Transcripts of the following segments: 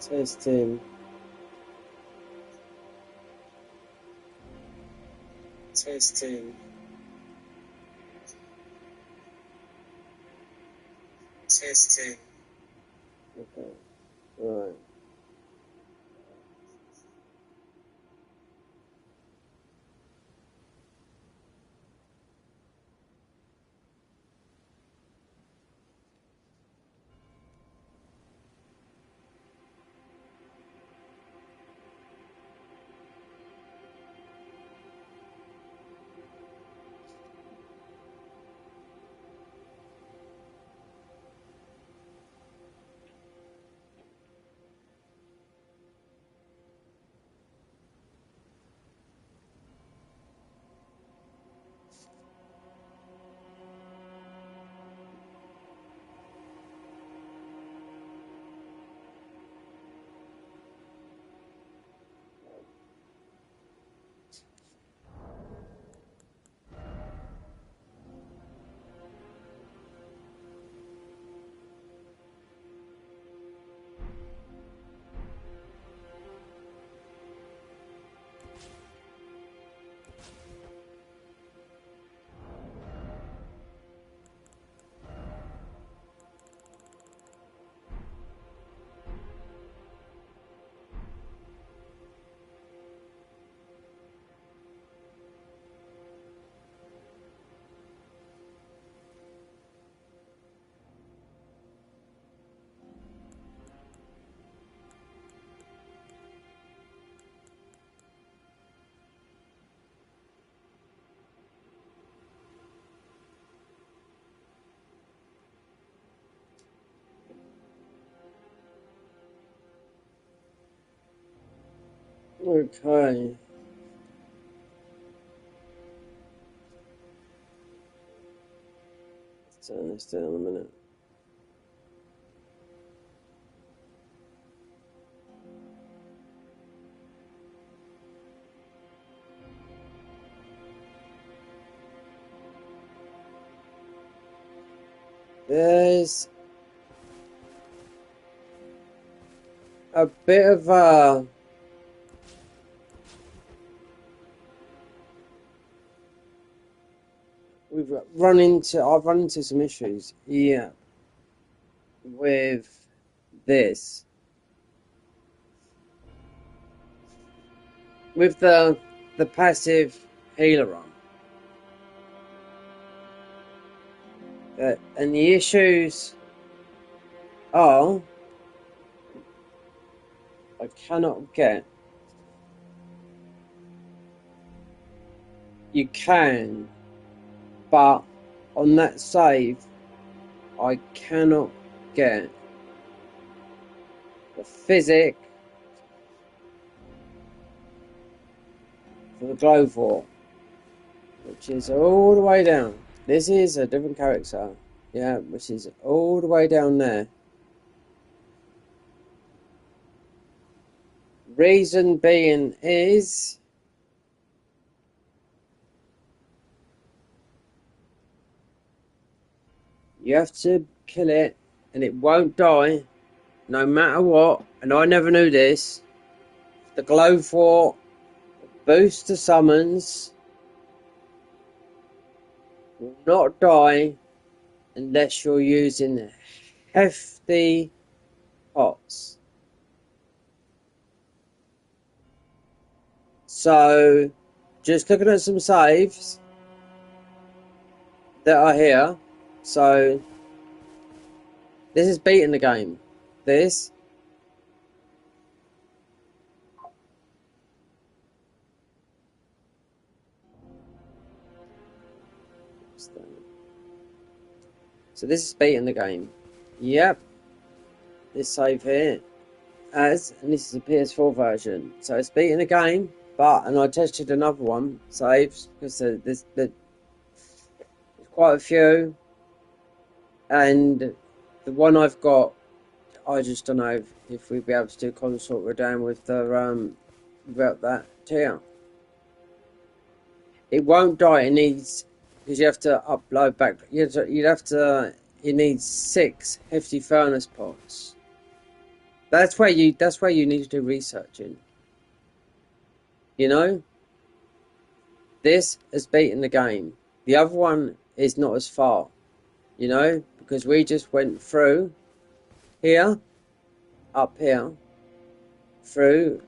Testing. Testing. Testing. Okay. Right. Okay. Let's turn this down a minute. There's a bit of I've run into some issues, yeah, with this. With the passive healer on. And the issues are I cannot get. You can, but on that save, I cannot get the physic for the glow fort, which is all the way down. This is a different character, yeah, which is all the way down there. Reason being is you have to kill it and it won't die no matter what. And I never knew this. The glow fort boosts the summons will not die unless you're using hefty pots. So just looking at some saves that are here. So this is beating the game. This. So this is beating the game. Yep. This save here. And this is a PS4 version. So it's beating the game. And I tested another one, saves, because there's quite a few. And the one I've got, I just don't know if we'd be able to do consort we're down with the without that tier. It won't die. It needs, because you have to upload back. It needs 6 hefty furnace pots. That's where you need to do researching. You know? This has beaten the game. The other one is not as far, you know, because we just went through here, up here, through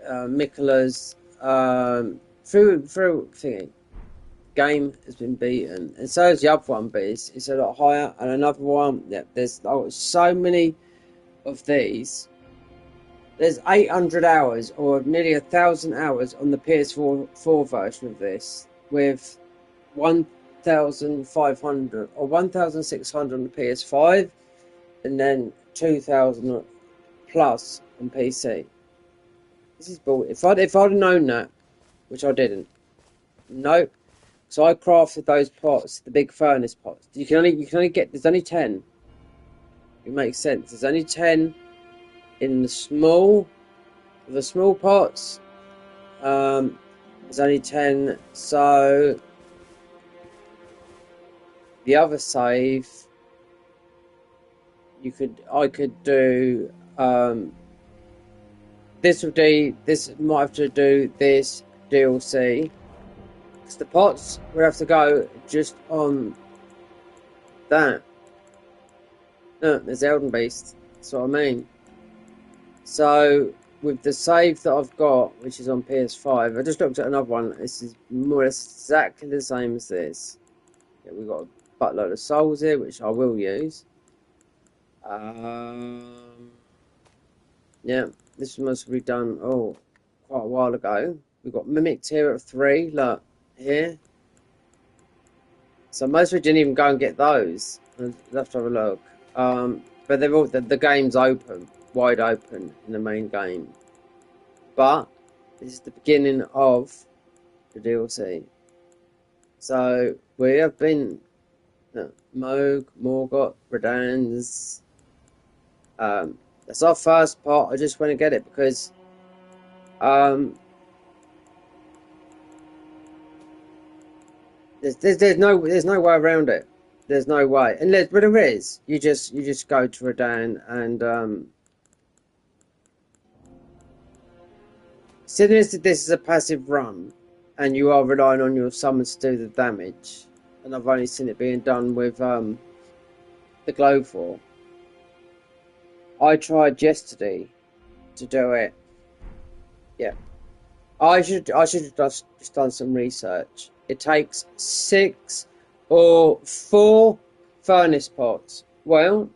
Mikola's through thingy. Game has been beaten, and so is the other one, but it's a lot higher. And another one, yeah, there's so many of these. There's 800 hours or nearly 1,000 hours on the PS4 version of this, with 1,500 or 1,600 on the PS5, and then 2,000 plus on PC. This is bull. If I'd have known that, which I didn't, nope. So I crafted those pots, the big furnace pots. You can only get. There's only 10. It makes sense. There's only 10 in the small pots. There's only 10. So the other save, I could do. This might have to do this DLC. Because the pots would have to go just on that. No, there's Elden Beast. That's what I mean. So with the save that I've got, which is on PS5, I just looked at another one. This is more or less exactly the same as this. Yeah, we've got a buttload of souls here, which I will use. Yeah, this must be done quite a while ago. We've got mimics here at 3. Look here. So most of it didn't even go and get those. I'll have to have a look. But they're all the game's open, wide open in the main game. But this is the beginning of the DLC. So we have been Moog, Morgott, Redans. That's our first part. I just want to get it because there's no way around it. There's no way, but there is. You just go to Redan and since this is a passive run, and you are relying on your summons to do the damage, and I've only seen it being done with the Glowfor. I tried yesterday to do it. Yeah, I should have just done some research. It takes 6 or 4 furnace pots. Well,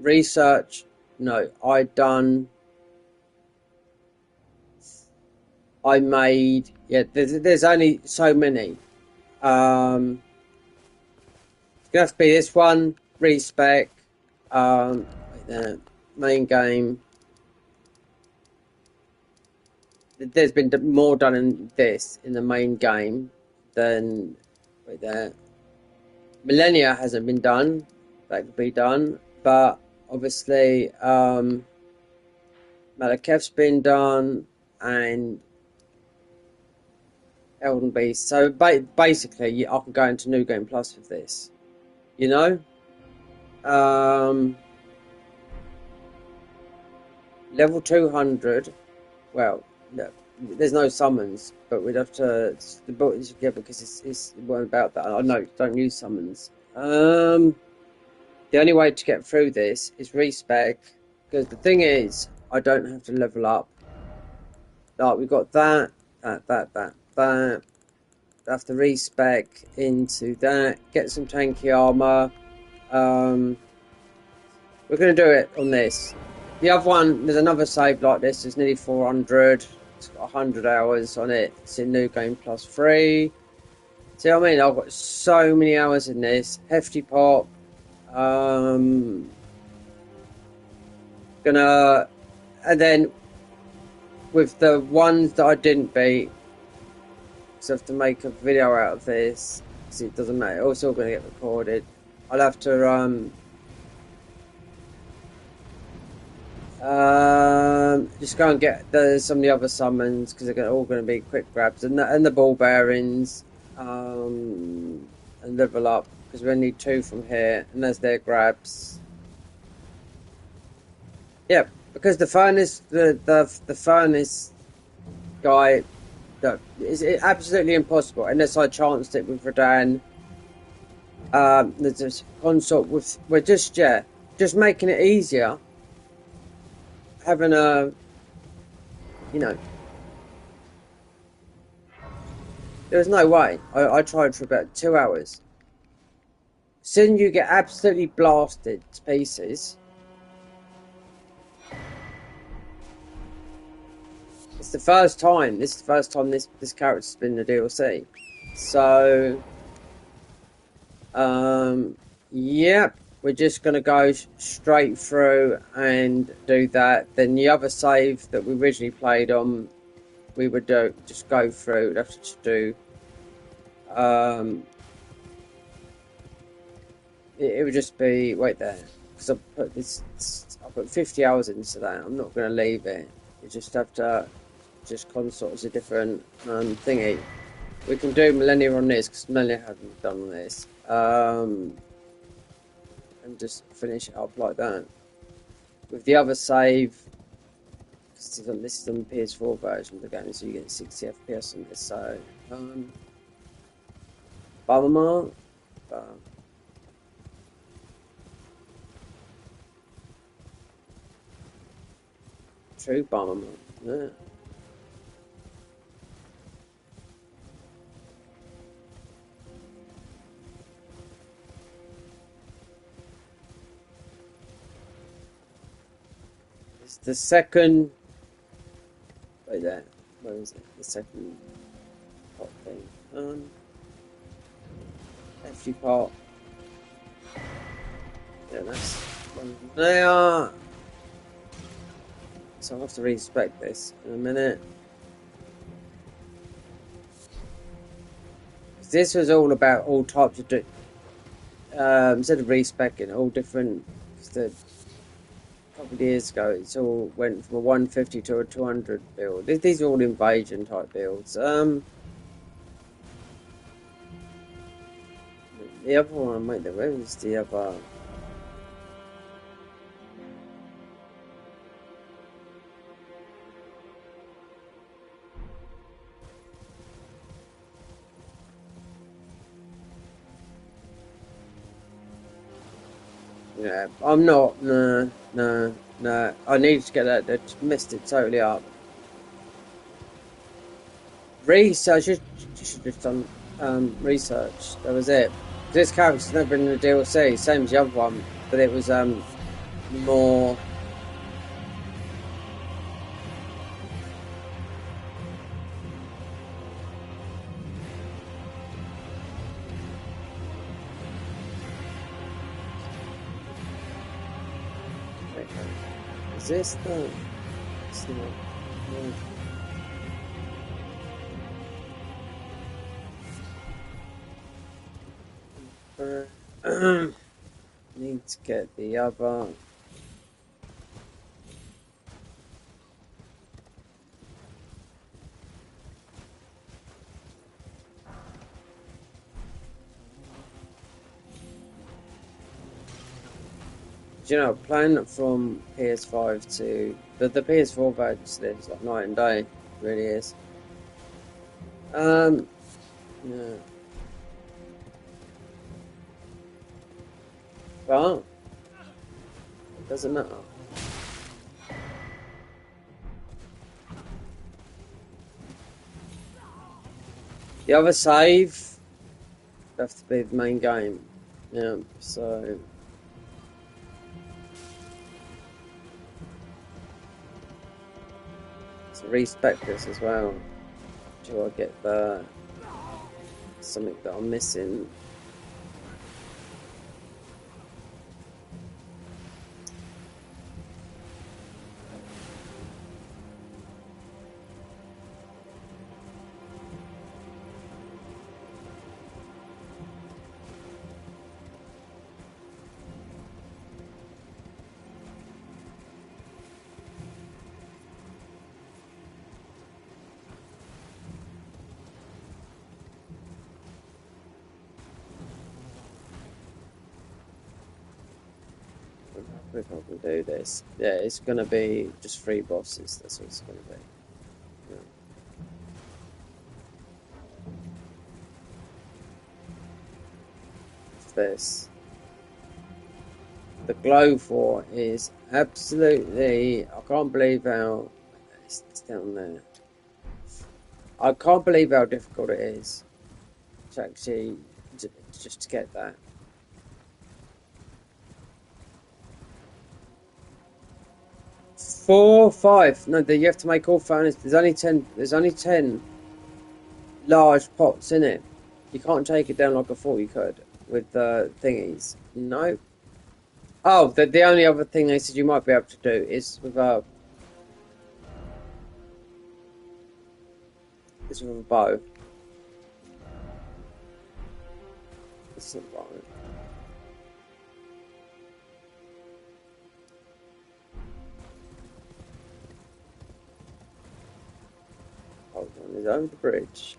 research. No, I made. Yeah, there's only so many. It's gonna have to be this one. Respec. The main game. There's been more done in the main game than right there. Millennia hasn't been done. That could be done, but obviously Malakev's been done and Elden Beast. So basically, I can go into New Game Plus with this. You know. Level 200. Well, no, there's no summons, but we'd have to the book together because it's weren't about that. I know, don't use summons. The only way to get through this is respec, because the thing is, I don't have to level up. Like we've got that. I have to respec into that, get some tanky armor. We're gonna do it on this. The other one, there's another save like this. It's nearly 400. It's got 100 hours on it. It's in New Game Plus 3. See what I mean? I've got so many hours in this. Hefty pop. And then with the ones that I didn't beat, so I have to make a video out of this. See, it doesn't matter. It's all going to get recorded. I'll have to just go and get some of the other summons because they're all going to be quick grabs and the ball bearings and level up because we only need 2 from here, and there's their grabs. Yeah, because the furnace, the furnace guy, that is absolutely impossible unless I chanced it with Radan. There's this consort with we're just making it easier. Having a, you know, there was no way. I tried for about 2 hours. Soon you get absolutely blasted to pieces. It's the first time. This is the first time this character's been in the DLC. So, yeah, we're just gonna go straight through and do that. Then the other save that we originally played on, we would just go through. We'd have to do. It would just be wait there because I put 50 hours into that. I'm not gonna leave it. You just have to. Just consort as a different thingy. We can do Millennia on this because Millennia hasn't done this. And just finish it up like that. With the other save, because this is on the PS4 version of the game, so you get 60 FPS on this. So, Bummer. True Bummer. Yeah. It's the second. Wait there. Where is it? The second part thing. Every part. Yeah, that's one there. So I'll have to respec this in a minute. This was all about all types of instead of respecing all different. A couple of years ago, it's all went from a 150 to a 200 build. These are all invasion type builds. The other one, wait, where was the other? Yeah, I'm not. No. I need to get that. I messed it totally up. Research. You should have done research. That was it. This character's never been in the DLC, same as the other one, but it was more. Is this the? It's not. No. Need to get the other. Do you know, playing from PS5 to the PS4 version is like night and day. It really is. Yeah. But it doesn't matter. The other save have to be the main game. Yeah, so respect this as well. Do I get the something that I'm missing? If I can do this. Yeah, it's gonna be just 3 bosses, that's what it's gonna be. Yeah. This. The glow for is absolutely, I can't believe how it's down there. I can't believe how difficult it is to actually just to get that. 4, 5. No, you have to make all furnaces. There's only 10. There's only 10 large pots in it. You can't take it down like I thought you could with the thingies. No. Oh, the only other thing they said you might be able to do is with a bow. It's not right. Hold on, it's over the bridge.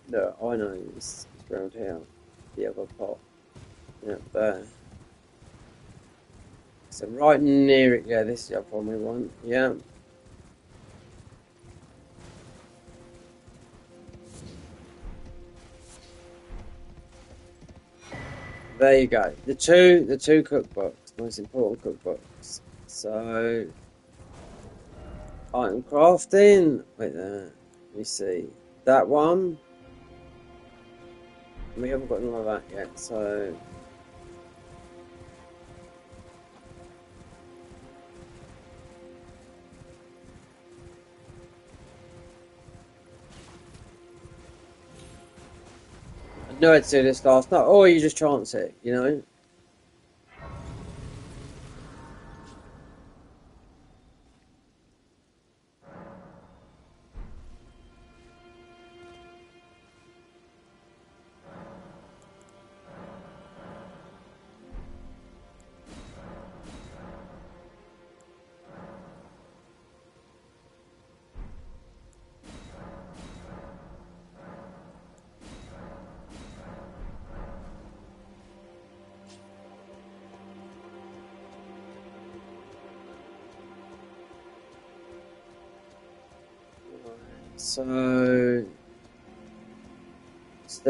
Look, I know it's around here. The other pot. Yeah, there. So right near it, yeah, this is the other one we want. Yeah. There you go. The two cookbooks, most important cookbooks. So item crafting. Wait there. Let me see. That one. We haven't got none of that yet, so I knew I'd do this last night. Or you just chance it, you know?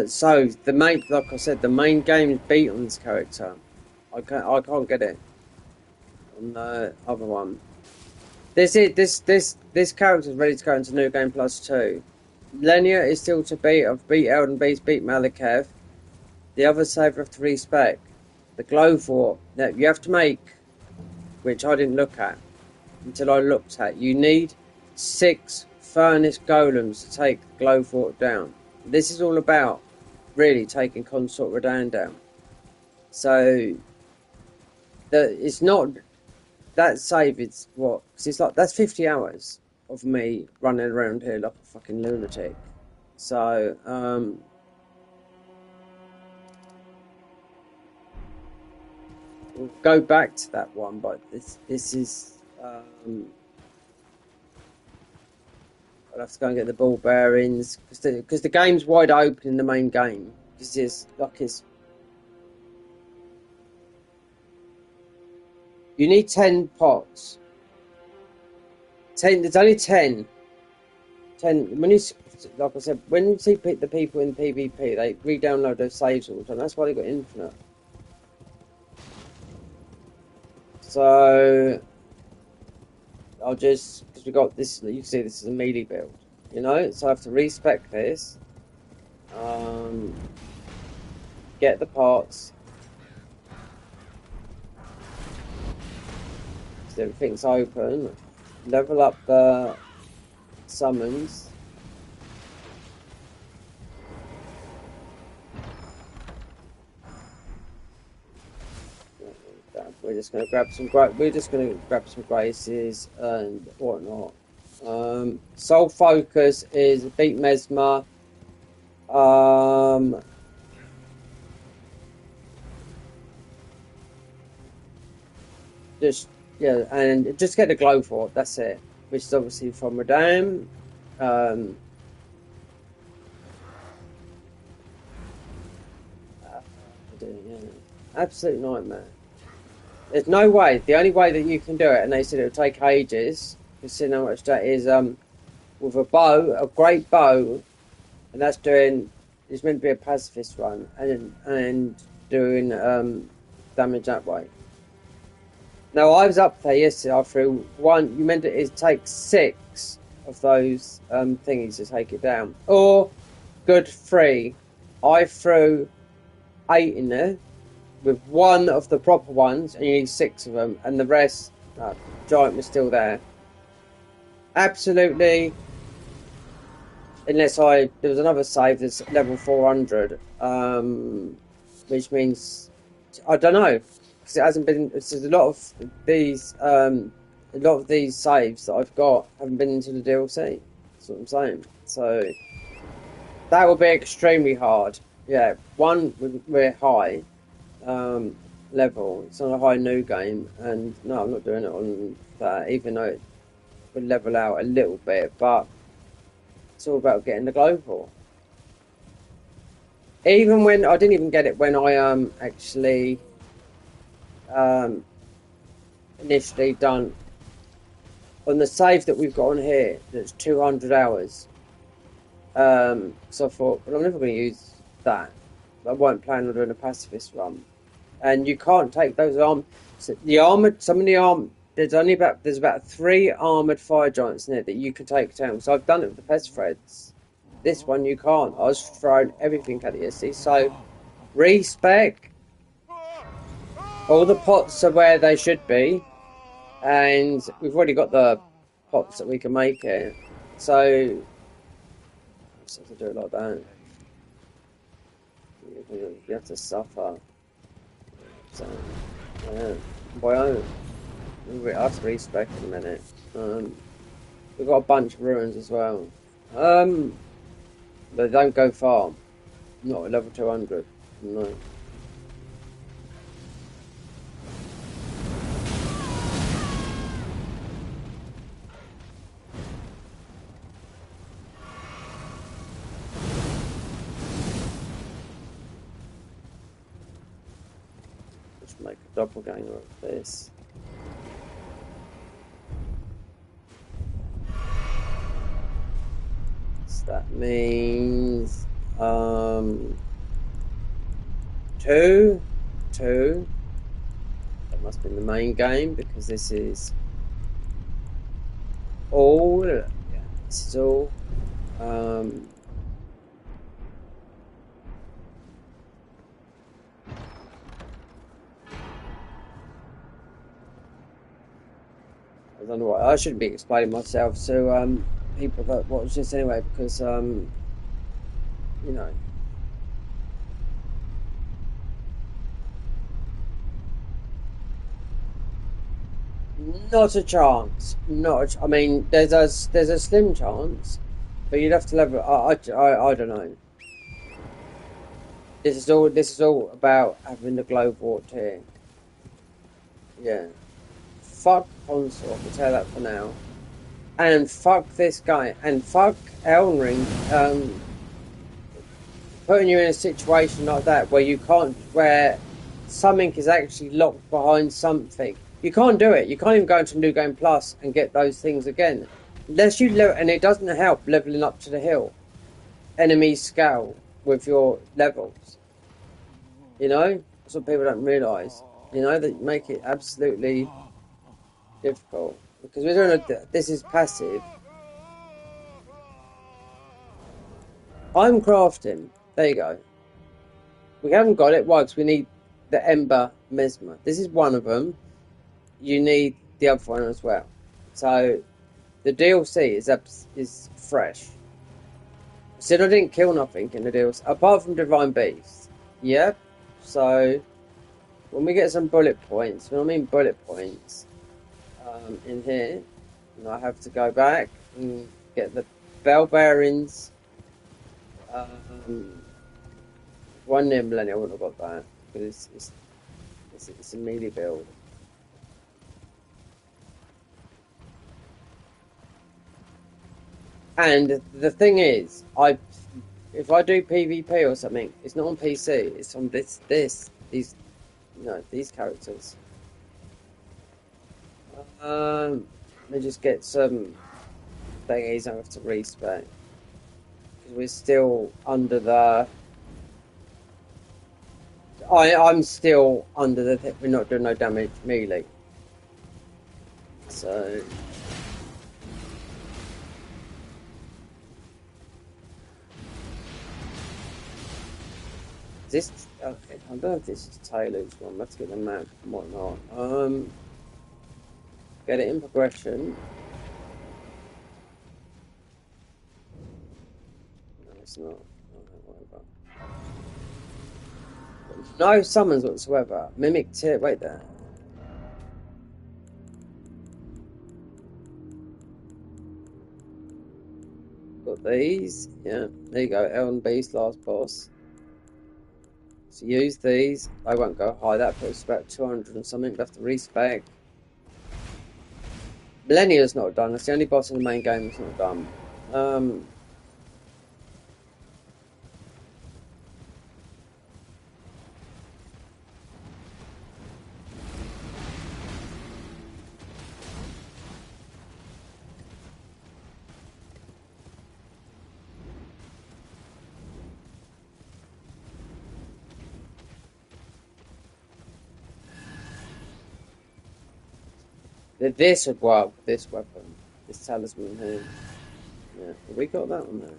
So the main, like I said, the main game is beat on this character. I can't get it on the other one. This character is ready to go into New Game Plus 2. Lenya is still to beat. I've beat Elden, beat Malikev. The other save have to respec. The glow fort that you have to make, which I didn't look at until I looked at. You need 6 furnace golems to take the glow fort down. This is all about really taking Consort Radahn down. So it's not that save. It's what? Cause it's like that's 50 hours of me running around here like a fucking lunatic. So we'll go back to that one, but this is I'll have to go and get the ball bearings because the game's wide open in the main game. Because it's like you need 10 pots. 10. There's only 10. 10. When you, like I said, when you see the people in PvP, they re-download their saves all the time. That's why they got infinite. So I'll just because we got this. You can see this is a melee build, you know. So I have to respec this. Get the parts. So everything's open. Level up the summons. We're just going to grab some. We're just going to grab some graces and whatnot. Soul focus is beat Mesmer. Just yeah, and just get the glow for it. That's it. Which is obviously from Madame. Um, yeah. Absolute nightmare. There's no way. The only way that you can do it, and they said it would take ages, considering how much that is, with a bow, a great bow, and that's doing. It's meant to be a pacifist run, and doing damage that way. Now I was up there yesterday. I threw one. You meant it takes 6 of those thingies to take it down, or good 3. I threw 8 in there with one of the proper ones, and you need 6 of them, and the rest, giant was still there. Absolutely, unless there was another save that's level 400, which means I don't know, because it hasn't been. It's a lot of these saves that I've got haven't been into the DLC. That's what I'm saying. So that will be extremely hard. Yeah, one we're high. Level. It's on a high new game, and no, I'm not doing it on that, even though it would level out a little bit, but it's all about getting the global. Even when I didn't even get it when I actually initially done on the save that we've got on here, that's 200 hours. So I thought, well, I'm never going to use that. I won't plan on doing a pacifist run. And you can't take those the armored, some of the there's about 3 armored fire giants in it that you can take down. So I've done it with the pest threads. This one you can't. I was throwing everything at it, see. So respec, all the pots are where they should be, and we've already got the pots that we can make it. So I just have to do it like that. You have to suffer. So yeah, boy, I'll have to respec in a minute. We've got a bunch of ruins as well. But they don't go far. Not at level 200. No. Let's make a doppelganger of this. So that means 2. That must be the main game, because this is all. Yeah, this is all. I don't know what I shouldn't be explaining myself to people that watch this anyway, because you know. Not a chance. I mean, there's a slim chance, but you'd have to level. I don't know. This is all about having the globe warped here. Yeah. Fuck console. I can tell that for now. And fuck this guy. And fuck Elden Ring. Putting you in a situation like that where you can't, where something is actually locked behind something. You can't do it. You can't even go into New Game Plus and get those things again. Unless you level, and it doesn't help leveling up to the hill. Enemies scale with your levels. You know? That's what people don't realise. You know, that make it absolutely difficult. Because we're doing this is passive. I'm crafting. There you go. We haven't got it. Why? Because we need the Ember Mesmer. This is one of them. You need the other one as well. So the DLC is fresh. Said I didn't kill nothing in the DLC apart from Divine Beast. Yep. So when we get some bullet points, when I mean bullet points, in here, and I have to go back and get the bell bearings. One near Millennium, I wouldn't have got that because it's a melee build. And the thing is, if I do PvP or something, it's not on PC. It's on these these characters. Let me just get some thingies. I have to respec because we're still under the. I'm still under the. We're not doing no damage melee. So. This okay, I don't know if this is Taylor's one. Let's get the map and whatnot. Get it in progression. No, it's not. Whatever. No summons whatsoever. Mimic tier. Wait there. Got these. Yeah, there you go. Elden Beast, last boss. So use these. They won't go high. That puts about 200 and something. We'll have to respec. Millennia's not done. That's the only boss in the main game that's not done. This would work. This weapon. This talisman here. Yeah, we got that one there.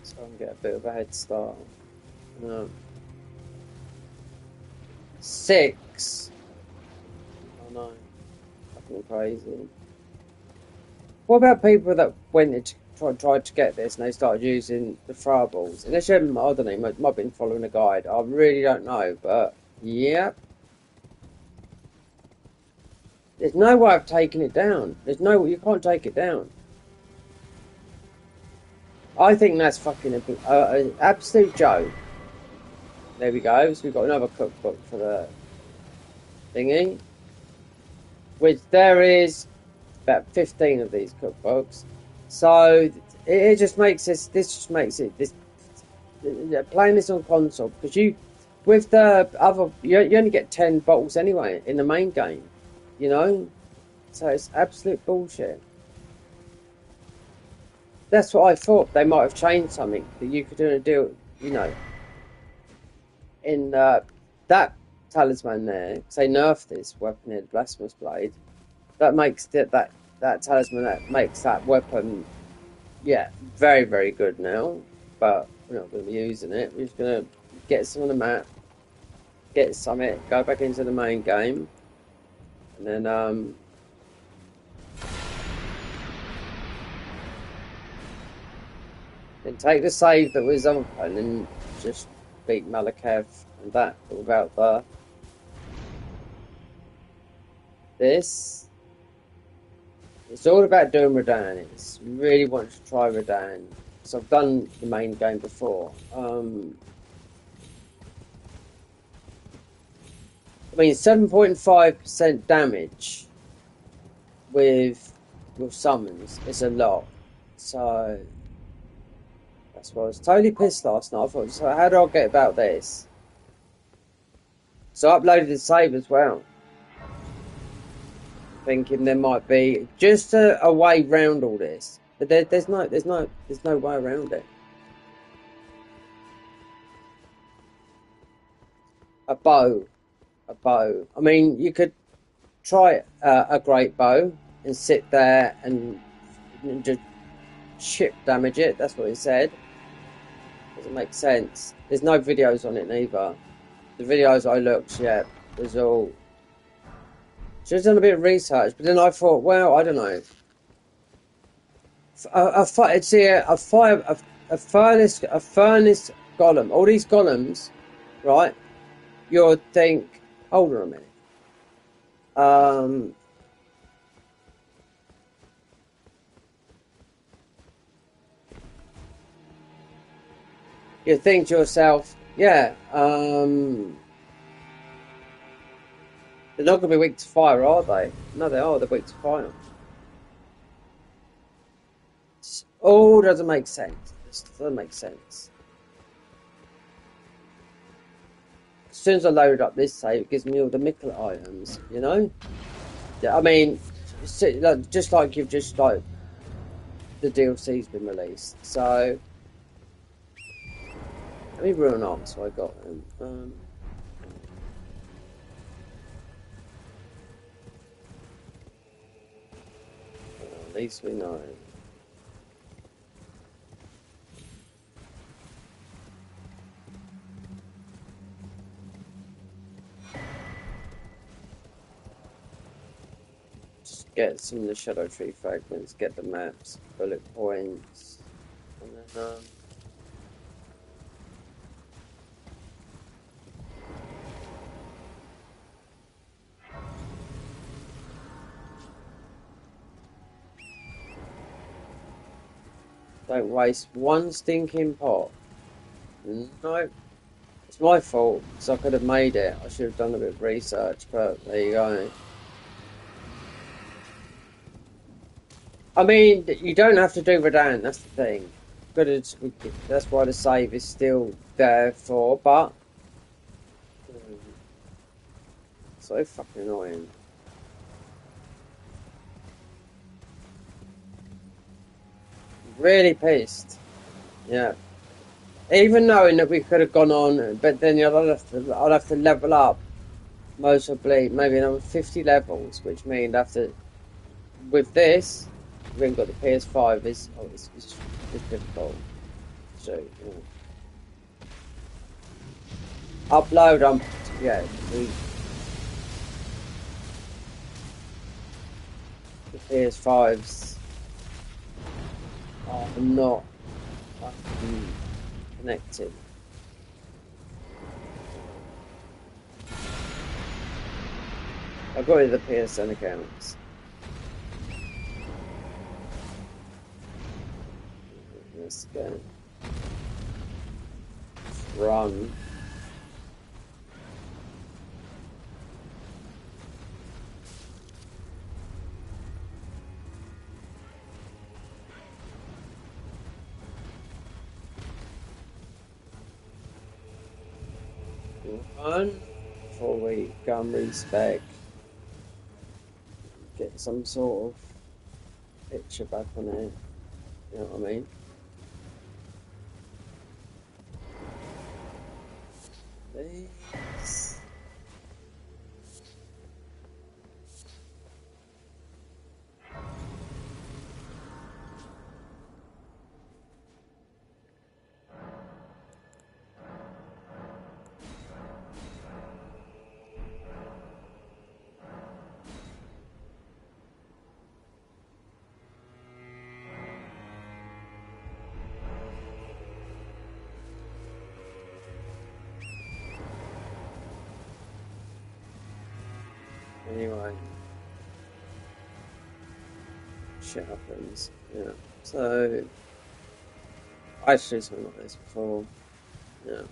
So I can get a bit of a head start. 6. Oh no, fucking crazy. What about people that went and tried to get this and they started using the throwables? Unless you hadn't, I don't know, might have been following a guide. I really don't know, but yeah. There's no way of taking it down. You can't take it down. I think that's fucking an absolute joke. There we go. So we've got another cookbook for the thingy. Which there is about 15 of these cookbooks. So it just makes this just makes it playing this on console, because with the other you only get 10 bottles anyway in the main game, you know? So it's absolute bullshit. That's what I thought. They might have changed something that you could do a deal, in that talisman there, because they nerfed this weapon here, the blasphemous blade. That makes that talisman, that makes that weapon, yeah, very, very good now. But we're not going to be using it. We're just going to get some on the map, get some go back into the main game, and then take the save that was open and just beat Malakev and that without this. It's all about doing Radahn. It's really want to try Radahn. So I've done the main game before. I mean, 7.5% damage with summons is a lot. So that's why I was totally pissed last night. I thought, so how do I get about this? So I uploaded the save as well, thinking there might be just a way round all this, but there's no way around it. A bow. I mean, you could try a great bow and sit there and just chip damage it. That's what he said. Doesn't make sense. There's no videos on it neither. The videos I looked, yeah, was all. Should have done a bit of research, but then I thought, well, I don't know. A furnace golem. All these golems, right? You'd think, hold on a minute. You think to yourself, yeah, They're not going to be weak to fire, are they? No, they are. They're weak to fire. Oh, doesn't make sense. This doesn't make sense. As soon as I load up this save, it gives me all the Mickle items, you know? Yeah, I mean, just like you've just, like, the DLC's been released. So, let me run on, so I got them. At least we know. Just get some of the Shadow Tree fragments, get the maps, bullet points, and then, don't waste one stinking pot. No, it's my fault, because I could have made it. I should have done a bit of research, but there you go. I mean, you don't have to do Redan, that's the thing. That's why the save is still there for, but... So fucking annoying. Really pissed. Yeah. Even knowing that we could have gone on, but then I'd have to level up, most probably, maybe another 50 levels, which means with this, we haven't got the ps5, it's difficult. So, you know. Upload, yeah, the ps5s are not connected. I've got the PSN accounts. Let's go. Run. Run before we go and respec. Get some sort of picture back on it. You know what I mean? These. Anyway, shit happens. Yeah. So I should do something like this before. Yeah.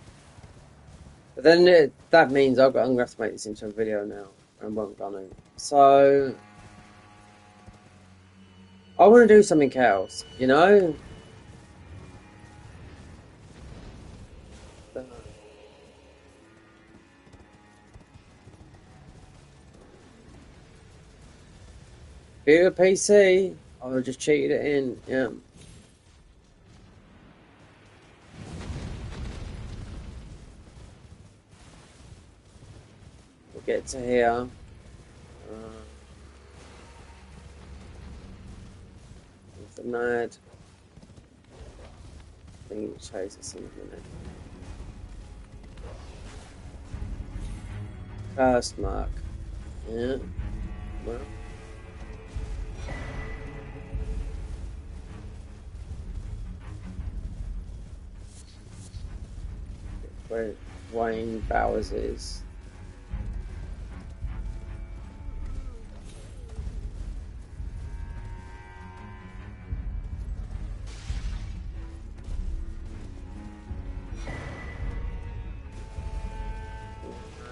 But then that means I'm gonna have to make this into a video now, and I'm gonna. So I want to do something else, you know. Be a PC. I just cheated it in. Yeah. We'll get to here. With the mad. I think it shows us in a minute. Curse mark. Yeah. Well. Where Wayne Bowers is.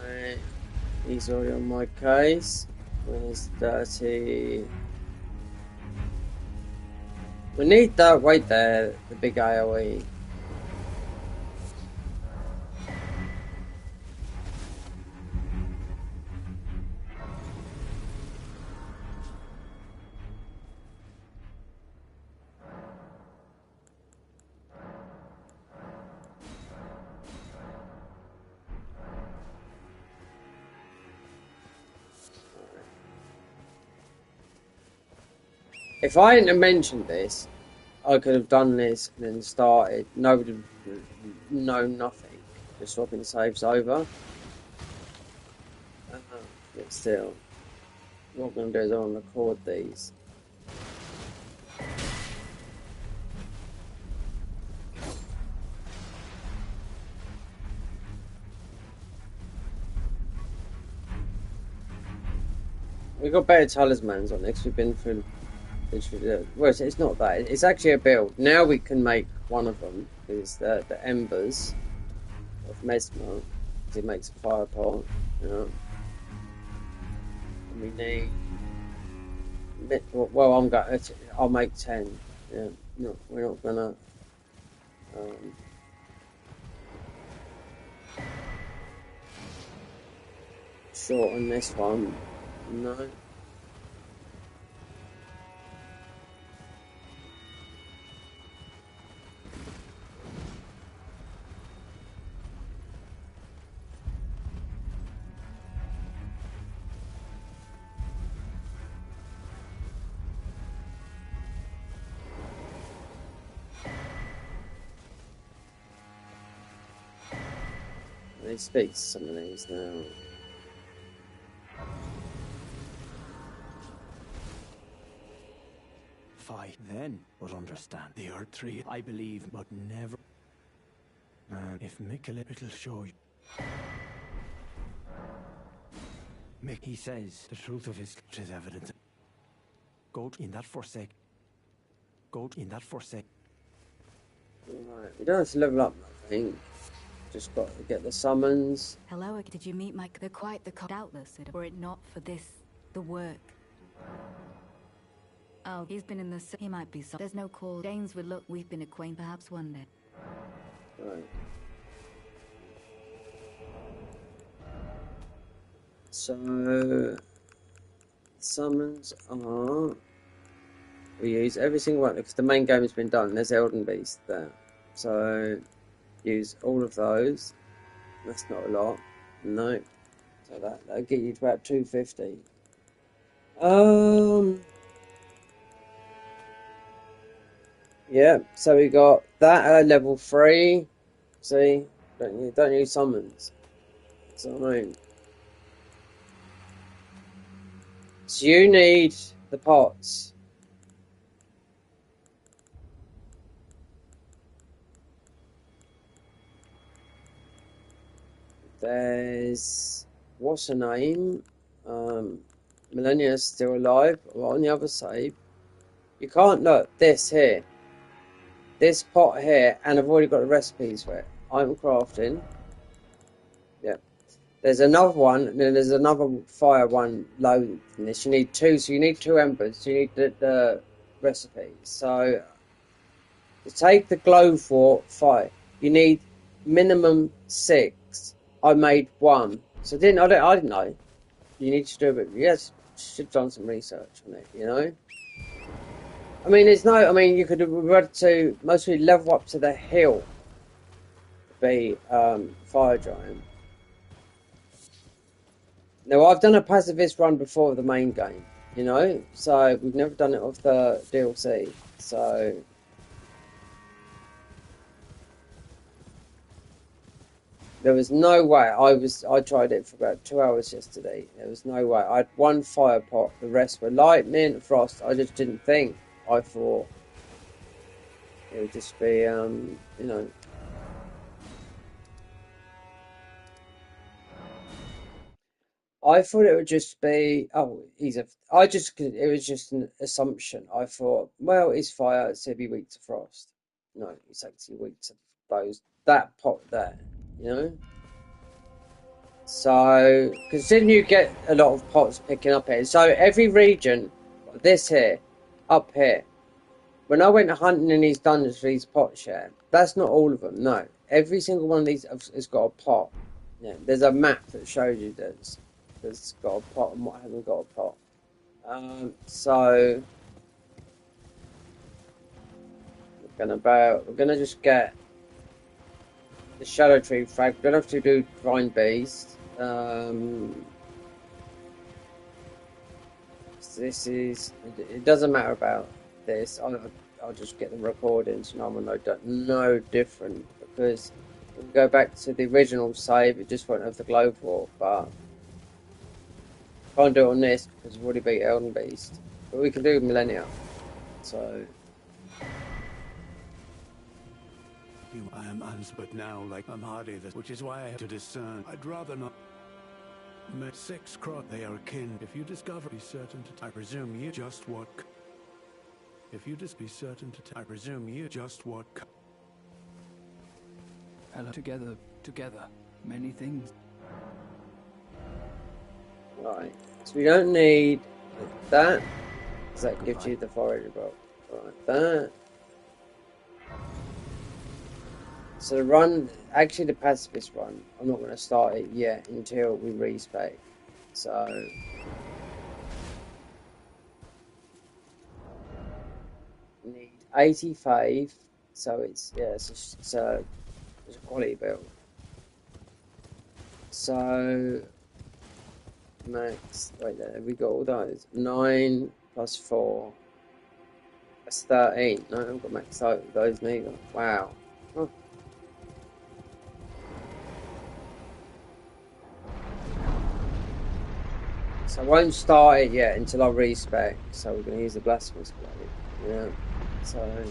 Right. He's already on my case. Where's dirty? We need that right there, the big AoE. If I hadn't have mentioned this, I could have done this and then started. Nobody would know nothing. Just swapping saves over. But still, what I'm going to do is I'll record these. We've got better talismans on this. We've been through. Well, it's not that. It's actually a build. Now we can make one of them. Is the embers of Mesmer. It makes a fire pot. You know. And we need. Well, I'll make 10. Yeah. No, we're not gonna. Shorten this one. No. They speak some of these now. Fight then, but understand the Earth Tree, I believe, but never. Man, if Mikkel, it'll show you. Mick, he says the truth of his is evident. Go in that forsake. Go in that forsake. Right, we don't have to level up nothing. Just got to get the summons. Hello, did you meet Mike? They're quite the doubtless, were it not for this, the work. Oh, he's been in the. He might be so. There's no call. James would look. We've been acquainted, perhaps one day. Right. So summons are. We use every single one because the main game has been done. There's Elden Beast there, so use all of those. That's not a lot, no. So that'll get you to about 250. Yeah. So we got that at level 3. See, don't use summons. That's what I mean. So you need the pots. There's what's her name? Millennia's still alive. Or on the other side, you can't look this here. This pot here, and I've already got the recipes for it. I'm crafting. Yeah. There's another one, and then there's another fire one low in this. You need 2, so you need 2 embers. So you need the recipes. So to take the glow for fire, you need minimum 6. I made 1, so I didn't know. You need to do a bit. Yes, should have done some research on it. You know. I mean, you could have had to mostly level up to the hill to be fire giant. Now I've done a pacifist run before the main game. You know, so we've never done it with the DLC. So. There was no way. I tried it for about 2 hours yesterday. There was no way. I had 1 fire pot. The rest were lightning, frost. I just didn't think. I thought it would just be, you know. I thought it would just be. Oh, it was just an assumption. I thought, well, it's fire, so it'd be weak to frost. No, it's actually weak to that pot there. You know. So, considering you get a lot of pots picking up here, so every region, this here, up here, when I went hunting in these dungeons for these pots, yeah, that's not all of them, no. Every single one of these has got a pot. Yeah, there's a map that shows you that's got a pot and what hasn't got a pot. So we're gonna just get the Shadow Tree frag. We don't have to do Divine Beast. This is, it doesn't matter about this. I'll just get the recordings. No one no different, because if we go back to the original save, it just won't have the glow for. But can't do it on this because we've already beat Elden Beast. But we can do Millennia. So I am but now like I'm hardy, which is why I have to discern. I'd rather not. Met 6 cross, they are kin. If you discover, be certain to. I presume you just what. If you just be certain to. I presume you just what. Hello, together, many things. right, so we don't need that, because that gives Goodbye. you the forage bolt. Right, that. So the run, actually the pacifist run, I'm not going to start it yet until we respec. So we need 85. So it's, yeah, it's a quality build. So max, wait there, we got all those. 9 plus 4. That's 13. No, I haven't got max out those neither. Wow. Huh. So I won't start it yet until I respec. So we're going to use the blasphemous blade. Yeah. So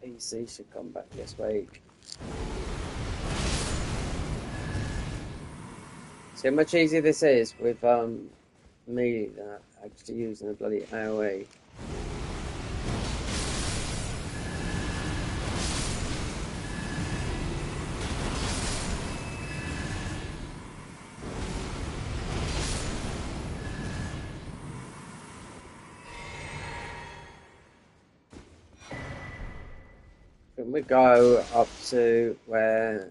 PC should come back this week. See how much easier this is with me actually using a bloody AoE. Can we go up to where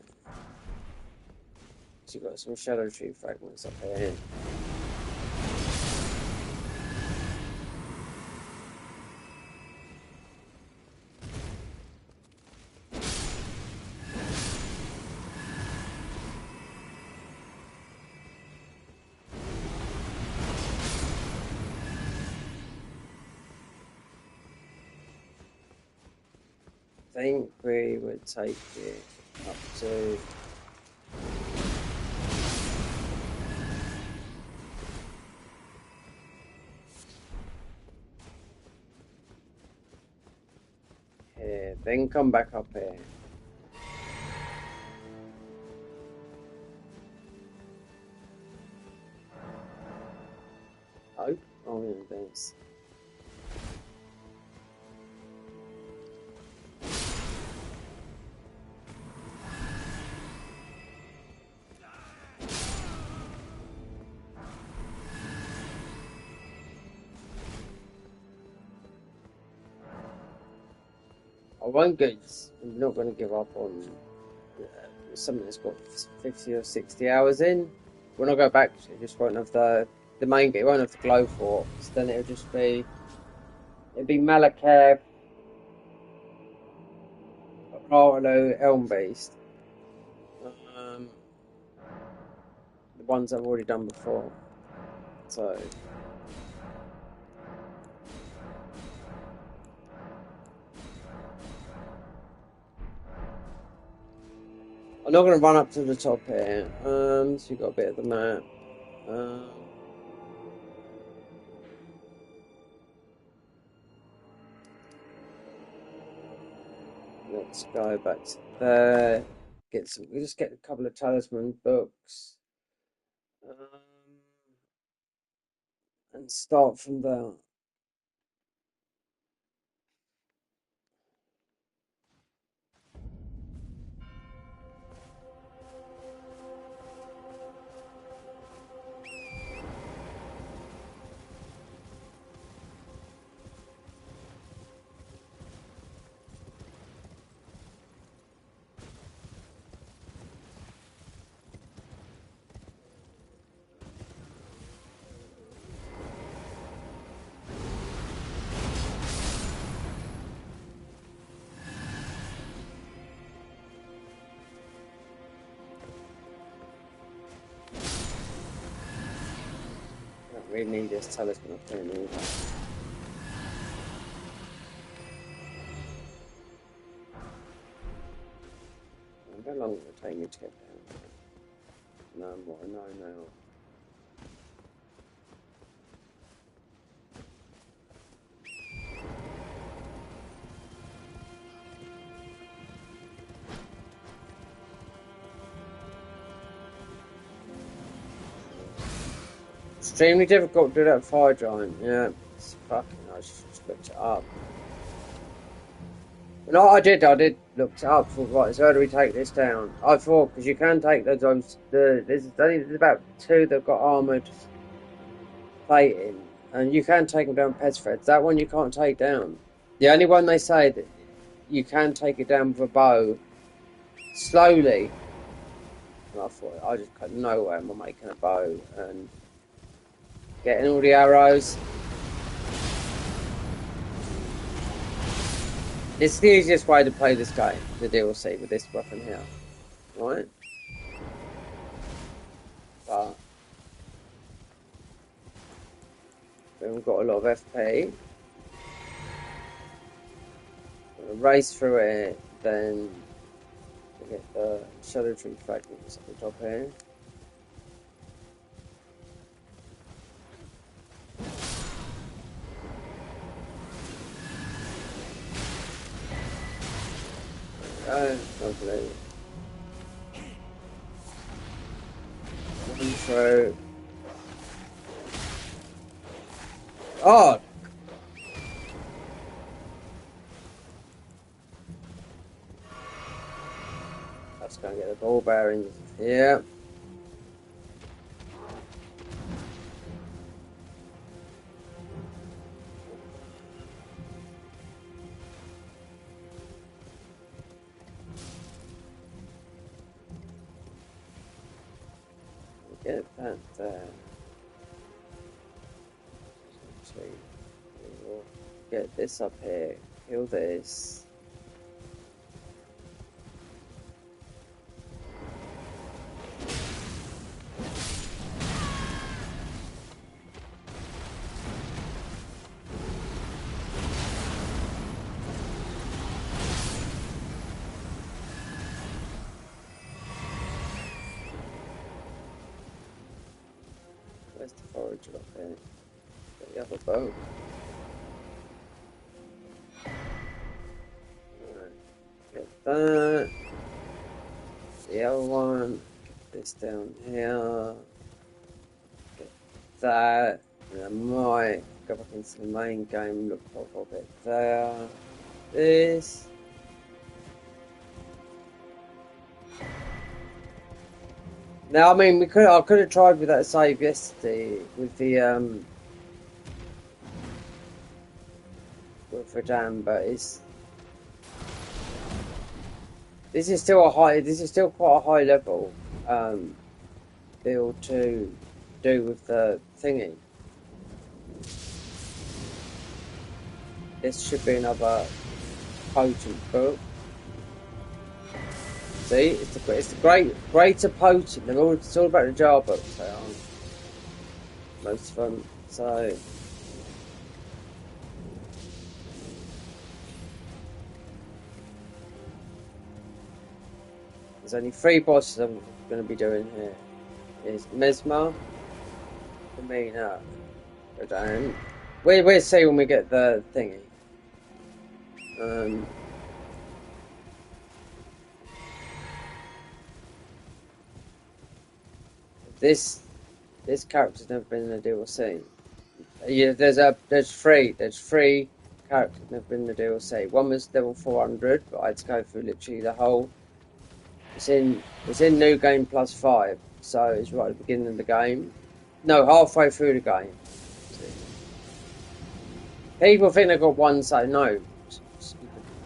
you've got some Shadow Tree fragments up here? I think we would take it up to here, then come back up here. Oh, yeah, thanks. I'm not going to give up on something that's got 50 or 60 hours in. When I go back, it just won't have the main bit, it won't have the glow for it. So then it'd be Malakath, Arlo, Elm Beast. The ones I've already done before. So I'm not going to run up to the top here. So you've got a bit of the map. Let's go back to there. We just get a couple of talisman books. And start from there. We need this talisman up here either. How long will it take me to get down? No more, no, no. Extremely difficult to do that fire giant, yeah. It's fucking, I just looked it up. No, I did look it up for right, so how do we take this down? I thought, because you can take those, there's about 2 that got armoured plating, and you can take them down ps5. That one you can't take down. The only one they say that you can take it down with a bow, slowly. And I thought, I just got no way am I making a bow, and getting all the arrows. It's the easiest way to play this game, the DLC, with this weapon here. Right? But we haven't got a lot of FP. Race through it, then we get the shadow tree fragments at the top here. Lovely. One through. Oh! That's gonna get the ball bearings. Yeah. Get that there. Actually, we'll get this up here. Kill this. Where's the forager up there? Get the other bow. Alright, get that. The other one. Get this down here. Get that. And I might go back into the main game, look for a bit there. This. Now, I mean, I could have tried with that save yesterday with the with Radam, but this is still quite a high level build to do with the thingy. This should be another potent book. See, it's the greater potent. It's all about the jar books, they are. Most of them. So there's only 3 bosses I'm going to be doing here. Is Mesmer, Amina, Radam. We'll see when we get the thingy. This character's never been in a DLC. Yeah, there's 3 characters never been in the DLC. One was level 400, but I had to go through literally the whole. It's in New Game Plus 5, so it's right at the beginning of the game. No, halfway through the game. People think they've got one, so no,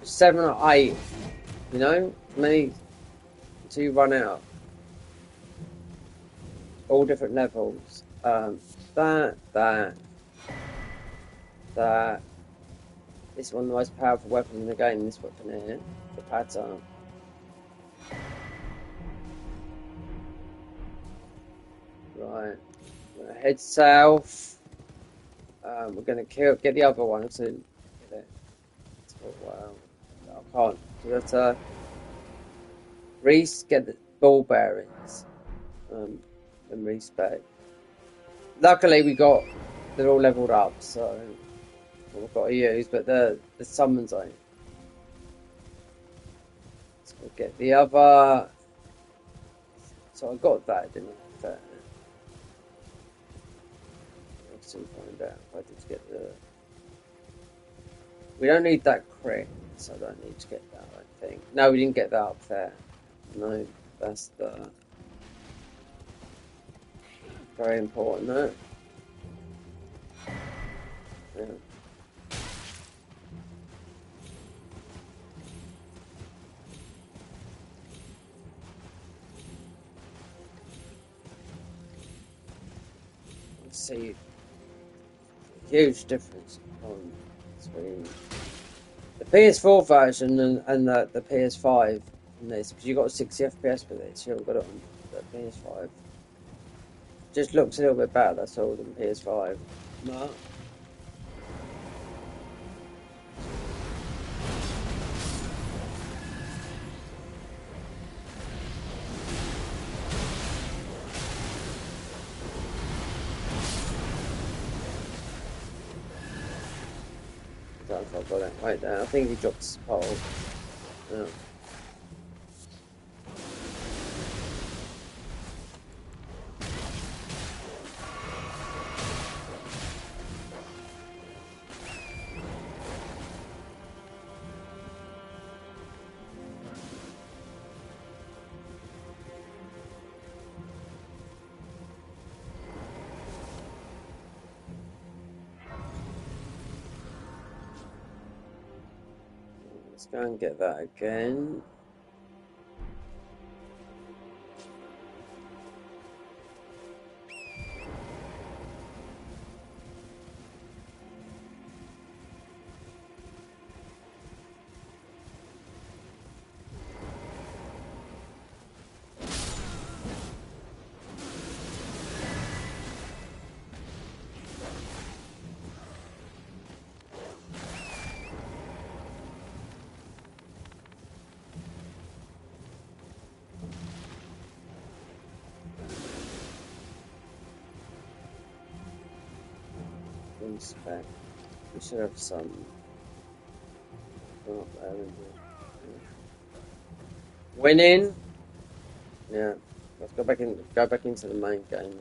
7 or 8. You know, many until you run out. All different levels. That. This is one of the most powerful weapons in the game. This weapon here, the pattern. Right. We're gonna head south. We're gonna get the other one soon. Get it. Oh, wow. I can't. Do you have to get the ball bearings? And respec. Luckily, they're all leveled up, so we've got to use. But the summons ain't. So we'll get the other. So I got that, didn't I? That. I'll soon find out if I did get the. We don't need that crit, so I don't need to get that, I think. No, we didn't get that up there. No, that's the. Very important, no? Yeah. Let's see. Huge difference between the PS4 version and the PS5 in this, because you got 60 FPS with it, so you haven't got it on the PS5. Just looks a little bit better, that's all, than PS5. No. I don't know if I've got it right there. I think he dropped his pole. Yeah. Let's go and get that again. Spec. We should have some. Oh, there we go. Winning. Yeah. Let's go back into the main game then.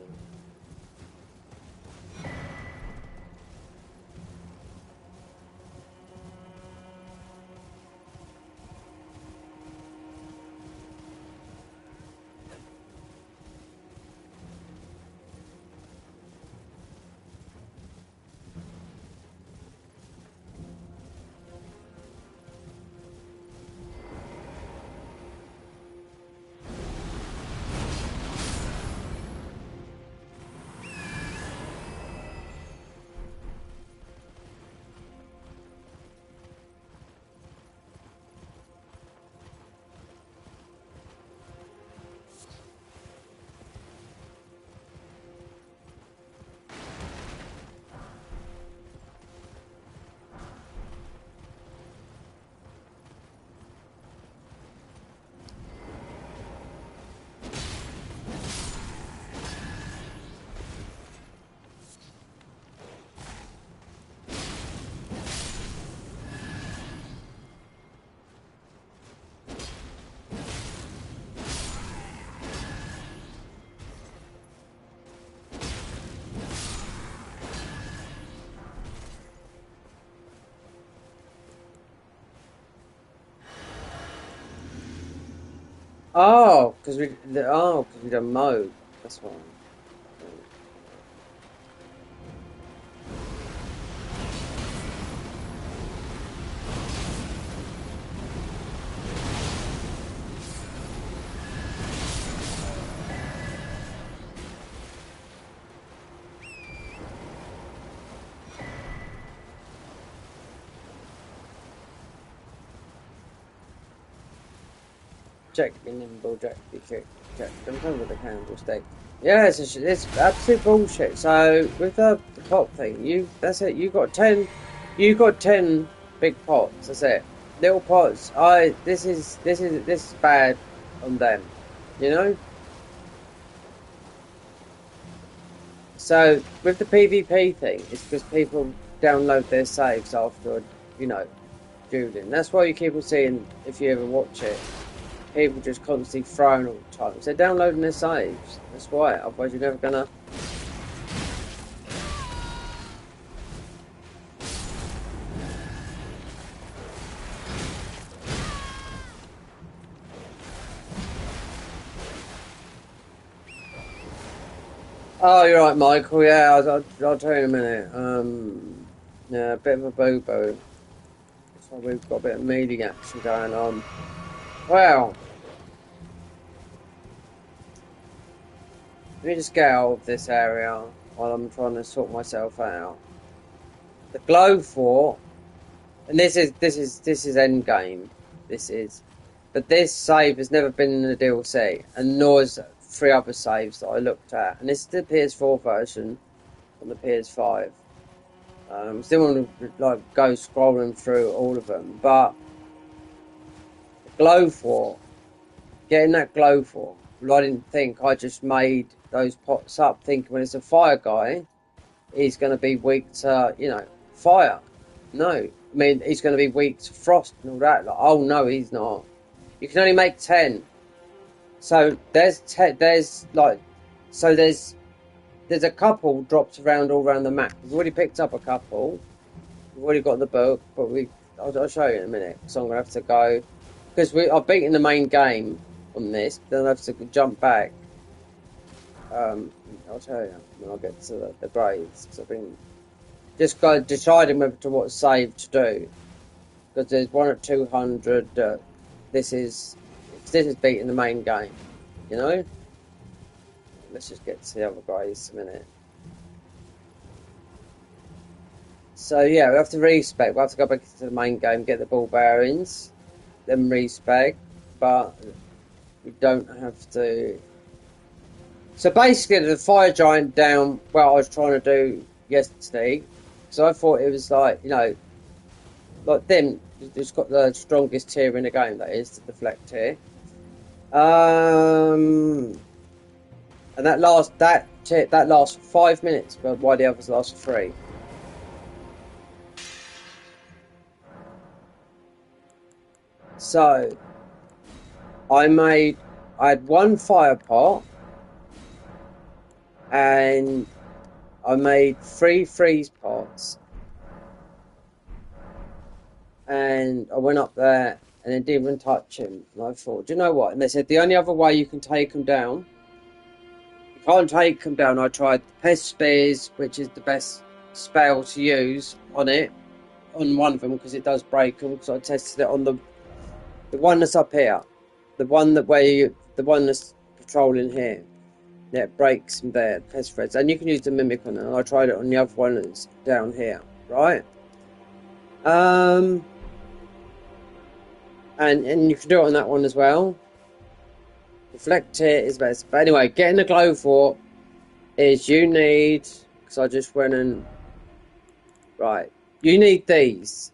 Oh, because we done mode. That's why. Jack be nimble, Jack be quick. Okay, I'm done with the candlestick. Yeah, it's absolute bullshit. So with the pot thing, that's it. You got 10 big pots. That's it. Little pots. This is bad on them. You know. So with the PvP thing, it's because people download their saves after, dueling. That's why you keep on seeing, if you ever watch it, people just constantly throwing all the time. So they're downloading their saves. That's why. Otherwise, you're never gonna. Oh, you're right, Michael. Yeah, I'll tell you in a minute. Yeah, a bit of a boo-boo. So we've got a bit of melee action going on. Well, let me just get out of this area while I'm trying to sort myself out. The glow fort, and this is end game. This is, but this save has never been in the DLC, and nor has 3 other saves that I looked at. And this is the PS4 version on the PS5. Still want to go scrolling through all of them, but the glow fort, getting that glow fort. Well, I didn't think. I just made those pots up, thinking when it's a fire guy, he's going to be weak to fire. No, I mean he's going to be weak to frost and all that. Like, oh no, he's not. You can only make 10. So there's a couple dropped around all around the map. We've already picked up a couple. We've already got the book, but I'll show you in a minute. So I'm gonna have to go because I've beaten the main game on this. Then I have to jump back. I'll tell you when I get to the graves. Because I've been just deciding whether to what save to do. Because there's one at 200. This is beating the main game. Let's just get to the other guys a minute. So yeah, we have to respec. We'll have to go back to the main game, get the ball bearings, then respec. But we don't have to. So basically, the fire giant down. Well, I was trying to do yesterday, so I thought it was like them. It's got the strongest tier in the game. That is the deflect tier. And that lasts 5 minutes, but why the others last 3? So I had 1 fire pot, and I made 3 freeze pots, and I went up there and it didn't even touch him. And I thought, do you know what? And they said the only other way you can take him down. Can't take them down. I tried the ps5, which is the best spell to use on one of them, because it does break them. Because I tested it on the one that's up here, the one that's patrolling here. Yeah, it breaks them there, ps5, and you can use the mimic on it. And I tried it on the other one that's down here, right? And you can do it on that one as well. Deflect it is best. But anyway, getting the glow fort is you need, because I just went and right. You need these.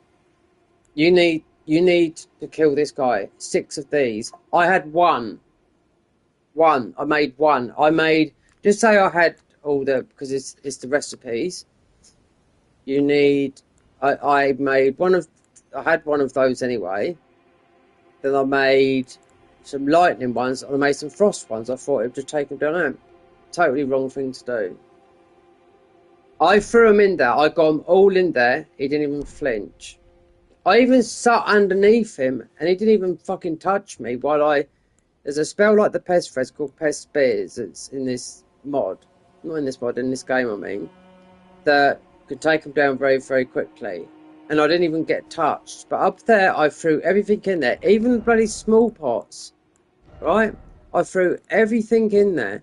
You need to kill this guy. 6 of these. I had one. I made one. Just say I had all because it's the recipes. You need. I made one of. I had one of those anyway. Then I made some lightning ones, and I made some frost ones. I thought it would just take them down. Totally wrong thing to do. I threw him in there. I got them all in there. He didn't even flinch. I even sat underneath him, and he didn't even fucking touch me. There's a spell like the pest threads called pest spears. It's in this mod, not in this mod, in this game. I mean, that could take him down very, very quickly. And I didn't even get touched. But up there, I threw everything in there, even the bloody small pots. Right? I threw everything in there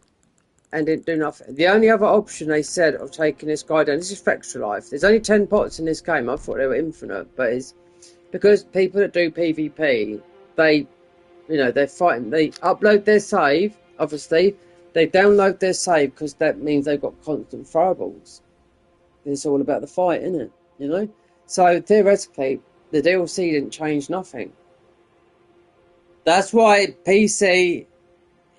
and didn't do nothing. The only other option they said of taking this guy down, this is for extra life. There's only 10 pots in this game. I thought they were infinite, but it's because people that do PvP, they're fighting. They upload their save Obviously, they download their save because that means they've got constant throwables. It's all about the fight, isn't it? You know? So theoretically, the DLC didn't change nothing. That's why PC,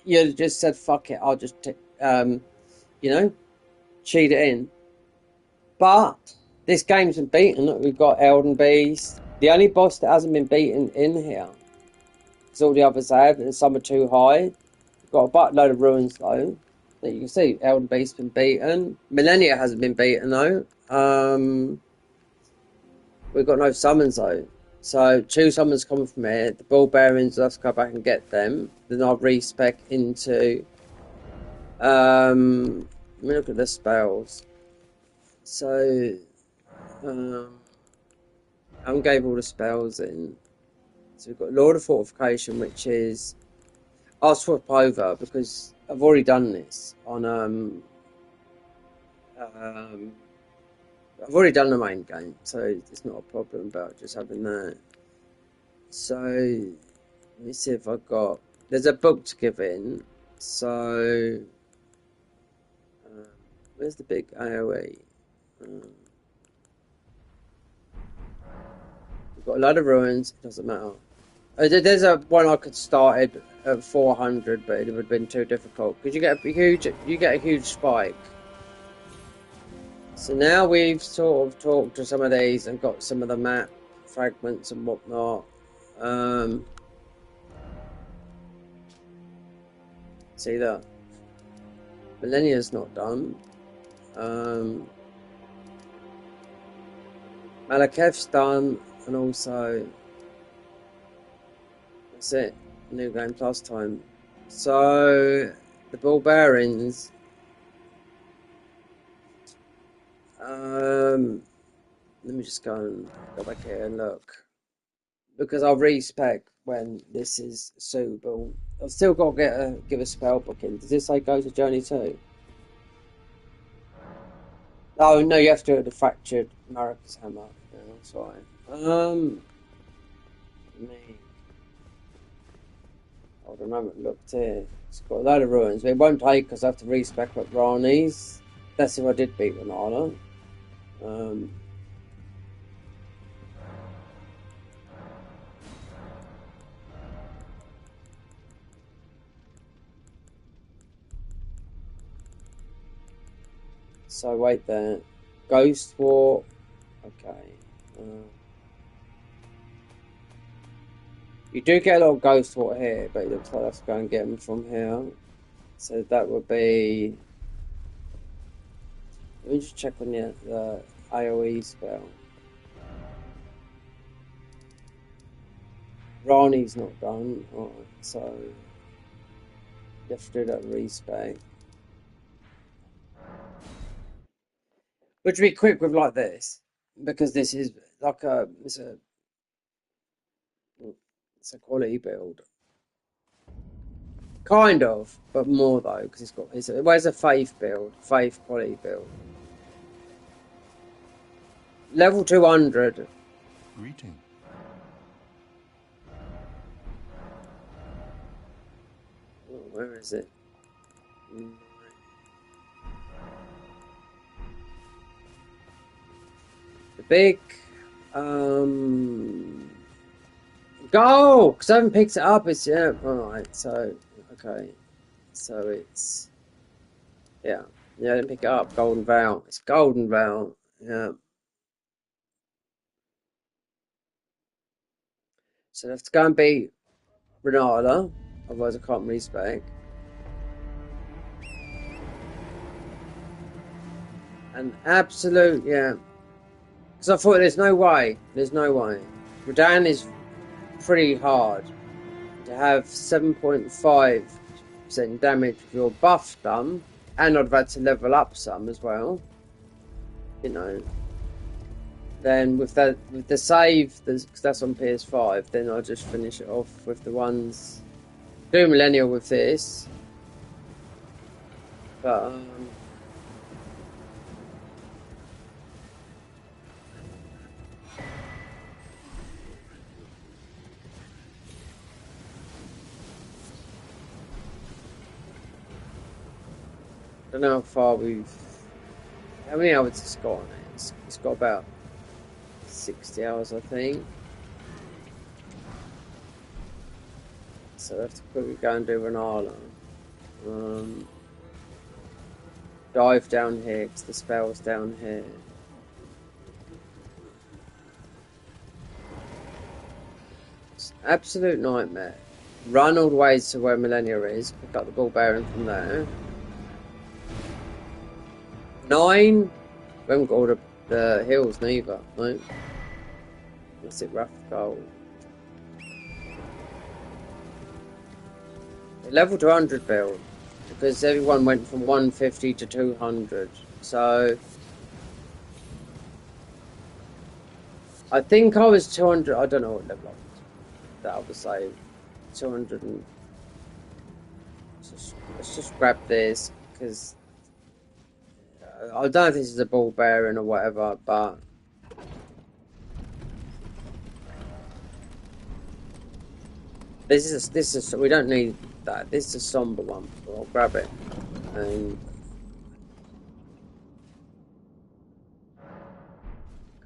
you just said, fuck it, I'll just, you know, cheat it in. But this game's been beaten. Look, we've got Elden Beast. The only boss that hasn't been beaten in here, because all the others have, and some are too high. We've got a buttload of ruins, though. That you can see, Elden Beast's been beaten. Millennia hasn't been beaten, though. We've got no summons, though. So, 2 summons coming from here. The ball bearings, let's go back and get them. Then I'll respec into... let me look at the spells. So... I gave all the spells in. So we've got Lord of Fortification, which is... I'll swap over because I've already done this on... I've already done the main game, so it's not a problem about just having that. So, let me see if I got... There's a book to give in, so... where's the big AoE? We've got a lot of ruins, it doesn't matter. There's a one I could started at 400, but it would have been too difficult because you get a huge spike. So now we've sort of talked to some of these and got some of the map fragments and whatnot. See that? Millennia's not done. Malakev's done, and also that's it. New game plus time. So the ball bearings. Let me just go back here and look, because I'll respec when this is suitable. I've still got to give a spell book in. Does this say go to Journey 2? Oh no, you have to do it with the fractured Maracas hammer. Yeah, that's fine. Me. Hold on, I haven't looked here. It's got a load of ruins. It won't take because I have to respec at Rani's. That's if I did beat Renala. So wait there. Ghost War. Okay. You do get a lot of Ghost War here, but it looks like I have to go and get them from here. So that would be... Let me just check on the AoE spell. Rani's not done. Alright, so you have to do that respec. But to be quick with like this, because this is like it's a quality build. Kind of, but more though, because it's a faith build, faith quality build. Level 200. Greeting. Oh, where is it? The big goal, because I haven't picked it up. It's alright. So okay, so it's yeah. I didn't pick it up. Golden Vow. It's Golden Vow. Yeah. So I have to go and beat Renala, otherwise I can't respec. An absolute, yeah. Because I thought there's no way. Radan is pretty hard. To have 7.5% damage with your buff done, and I'd have had to level up some as well. You know. Then with the save, because that's on PS5, then I'll just finish it off with the ones. Do Millennial with this. But don't know how far we've... How many hours it's got on it? It's got about 60 hours, I think. So I have to quickly go and do Renala. Dive down here, because the spell's down here. It's an absolute nightmare. Run all the way to where Millennia is, pick up the ball bearing from there. 9. We haven't got all the hills neither, no? What's it, rough gold? Level to 100 build, because everyone went from 150 to 200. So I think I was 200. I don't know what level I was. That I would say 200. And let's just grab this, because I don't know if this is a ball bearing or whatever, but this is we don't need that. This is a somber one. So I'll grab it and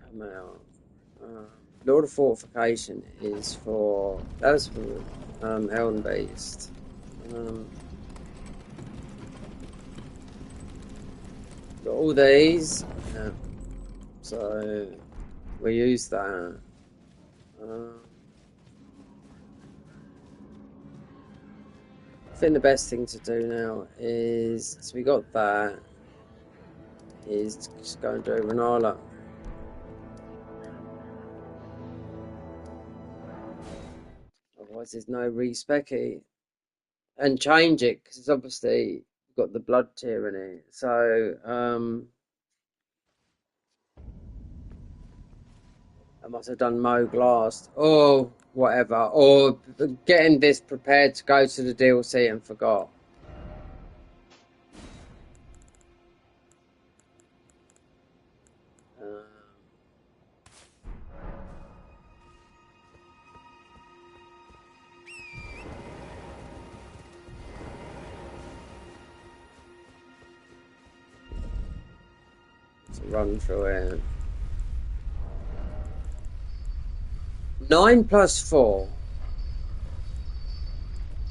come out. Lord of Fortification is for that's for Elden based. Got all these, yeah. So we use that. I think the best thing to do now is, so we got that, is just go and do Renala. Otherwise there's no respeccy. And change it, because it's obviously got the blood tier in it. So, I must have done Moog last, or whatever, or getting this prepared to go to the DLC and forgot. So run through it. 9 plus 4.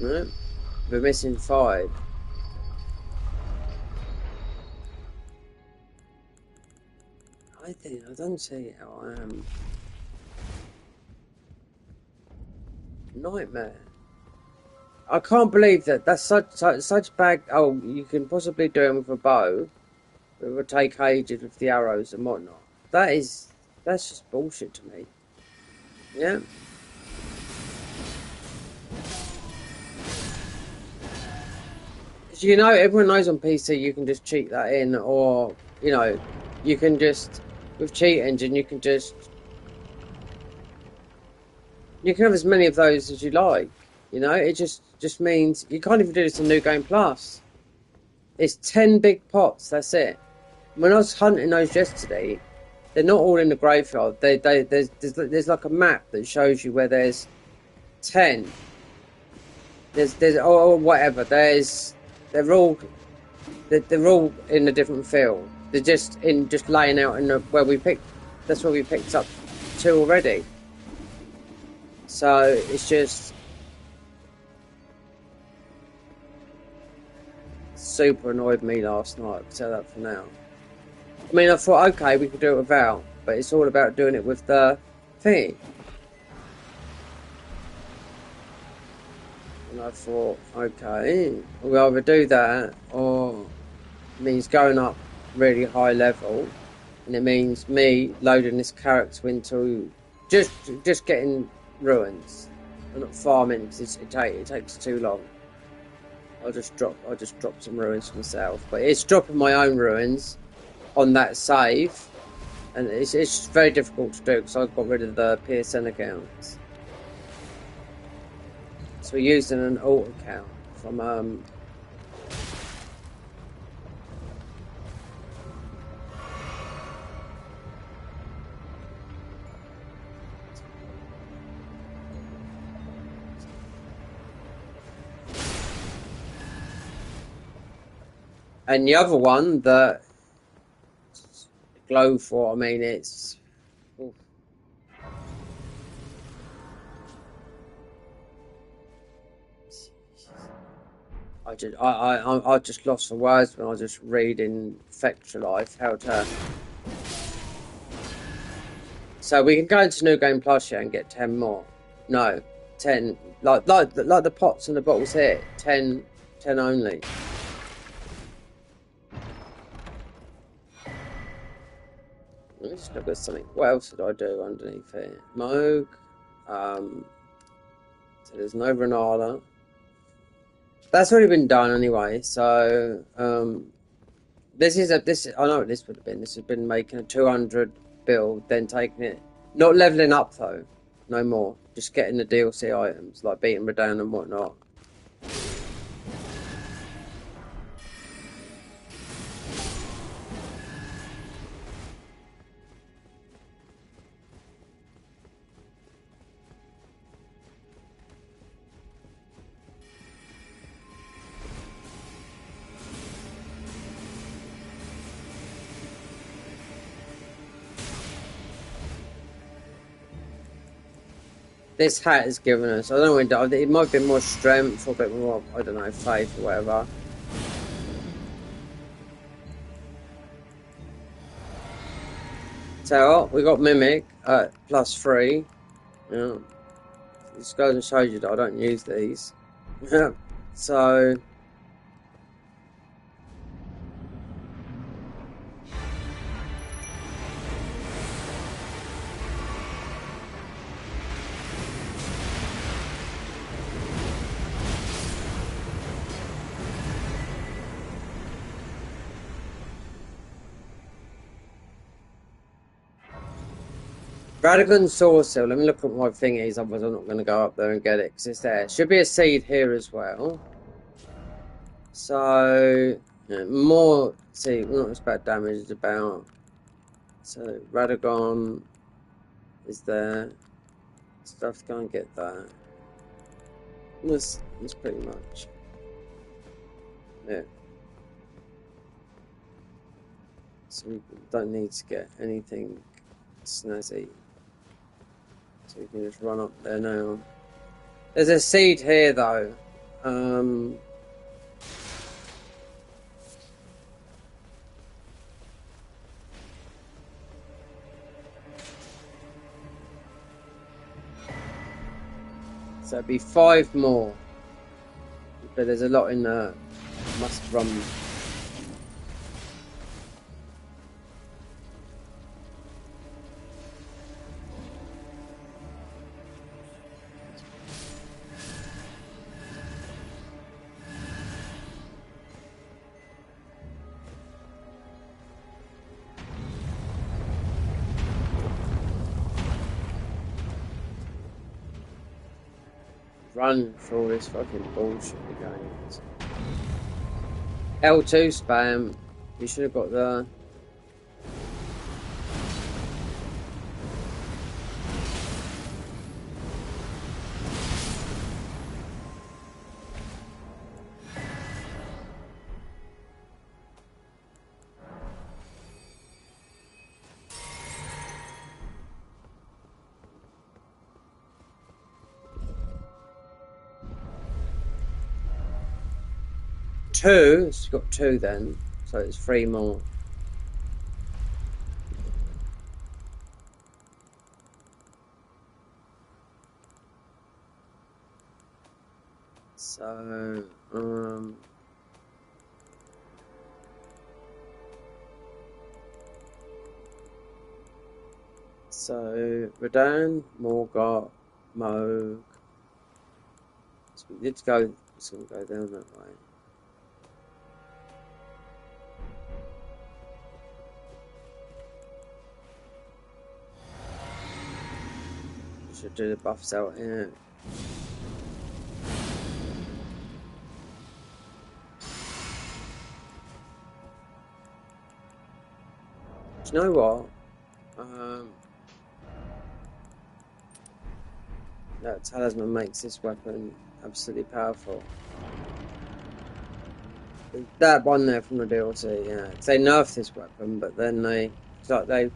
No, we're missing 5. I don't see how I am. Nightmare. I can't believe that. That's such bad. Oh, you can possibly do it with a bow. It would take ages with the arrows and whatnot. That's just bullshit to me. Yeah. You know, everyone knows on PC you can just cheat that in, or you know, you can just with Cheat Engine you can have as many of those as you like. You know, it just means you can't even do this in New Game Plus. It's 10 big pots. That's it. When I was hunting those yesterday, they're not all in the graveyard. There's like a map that shows you where there's 10. There's or whatever. They're all in a different field. They're just laying out in where we picked. That's where we picked up 2 already. So it's just super annoyed me last night. So that for now. I mean, I thought okay, we could do it without, but it's all about doing it with the thing. And I thought, okay, we'll either do that, or it means going up really high level, and it means me loading this character into just getting ruins, and not farming because it takes too long. I'll just drop some ruins for myself, but it's dropping my own ruins on that save, and it's very difficult to do because I got rid of the PSN accounts. So we're using an alt account from And the other one that glow for, I mean, it's. Oof. I just lost for words when I was just reading Fectra Life how to. So we can go into New Game Plus here and get 10 more. No, 10. Like the pots and the bottles here. 10 only. Let me just look at something. What else did I do underneath here? Moog. So there's no Renala. That's already been done anyway. So this I know what this would have been. This has been making a 200 build, then taking it, not leveling up though, no more. Just getting the DLC items like beating Radahn and whatnot. This hat has given us, I don't know, it might be more strength or a bit more, I don't know, faith or whatever. So we got Mimic at +3. Yeah. This goes and shows you that I don't use these. So Radagon Sourcil, let me look at what my thing is, otherwise I'm not going to go up there and get it because it's there. Should be a seed here as well. So, yeah, more, see, not as bad damage, it's about, so Radagon is there. Stuff to go and get that. That's pretty much, yeah. So we don't need to get anything snazzy. So we can just run up there now. There's a seed here though. So it'd be 5 more. But there's a lot in there. Must run. Run for all this fucking bullshit again. L2 spam. You should have got the. Two, it's got 2 then, so it's 3 more. So, Radahn, Morgott, Moog. So we need to go, it's going to go down that way. Should do the buffs out here. Do you know what? That talisman makes this weapon absolutely powerful. That one there from the DLC, yeah. 'Cause they nerfed this weapon, but then what they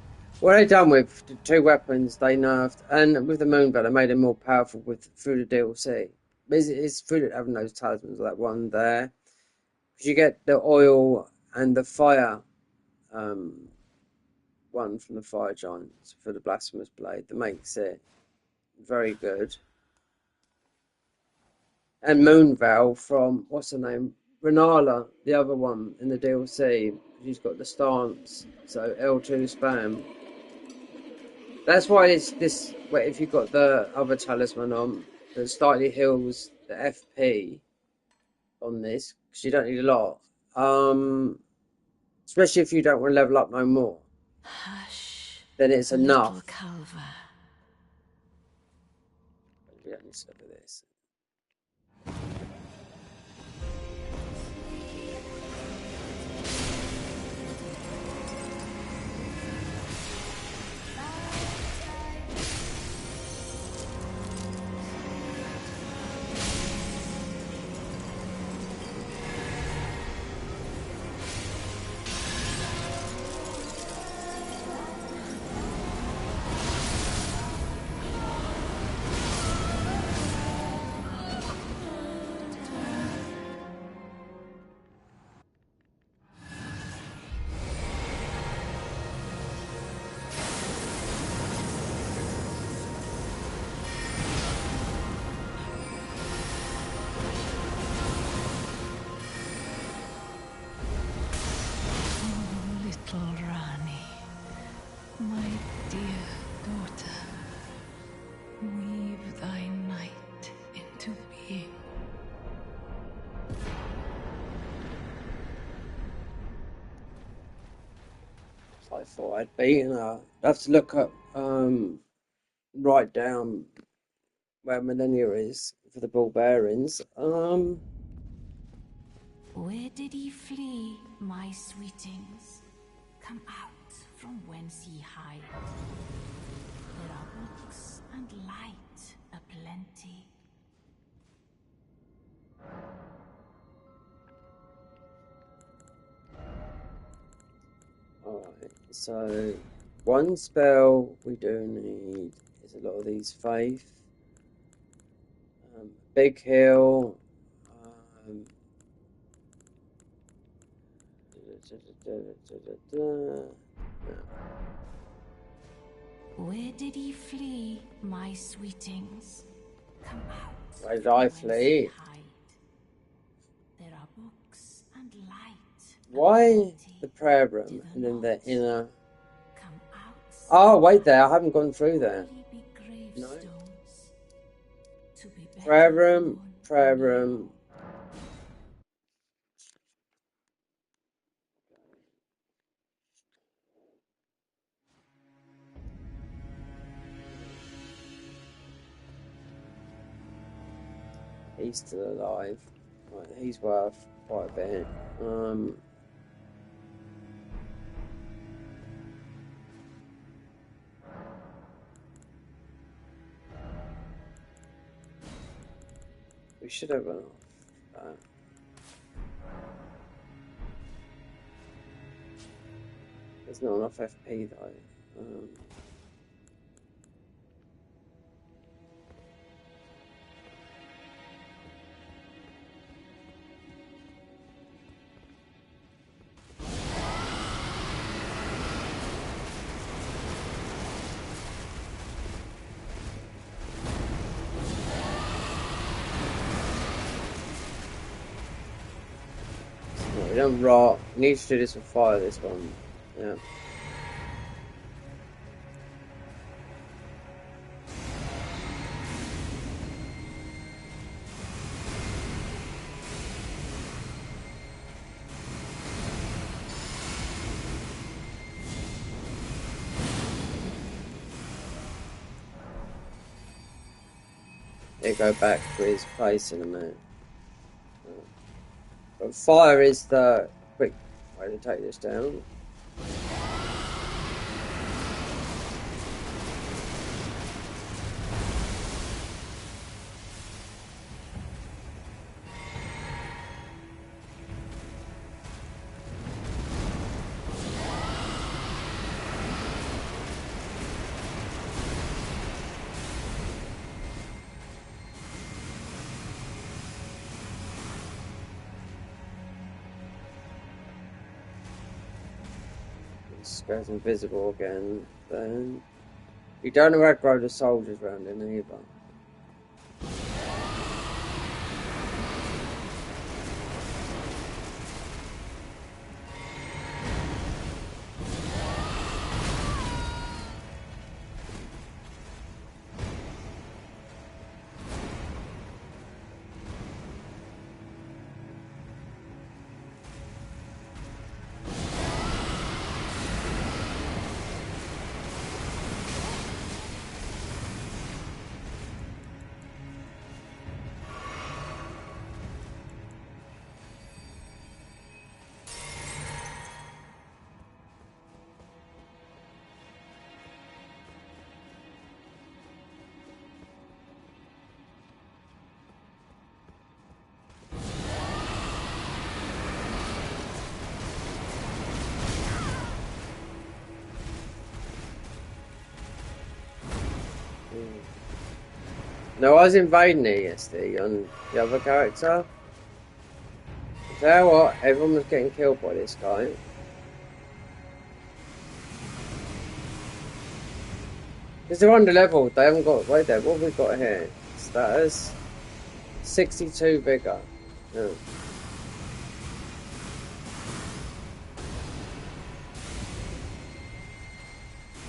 done with the two weapons they nerfed, and with the Moonbelt they made it more powerful through the DLC. It's through having those talismans, that one there, because you get the oil and the fire, one from the fire giants for the blasphemous blade that makes it very good. And Moonveil from what's her name? Renala, the other one in the DLC. She's got the stance, so L2 spam. That's why it's this. Wait, if you've got the other talisman on, that slightly heals the FP on this, because you don't need a lot. Especially if you don't want to level up no more. Hush. Then it's enough. Little Culver. We don't need to look at this. Little Rani, my dear daughter, weave thy night into being. I thought I'd beaten her. I have to look up, write down where Millennia is for the ball bearings. Where did ye flee, my sweetings? Come out from whence ye hide. There are books and light aplenty. Alright, so one spell we do need is a lot of these faith. Big heal. Where did ye flee, my sweetings? Come out. Where did I flee? There are books and light. Why the prayer room and then the inner? Come out. Oh, wait there. I haven't gone through there. No. Prayer room, prayer room. He's still alive. Right, he's worth quite a bit. We should have run off. There's not enough FP though. We don't rot. We need to do this with fire, this one. Yeah. He'll go back to his place in a minute. But fire is the quick way to take this down. Just goes invisible again. Then you don't know how to grow the soldiers around in either. No, I was invading it yesterday on the other character. Tell you what, everyone was getting killed by this guy. Because they're under level, they haven't got. Wait there, what have we got here? Status 62 vigor. Yeah.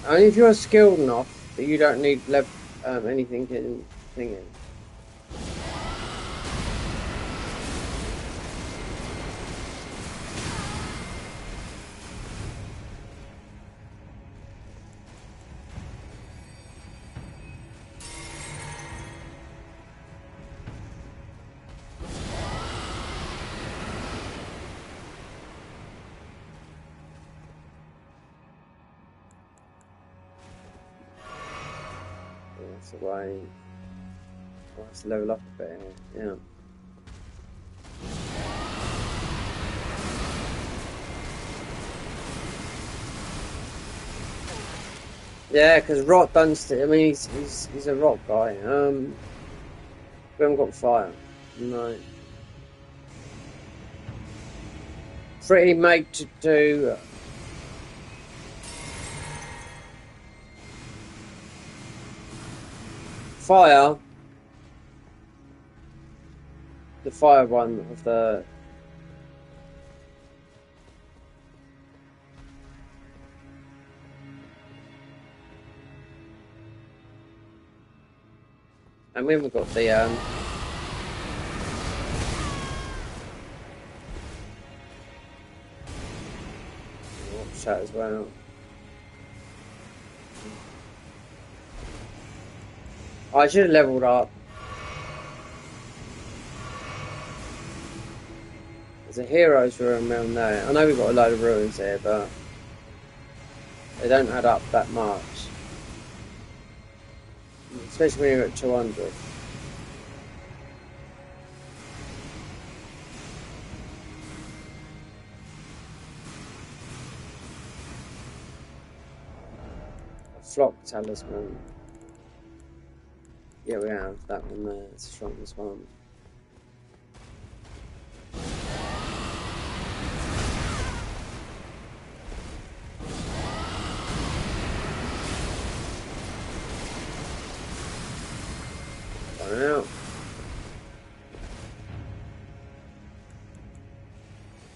Only if you're skilled enough that you don't need anything in thinking. That's the way. Let's level up a bit here. Yeah. Yeah, because Rot Dunster, I mean, he's a rock guy. We haven't got fire. No. Pretty made to do. Fire. The fire one of the. And we haven't got the watch that as well. I should have leveled up. There's a heroes room around there. I know we've got a load of ruins here, but they don't add up that much. Especially when you're at 200. A flock talisman. Yeah, we have that one there. It's the strongest one. Out.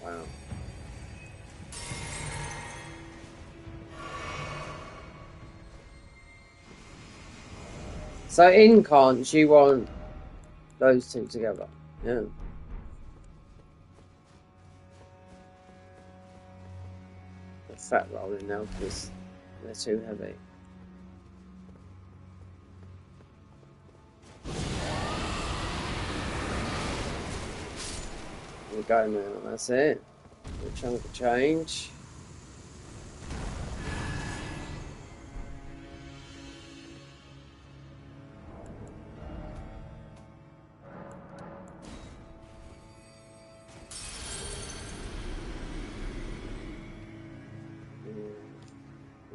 Wow. So in Cons, you want those two together, yeah. The fat rolling now because they're too heavy. We go now, that's it. A chunk of change.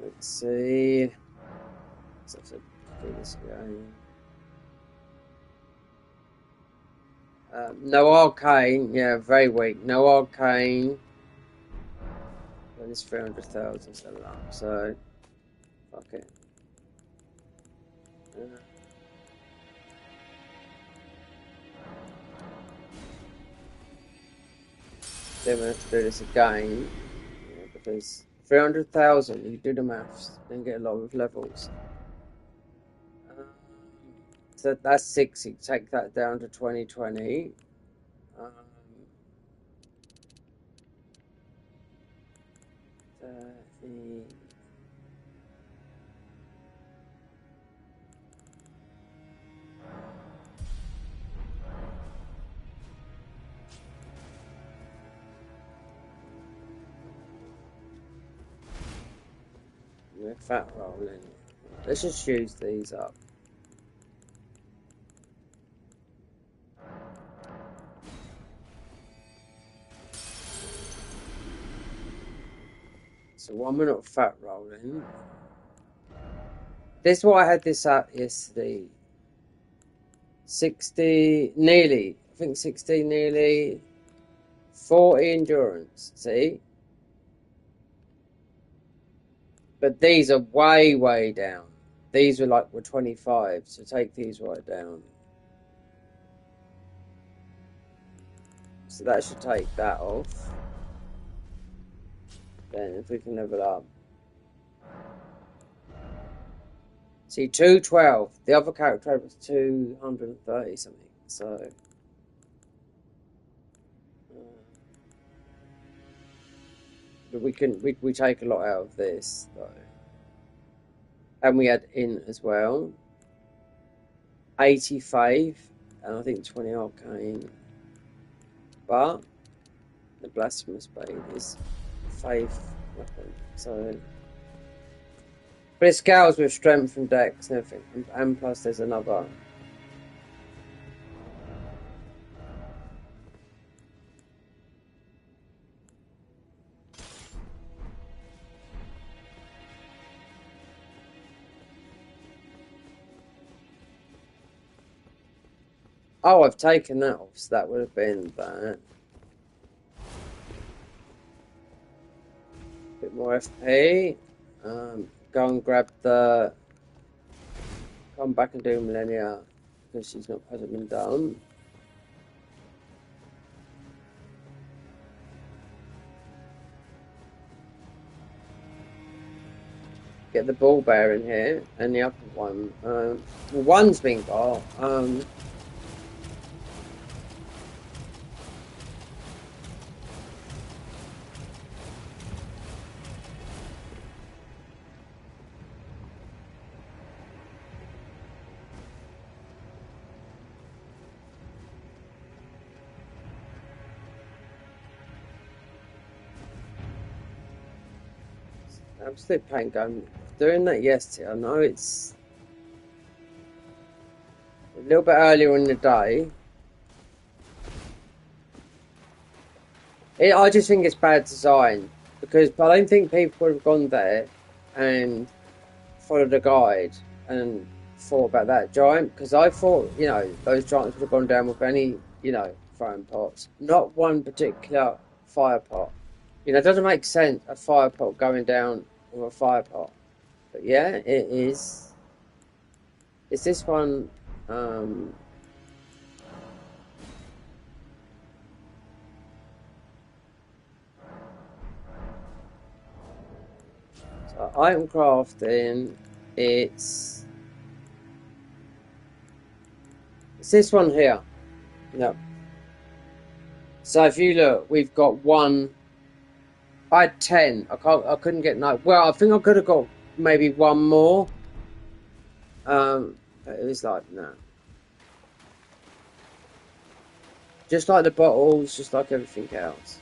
Let's see. Let's have to do this again. No arcane, yeah, very weak. No arcane. And it's 300,000 set up, so fuck it. Then we have to do this again, because 300,000, you do the maths, then get a lot of levels. So that's 60, take that down to 2020. 30. We're fat rolling. Let's just use these up. So one we're not fat rolling. This is why I had this up yesterday. 60, nearly. I think 60, nearly. 40 endurance. See? But these are way, way down. These were like, were 25. So take these right down. So that should take that off. Then if we can level up. See, 212. The other character was 230 something. So but we take a lot out of this though. And we had in as well. 85 and I think 20 arcane. But the blasphemous blade is faith weapon. So but it scales with strength and dex and everything. And plus there's another. Oh, I've taken that off, so that would have been that. Bit more FP. Go and grab the. Come back and do Millennia because she's not hasn't been done. Get the ball bear in here and the upper one. Well, one's been got. Absolute pain going doing that yesterday. I know it's a little bit earlier in the day. I just think it's bad design because I don't think people would have gone there and followed the guide and thought about that giant because I thought, you know, those giants would have gone down with any, you know, throwing pots, not one particular fire pot. You know, it doesn't make sense a fire pot going down with a fire pot. But yeah, it is. Is this one? So item crafting. It's this one here. No. So if you look, we've got one. I had 10. I couldn't get no. Well, I think I could have got maybe one more. But it was like no. Just like the bottles, just like everything else.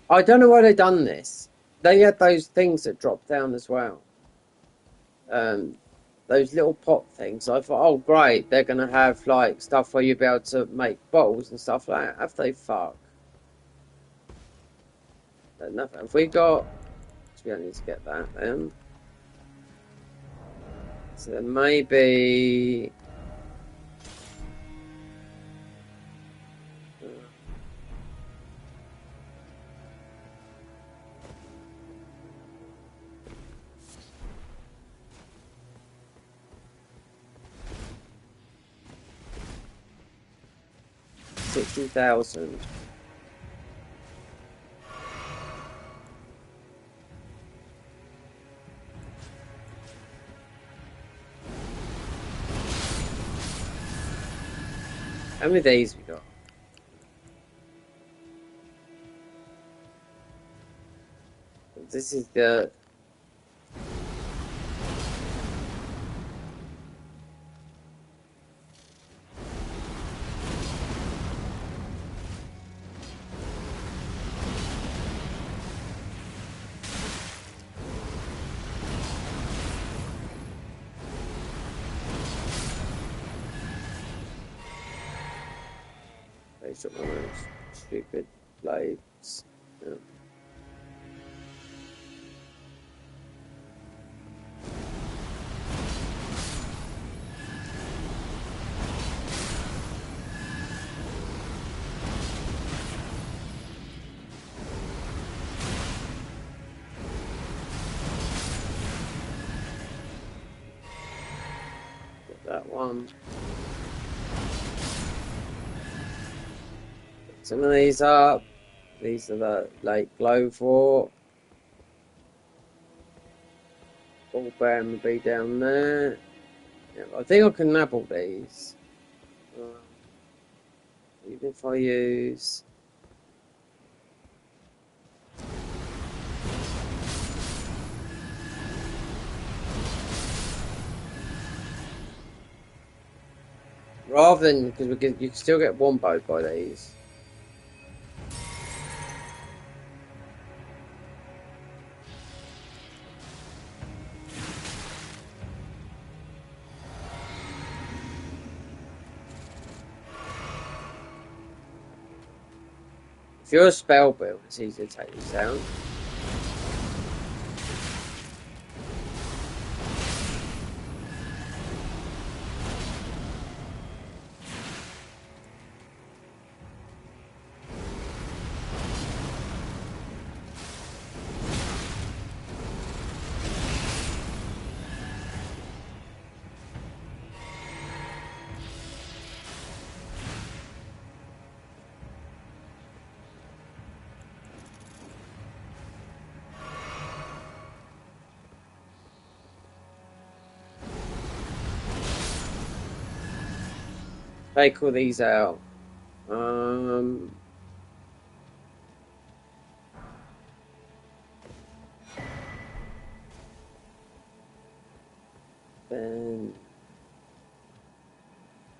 I don't know why they done this. They had those things that drop down as well. Those little pot things. I thought, oh great, they're gonna have like stuff where you'll be able to make bottles and stuff like that. Have they fuck? Nothing. Have we got? So we don't need to get that then. So there may be. 60,000. How many days we got? This is the... Basic one of those stupid blades. Yeah. That one. Pick some of these up. These are the late glow for. Ball bearing will be down there. Yeah, I think I can nabble these. Even if I use. Rather than, because you can still get womboed by these. If you're a spell build, it's easy to take these down. Take all these out. Then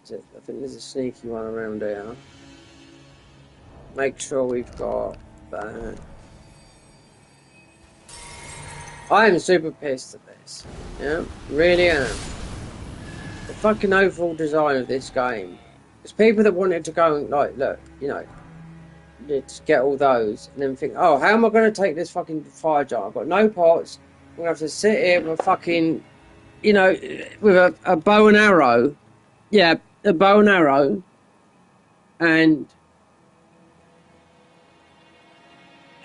I think there's a sneaky one around here. Make sure we've got that. I am super pissed at this. Yeah, really am. The fucking overall design of this game. There's people that wanted to go and, like, look, you know, to get all those and then think, oh, how am I going to take this fucking fire jar? I've got no pots. I'm going to have to sit here with a fucking, you know, with a bow and arrow. Yeah, a bow and arrow. And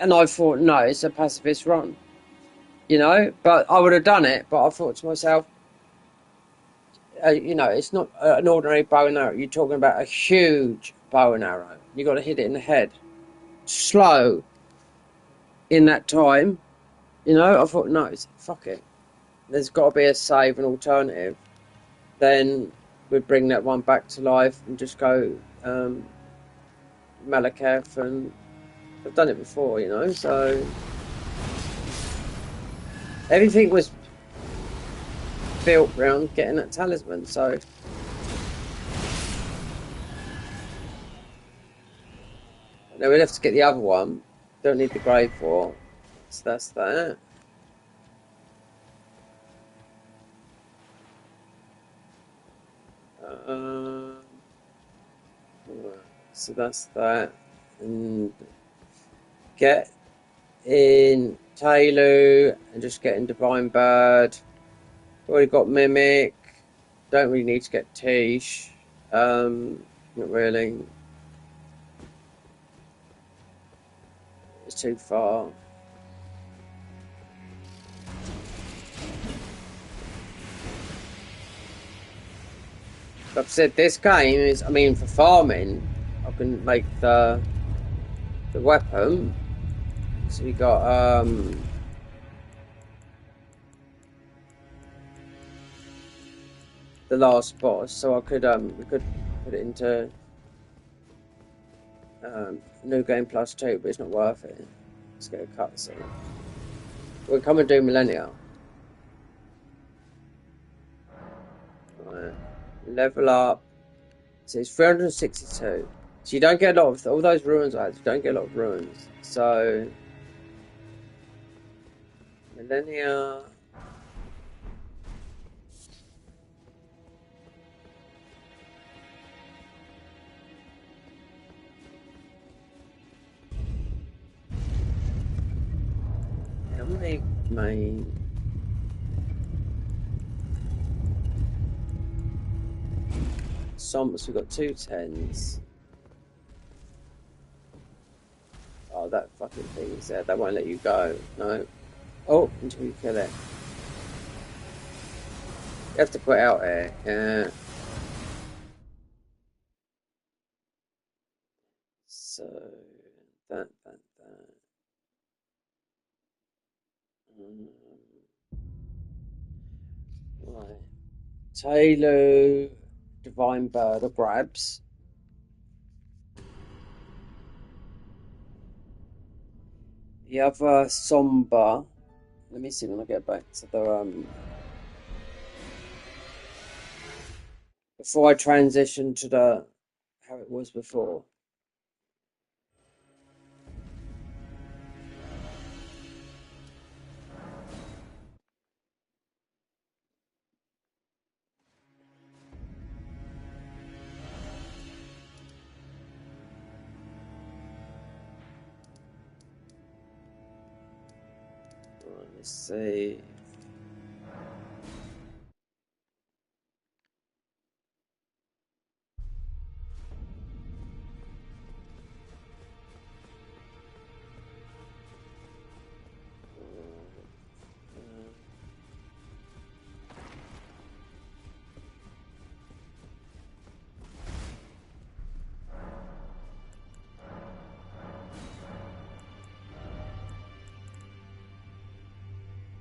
I thought, no, it's a pacifist run. You know, but I would have done it. But I thought to myself, you know, it's not an ordinary bow and arrow. You're talking about a huge bow and arrow. You got to hit it in the head. Slow in that time. You know, I thought, no, fuck it. There's got to be a save, an alternative. Then we'd bring that one back to life and just go Malekith, and I've done it before, you know, so everything was built around getting that talisman, so now we'd have to get the other one. Don't need the grave for, so that's that. So that's that, and get in Tailu and just get in Divine Bird. Already got Mimic. Don't really need to get Tish. Not really. It's too far. Like I said, this game is, I mean, for farming, I can make the weapon. So we got the last boss, so I could we could put it into New Game Plus 2, but it's not worth it. Let's get a cutscene. We'll come and do Millennia. Right. Level up. So it's 362. So you don't get a lot of all those ruins. You don't get a lot of ruins. So Millennia. How many main? Somps, we've got 2 10s. Oh, that fucking thing is there. That won't let you go. No. Oh, until you kill it. You have to put it out there. Yeah. So that. Right. Taylor, Divine Bird, or Grabs. The other Somber. Let me see when I get back to the before I transition to the how it was before. Right, let's see.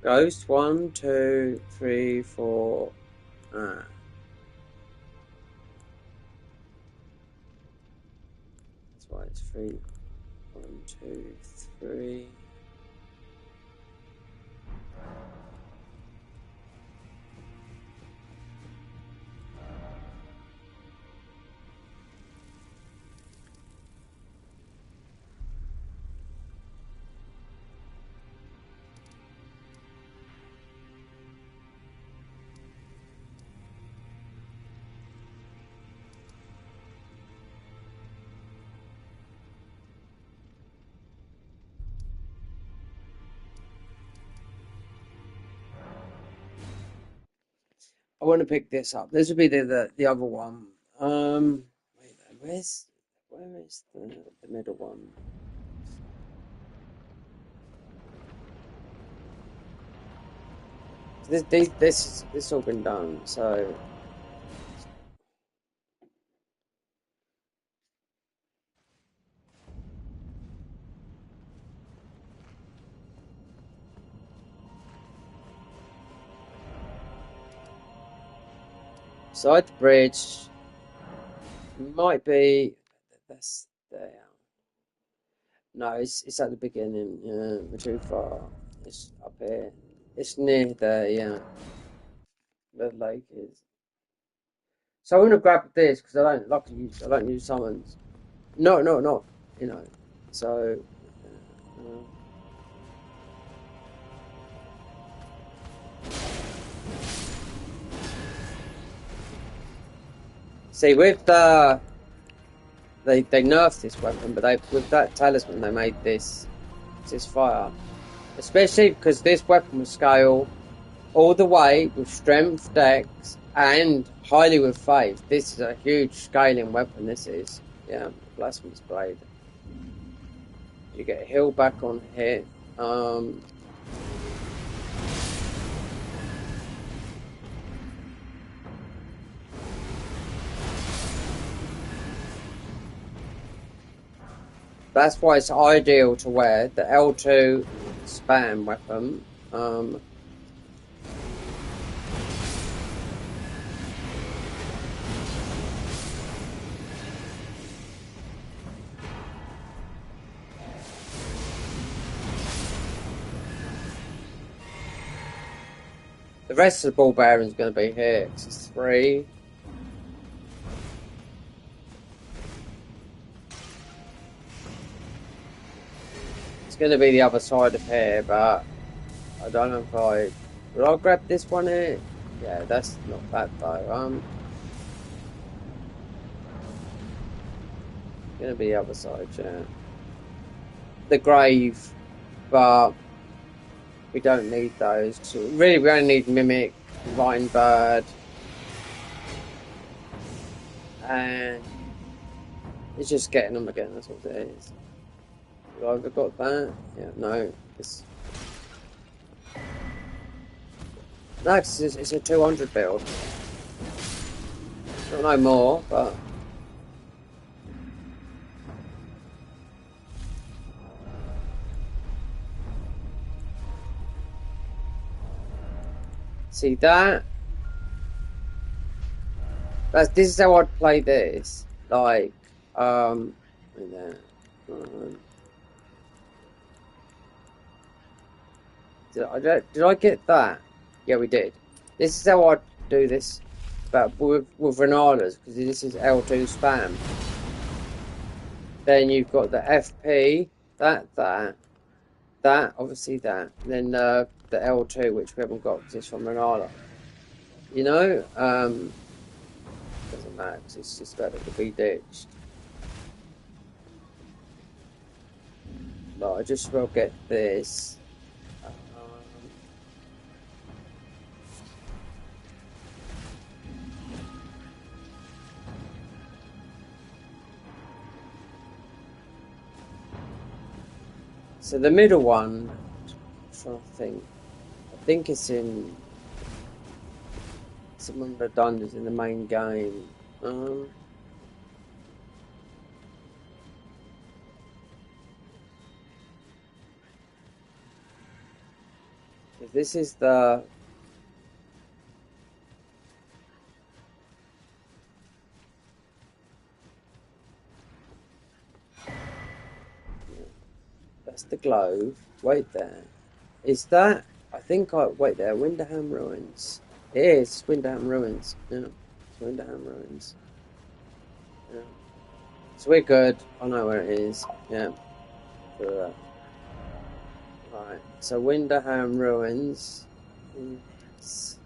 Ghost 1, 2, 3, 4. That's why it's 3. 1, 2, 3. I want to pick this up. This would be the other one. Wait, where is the middle one? This all been done. So side the bridge might be that's there. No, it's at the beginning. Yeah, we're too far. It's up here. It's near there. Yeah, the lake is. So I'm gonna grab this because I don't use summons. No, no, no. You know. So. Uh, See, with they nerfed this weapon, but with that talisman they made this fire, especially because this weapon will scale all the way with strength, dex, and highly with faith. This is a huge scaling weapon. This is blasphemous blade. You get heal back on hit. That's why it's ideal to wear the L2 spam weapon. The rest of the ball bearing's going to be here, 'cause it's 3. It's going to be the other side of here, but I don't know if I... Will I grab this one here? Yeah, that's not bad though. Going to be the other side, yeah. The grave, but we don't need those. So really, we only need Mimic, Vine Bird, and it's just getting them again. That's what it is. Have I got that? Yeah, no. It's no, it's a 200 build. Not no more, but. See that? This is how I'd play this. Like, did I get that? Yeah, we did. This is how I'd do this, but with Renadas, because this is L2 spam. Then you've got the FP, that, obviously that. And then the L2, which we haven't got because it's from Renala. You know, doesn't matter because it's just better to be ditched. But I just will get this. So the middle one, I'm trying to think. I think it's in some of the dungeons in the main game. This is the that's the globe. Wait there. Is that? I think I wait there. Winderham Ruins. It is Winderham Ruins. Yeah, it's Winderham Ruins. Yeah. So we're good. I know where it is. Yeah. For that. Right. So Winderham Ruins. Yes.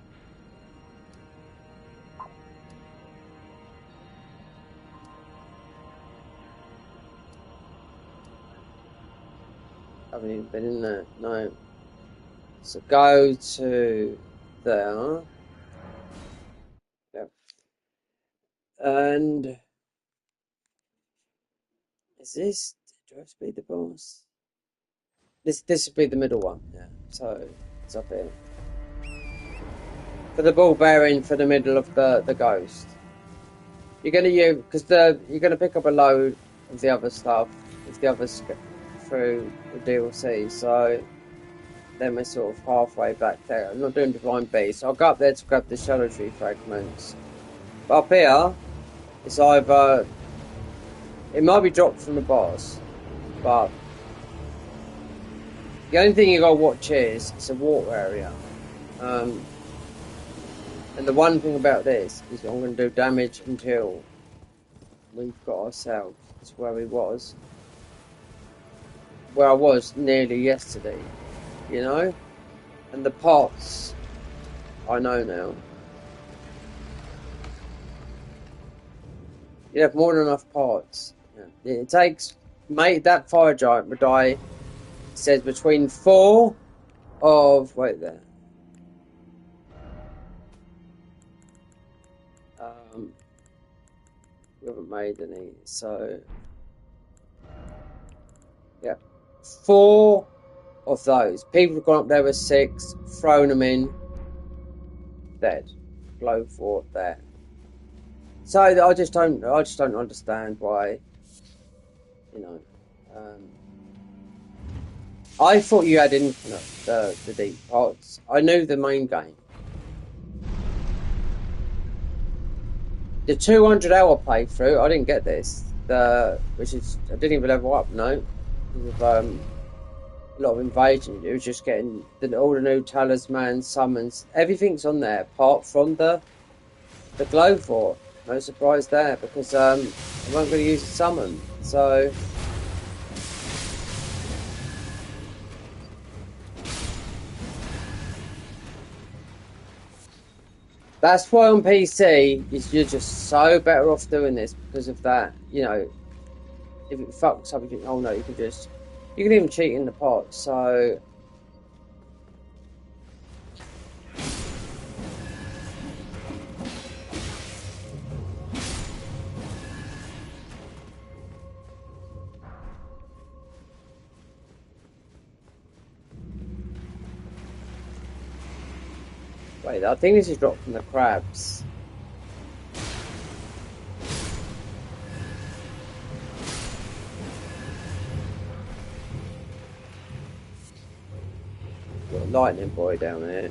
Haven't even been in there. No. So go to there. Yep. And is this? Do I have to be the boss? This would be the middle one. Yeah. So it's up here. For the ball bearing for the middle of the ghost. You're gonna use because you're gonna pick up a load of the other stuff if the others through the DLC. So then we're sort of halfway back there. I'm not doing Divine Beast. I'll go up there to grab the Shadow Tree fragments. But up here, it's either it might be dropped from the boss, but the only thing you gotta watch is it's a water area. And the one thing about this is I'm going to do damage until we've got ourselves to where we was. Where I was nearly yesterday, you know? And the pots, I know now. You have more than enough pots. Yeah. It takes, mate, that fire giant would die, it says between 4 of, wait there. We haven't made any, so yeah, 4 of those. People have gone up there with 6, thrown them in, dead. Glow fort there. So I just don't understand why, you know. I thought you had infinite, the deep parts. I knew the main game. The 200-hour playthrough, I didn't get this. Which is, I didn't even level up, no. Because of, a lot of invasion. It was just getting all the new talismans, summons. Everything's on there, apart from the glow fort. No surprise there, because I wasn't going to use a summon. So... That's why on PC, you're just so better off doing this because of that. You know, if it fucks up, you think, oh no, you can even cheat in the pot. So, wait, I think this is dropped from the crabs. Got a lightning boy down there.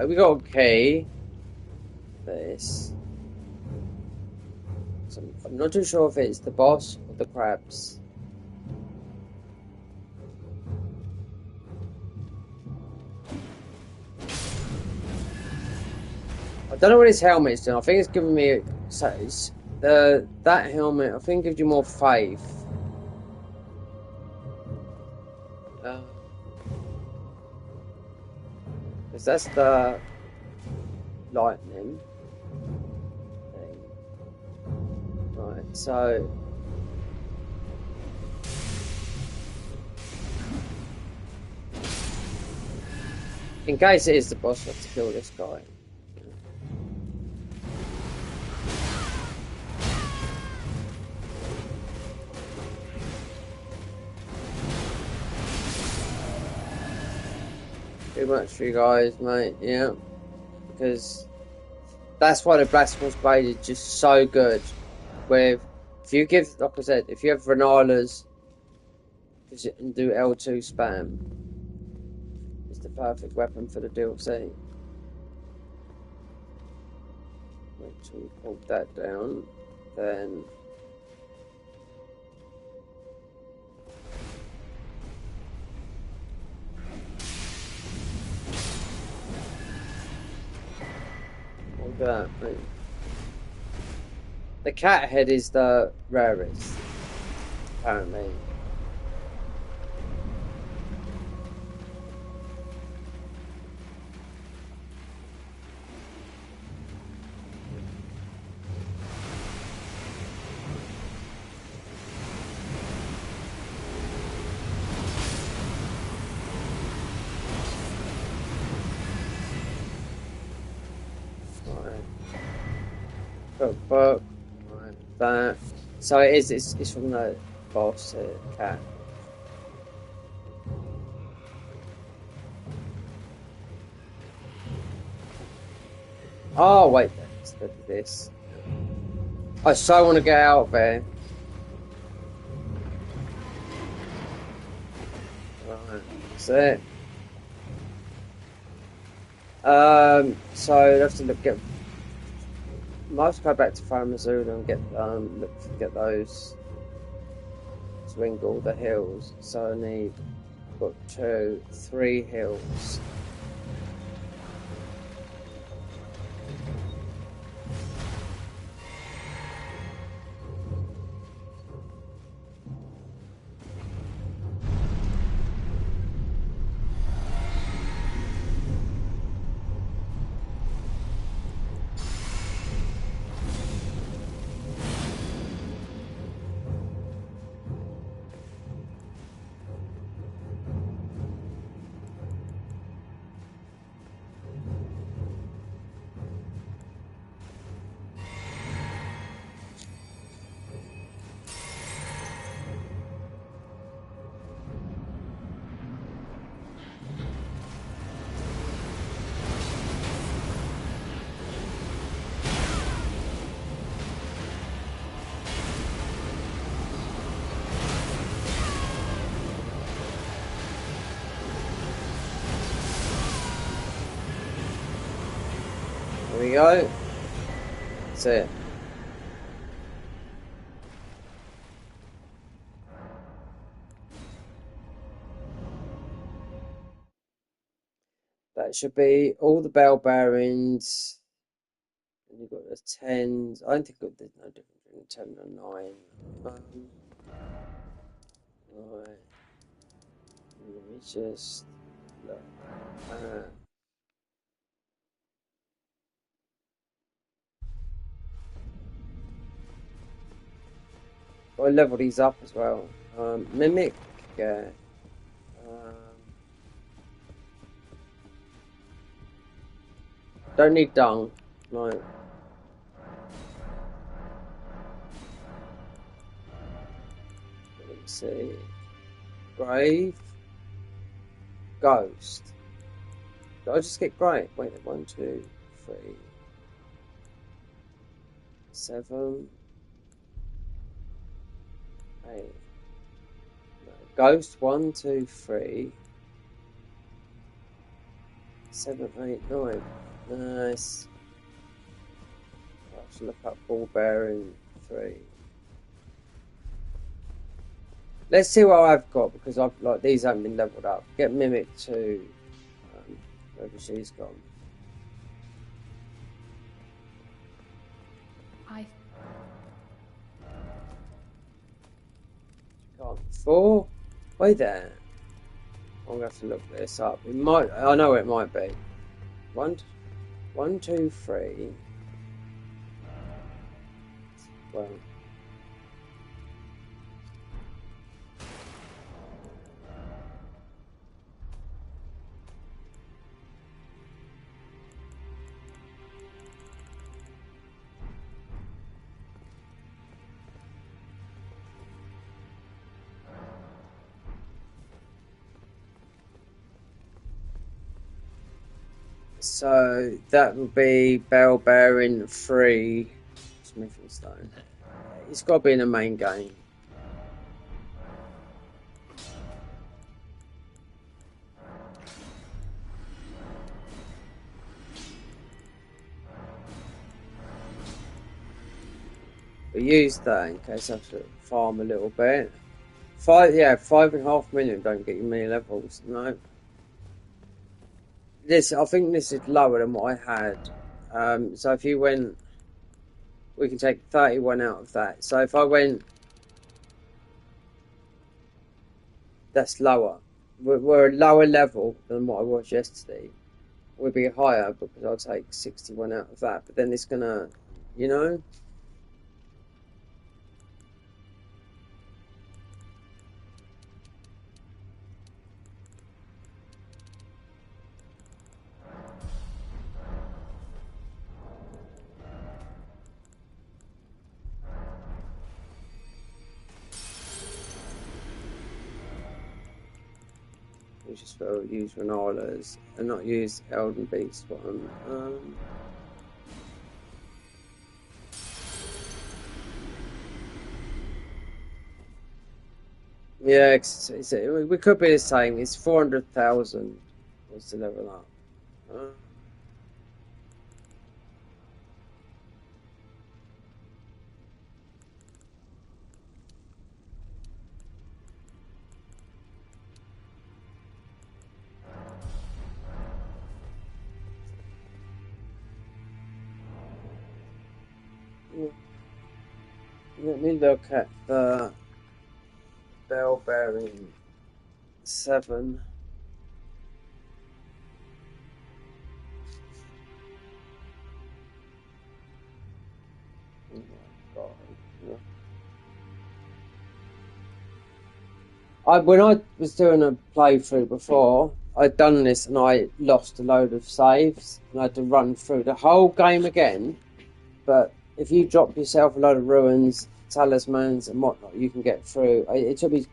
We got a key. This. So I'm not too sure if it's the boss or the crabs. I don't know what his helmet's doing. I think it's giving me that helmet. I think gives you more faith. Because that's the lightning thing. Right, so in case it is the boss, I have to kill this guy. Too much for you guys, mate, yeah. Because that's why the Blasphemous Blade is just so good. With, if you give, like I said, if you have Renalas and do L2 spam, it's the perfect weapon for the DLC. Make sure you pull that down, then... That, right. The cat head is the rarest, apparently. But that, so it is. It's from the boss cat. Oh wait, let's this. I so want to get out there. Right, that's it. So I have to look at. Might have to go back to Faramazula and get those Swingle the hills. So I need got 3 hills. There we go. That's it. That should be all the bell bearings. And you've got the 10s. I don't think there's no difference between 10 and 9. Right. Let me just look at. I level these up as well. Mimic, yeah. Don't need dung. No. Let me see. Grave. Ghost. Did I just get grave? Wait, 1, 2, 3, 7, 8. No. Ghost 1, 2, 3, 7, 8, 9. Nice. I should look up ball bearing 3. Let's see what I've got because I've like these haven't been leveled up. Get Mimic 2. Wherever she's gone. Can't 4. Wait there. I'm gonna have to look this up. It might. I know it might be. 1, 2, 3. Well. So that would be bell bearing 3. Smithing stone. It's got to be in the main game. We use that in case I have to farm a little bit. 5.5 million don't get you many levels. No. I think this is lower than what I had. So if you went, we can take 31 out of that. So if I went, that's lower. We're a lower level than what I was yesterday. We'll be higher because I'll take 61 out of that. But then it's gonna, you know. We just will use Renala's and not use Elden Beast one. Yeah, we could be the same. It's 400,000 was the level up. Let me look at the bell bearing 7. When I was doing a playthrough before, I'd done this and I lost a load of saves and I had to run through the whole game again. But if you drop yourself a load of ruins, talismans and whatnot, you can get through. It took me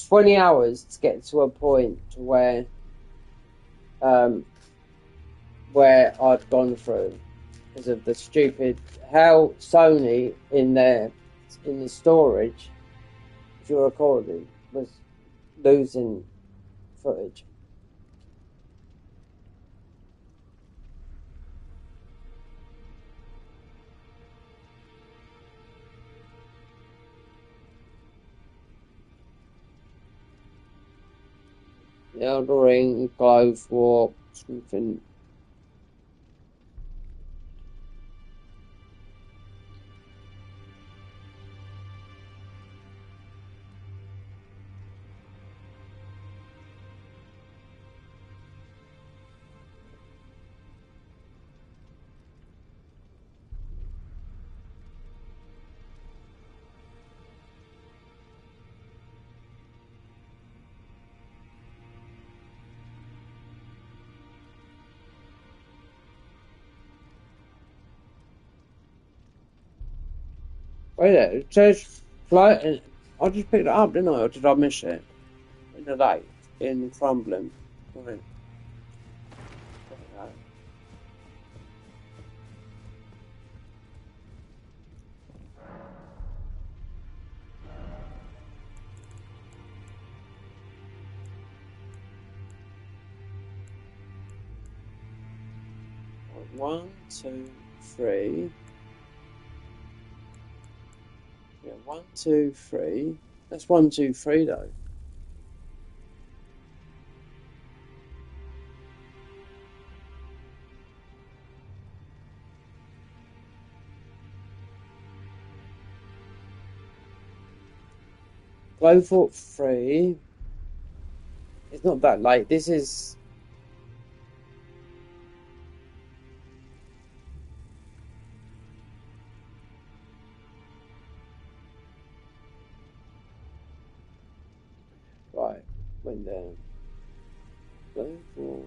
20 hours to get to a point to where I'd gone through because of the stupid how Sony in the storage, if you're recording, was losing footage. Elden Ring, Glove Warp, something. Wait there, it says flight. I just picked it up, didn't I? Or did I miss it? In the light, in Crumbling. Right. 1, 2, 3. Yeah, 1, 2, 3. That's 1, 2, 3 though. Glowthorpe 3. It's not that late. This is. Right, went down. Glowthorpe.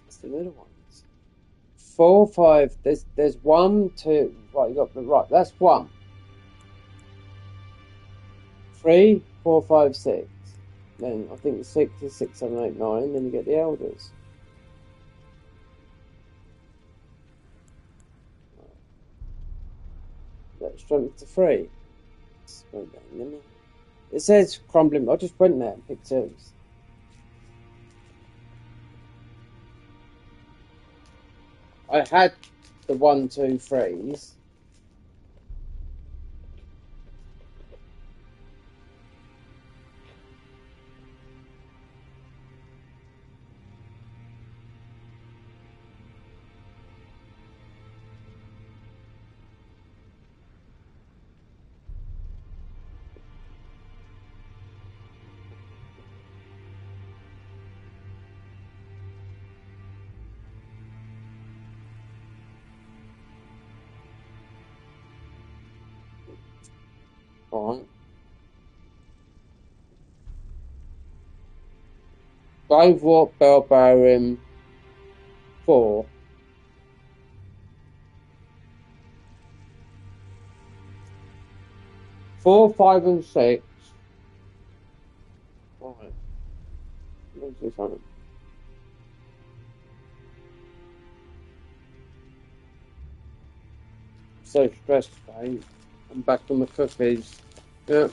It's the middle ones. 4, 5. There's 1, 2. Right, you got the right. That's 1. 3, 4, 5, 6. Then I think 6 is 6, 7, 8, 9. Then you get the elders. Let's jump to 3. It says Crumbling. I just went there and picked 2s. I had the 1, 2, 3s. Alright. Glove Warp, Barbarian 4. 4, 5, and 6. Alright. What's this one? So stressed, mate. I'm back on the cookies. Yeah.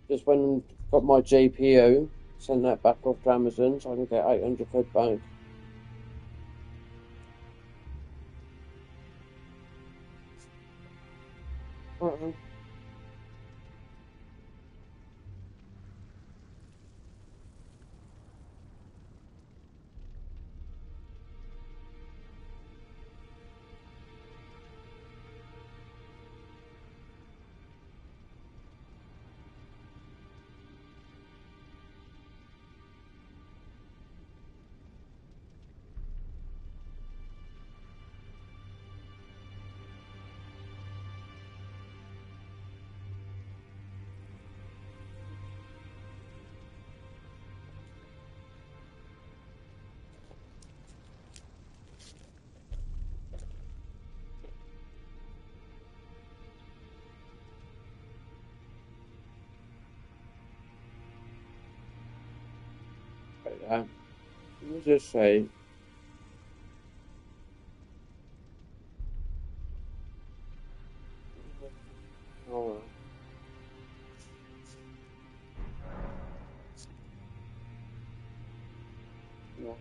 Just went and got my GPU. Sent that back off to Amazon so I can get 800 quid back. Uh-uh. Take that. What does this say? Oh. No.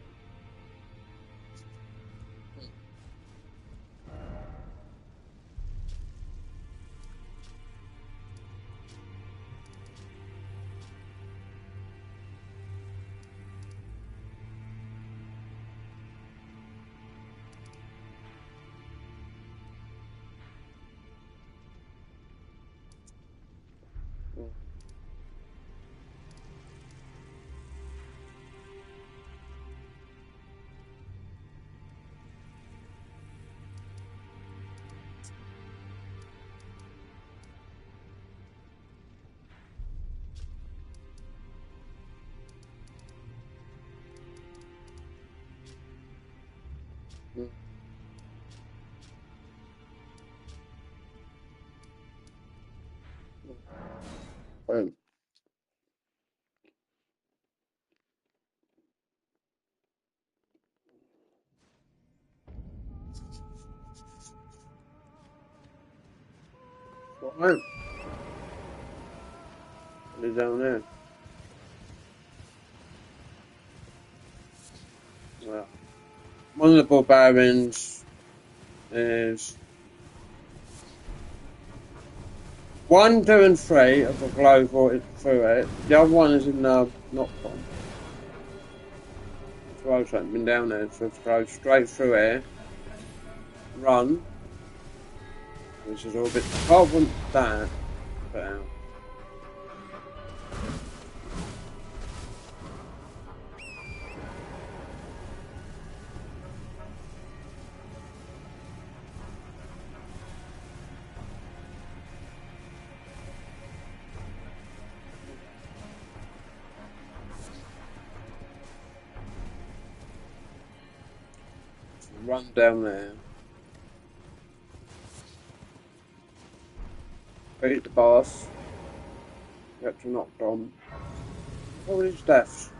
Boom. Right. Put it down there. Well, one of the barbarians is 1, 2, and 3 of the glow vorted through it. The other one is in the knockdown. So I've been down there, so it's go straight through here. Run. Which is all a bit. Apart from that, but out. Run down there. Beat the boss. Get to knocked on. All his deaths.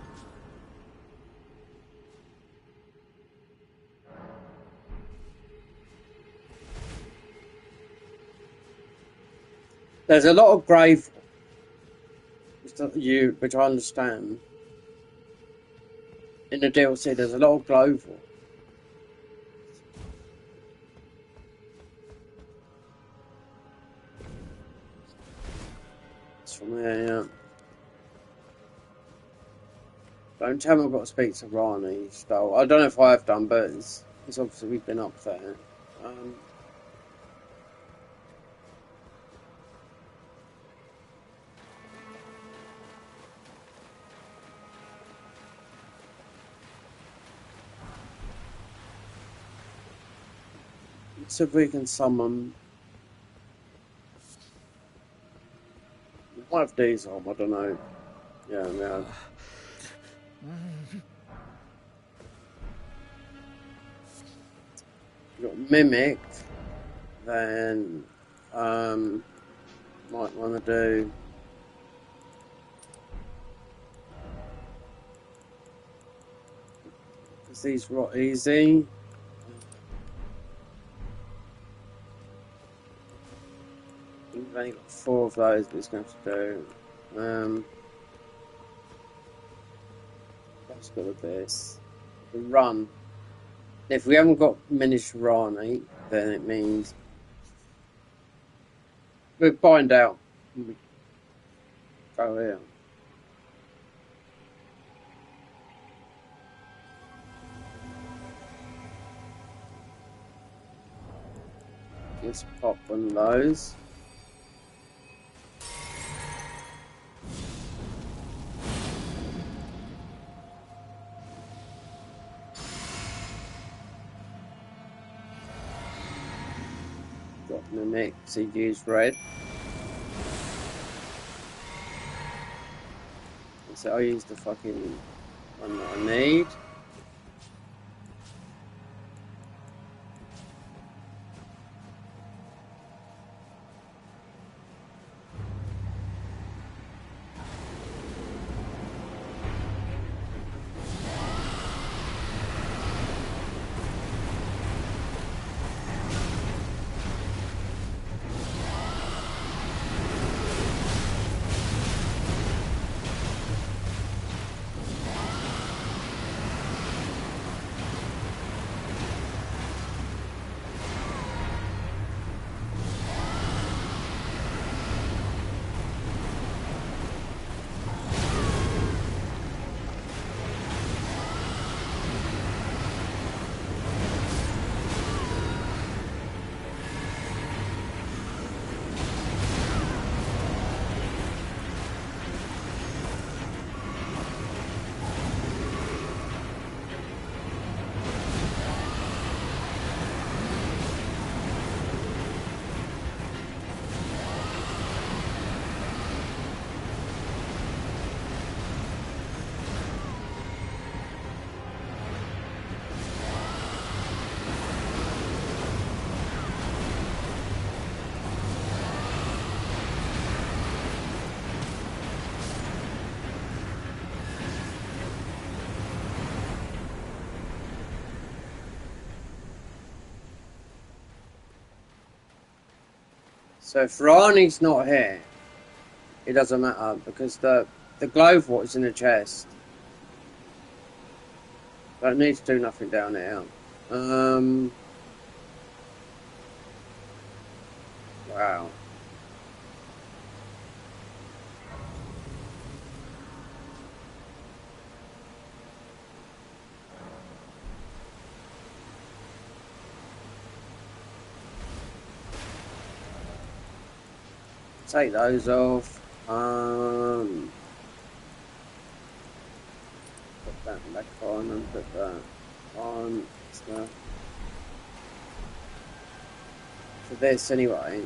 There's a lot of grave, which I understand. In the DLC, there's a lot of global. It's from there, yeah. Don't tell me I've got to speak to Rani still. I don't know if I have done, but it's obviously we've been up there. Let's see if we can summon. We might have these on, I don't know. Yeah, yeah. We've got Mimic, then might want to do because these are easy. We've only got 4 of those, but it's going to have to do. Let's go with this. The run. If we haven't got miniature Rani, then it means we'll find out. Go here. Let's pop one of those. Got Mimic, so you use red. So I'll use the fucking one that I need. So if Rani's not here, it doesn't matter because the glove what's in the chest. Don't need to do nothing down here. Wow. Take those off. Put that back on and put that on. So, for this anyway.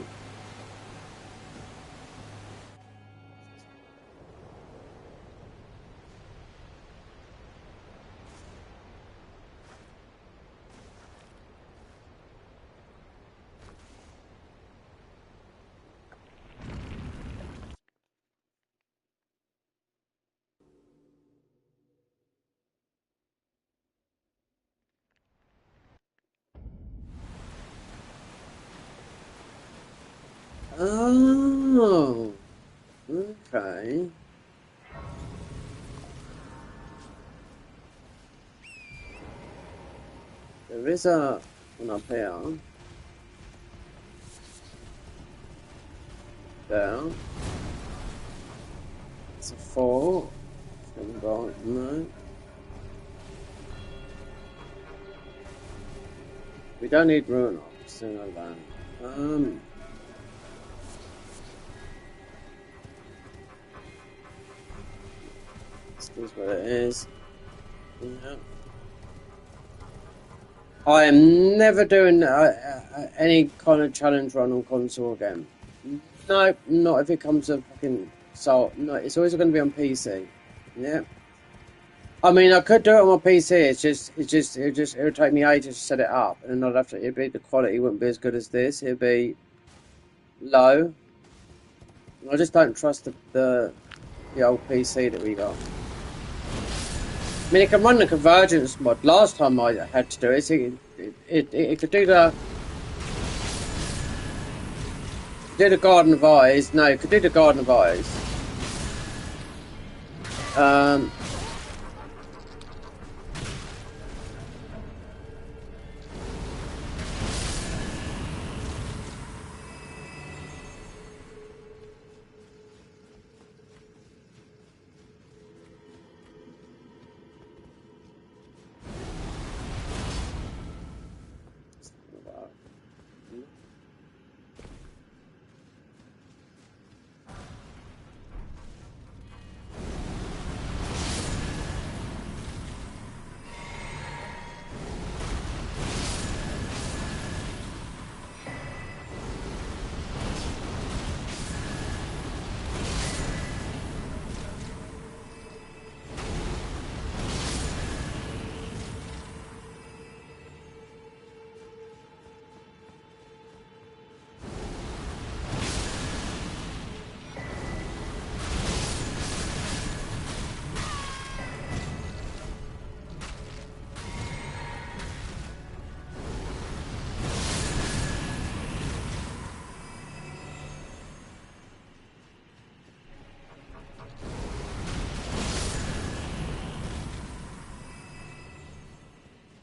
Oh, okay. There is a one up here. There. It's a 4. Haven't got no. We don't need ruin off, so know that. This is what it is. Yeah. I am never doing any kind of challenge run on console again. No, not if it comes to fucking Soul. No, it's always going to be on PC. Yeah. I mean, I could do it on my PC. It would take me ages to set it up, and I'd have to. The quality wouldn't be as good as this. It'd be low. I just don't trust the old PC that we got. I mean, it can run the convergence mod. Last time I had to do it, it could do the Garden of Eyes. No, it could do the Garden of Eyes.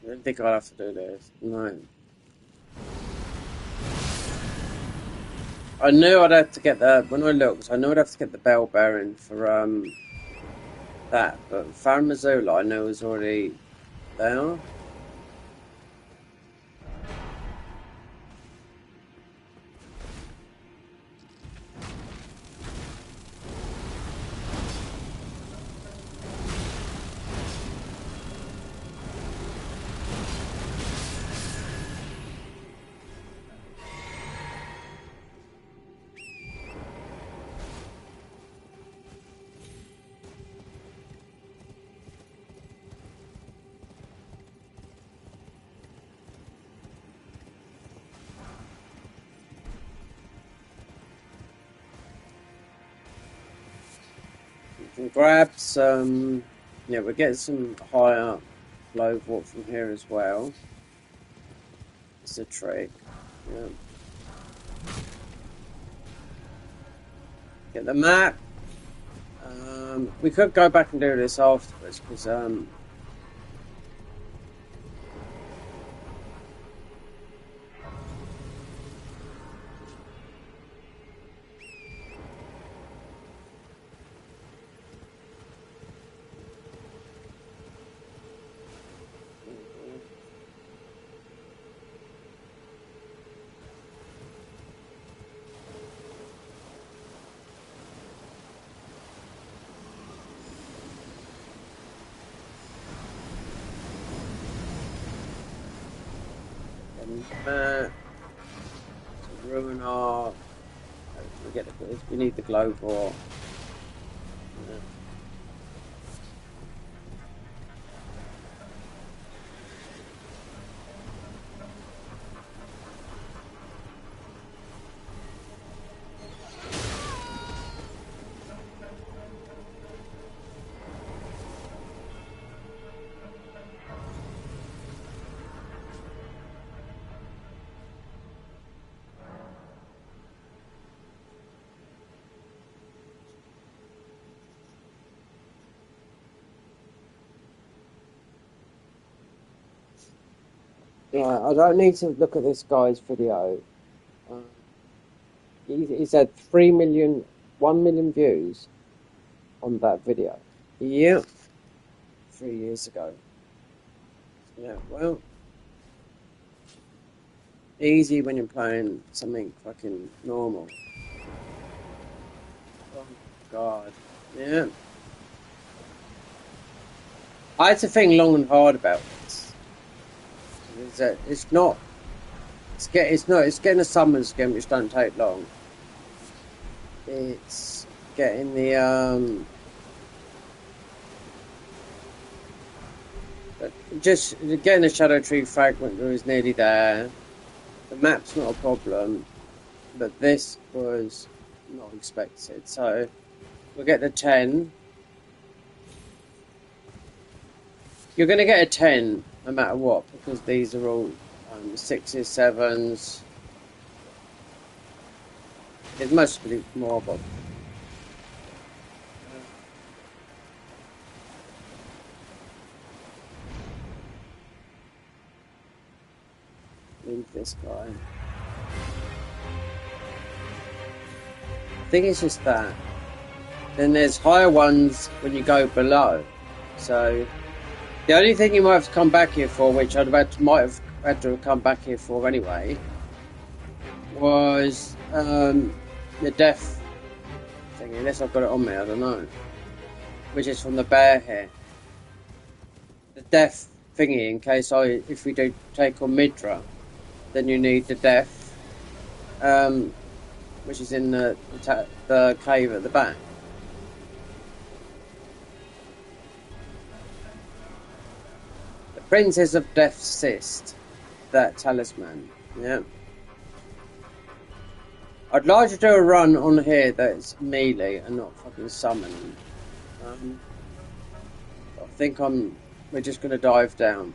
I don't think I'll have to do this. No. I knew I'd have to get when I looked, I knew I'd have to get the bell bearing for that, but Farum Azula I know was already there. Can grab some. Yeah, we'll get some higher low vault from here as well. It's a trick. Yeah. Get the map. We could go back and do this afterwards because to ruin our. We need the glow for. Yeah. Yeah, I don't need to look at this guy's video. He's had 1 million views on that video. Yeah, 3 years ago. Yeah, well, easy when you're playing something fucking normal. Oh God, yeah. I had to think long and hard about this. It's getting a summon skin which don't take long. It's getting the just getting the Shadow Tree fragment is nearly there. The map's not a problem, but this was not expected. So we'll get the 10. You're going to get a 10 no matter what, because these are all 6s, 7s. It's mostly more of leave this guy. I think it's just that. Then there's higher ones when you go below. So the only thing you might have to come back here for, which might have had to come back here for anyway, was the death thing. Unless I've got it on me, I don't know. Which is from the bear here. The death thingy, in case if we do take on Midra, then you need the death, which is in the cave at the back. The Princess of Death's Cyst, that talisman, yeah. I'd like to do a run on here that's melee and not fucking summoning. I think we're just going to dive down.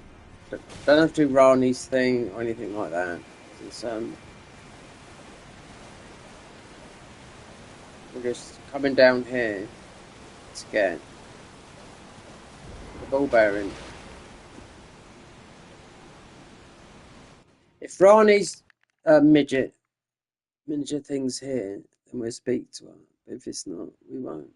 Don't have to do Rani's thing or anything like that. It's, we're just coming down here to get the ball bearing. If Rani's midget thing's here, then we'll speak to her. But if it's not, we won't.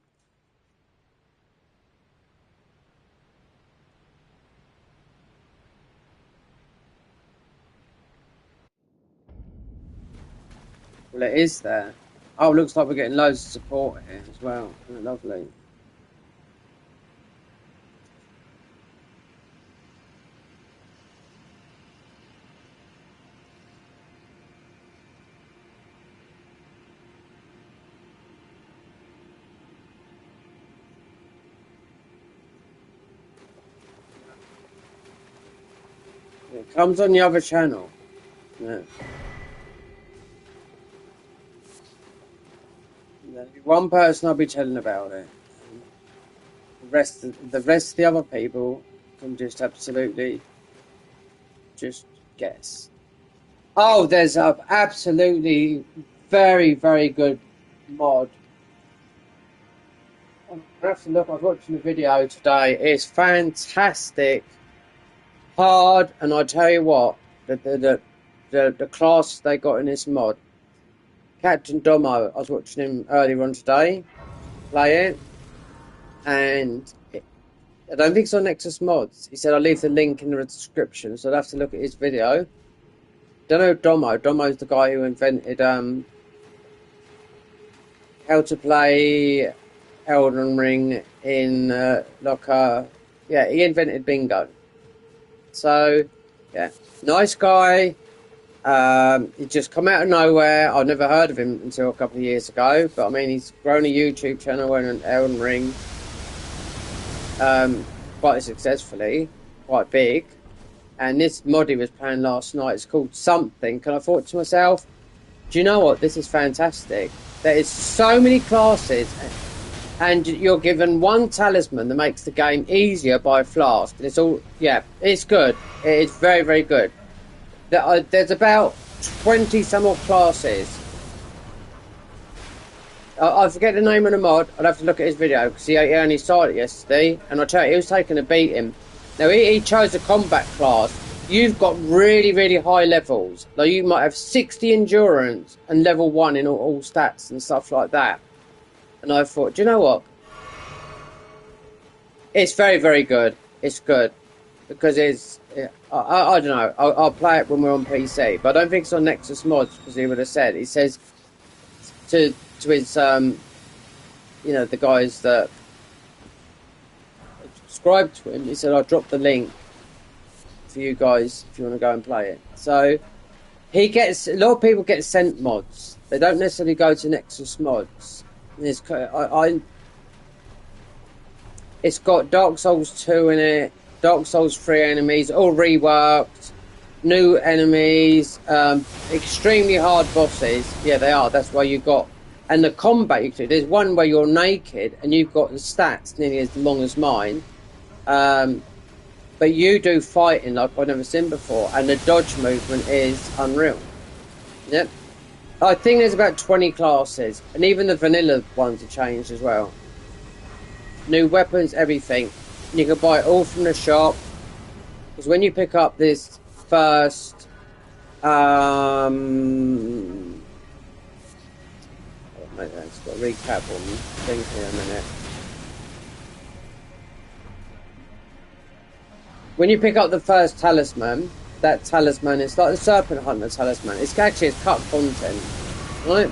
Well, it is there. Oh, looks like we're getting loads of support here as well. Oh, lovely. It comes on the other channel. Yeah. There'll be one person I'll be telling about it. The rest of the other people can just absolutely just guess. Oh, there's a absolutely very, very good mod I have to look. I was watching the video today. It's fantastic, hard, and I tell you what, the class they got in this mod. Captain Domo. I was watching him earlier on today play it, and I don't think it's on Nexus Mods. He said I'll leave the link in the description, so I'll have to look at his video. Don't know Domo. Domo's the guy who invented how to play Elden Ring in yeah, he invented bingo. So yeah, nice guy. He just come out of nowhere. I've never heard of him until a couple of years ago, but I mean he's grown a YouTube channel and an Elden Ring quite successfully, quite big. And this mod he was playing last night is called Something. And I thought to myself, do you know what? This is fantastic. There is so many classes, and you're given one talisman that makes the game easier by a flask. And it's all, yeah, it's good. It is very, very good. There's about 20 some odd classes. I forget the name of the mod. I'd have to look at his video because he only started yesterday, and I tell you, he was taking a beating. Now he chose a combat class. You've got really, really high levels. Like you might have 60 endurance and level 1 in all stats and stuff like that. And I thought, do you know what? It's very, very good. It's good because it's. I don't know. I'll play it when we're on PC, but I don't think it's on Nexus Mods because he would have said. He says to his you know, the guys that subscribe to him. He said I'll drop the link for you guys if you want to go and play it. So he gets a lot of people get sent mods. They don't necessarily go to Nexus Mods. And it's got Dark Souls 2 in it, Dark Souls 3 enemies, all reworked, new enemies, extremely hard bosses. Yeah, they are. That's why you got. And the combat you can do. There's one where you're naked and you've got the stats nearly as long as mine. But you do fighting like I've never seen before, and the dodge movement is unreal. Yep. I think there's about 20 classes, and even the vanilla ones have changed as well. New weapons, everything. You can buy it all from the shop. Because when you pick up this first... oh, mate, I've got a recap on the thing here in a minute. When you pick up the first talisman, that talisman is like the Serpent Hunter talisman. It's actually it's cut content, right?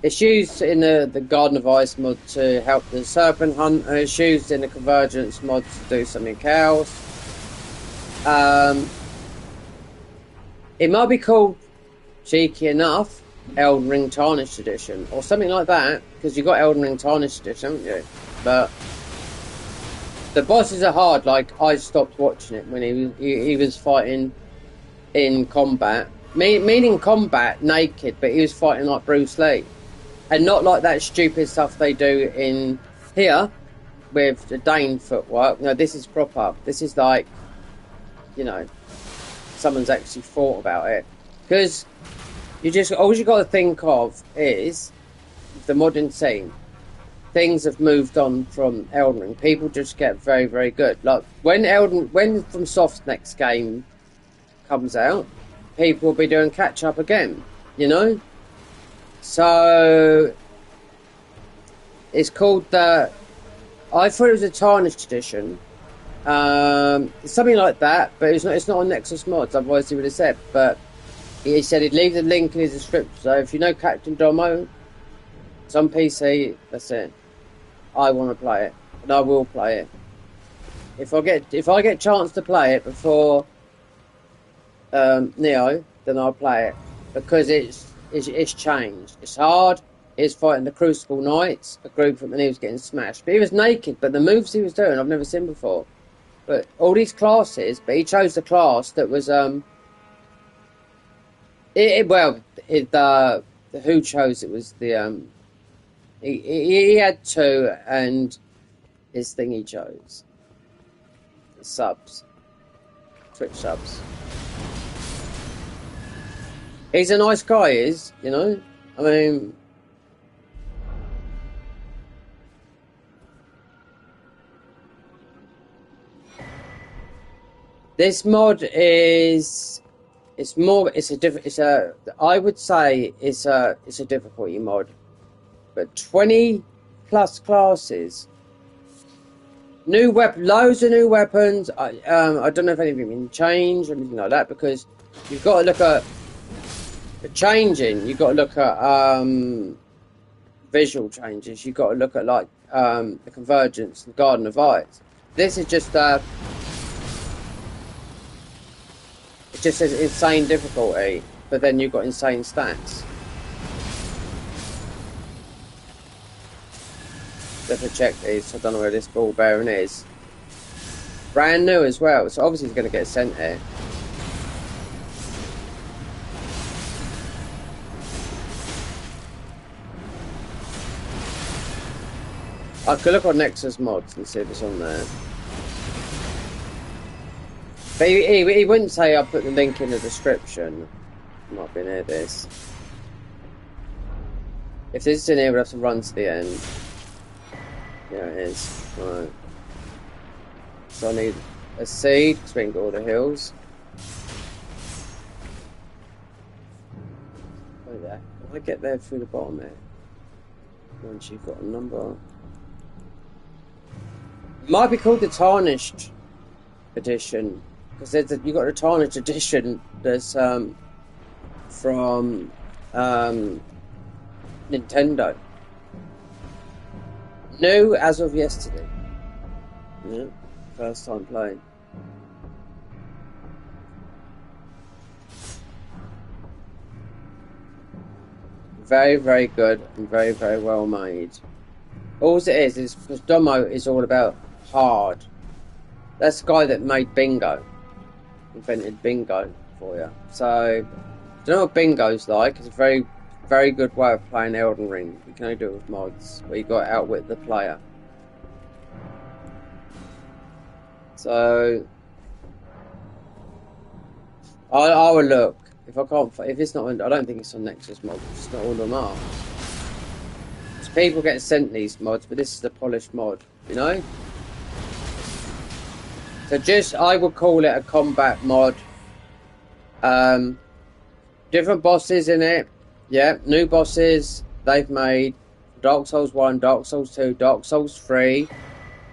It's used in the Garden of Ice mod to help the Serpent Hunter. It's used in the Convergence mod to do something else. It might be called, cheeky enough, Elden Ring Tarnished Edition or something like that, because you've got Elden Ring Tarnished Edition, haven't you? But the bosses are hard. Like I stopped watching it when he was fighting in combat, meaning combat naked, but he was fighting like Bruce Lee, and not like that stupid stuff they do in here with the Dane footwork. No, this is proper. This is like, you know, someone's actually thought about it, because all you got to think of is the modern scene. Things have moved on from Elden Ring. People just get very, very good. Like when From Soft's next game comes out, people will be doing catch up again. You know, so it's called the. I thought it was a Tarnished Edition, something like that. But it's not. It's not on Nexus Mods. Otherwise, he would have said. But he said he'd leave the link in his description. So if you know Captain Domo, it's on PC. That's it. I want to play it, and I will play it. If I get chance to play it before Neo, then I'll play it, because it's changed. It's hard. He's fighting the Crucible Knights, a group of them, and he was getting smashed. But he was naked. But the moves he was doing, I've never seen before. But all these classes, but he chose the class that was who chose it was the He had two, and his thing he chose. The subs. Twitch subs. He's a nice guy, you know? I mean... This mod is I would say it's a difficulty mod, but 20 plus classes, loads of new weapons. I don't know if anything been changed or anything like that, because you've got to look at the changing. You've got to look at visual changes. You've got to look at like the convergence, the Garden of Ice. This is just it just says insane difficulty, but then you've got insane stats. Let me check these. I don't know where this ball bearing is. Brand new as well, so obviously it's going to get sent here. I could look on Nexus mods and see if it's on there. But he wouldn't say I'll put the link in the description. Might be near this. If this is in here, we'll have to run to the end. Yeah, it is. Right. So I need a seed, because we can go all the hills. Oh yeah. Can I get there through the bottom here? Once you've got a number. It might be called the Tarnished Edition. Because you've got a Tarnished Edition that's from Nintendo. New as of yesterday. Yeah, first time playing. Very, very good and very, very well made. All it is because Domo is all about hard. That's the guy that made Bingo. Invented Bingo for you. So, don't know what Bingo's like. It's a very, very good way of playing Elden Ring. You can only do it with mods, where you got to outwit the player. So, I will look. If I can't, if it's not, I don't think it's on Nexus mods. It's not all of them are. So people get sent these mods, but this is the polished mod, you know. So I would call it a combat mod. Different bosses in it. Yeah, new bosses they've made. Dark Souls 1, Dark Souls 2, Dark Souls 3.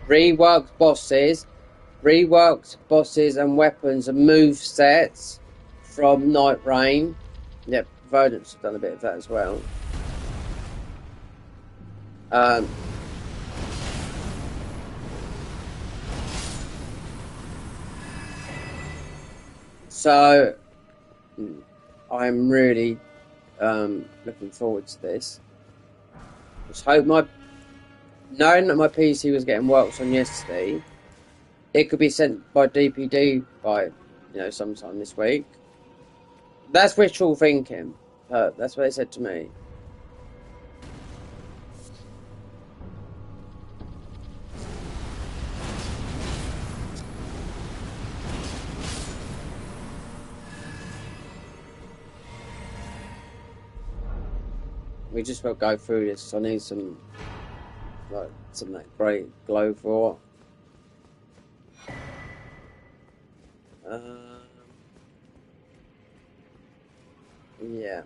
Reworked bosses and weapons and move sets from Night Rain. Yep, Verdant's done a bit of that as well. So I'm really looking forward to this. Just hope knowing that my PC was getting worked on yesterday, it could be sent by DPD by sometime this week. That's wishful thinking. That's what they said to me. We just will go through this. I need some that great glow for. Yeah.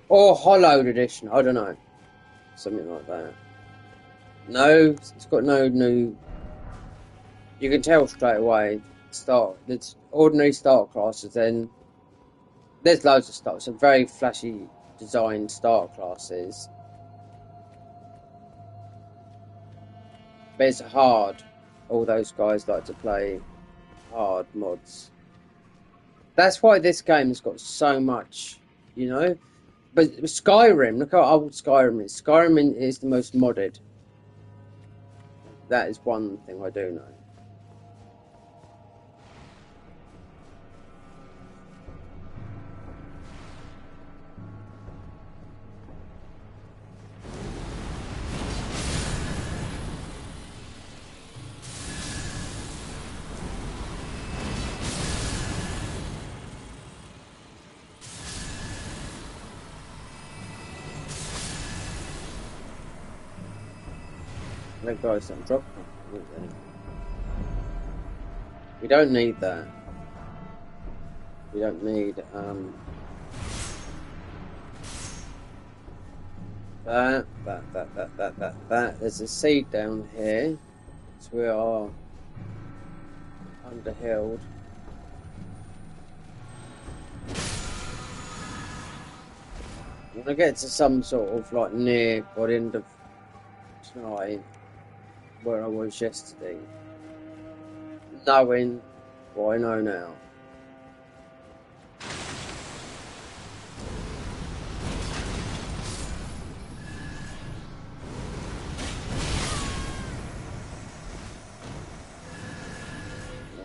Or hollowed edition, I don't know. Something like that. No, it's got no new. You can tell straight away. It's ordinary start classes, then there's loads of stuff. Some very flashy designed start classes. But it's hard. All those guys like to play hard mods. That's why this game has got so much, But Skyrim, look how old Skyrim is. Skyrim is the most modded. That is one thing I do know. That guy's not dropping. We don't need that. We don't need that. There's a seed down here, so we are underhilled. When I get to some sort of like near by the end of tonight, where I was yesterday, knowing what I know now.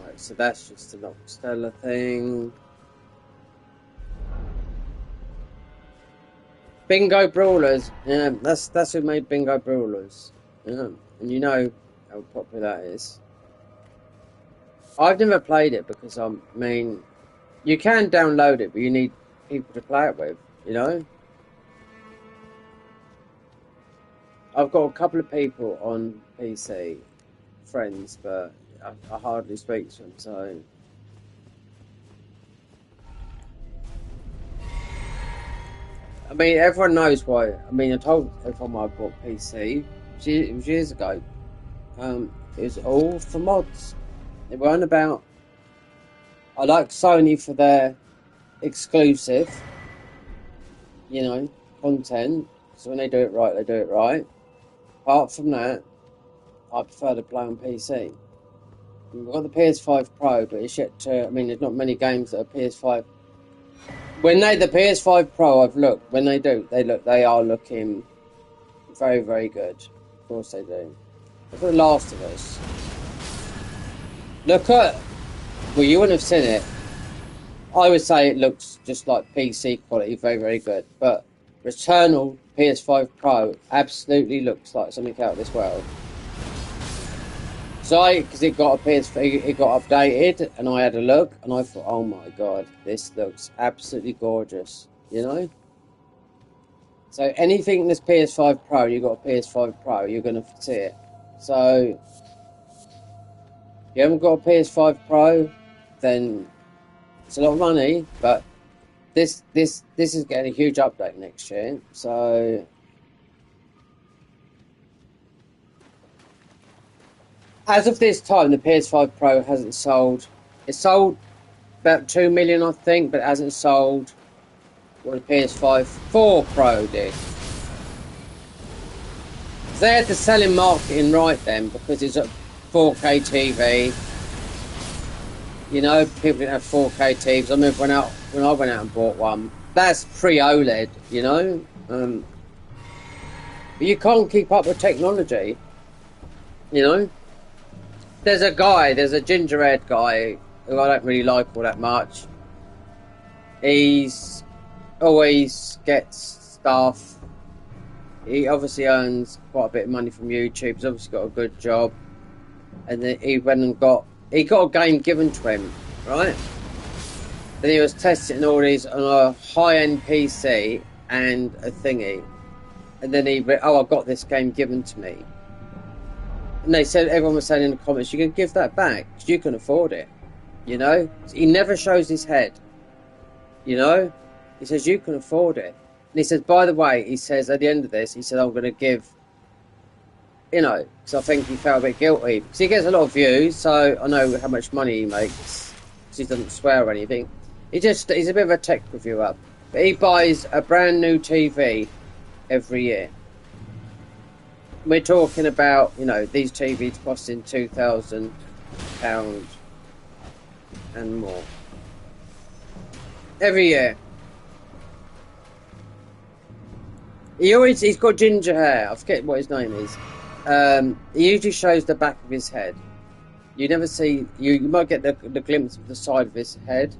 Right, so that's just a Noctella thing. Bingo Brawlers, yeah, that's who made Bingo Brawlers. Yeah, and you know how popular that is. I've never played it because I mean, you can download it, but you need people to play it with, you know? I've got a couple of people on PC, friends, but I hardly speak to them, so... I mean, everyone knows why. I mean, I told everyone I bought PC. It was years ago. It was all for mods. It weren't about... I like Sony for their exclusive, you know, content. So when they do it right, they do it right. Apart from that, I prefer to play on PC. We've got the PS5 Pro, but it's yet to... I mean, there's not many games that are PS5... When the PS5 Pro, I've looked, when they are looking very, very good. Of course they do. Look at The Last of Us. Look at... Well, you wouldn't have seen it. I would say it looks just like PC quality, very, very good. But Returnal PS5 Pro absolutely looks like something out of this world. So because it got it got updated, and I had a look, and I thought, oh my god, this looks absolutely gorgeous, you know? So anything in this PS5 Pro, you got a PS5 Pro, you're going to see it. So if you haven't got a PS5 Pro, then it's a lot of money, but this is getting a huge update next year. So as of this time, the PS5 Pro hasn't sold. It sold about 2 million, I think, but it hasn't sold what the PS5 4 Pro did. So they had to sell in marketing right then, because it's a 4K TV. You know, people didn't have 4K TVs. I remember when I went out and bought one. That's pre-OLED, you know. But you can't keep up with technology. You know. There's a ginger-haired guy who I don't really like all that much. He's always gets stuff. He obviously earns quite a bit of money from YouTube. He's obviously got a good job. And then he went and got a game given to him, right? Then he was testing all these on a high-end PC and a thingy. And then he I got this game given to me. And everyone was saying in the comments, you can give that back because you can afford it, you know? He never shows his head, you know? He says, you can afford it. And he says, by the way, he says, at the end of this, he said, I'm going to give, you know, because I think he felt a bit guilty. Because he gets a lot of views, so I know how much money he makes. Because he doesn't swear or anything. He's a bit of a tech reviewer. But he buys a brand new TV every year. We're talking about, you know, these TVs costing £2,000 and more. Every year. He's got ginger hair. I forget what his name is. He usually shows the back of his head. You never see... You might get the glimpse of the side of his head.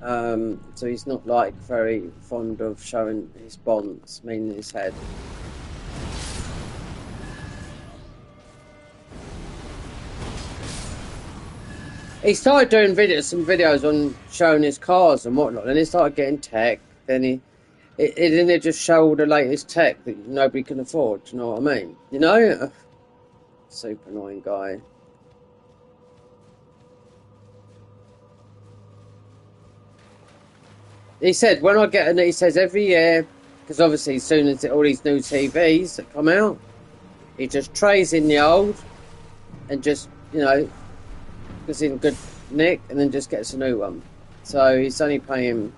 So he's not, like, very fond of showing his bonds, meaning his head. He started doing some videos on showing his cars and whatnot. Then he started getting tech. Then it just show all the latest tech that nobody can afford. Do you know what I mean? You know, super annoying guy. He said when I get an, he says every year, because obviously as soon as all these new TVs that come out, he just trades in the old and just, you know, gets in good nick and then just gets a new one. So he's only paying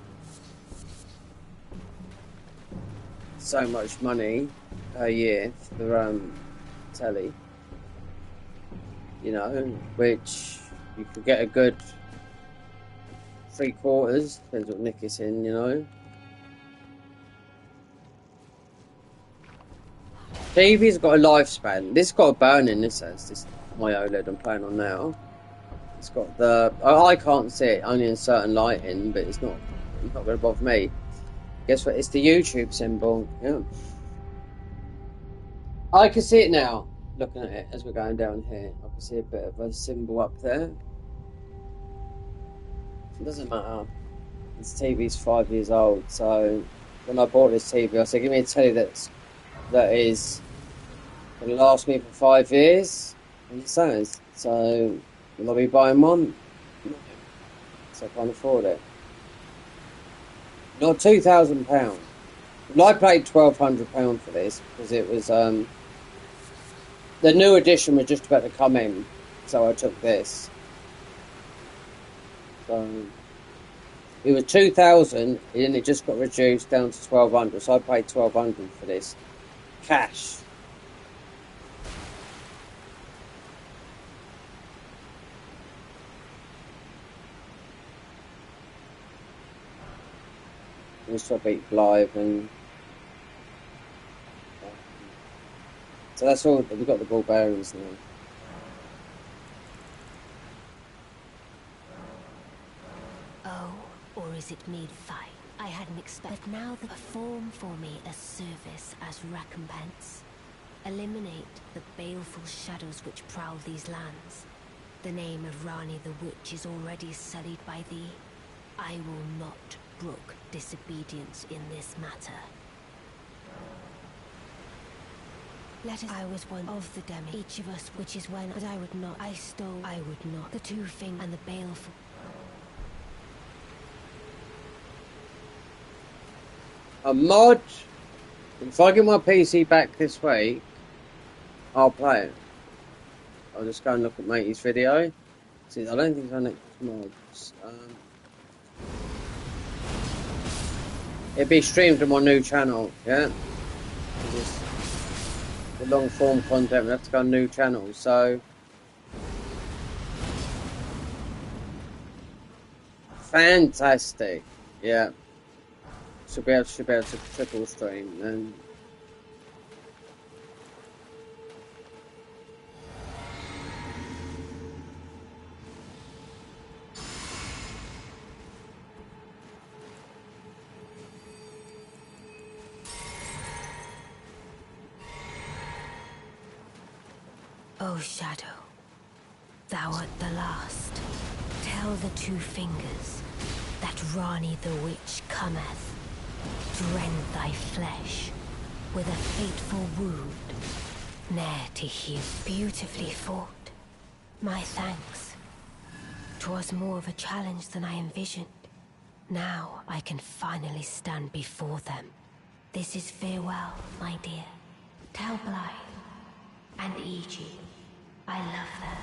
so much money per year for the telly, you know, which you could get a good 3/4, depends what nick it's in, you know. TV's got a lifespan. This got a burn-in, this has. This my OLED I'm playing on now. It's got the... I can't see it, only in certain lighting, but it's not going to bother me. Guess what? It's the YouTube symbol. Yeah. I can see it now, looking at it as we're going down here. I can see a bit of a symbol up there. It doesn't matter. This TV's 5 years old, so when I bought this TV, I said, give me a telly that is going to last me for 5 years. And it says, so will I be buying one? No. So I can't afford it. Not £2,000. Well, I paid £1,200 for this because it was the new edition was just about to come in, so I took this. So it was 2,000, and then it just got reduced down to 1,200. So I paid 1,200 for this cash. This will beat live, and so that's all. We've got the ball bearings now. Oh, or is it made fine? I hadn't expected. But now they perform for me a service as recompense. Eliminate the baleful shadows which prowl these lands. The name of Rani the Witch is already sullied by thee. I will not brook disobedience in this matter. Let us. I was one of the demi. Each of us, which is when. But I would not. I stole. I would not. The two fingers and the baleful. A mod. If I get my PC back this week, I'll play it. I'll just go and look at Matey's video. See, I don't think I need mods. It'd be streamed on my new channel, yeah? The long form content, we have to go on new channel, so... Fantastic, yeah. Should be able to triple stream, then... O Shadow, thou art the last. Tell the two fingers that Rani the Witch cometh to rend thy flesh with a fateful wound, ne'er to heal. Beautifully fought. My thanks. 'Twas more of a challenge than I envisioned. Now I can finally stand before them. This is farewell, my dear. Tell Blythe and Iji I love them.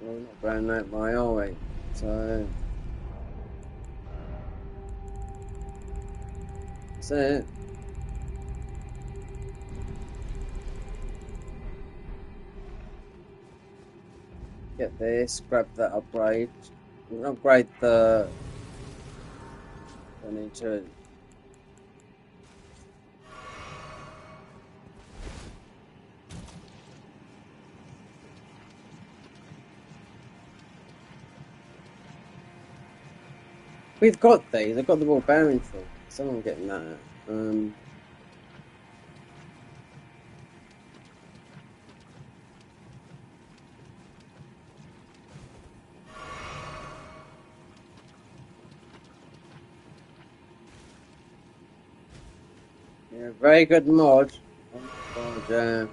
Well, we're not going that way, are we? So... That's it. Get this, grab that upgrade. We'll upgrade the... I need to... We've got these. I've got the ball bearing for. Someone getting that. Yeah, very good mod. Oh God,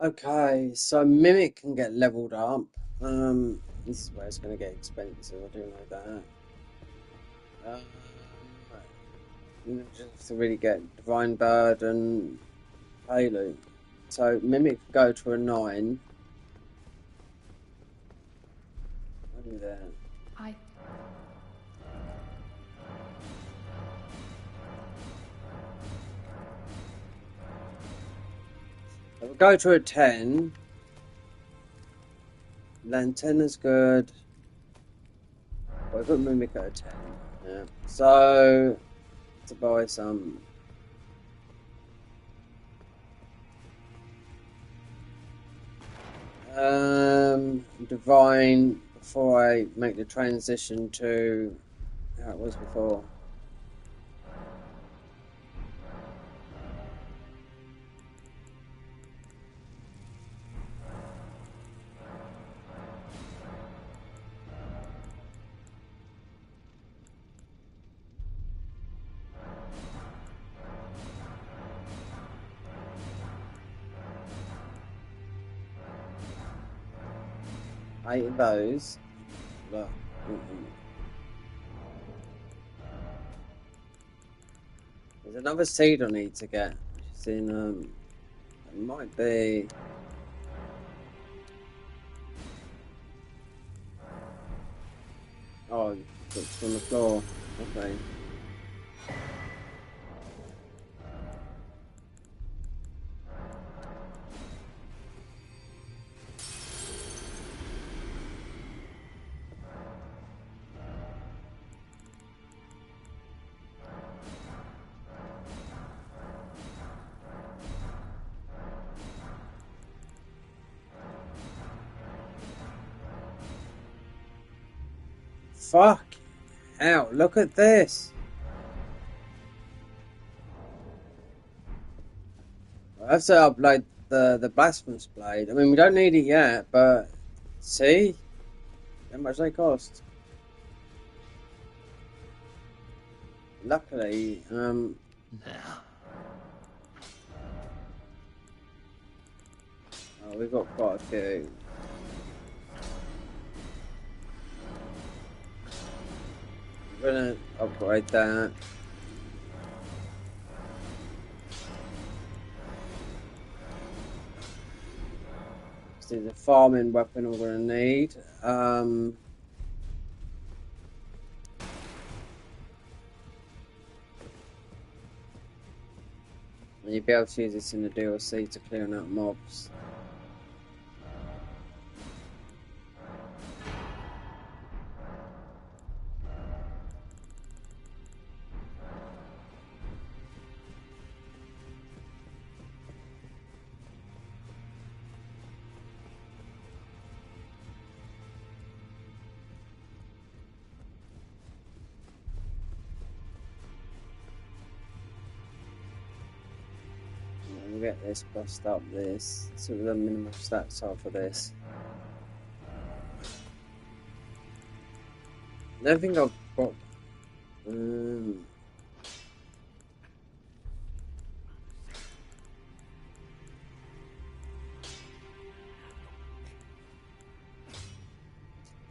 Okay, so Mimic can get leveled up. This is where it's going to get expensive, I do know that. You just have to really get Divine Bird and Halo. So Mimic can go to a 9. Only there. I So we'll go to a 10. Then 10 is good. But I've got Mimic at a 10. Yeah. So to buy some. Divine before I make the transition to how it was before. Eight of those. Look. There's another seed I need to get. Which is in it might be. Oh, it's on the floor. Okay. Fuck. Hell, look at this. I have to upload the blasphemous blade. I mean, we don't need it yet, but see how much they cost. Luckily, Now. oh, we've got quite a few. We're gonna upgrade that. This is a farming weapon we're gonna need. And you'll be able to use this in the DLC to clear out mobs. We'll get this bust up this. See what the minimum stats are for this. I don't think I've got.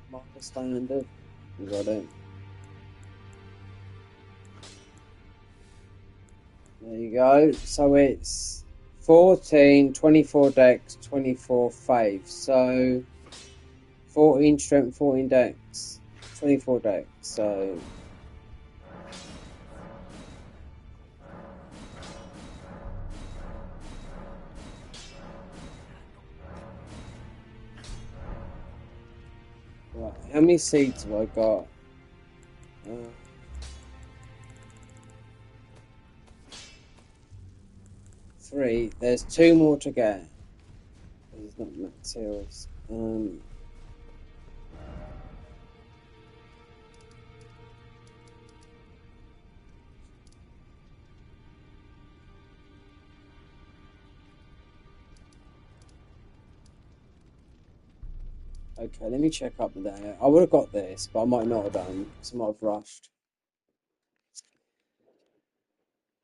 Marker standard. You got it. There you go. So it's 14, 24 dex, 24 faith. So 14 strength, 14 dex, 24 dex. So right, how many seeds have I got? 3. There's 2 more to get. There's not max heals. Okay, let me check up there. I would have got this, but I might not have done, because I might have rushed.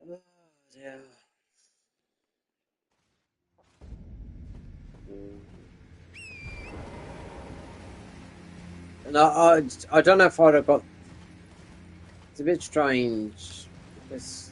Oh, dear. And I don't know if I'd have got. It's a bit strange because.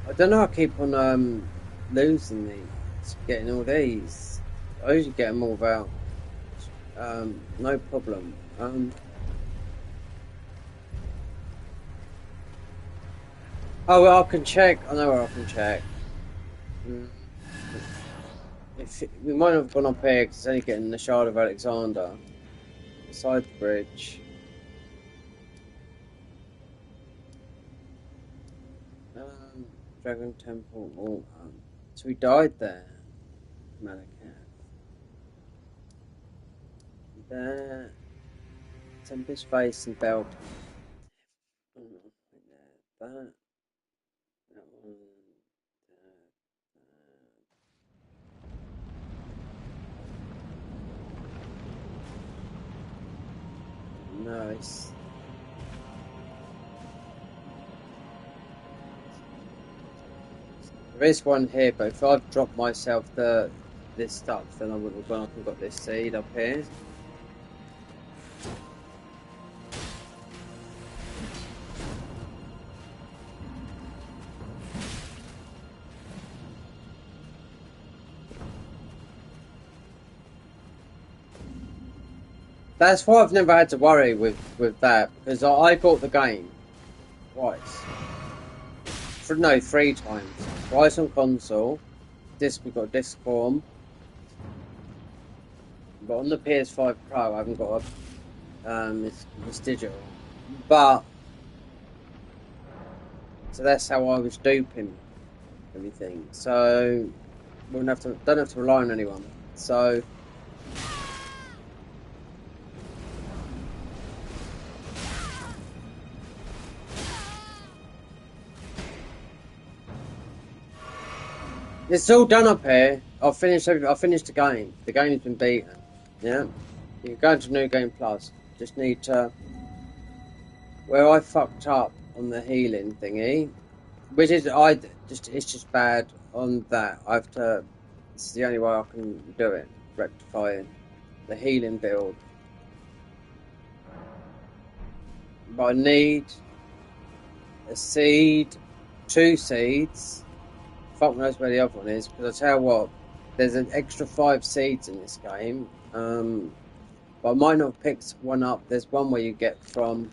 I don't know. I keep on losing these, getting all these. I usually get them all without no problem. Oh, well, I can check. I know where I can check. We might have gone up here because it's only getting the Shard of Alexander, beside the bridge. Dragon Temple. Oh, so we died there. Malachi. There. Tempest Face and Belt. That. That one. Nice. There is one here, but if I'd dropped myself this stuff, then I wouldn't have gone up and got this seed up here. That's why I've never had to worry with that, because I bought the game twice. No, 3 times. Twice on console. We've got disc form. But on the PS5 Pro, I haven't got it's digital. But so that's how I was duping everything. So don't have to rely on anyone. So it's all done up here. I've finished the game. The game's been beaten. Yeah. You can go into New Game Plus. Just need to. Where I fucked up on the healing thingy, which is it's just bad on that. I have to. This is the only way I can do it. Rectify the healing build. But I need a seed, 2 seeds. Fuck knows where the other one is, because I tell you what, there's an extra 5 seeds in this game. But I might not have picked one up. There's one where you get from.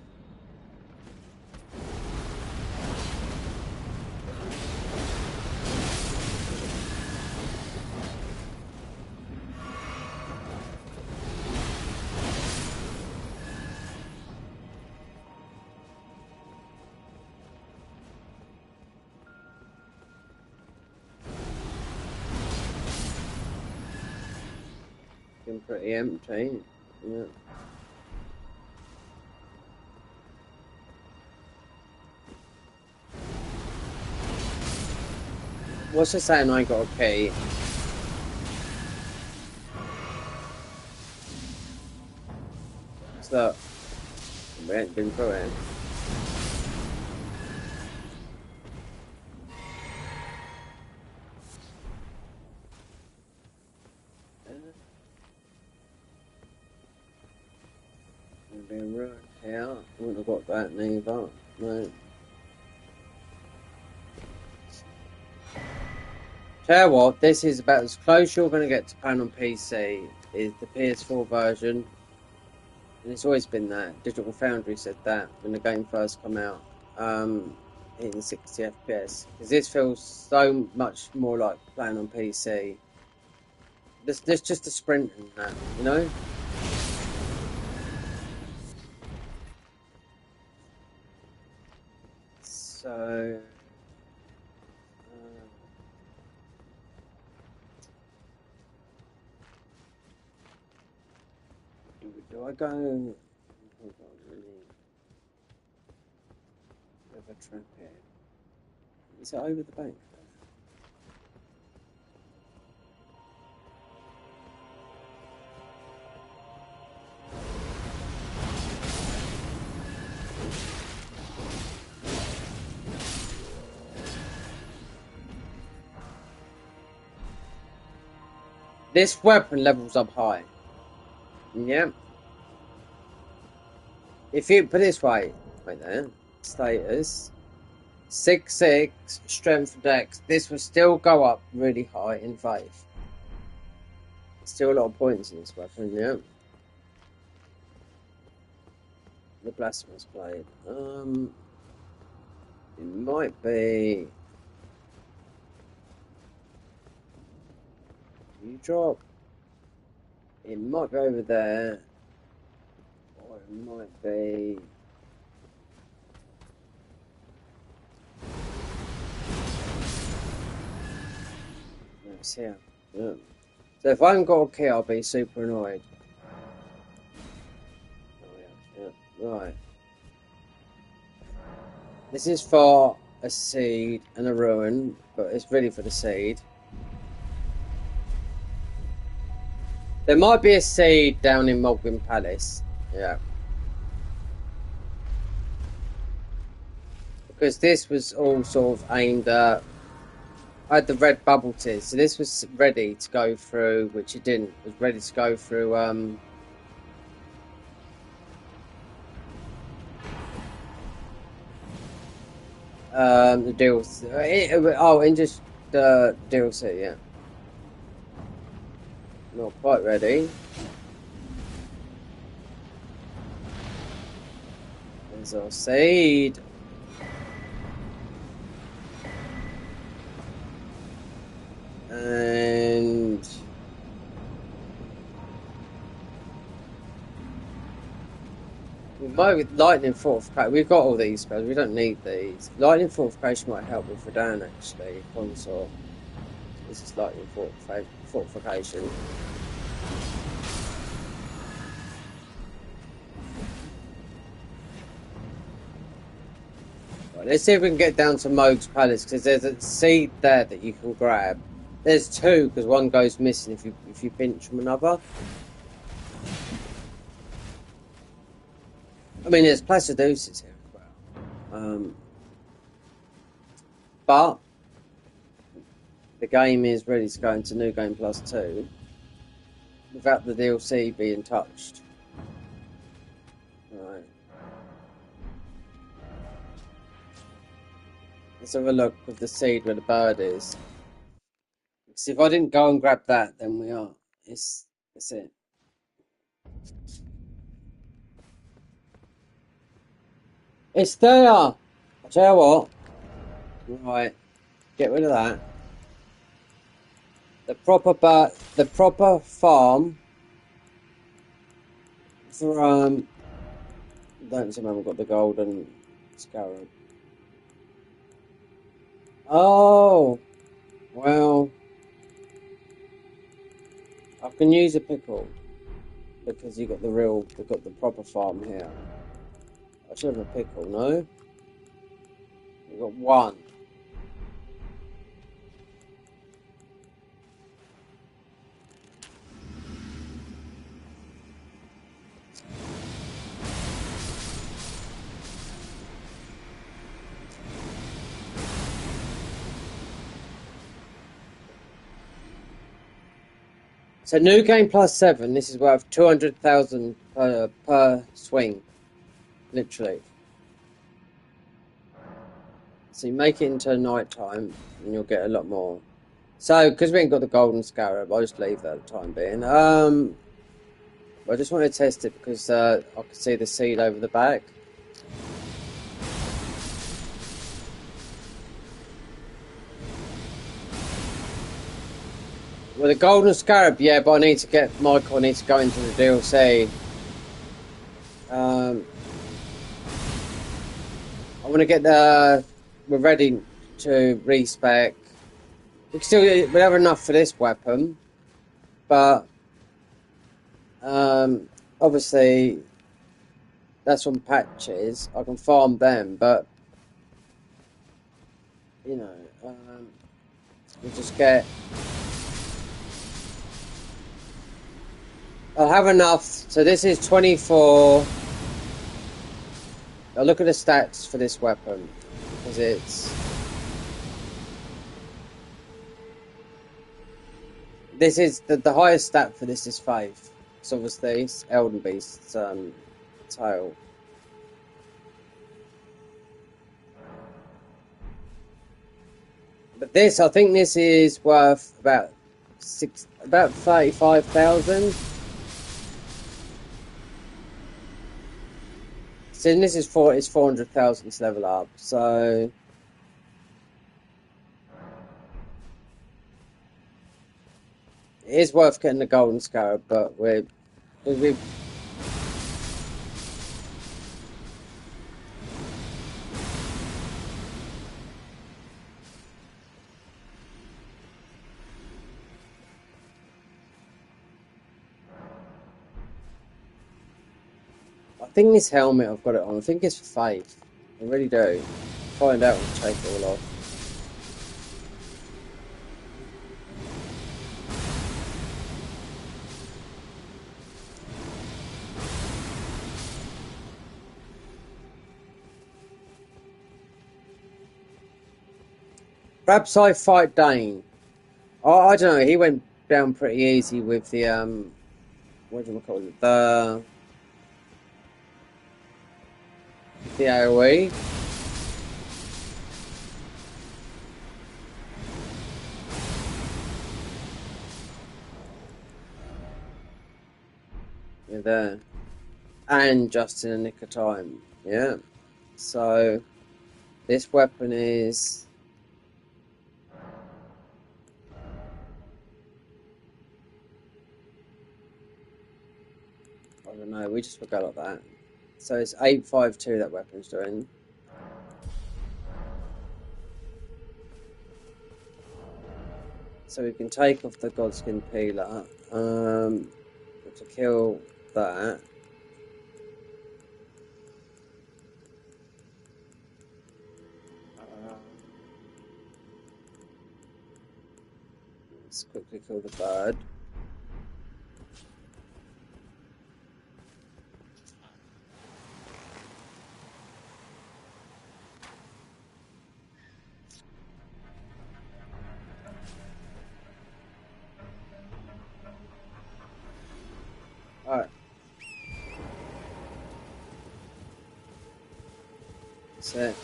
Pretty empty. Yeah. What's it saying? I got a key. What's that? We ain't been through it. Been right here. Wouldn't have got that neither. No. Tell you what, this is about as close you're going to get to playing on PC. Is the PS4 version, and it's always been that. Digital Foundry said that when the game first came out, hitting 60 FPS. Because this feels so much more like playing on PC. There's just a sprint in that, you know. So. Do I go? a trap here. Is it over the bank? This weapon levels up high. Yep. If you put it this way, right there, status 6/6 strength dex. This will still go up really high in faith. Still a lot of points in this weapon, yeah. The blasphemous blade. It might be. You drop. It might be over there, or it might be. No, it's here. Yeah. So if I haven't got a key, I'll be super annoyed. Oh yeah, yeah, right. This is for a seed and a ruin, but it's really for the seed. There might be a seed down in Mogwin Palace, yeah. Because this was all sort of aimed at... I had the red bubble tears, so this was ready to go through, which it didn't. It was ready to go through, the DLC. Oh, in just the DLC, yeah. Not quite ready. There's our seed. And we might with lightning fortification. We've got all these spells. We don't need these. Lightning fortification might help with Radan actually. Consort. This is lightning fortification. Right, let's see if we can get down to Moog's Palace because there's a seed there that you can grab. There's two because one goes missing if you pinch from another. I mean, there's Placiduceus here as well. But the game is ready to go into New Game Plus 2 without the DLC being touched. Right. Let's have a look with the seed where the bird is. Because if I didn't go and grab that, then we are. That's it. It's there! I'll tell you what. Right. Get rid of that. The proper farm for don't see if I've got the golden scarab. Oh well, I can use a pickle because we've got the proper farm here. I should have a pickle, no? We've got one. So New Game Plus 7, this is worth 200,000 per swing. Literally. So you make it into night time and you'll get a lot more. So, because we ain't got the golden scarab, I'll just leave that at the time being. I just want to test it because I can see the seed over the back. Well, the golden scarab, yeah, but I need to get Michael. I need to go into the DLC. I want to get the. We're ready to respec. We have enough for this weapon, but obviously that's on patches. I can farm them, but you know, we'll just get. I'll have enough. So this is 24. I'll look at the stats for this weapon because it's. This is the highest stat for this is 5. So obviously it's Elden Beast's tail. But this, I think this is worth about 35,000. So this is 400,000 to level up. So it is worth getting the golden scarab, but we I think this helmet I've got it on. I think it's for faith. I really do. Find out when I take it all off. Perhaps I fight Dane. Oh, I don't know. He went down pretty easy with the what do we call it? The AOE. Yeah, there. And just in a nick of time. Yeah. So this weapon is. I don't know. We just forgot about that. So it's 852 that weapon's doing. So we can take off the Godskin Peeler to kill that. Let's quickly kill the bird. Alright. That's it.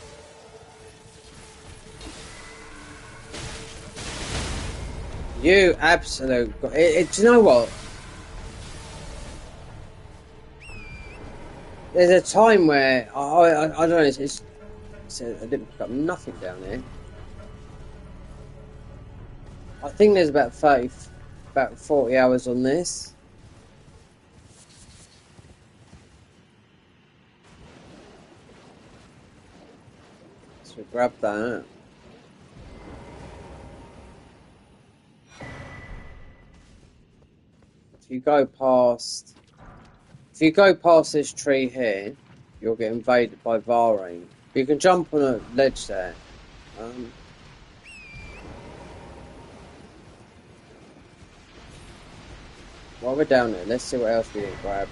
You absolute. Do you know what? There's a time where I don't know. It's I didn't pick up nothing down here. I think there's about 40 hours on this. So we grab that. If you go past this tree here, you'll get invaded by Varane. You can jump on a ledge there. While we're down there, let's see what else we can grab.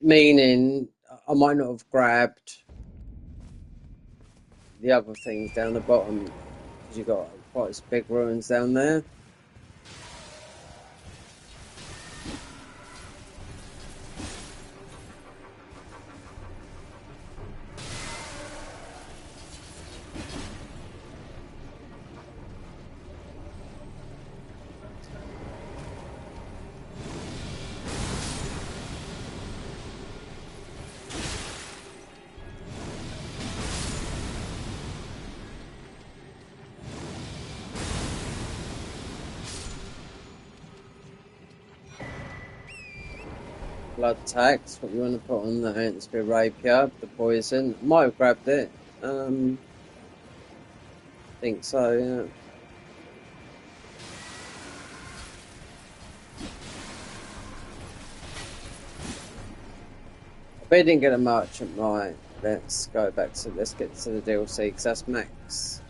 Meaning, I might not have grabbed the other things down the bottom because you've got quite big ruins down there. Blood tax, what you want to put on the Antspear Rapier, the poison. Might have grabbed it. Think so, yeah. we didn't get a merchant, right? Let's go back to, let's get to the DLC, because that's max.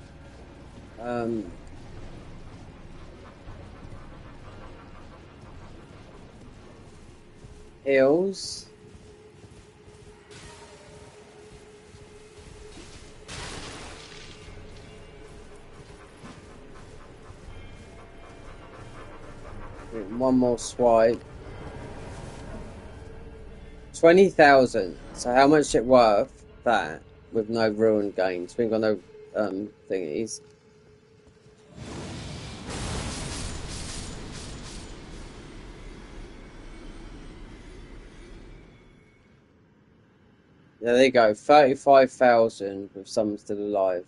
Heals. One more swipe. 20,000. So how much it worth that with no ruin gains? We ain't got no thingies. Yeah, there you go. 35,000 with some still alive.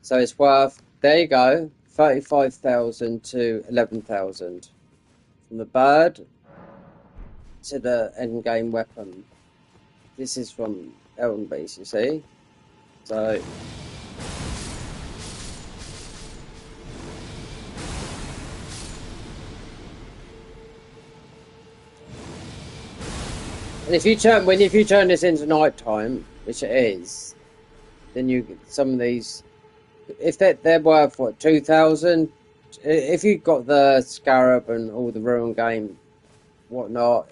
So it's worth, there you go, 35,000 to 11,000. From the bird to the end game weapon. This is from Elden base, you see? So and if you turn this into nighttime, which it is, then you get some of these, if they're worth what, 2,000, if you got the scarab and all the ruin game whatnot,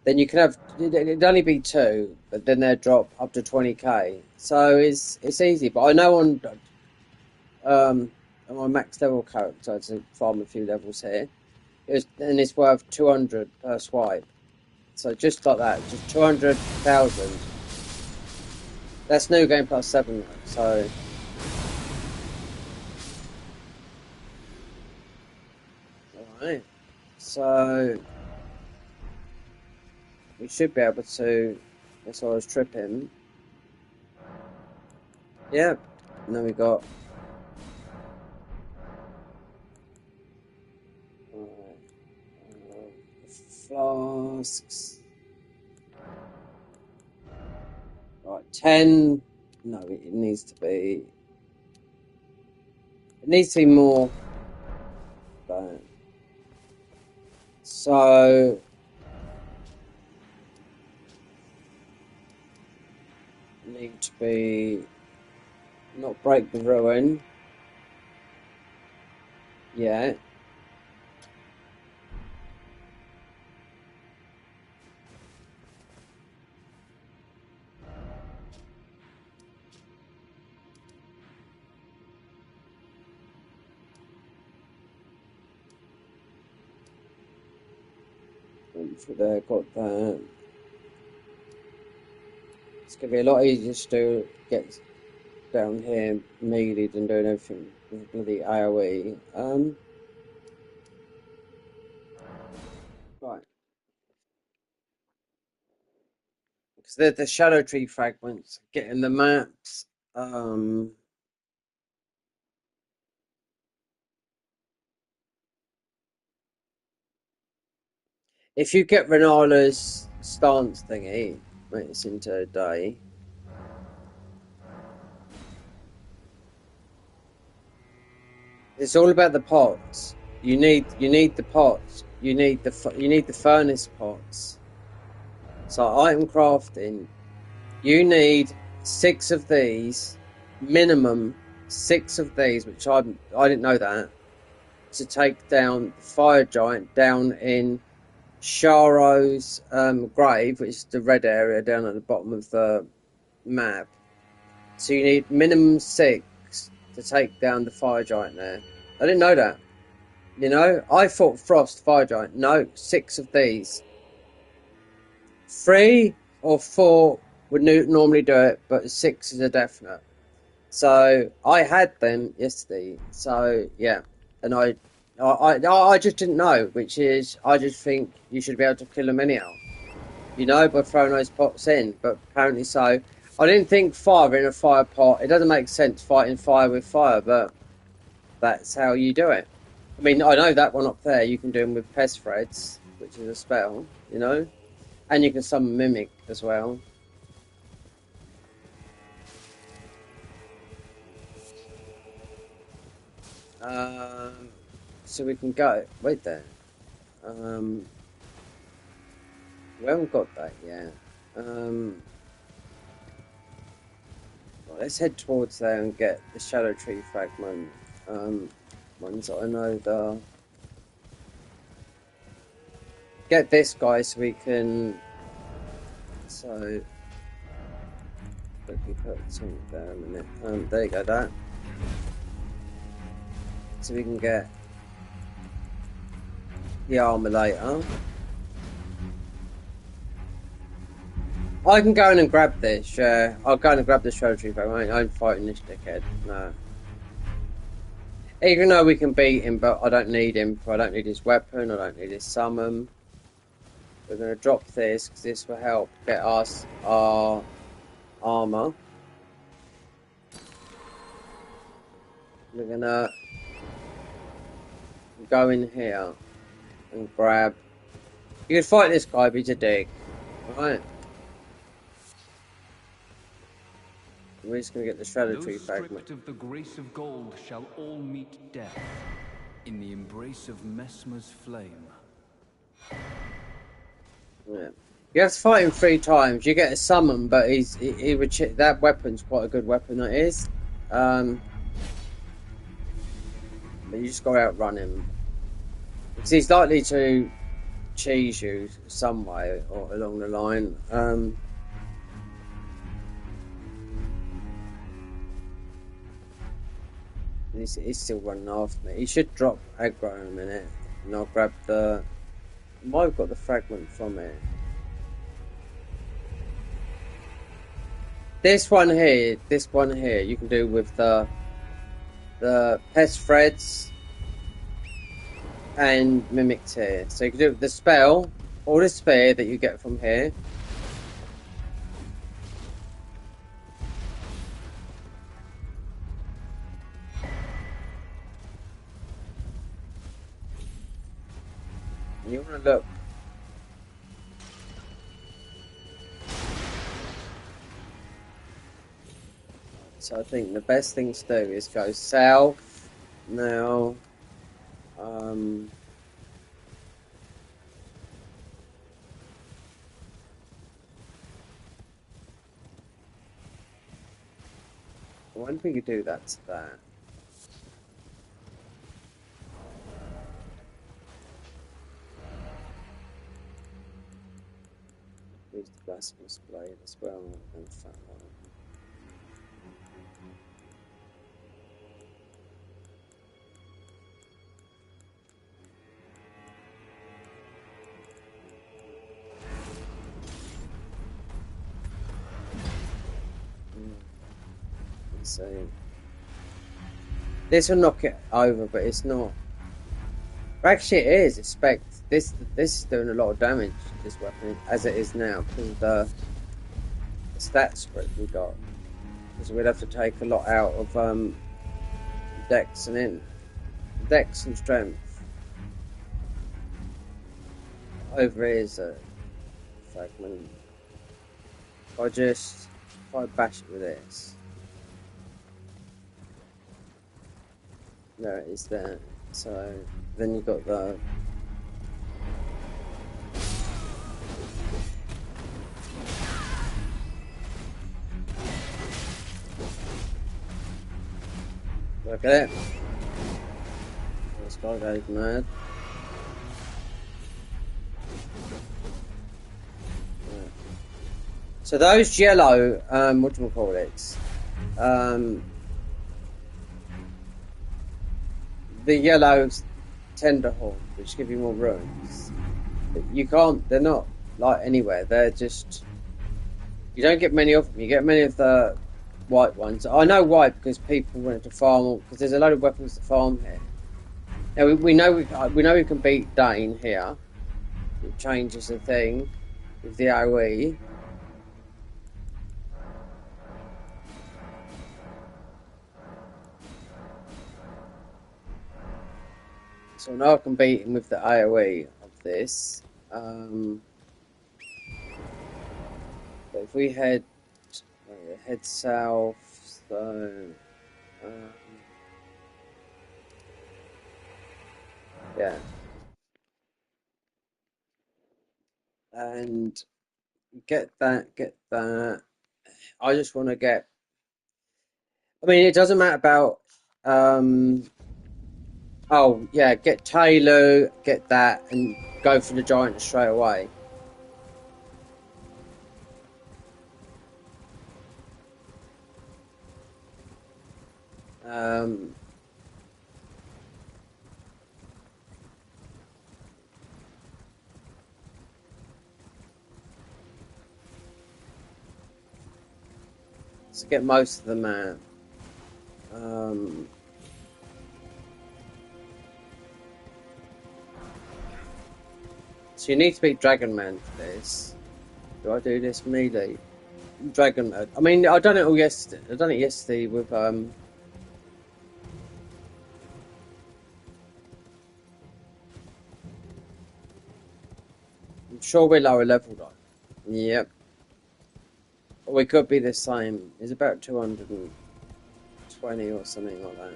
then you can have, it'd only be 2, but then they'd drop up to 20k. So it's easy. But I know on my max level character to farm a few levels here, and it's worth 200 per swipe. So just like that, just 200,000. That's new game plus 7 though, so alright. So we should be able to, that's why I was tripping. Yep. And then we got flasks. Right, 10. No, it needs to be. It needs to be more. But, so. Need to be. Not break the ruin. Yeah. For there, got that. It's gonna be a lot easier to get down here melee than doing everything with bloody AoE. Right. Because they're the shadow tree fragments, getting the maps. If you get Renala's stance thingy, wait, it's into a day. It's all about the pots. You need the pots. You need the furnace pots. So item crafting, you need 6 of these, minimum 6 of these, which I didn't know that, to take down the fire giant down in Sharo's grave, which is the red area down at the bottom of the map. So you need minimum 6 to take down the fire giant there. I didn't know that. You know, I thought frost fire giant. No, 6 of these. 3 or 4 would normally do it, but 6 is a definite. So I had them yesterday. So yeah, and I just didn't know, which is I just think you should be able to kill them anyhow, you know, by throwing those pots in. But apparently so. I didn't think fire in a fire pot. It doesn't make sense fighting fire with fire, but that's how you do it. I mean, I know that one up there you can do them with pest threads, which is a spell, you know, and you can summon mimic as well. So we can go. Wait there. We haven't got that yet. Well, let's head towards there and get the Shadow Tree fragment. Ones that I know the... Get this guy so we can... So... Quickly put something there a minute. There you go, that. So we can get the armor later. I can go in and grab this, yeah. I'll go in and grab the Shadow Tree fragment. I ain't fighting this dickhead, no. Even though we can beat him, but I don't need him. I don't need his weapon, I don't need his summon. We're going to drop this, because this will help get us our armor. We're going to go in here and grab... You can fight this guy, but he's a dick. Alright? We're just going to get the Shadow Tree fragment. Those stripped of the grace of gold shall all meet death in the embrace of Mesmer's flame. Yeah. You have to fight him 3 times. You get a summon, but that weapon's quite a good weapon, that is. But you just got to outrun him. Because he's likely to cheese you some way or along the line. He's still running after me. He should drop aggro in a minute. And I'll grab the... I might have got the fragment from it. This one here, you can do with the pest threads and mimic tear. So you can do the spell or the spear that you get from here. You want to look. So I think the best thing to do is go south now. I wonder if we could do that to that. Use the blasphemous blade as well. And fat one. So this will knock it over, but it's not. Actually, it is. Expect this is doing a lot of damage. This weapon, as it is now, because of the stat spread we got. Because we'd have to take a lot out of dex and strength. Over here is a fragment. If I bash it with this. There it is there. So then you've got the look at it. This guy goes mad. Yeah. So those yellow, whatchamacallits, the yellow tenderhorn, which give you more runes. They're not like anywhere, they're just, you don't get many of them, you get many of the white ones. I know why, because people wanted to farm, because there's a load of weapons to farm here. Now we know we can beat Dane here. It changes the thing with the AoE. So now I can beat him with the AoE of this. But if we head south, so yeah. and get that. I just want to get. I mean, it doesn't matter about. Oh yeah, get Taylor, get that, and go for the giant straight away. To get most of them out. So you need to beat Dragon Man for this. Do I do this melee? Dragon Man. I mean, I done it all yesterday. I done it yesterday with I'm sure we're lower level though. Yep. We could be the same. It's about 220 or something like that.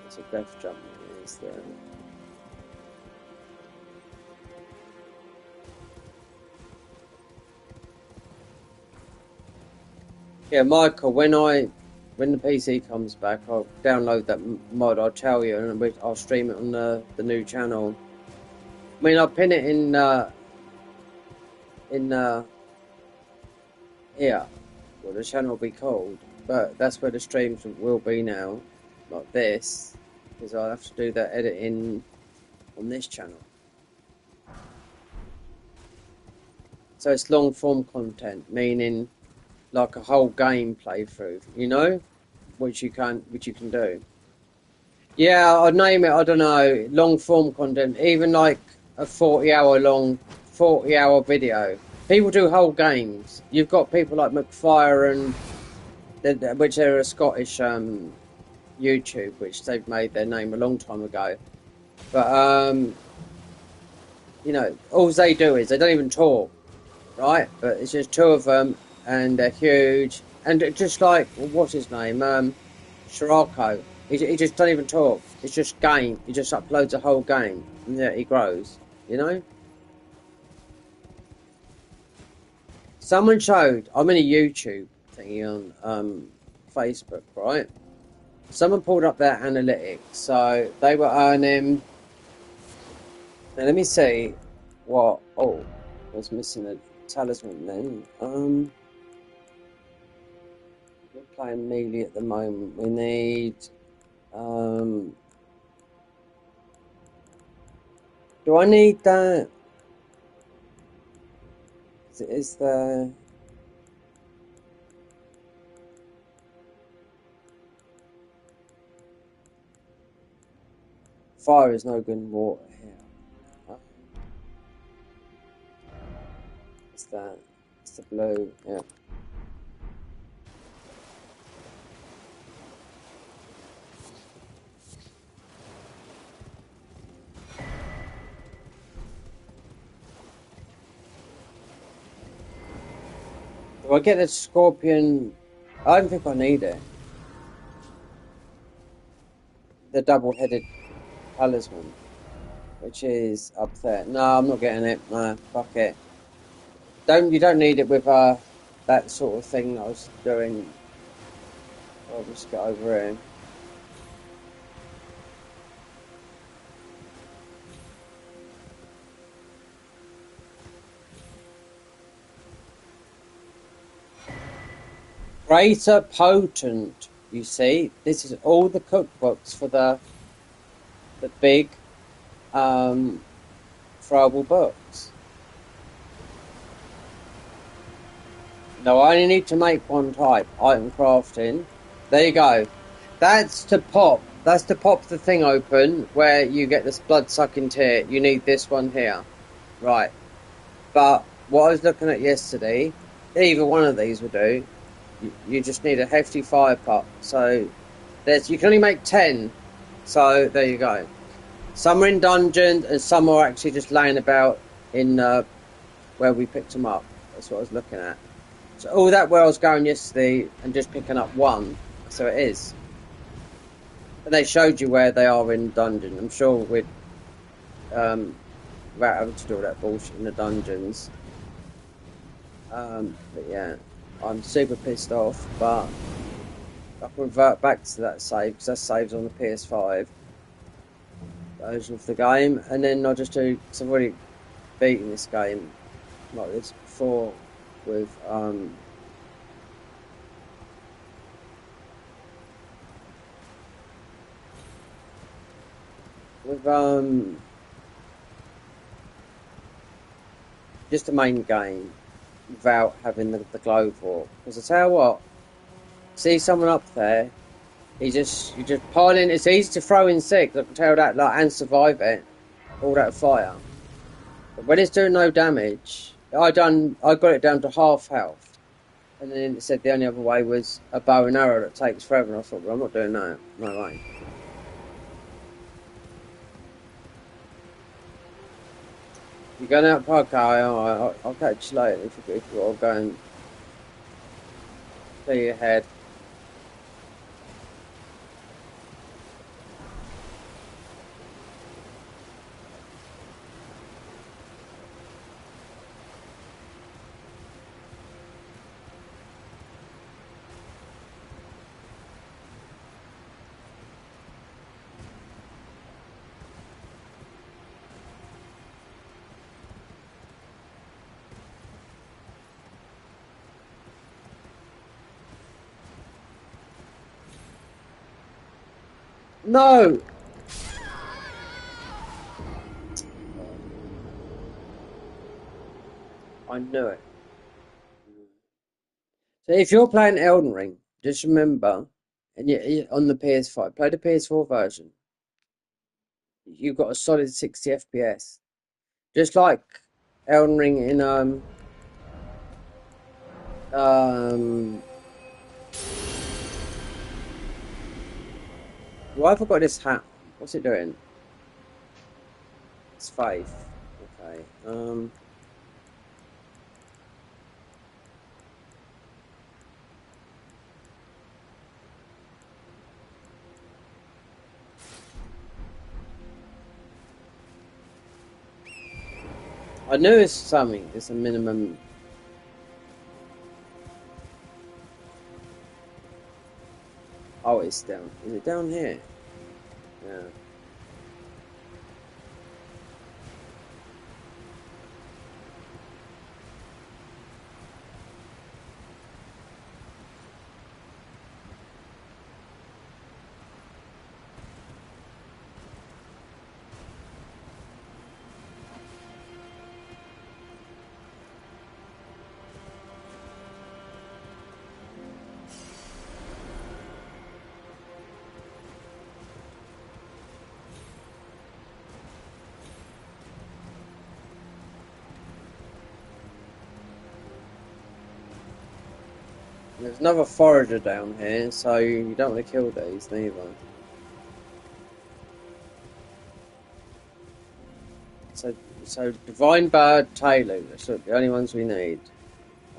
There's a death jump is there. Yeah, Michael, when the PC comes back, I'll download that mod, I'll tell you, and I'll stream it on the new channel. I mean, I'll pin it in here, what the channel will be called, but that's where the streams will be now, like this, because I'll have to do that editing on this channel. So it's long form content, meaning like a whole game playthrough, you know, which you can do. Yeah, I'd name it, I don't know, long form content, even like a 40-hour video. People do whole games. You've got people like McFire and which are a Scottish YouTube, which they've made their name a long time ago. But you know, all they do is they don't even talk, right? But it's just two of them, and they're huge. And just like what's his name, Sirocco. He just don't even talk. It's just game. He just uploads a whole game, and yeah, he grows. You know. Someone showed. I'm in a YouTube thingy on Facebook, right? Someone pulled up their analytics, so they were earning. Now let me see what. Oh, I was missing a talisman then. We're playing melee at the moment. We need. Do I need that? Is there? Fire is no good in water here. It's that. It's the blue. Yeah. Do I get the scorpion? I don't think I need it. The double-headed talisman, which is up there. No, I'm not getting it. No, fuck it. You don't need it with that sort of thing that I was doing. I'll just get over here. Greater potent, you see. This is all the cookbooks for the big throwable books. No, I only need to make one type. Item crafting. There you go. That's to pop. That's to pop the thing open where you get this blood-sucking tear. You need this one here. Right. But what I was looking at yesterday, either one of these will do. You just need a hefty fire pot. So you can only make 10. So there you go. Some are in dungeons and some are actually just laying about in where we picked them up. That's what I was looking at. So all that where I was going yesterday and just picking up one. So it is. And they showed you where they are in dungeon. I'm sure without having to do all that bullshit in the dungeons. But yeah, I'm super pissed off, but I can revert back to that save because that saves on the PS5 version of the game, and then I'll just do, because I've already beaten this game like this before with with just the main game without having the glow for. Because I tell you what, see someone up there, you just pile in. It's easy to throw in six, I can tell that, like, and survive it, all that fire. But when it's doing no damage, I got it down to half health, and then it said the only other way was a bow and arrow that takes forever. And I thought, well, I'm not doing that. No way. You're going out, okay? I'll catch you later if you want to go and clear your head. No! I knew it. So if you're playing Elden Ring, just remember, and you on the PS5, play the PS4 version. You've got a solid 60 FPS, just like Elden Ring in why have I got this hat on? What's it doing? It's Faith. Okay. I knew it's something. It's a minimum. Oh, it's down. Is it down here? Yeah. There's another forager down here, so you don't want to kill these neither. So Divine Bird, Taylor, that's the only ones we need.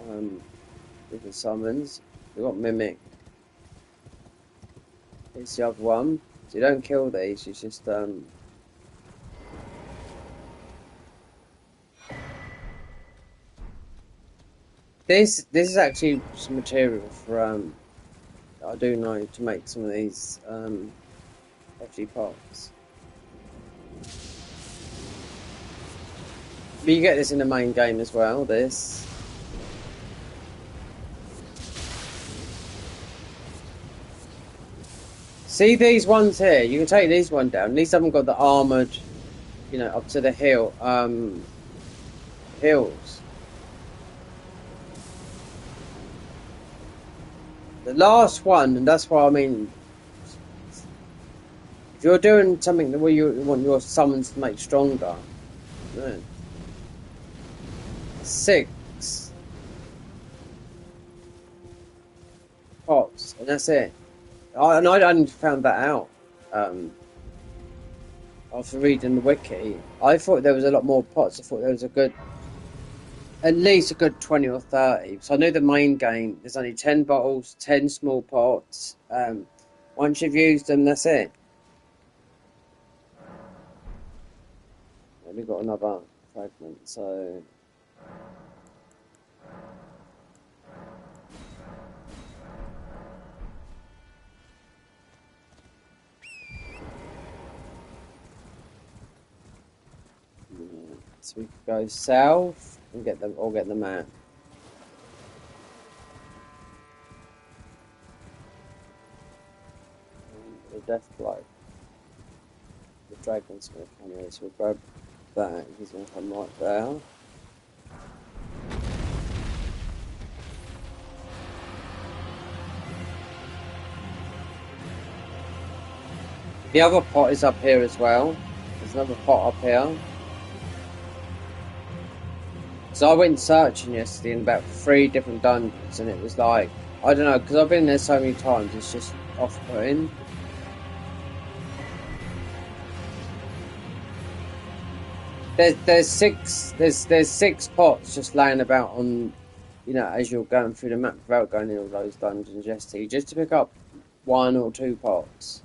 With the summons, we've got Mimic. It's the other one. So you don't kill these, you just this is actually some material for I do know to make some of these FG pots. But you get this in the main game as well, this. See these ones here? You can take these one down. These haven't got the armoured, you know, up to the hill hills. The last one, and that's what I mean, if you're doing something where you want your summons to make stronger, yeah. 6 pots, and that's it. And I only found that out after reading the wiki. I thought there was a lot more pots. I thought there was at least a good 20 or 30. So I knew the main game, there's only 10 bottles, 10 small pots. Once you've used them, that's it. we got another fragment, so... So we could go south and get them, or get the map. The death blow. The dragon's gonna come here, so we'll grab that. He's gonna come right there. The other pot is up here as well. There's another pot up here. So I went searching yesterday in about 3 different dungeons, and it was like, I don't know, because I've been there so many times, it's just off-putting. There's 6 pots just laying about on, you know, as you're going through the map without going in all those dungeons yesterday, just to pick up 1 or 2 pots.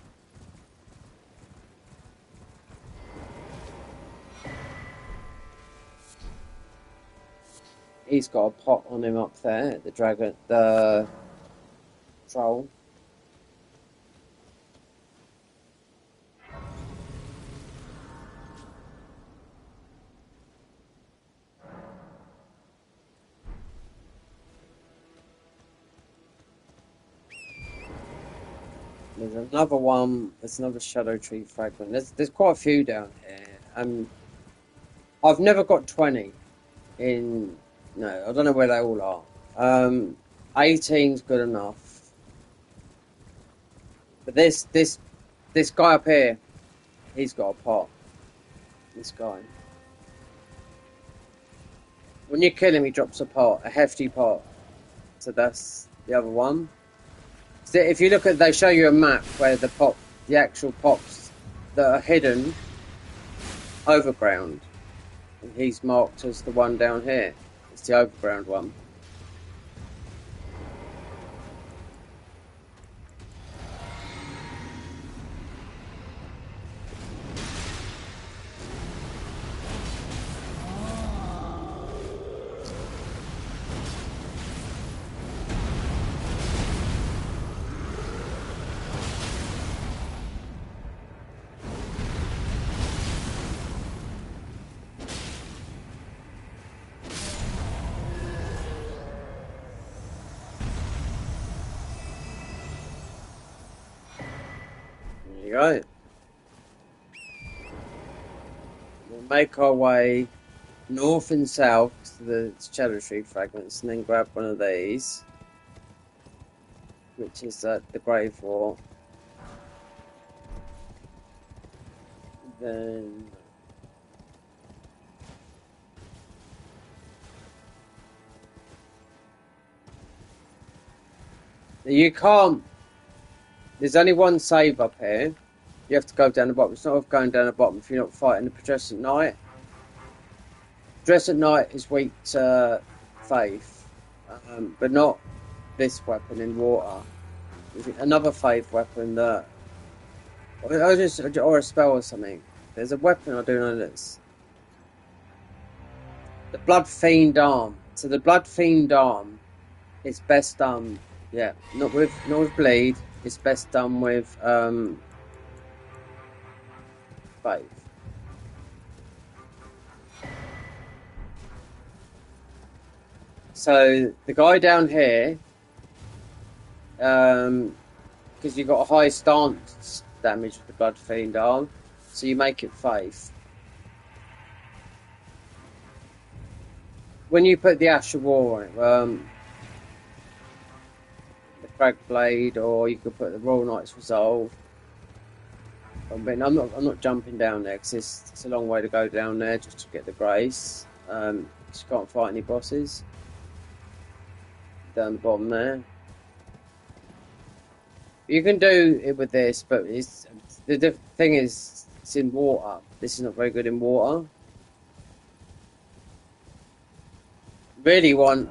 He's got a pot on him up there, the dragon, the troll. There's another one. There's another shadow tree fragment. There's quite a few down here. I've never got 20 in. No, I don't know where they all are. 18's good enough. But this guy up here, he's got a pot. This guy. When you kill him, he drops a pot, a hefty pot. So that's the other one. So if you look at, they show you a map where the actual pops that are hidden overground. And he's marked as the one down here. It's the overground one. Right. We'll make our way north and south to the shadow tree fragments, and then grab one of these, which is the grave wall. Then you can't. There's only one save up here. You have to go down the bottom. It's not worth going down the bottom if you're not fighting the Dress at Night. Dress at Night is weak to Faith, but not this weapon in water. Another Faith weapon that, or a spell or something. There's a weapon I do know this. The Blood Fiend Arm. So the Blood Fiend Arm is best done. Yeah, not with bleed. It's best done with Faith. So the guy down here, because you've got a high stance damage with the Blood Fiend Arm, so you make it Faith. When you put the Ash of War on it, the Crag Blade, or you could put the Royal Knight's Resolve. I mean, I'm not jumping down there because it's a long way to go down there just to get the Grace. You can't fight any bosses down the bottom there. You can do it with this, but the thing is, it's in water. This is not very good in water. Really you want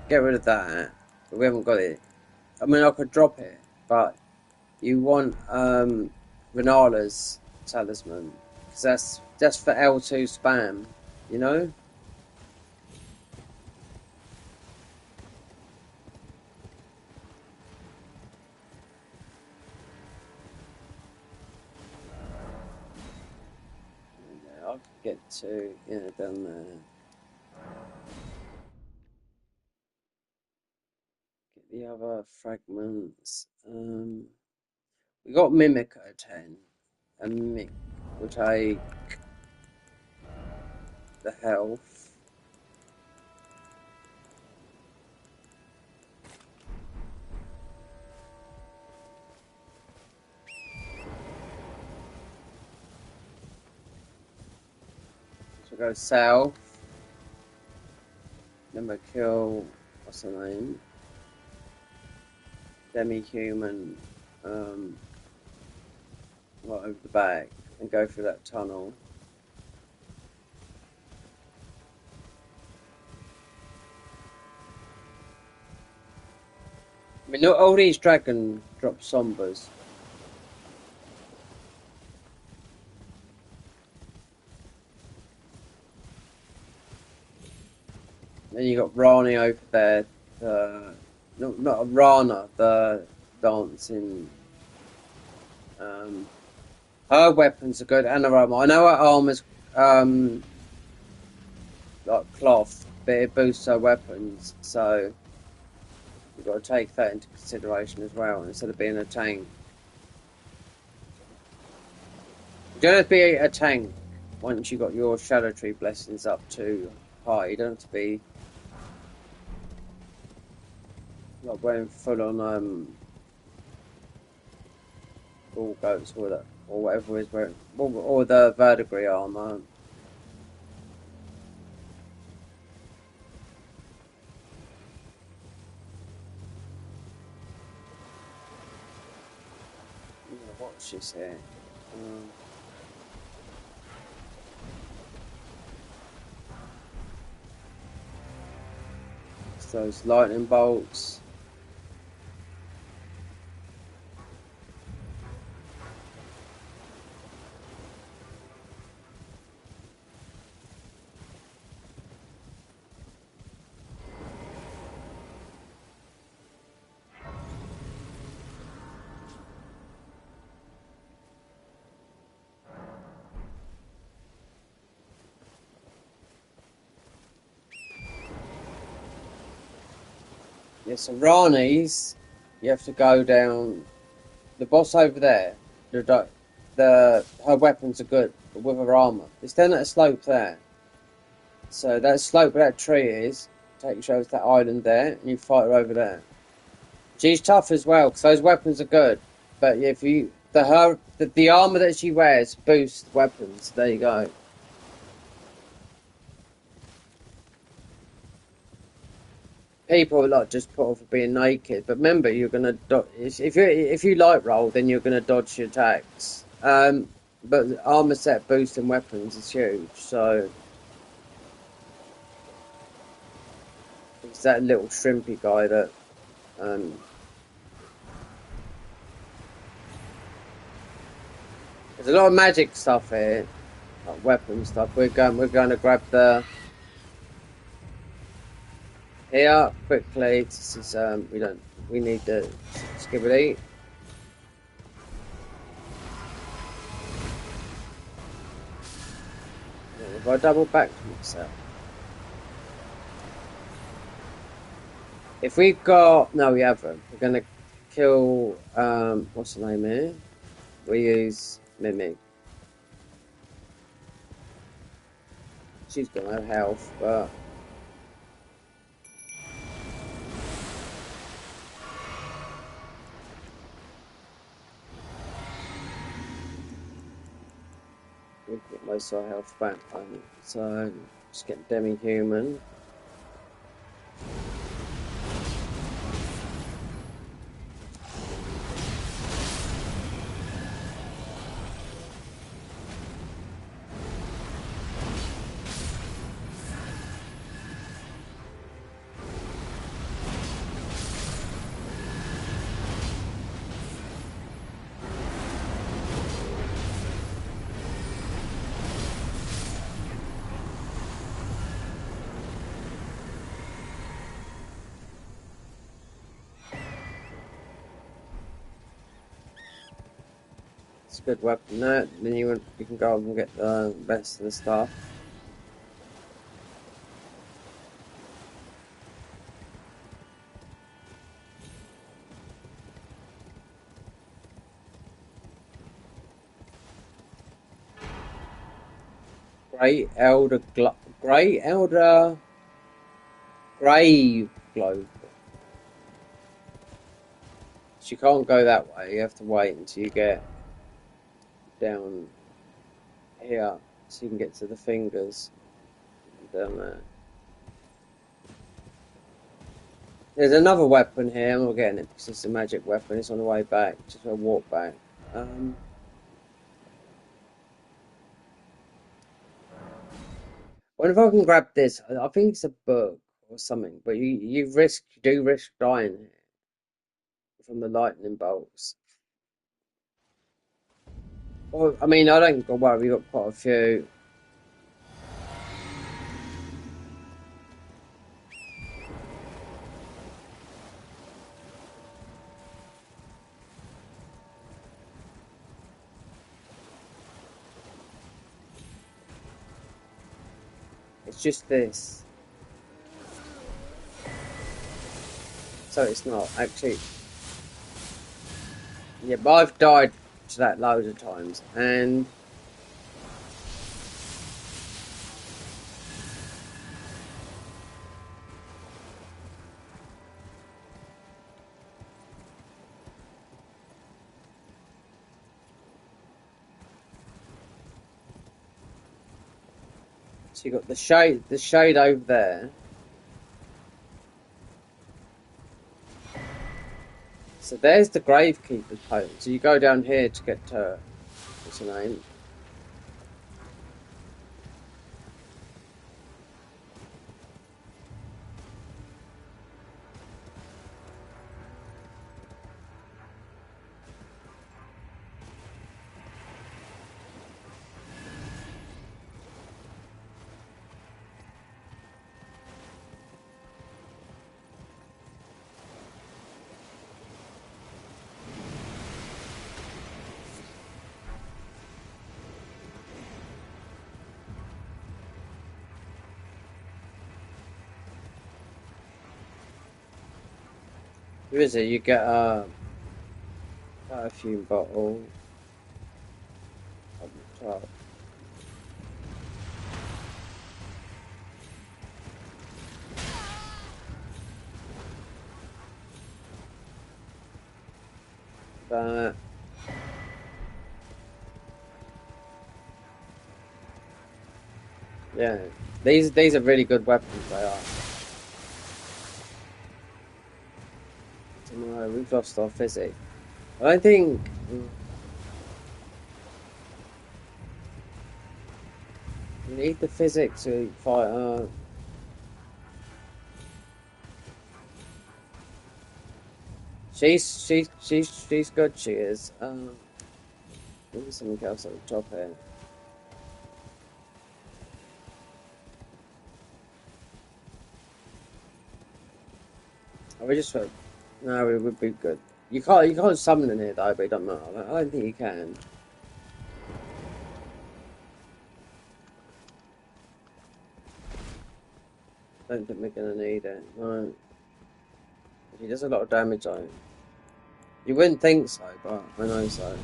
get rid of that, but we haven't got it. I mean, I could drop it, but you want Renala's talisman. Because that's for L2 spam, you know? Yeah, I could get to, yeah, down there. Get the other fragments. We got Mimic at 10. And Mimic will take the health. So we go south. Then we kill, what's her name? Demi-human, right over the back and go through that tunnel. I mean, not all these dragon drop sombers. Then you got Rani over there. Not Rana, the dancing. Her weapons are good and her armor. I know her armor's like cloth, but it boosts her weapons, so you've got to take that into consideration as well instead of being a tank. You don't have to be a tank once you got your Shadow Tree blessings up too high. You don't have to be like wearing full on bull goats or that or whatever is wearing or the verdigris armor. Watch this here. It's those lightning bolts. Yeah, so Rani's, you have to go down. The boss over there, her weapons are good, but with her armor, it's down at a slope there. So that slope where that tree is takes you over to that island there, and you fight her over there. She's tough as well because those weapons are good, but if you the armor that she wears boosts weapons. There you go. People like just put off being naked, but remember you're gonna if you light roll, then you're gonna dodge your attacks. But armor set boosting weapons is huge. So it's that little shrimpy guy that there's a lot of magic stuff here, like weapon stuff. We're going to grab the. Here, quickly, this is, we need the skibbity. If I double back to myself. If we've got, no we haven't, we're going to kill, what's the name here? We use Mimic. She's got no health, but. We get most of our health back, so just get demi-human. It's a good weapon. That then you can go and get the rest of the stuff. Great Elder Grave Globe. So you can't go that way. You have to wait until you get down here, so you can get to the fingers down there. There's another weapon here. I'm not getting it because it's a magic weapon. It's on the way back. Just a walk back. What if I can grab this? I think it's a book or something, but you do risk dying here from the lightning bolts. Well, I mean, I don't worry. We've got quite a few. It's just this. So it's not actually. Yeah, but I've died to that loads of times, and so you got the shade over there. So there's the Gravekeeper's potent. So you go down here to get to what's her name? Who is it? You get a perfume bottle on the top. That. Yeah, these are really good weapons. They are. No, we've lost our physics. I don't think. You need the physics to fight her. She's good. She is. Maybe something else at the top here. Oh, we just no, we would be good. You can't summon in here though, but it doesn't matter. I don't think you can. Don't think we're gonna need it. No. He does a lot of damage though. You wouldn't think so, but I know so.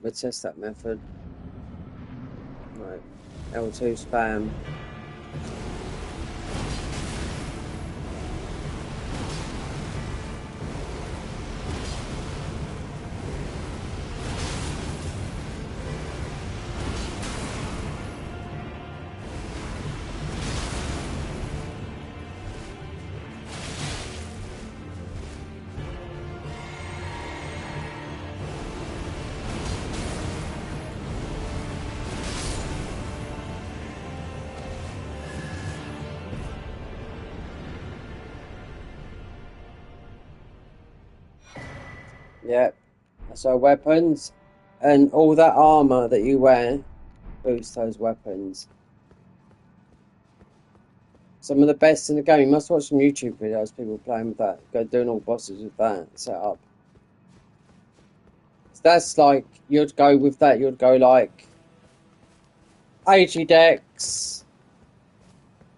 We'll test that method. Right. L2 spam. Yeah. So weapons and all that armor that you wear boost those weapons. Some of the best in the game. You must watch some YouTube videos, people playing with that. Go doing all bosses with that set up. So that's like, you'd go with that, you'd go like 80 decks,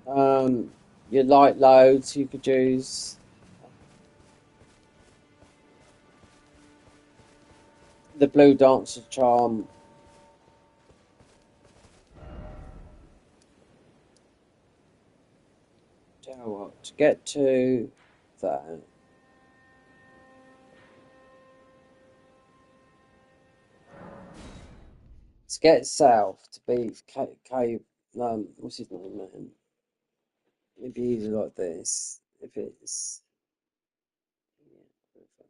your light loads you could use. The blue dancer charm. Tell you what, to get to that. To get south to be cave, what's his name, man? It'd be easy like this. If it's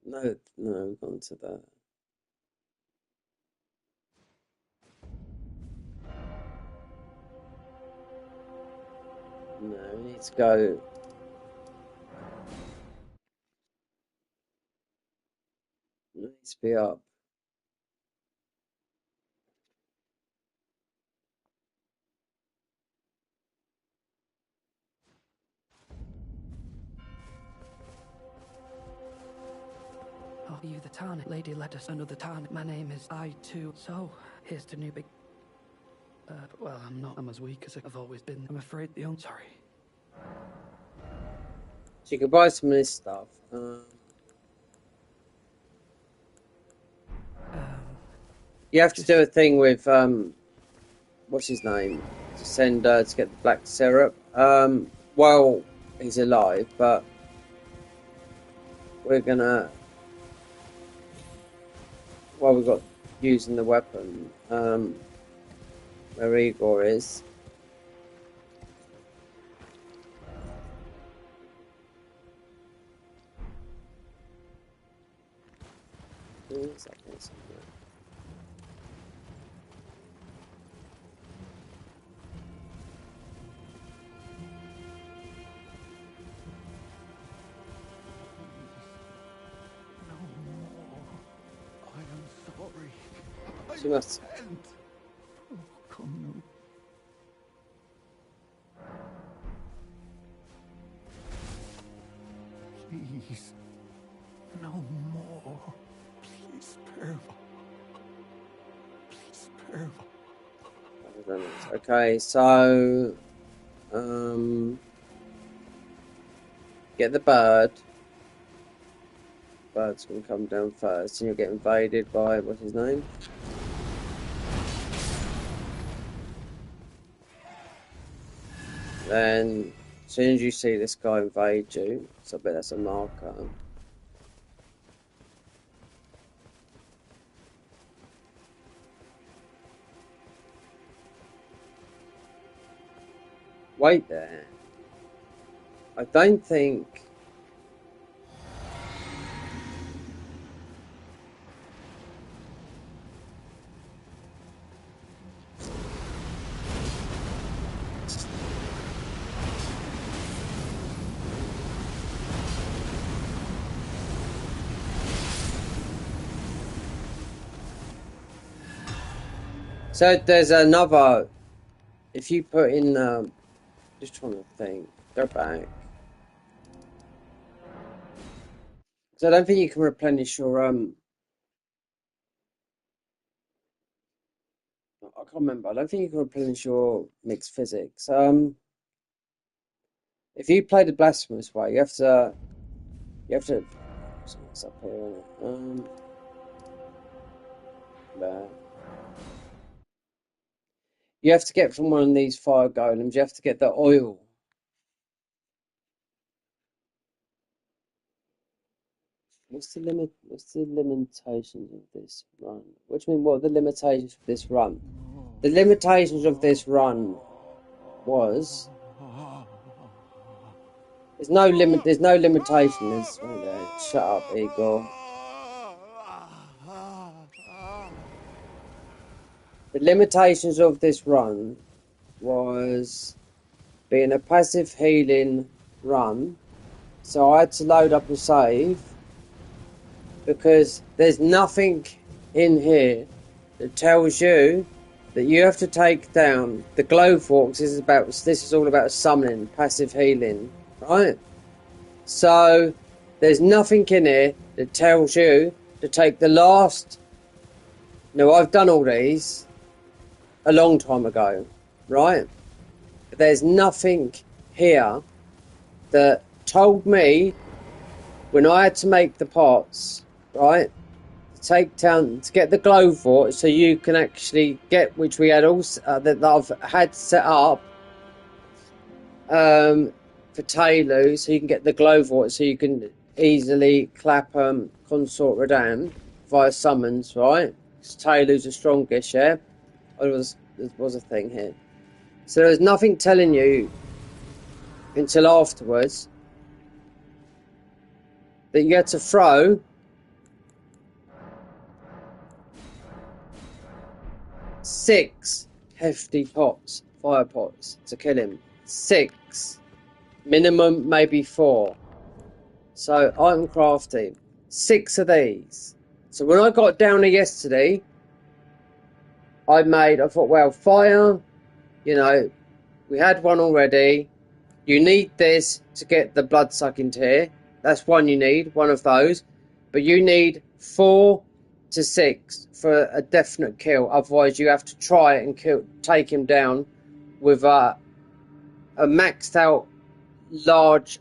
no, we've gone to that. No, we need to go. It needs to be up. Are you the Tarn? Lady let us another Tarn. My name is I too. So, here's to new big... well, I'm not. I'm as weak as I've always been. I'm afraid the only... Sorry. So you can buy some of this stuff. You have to do a thing with, what's his name? To send, to get the black syrup. Well, he's alive, but we're gonna... Well, we've got using the weapon, where Igor is. Is that there somewhere? I am sorry. She must. Oh, come now. Please. No more. Please spare me. Please spare me. Okay, so get the bird. Bird's gonna come down first, and you'll get invaded by what's his name? Then, as soon as you see this guy invade you, so I bet that's a marker. Wait there. I don't think. So there's another, if you put in, just trying to think, go back. So I don't think you can replenish your, I can't remember, I don't think you can replenish your mixed physics. If you play the blasphemous way, you have to, what's up here, isn't it? There. You have to get from one of these fire golems, you have to get the oil. What's the limitations of this run? What do you mean, what are the limitations of this run? The limitations of this run was... There's no limitation. Shut up, Igor. The limitations of this run was being a passive healing run. So I had to load up a save because there's nothing in here that tells you that you have to take down the Glowforks. This is all about summoning, passive healing, right? So there's nothing in here that tells you to take the last. Now I've done all these a long time ago, right? But there's nothing here that told me when I had to make the pots, right? To get the Glowfort, so you can actually get, which we had also that I've had set up for Taylor, so you can get the Glowfort, so you can easily clap Consort Radan via summons, right? Because Taylor's the strongest, yeah. There was a thing here, so there's nothing telling you until afterwards that you had to throw 6 hefty pots, fire pots, to kill him. 6. Minimum, maybe 4. So, item crafting. 6 of these. So, when I got down there yesterday, I thought, well, fire, you know, we had one already. You need this to get the blood-sucking tear. That's one you need, one of those. But you need 4 to 6 for a definite kill. Otherwise, you have to try and take him down with a maxed out large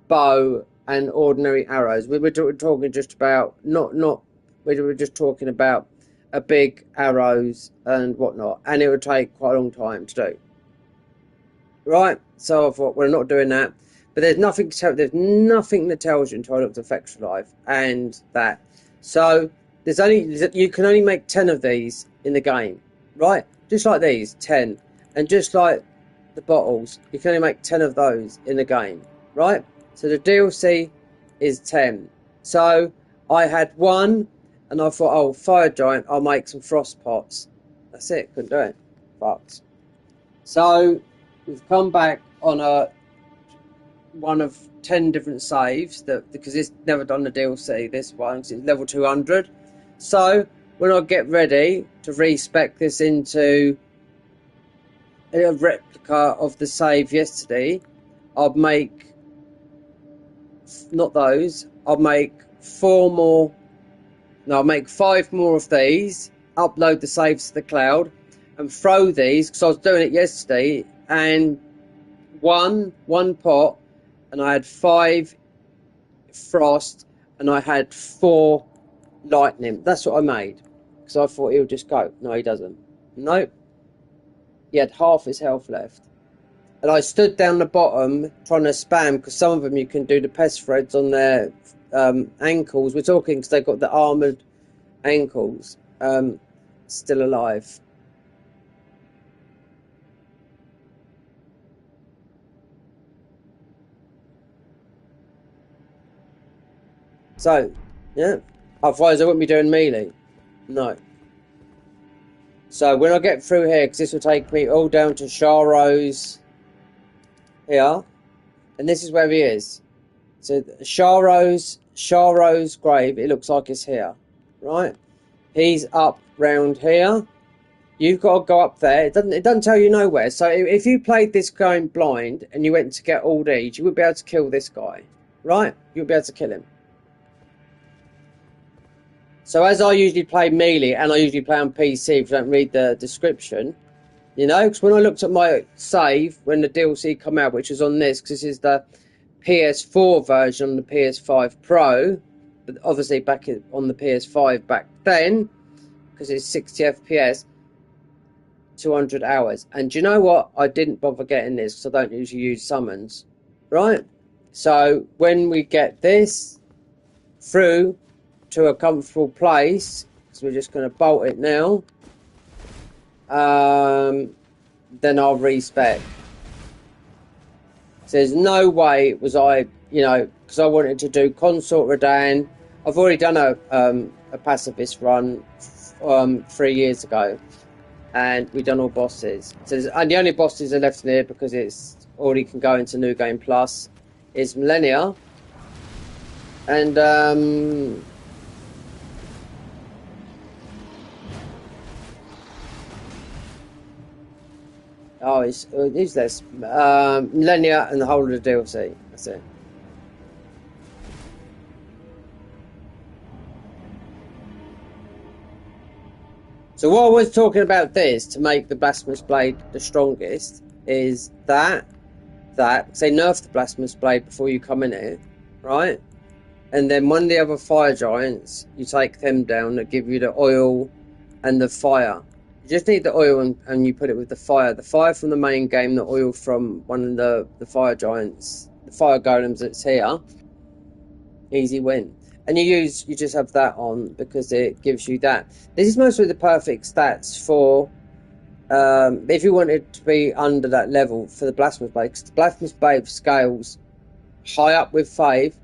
bow and ordinary arrows. We were talking just about we were just talking about a big arrows and whatnot, and it would take quite a long time to do. Right, so I thought we're not doing that. But there's nothing that tells you until I looked at Effects Life and that. So you can only make 10 of these in the game, right? Just like these, 10, and just like the bottles, you can only make 10 of those in the game, right? So the DLC is 10. So I had one, and I thought, oh, Fire Giant, I'll make some frost pots. That's it, couldn't do it. Fucked. So we've come back on one of 10 different saves because it's never done the DLC, this one, because it's level 200. So when I get ready to respec this into a replica of the save yesterday, I'll make not those. I'll make 4 more. No, I'll make 5 more of these. Upload the saves to the cloud and throw these, because I was doing it yesterday, and one pot, and I had 5 frost, and I had 4 lightning. That's what I made, because I thought he'll just go. No, he doesn't. Nope. He had half his health left. And I stood down the bottom trying to spam, because some of them you can do the pest threads on their ankles. We're talking because they've got the armoured ankles. Still alive. So, yeah. Otherwise I wouldn't be doing melee. No. So when I get through here, because this will take me all down to Sharo's here, and this is where he is. So Sharo's grave, it looks like it's here, right? He's up round here. You've got to go up there. It doesn't tell you nowhere. So if you played this going blind and you went to get all these, you would be able to kill this guy, right? You would be able to kill him. So as I usually play melee, and I usually play on PC if I don't read the description, you know, because when I looked at my save when the DLC come out, which is on this, because this is the PS4 version on the PS5 Pro, but obviously back on the PS5 back then, because it's 60 FPS, 200 hours. And do you know what? I didn't bother getting this because I don't usually use summons, right? So when we get this through to a comfortable place, so we're just going to bolt it now, then I'll respec. So there's no way was I, you know, because I wanted to do Consort Radan. I've already done a pacifist run 3 years ago, and we've done all bosses. So and the only bosses are left in here, because it's already can go into New Game Plus, is Millennia, and Oh, it's useless. Millennia and the whole of the DLC. That's it. So what I was talking about this to make the Blasphemous Blade the strongest is that they nerf the Blasphemous Blade before you come in it, right? And then one of the other fire giants, you take them down that give you the oil and the fire. You just need the oil and you put it with the fire. The fire from the main game, the oil from one of the fire giants, the fire golems that's here. Easy win. And you just have that on because it gives you that. This is mostly the perfect stats for if you wanted to be under that level for the Blasphemous Blade, because the Blasphemous Blade scales high up with faith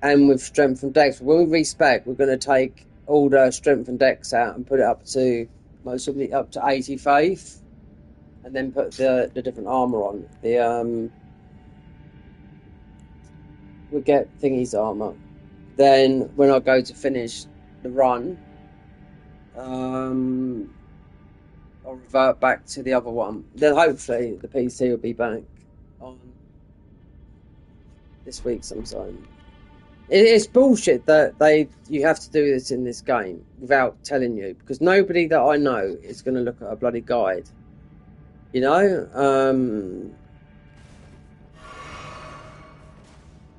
and with strength and dex. When we respec, we're going to take all the strength and dex out and put it up to most probably up to 80 faith, and then put the different armor on. We get Thingy's armor. Then when I go to finish the run, I'll revert back to the other one. Then hopefully the PC will be back on this week sometime. It's bullshit that you have to do this in this game without telling you, because nobody that I know is going to look at a bloody guide. You know,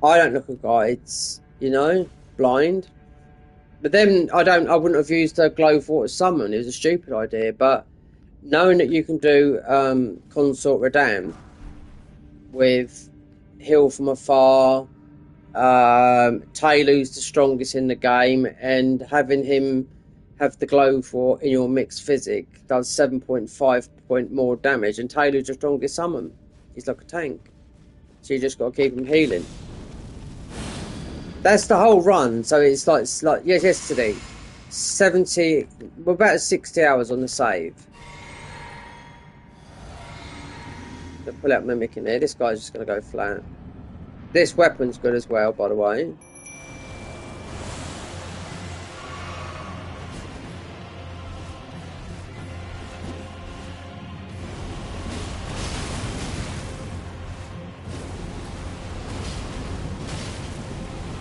I don't look at guides. You know, blind. But then I wouldn't have used a glow water summon. It was a stupid idea. But knowing that you can do Consort Radam with heal from afar, Tailu's the strongest in the game, and having him have the glow for in your mixed physic does 7.5 point more damage, and Tailu's the strongest summon. He's like a tank. So you just got to keep him healing. That's the whole run. So it's like yesterday, 70, we're about 60 hours on the save. Pull out Mimic in there. This guy's just going to go flat. This weapon's good as well, by the way.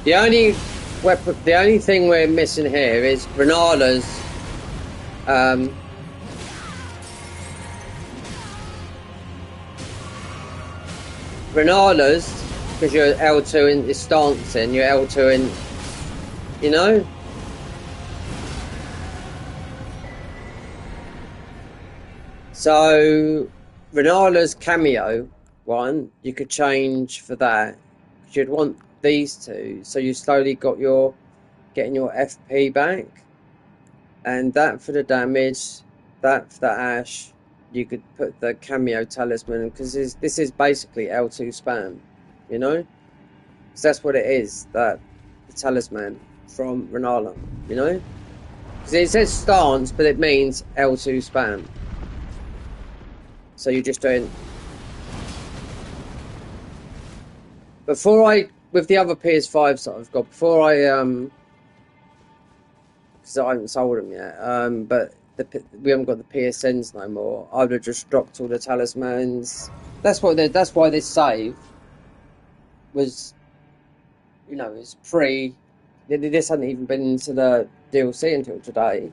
The only weapon, the only thing we're missing here is Renala's because you're L2 in is stancing, you're L2 in, you know? So Renala's cameo one, you could change for that. You'd want these two, so you slowly getting your FP back, and that for the damage, that for the Ash. You could put the cameo talisman, because this is basically L2 spam, you know? Because that's what it is, the talisman from Renala, you know? Because it says stance, but it means L2 spam. So you're just doing... with the other PS5s that I've got, before I, because I haven't sold them yet, but we haven't got the PSNs no more, I would have just dropped all the talismans. That's why this save was, you know, it's pre, this hadn't even been into the DLC until today.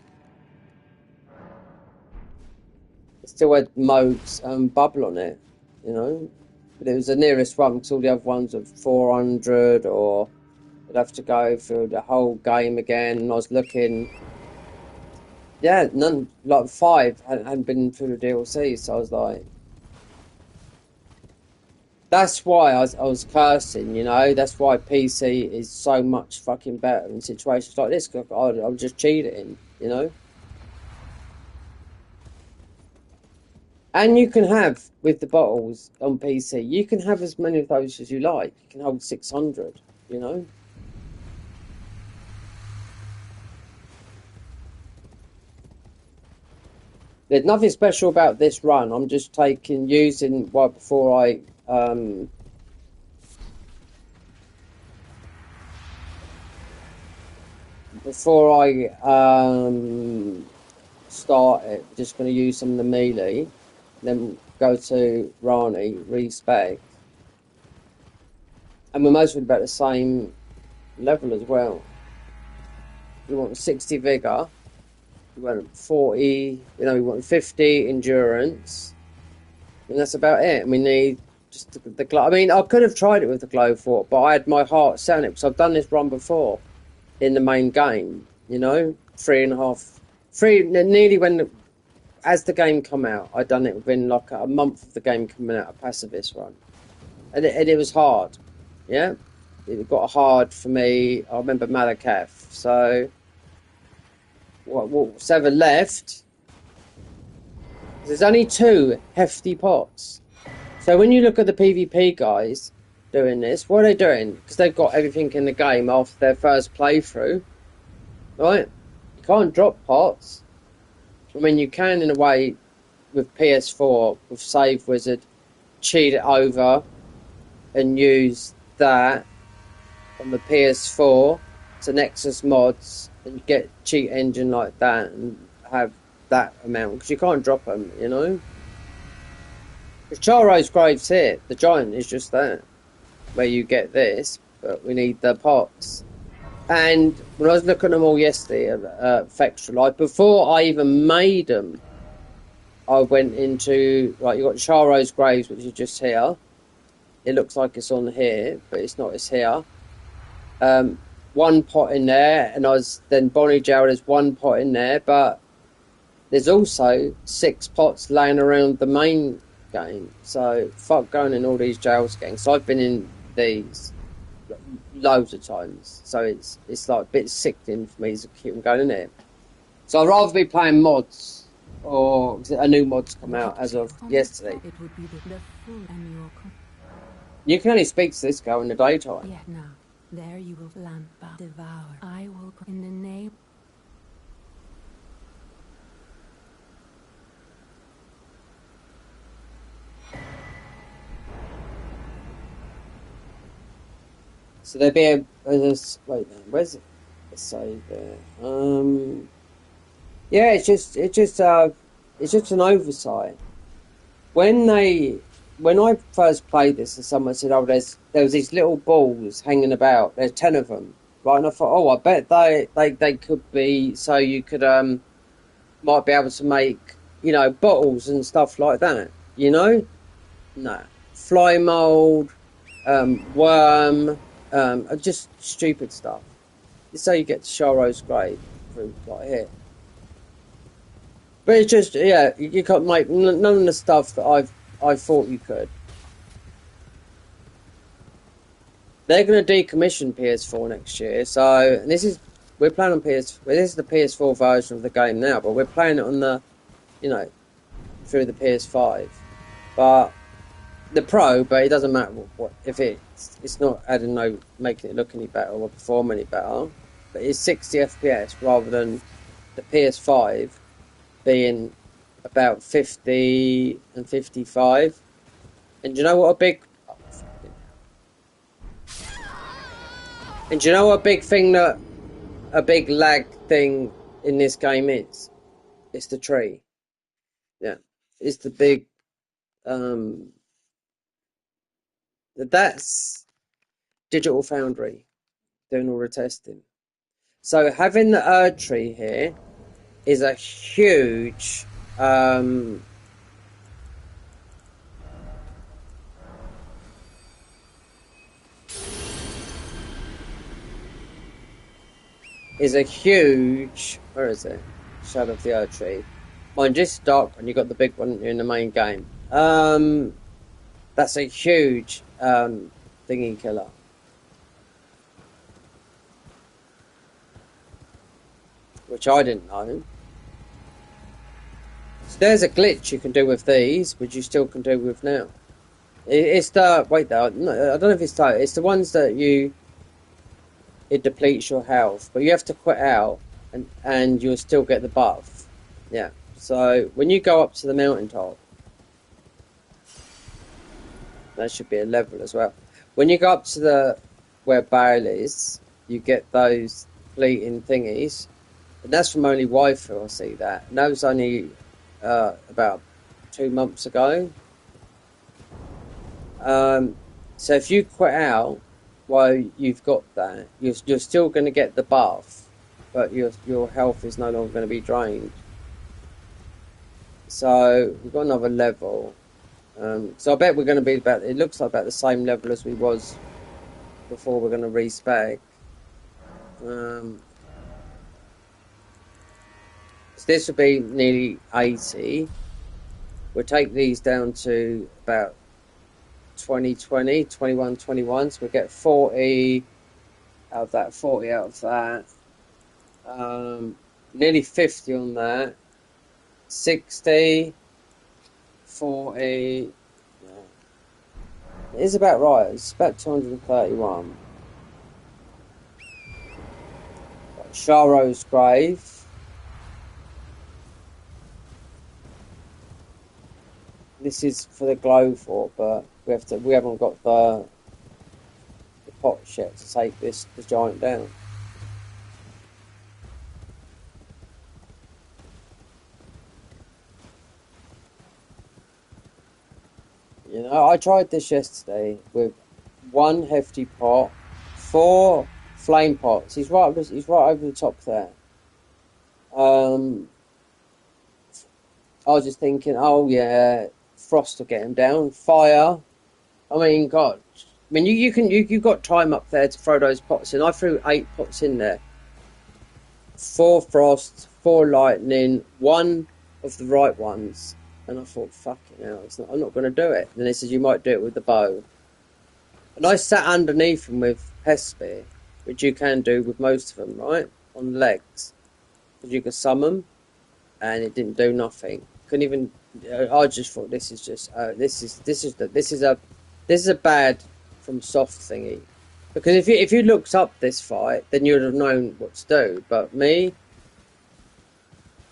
It still had modes and bubble on it, you know? But it was the nearest one, because all the other ones were 400, or you'd have to go through the whole game again. And I was looking, yeah, none, like 5 hadn't been through the DLC, so I was like, that's why I was cursing, you know? That's why PC is so much fucking better in situations like this, because I'm just cheating, you know? And you can have, with the bottles on PC, you can have as many of those as you like. You can hold 600, you know? There's nothing special about this run. I'm just using before I start it, just going to use some of the melee. Then go to Rani, respec, and we're mostly about the same level as well. We want 60 vigor, we want 40, we want 50 endurance, and that's about it. And we need just the glow. I mean, I could have tried it with the glow fort, but I had my heart set on it because I've done this run before in the main game. 3.5, nearly as the game come out. I'd done it within like a month of the game coming out, a pacifist run, and it was hard. Yeah, it got hard for me. I remember Malakath. So what's ever left? There's only 2 hefty pots. So when you look at the PvP guys doing this, what are they doing? Because they've got everything in the game after their first playthrough, right? You can't drop pots. I mean, you can in a way with PS4, with Save Wizard, cheat it over and use that on the PS4 to Nexus mods and get cheat engine like that and have that amount, because you can't drop them, Because Charo's Grave's here, the giant is just there, where you get this, but we need the pots. And when I was looking at them all yesterday at Fextra Life, before I even made them, I went into, right, you've got Charo's Graves, which is just here. It looks like it's on here, but it's not, it's here. 1 pot in there, and then Bonnie Jail, there's 1 pot in there, but there's also 6 pots laying around the main game. So fuck going in all these jails again. So I've been in these loads of times. So it's like a bit sickening for me to keep them going in there. So I'd rather be playing mods, or a new mod's come out as of yesterday. It would be the full annual. You can only speak to this girl in the daytime. Yeah, now there you will lamp devour. I will in the name. So there'd be wait, where's it? Let's say there. Yeah, it's just an oversight. When I first played this, and someone said, "Oh, there was these little balls hanging about. There's 10 of them." Right, and I thought, "Oh, I bet they could be so you could might be able to make bottles and stuff like that." No, fly mold, worm, just stupid stuff. It's how you get to Charo's Grave through like here. But it's just, you can't make none of the stuff that I thought you could. They're going to decommission PS4 next year, so we're playing on this is the PS4 version of the game now, but we're playing it on the, through the PS5. But the Pro, but it doesn't matter what if it's not making it look any better or perform any better. But it's 60 FPS rather than the PS5 being about 50 and 55. And do you know what a big thing that a big lag thing in this game is? It's the tree. Yeah, it's the big that's Digital Foundry doing all the testing. So having the Erd tree here is a huge where is it? Shadow of the Erd tree. Mind you, it's dark and you got the big one in the main game. That's a huge thingy killer. Which I didn't know. So there's a glitch you can do with these, which you still can do with now. It's the wait though, no, I don't know if it's that. It's the ones that it depletes your health, but you have to quit out and you'll still get the buff. Yeah. So when you go up to the mountaintop, that should be a level as well. When you go up to where Bale is, you get those fleeting thingies. And that's from only waifu, I see that. And that was only about 2 months ago. So if you quit out while you've got that, you're still going to get the buff, but your health is no longer going to be drained. So we've got another level. So I bet we're going to be about, it looks like about the same level as we was before we're going to respec. So this would be nearly 80. We'll take these down to about 20, 21, 21. So we'll get 40 out of that, 40 out of that. Nearly 50 on that. 60, 40. Yeah. It is about right. It's about 231. Sharo's grave. This is for the glow fort, but we haven't got the pots yet to take the giant down. You know, I tried this yesterday with one hefty pot, 4 flame pots. He's right over the top there. I was just thinking, oh yeah, frost will get him down. Fire. I mean, God. I mean, you got time up there to throw those pots in. I threw 8 pots in there. 4 frost, 4 lightning, 1 of the right ones. And I thought, fucking hell, I'm not going to do it. And they said, you might do it with the bow. And I sat underneath them with ps5, which you can do with most of them, right? On the legs. Because you can summon, and it didn't do nothing. Couldn't even. I just thought this is a bad from soft thingy. Because if you looked up this fight, then you'd have known what to do. But me,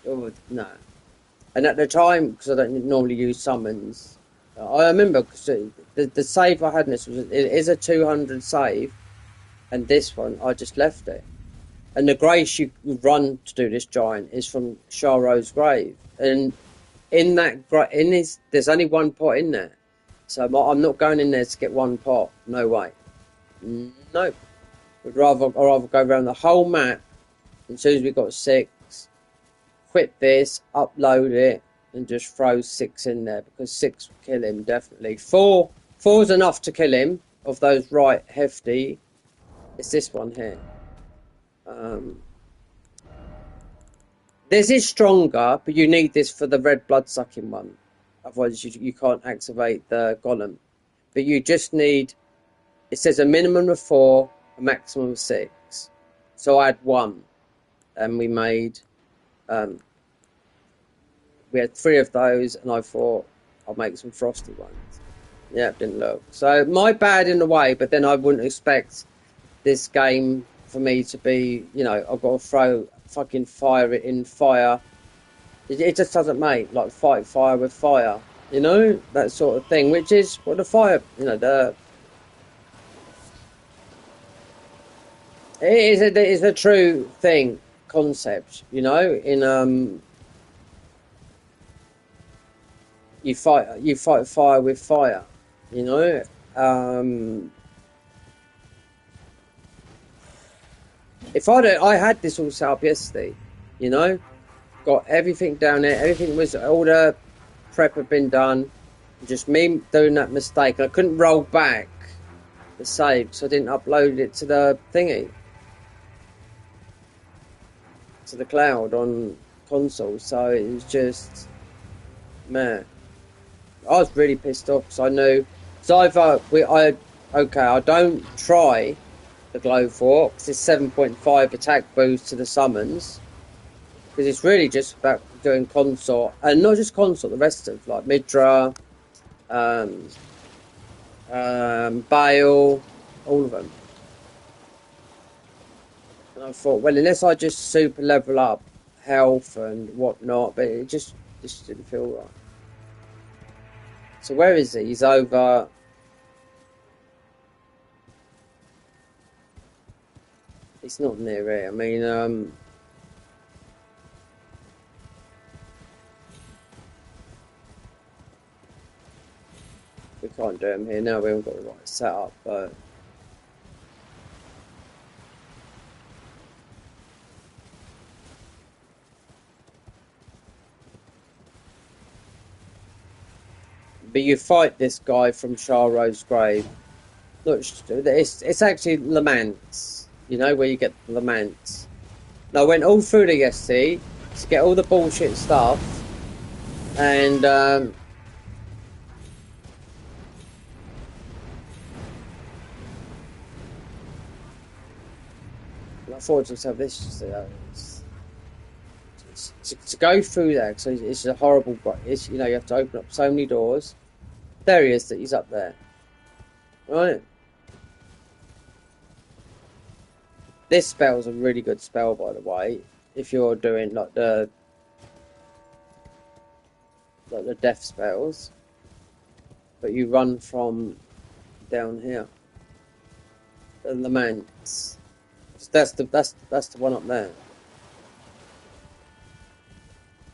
oh no. And at the time, because I don't normally use summons, I remember because the save I had in this it is a 200 save, and this one I just left it. And the grace you run to do this giant is from Sharo's grave, and there's only 1 pot in there, so I'm not going in there to get 1 pot. No way. Nope. I'd rather go around the whole map. And as soon as we got 6. Quit this, upload it, and just throw 6 in there, because 6 will kill him, definitely. 4's enough to kill him, of those right hefty. It's this one here. This is stronger, but you need this for the red blood sucking one. Otherwise you can't activate the golem. But you just need, it says a minimum of 4, a maximum of 6. So I had 1, and we made... we had 3 of those, and I thought I'll make some frosty ones. Yeah, it didn't look. So my bad in a way, but then I wouldn't expect this game for me to be, you know, I've got to throw fucking fire in fire. It just doesn't make, like, fight fire with fire, you know, that sort of thing, which is what the fire, you know, it is a true thing, concept, you know, in you fight fire with fire, you know. If I had this all set up yesterday, you know, got everything down there, everything was, all the prep had been done, just me doing that mistake. I couldn't roll back the save because I didn't upload it to the thingy, to the cloud on console. So it was just, man, I was really pissed off because I knew. So I don't try the glow fort because it's 7.5 attack boost to the summons, because it's really just about doing consort, and not just consort, the rest of like Midra, Bale, all of them. And I thought, well, unless I just super level up health and whatnot, but it just didn't feel right. So where is he? He's over. It's not near here. I mean, we can't can't do them here now. We haven't got the right setup, but. But you fight this guy from Charro's grave. Look, it's actually Lamance. You know where you get Lamance. And I went all through the yesterday to get all the bullshit stuff, and I thought to myself, this to go through there, because it's a horrible. It's, you know, you have to open up so many doors. There he is. That he's up there, right? This spell's a really good spell, by the way. If you're doing like the death spells, but you run from down here. The Laments. That's the one up there.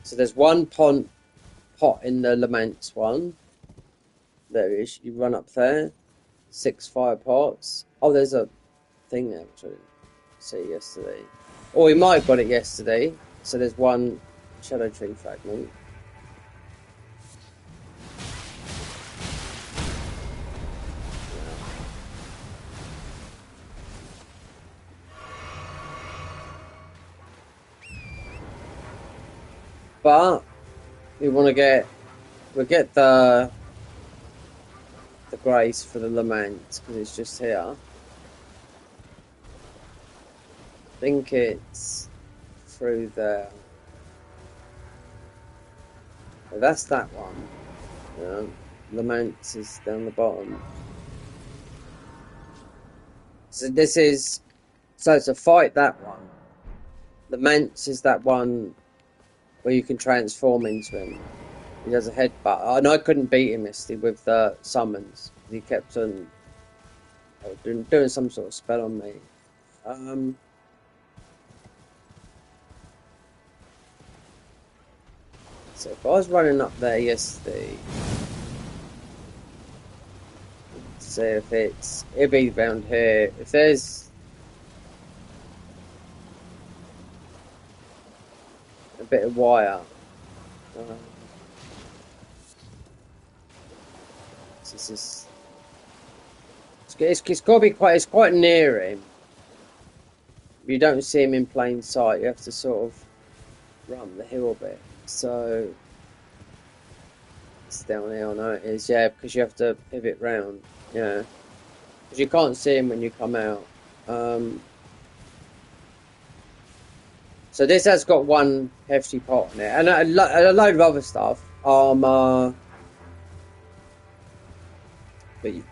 So there's one pot in the Laments one. There it is. You run up there. 6 fire pots. Oh, there's a thing there which I didn't see yesterday. Or we might have got it yesterday. So there's one Shadow Tree fragment. But we'll get the grace for the Lament because it's just here. I think it's through there. Well, that's that one. Yeah. Lament is down the bottom. So to fight that one. Lament is that one where you can transform into him. He does a headbutt, and I couldn't beat him yesterday with the summons. He kept on doing some sort of spell on me. So if I was running up there yesterday, see if it'd be around here. If there's a bit of wire. It's got to be quite near him. You don't see him in plain sight. You have to sort of run the hill a bit. So it's down here. I know it is. Yeah, because you have to pivot round. Yeah, because you can't see him when you come out. So this has got one hefty pot in it, and a load of other stuff. Armor. But you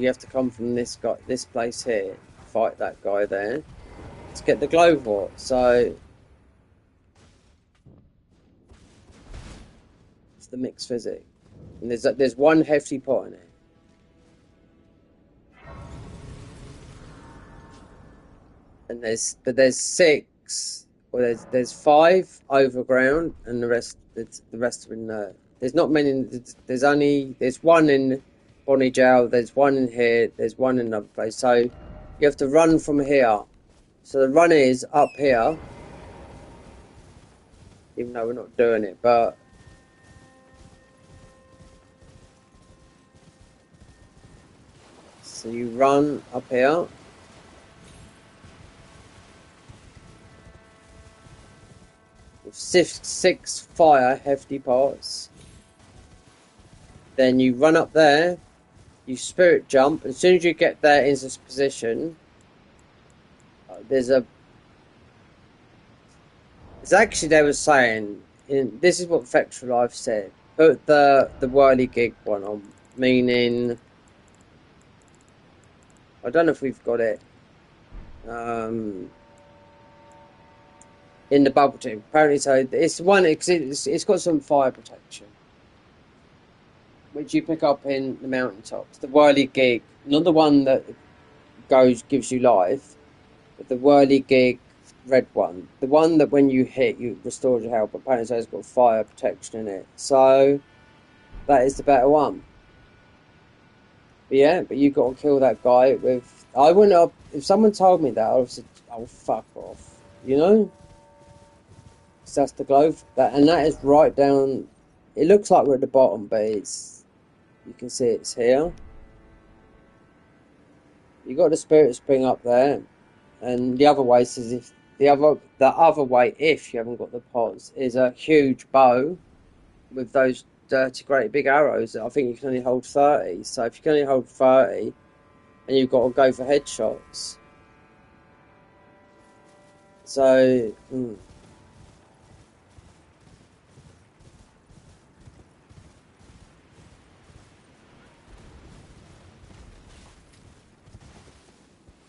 have to come from this place here, fight that guy there, to get the Glowwort. So it's the mixed physic, and there's one hefty pot in it, and there's 6, or there's 5 overground, and the rest are in there. There's not many. There's one in Bonnie Jail, there's one in here, there's one in another place. So you have to run from here. So the run is up here, even though we're not doing it, but so you run up here. With 6 fire hefty pots. Then you run up there. You spirit jump. As soon as you get there into this position, it's actually, they were saying, this is what Vector Life said. Put the whirligig one on, meaning, I don't know if we've got it in the bubble tube. Apparently, so it's one. It's got some fire protection, which you pick up in the mountaintops. The whirligig, not the one that gives you life, but the whirligig red one. The one that when you hit, you restores your health, but apparently it's got fire protection in it. So, that is the better one. But yeah, but you got to kill that guy with. I wouldn't have. If someone told me that, I would have said, "Oh, fuck off," you know. 'Cause that's the glow and that is right down. It looks like we're at the bottom, but it's you can see it's here. You got the spirit spring up there, and the other way says if the other way, if you haven't got the pots, is a huge bow with those dirty great big arrows. I think you can only hold 30. So if you can only hold 30, and you've got to go for headshots. So.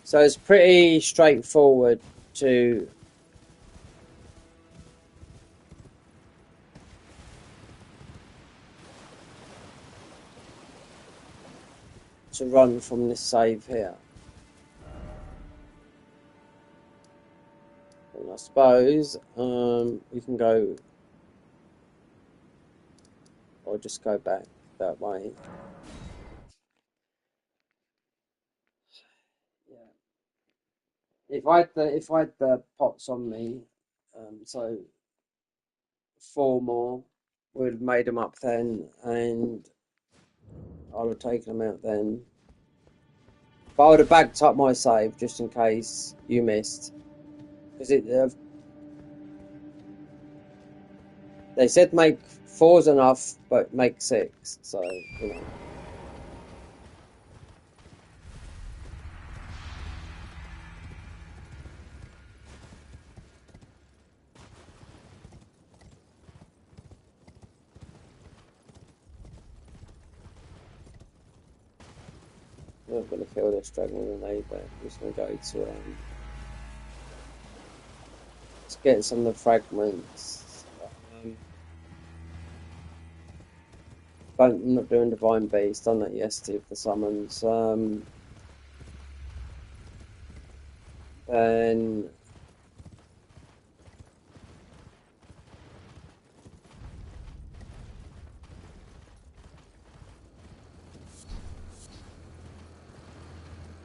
So it's pretty straightforward to run from this save here. And I suppose we can go or just go back that way. Yeah. If I had the pots on me, so 4 more, would have made them up then, and I would have taken them out then. But I would have backed up my save just in case you missed, because they said make 4's enough, but make 6. So you know. I'm not going to kill this dragon with an A, but I'm just going to go to let's get some of the fragments. I'm not doing Divine Beast, done that yesterday for the summons. Then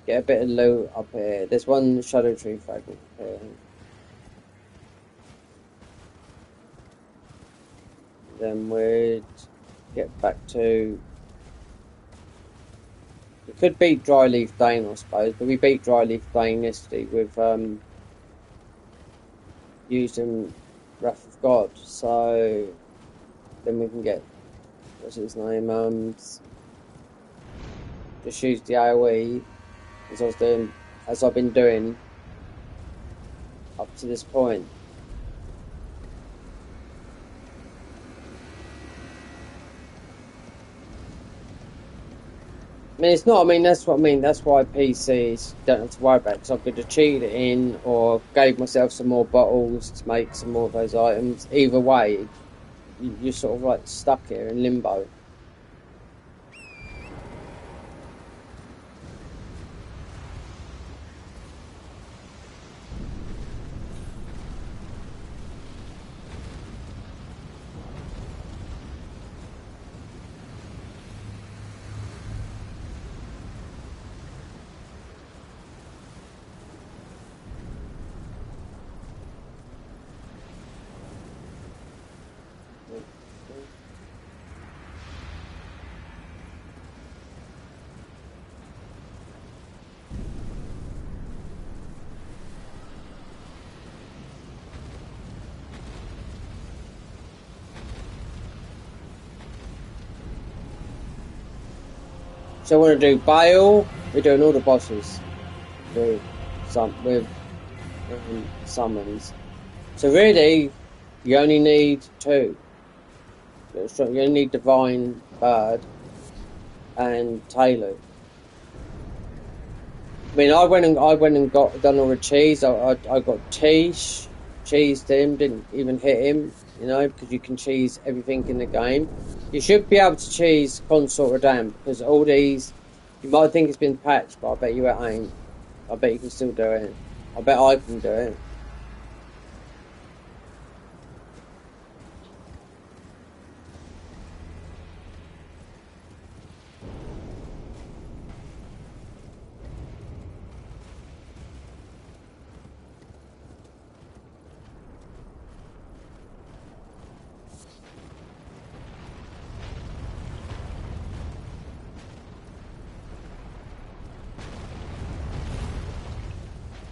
get a bit of loot up here. There's one Shadow Tree fragment here. Then we'd get back to. We could beat Dryleaf Dane, I suppose, but we beat Dryleaf Dane yesterday with using Wrath of God. So then we can get what's his name? Just use the AoE as I've been doing up to this point. I mean, it's not. I mean, that's what I mean. That's why PCs don't have to worry about it, because I could have cheated it in or gave myself some more bottles to make some more of those items. Either way, you're sort of like stuck here in limbo. So I want to do Bale. We're doing all the bosses with summons. So really, you only need 2. You only need Divine Bird and Taylor. I mean, I went and done all the cheese. I got cheesed him, didn't even hit him, you know, because you can cheese everything in the game. You should be able to cheese Consort Radam, because all these, you might think it's been patched, but I bet you it ain't. I bet you can still do it. I bet I can do it.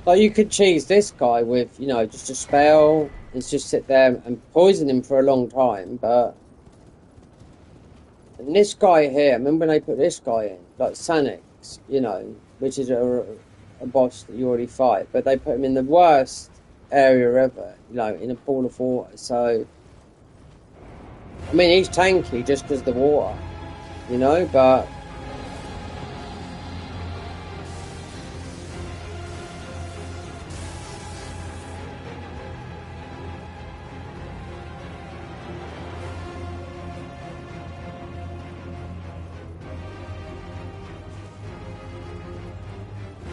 Like you could cheese this guy with, you know, just a spell and just sit there and poison him for a long time, but and this guy here, remember when they put this guy in, like Sanix, you know, which is a boss that you already fight, but they put him in the worst area ever, you know, in a pool of water. So, I mean, he's tanky just because of the water, you know, but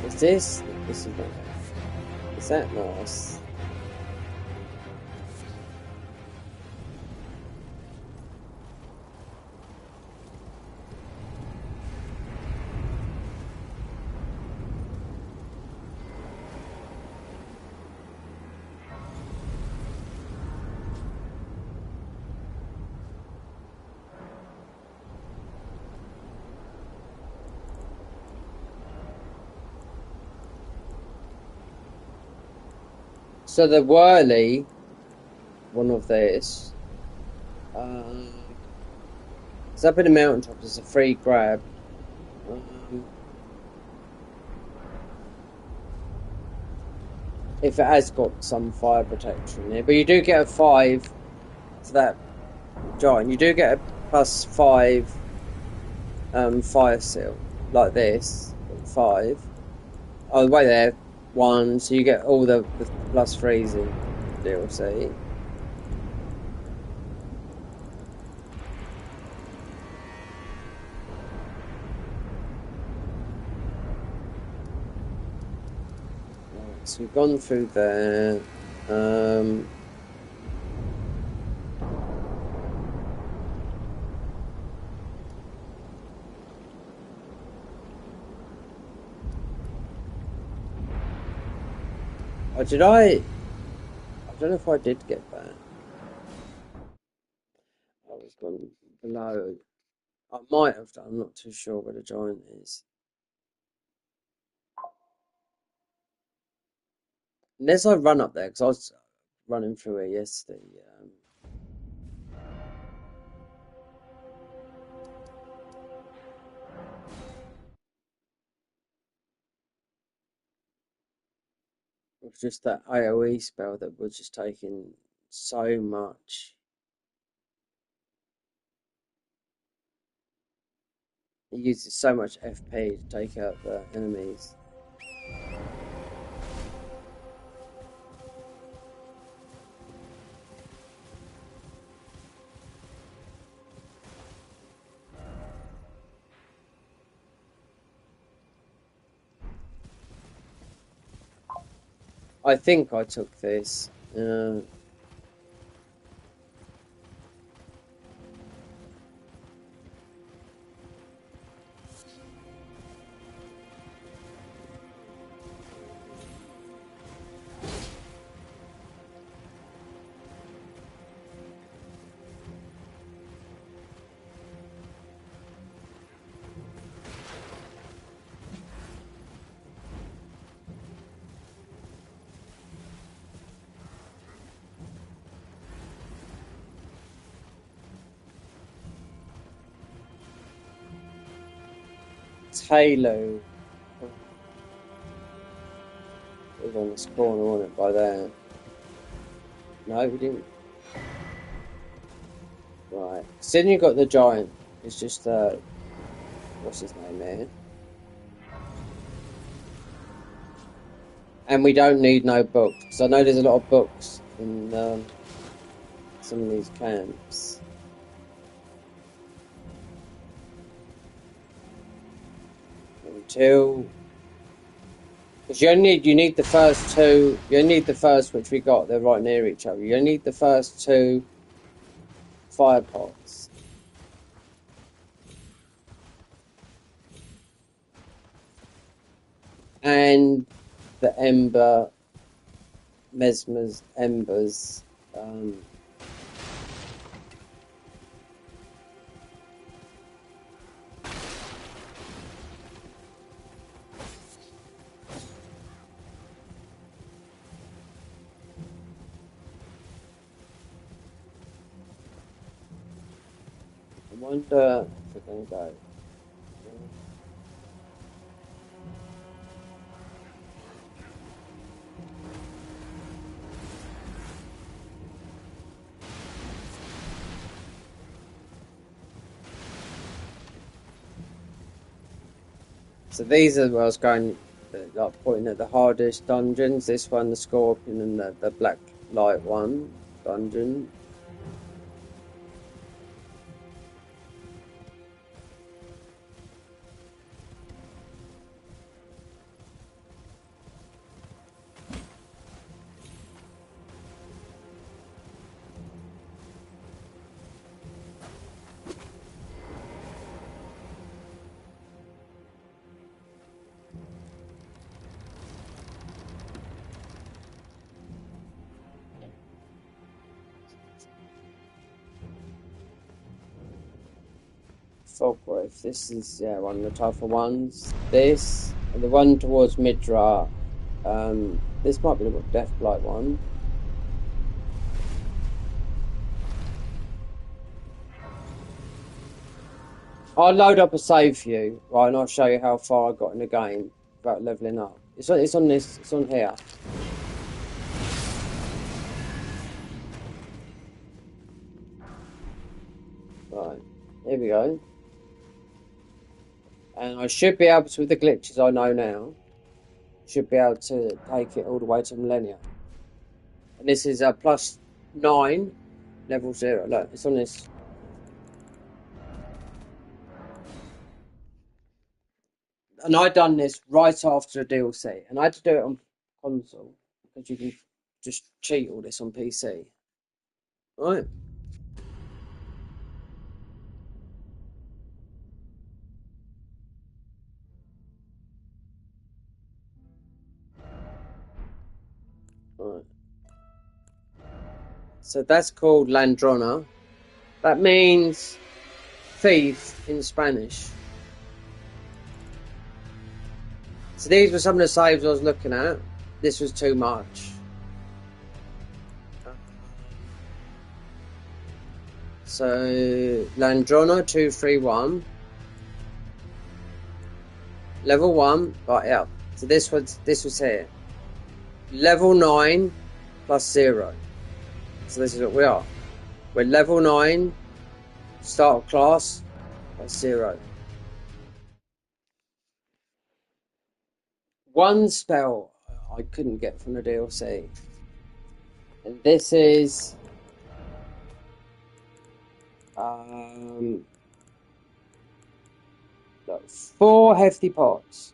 is this? This is not. Is that nice? So the whirly one of this. It's up in the mountaintop. It's a free grab. If it has got some fire protection here, but you do get a 5 for that giant. You do get a +5 fire seal like this. 5. Oh, wait there. 1. So you get all the +3s in DLC. So we've gone through there. Oh, did I don't know if I did get that. I was gone below. I might have done. I'm not too sure where the giant is. Unless I run up there, because I was running through it yesterday. It was just that AoE spell that was just taking so much. It uses so much FP to take out the enemies. I think I took this. Halo was on this corner, wasn't it, by there? No, we didn't. Right. So then you got the giant. It's just, what's his name there? And we don't need no books, because I know there's a lot of books in some of these camps. Until... Because you need the first two, you only need the first, which we got, they're right near each other. You only need the first 2 fire pots. And the ember, Mesmer's embers. I wonder if we're going to go. So these are where I was going, like pointing at the hardest dungeons. This one, the Scorpion, and the Black Light one dungeon. Fogwraith. This is one of the tougher ones. This and the one towards Midra. This might be the Deathblight one. I'll load up a save for you, right, and I'll show you how far I got in the game without leveling up. It's on this. It's on here. Right, here we go. And I should be able to, with the glitches I know now, should be able to take it all the way to Millennia. And this is a +9, level 0. Look, it's on this. And I done this right after the DLC, and I had to do it on console because you can just cheat all this on PC. Right. Right. So that's called Landrona. That means thief in Spanish. So these were some of the saves I was looking at. This was too much. So Landrona 231. Level 1, right, yeah. So this was here. Level 9 +0. So this is what we are. We're level 9, start of class, +0. One spell I couldn't get from the DLC. And this is look, 4 hefty pots.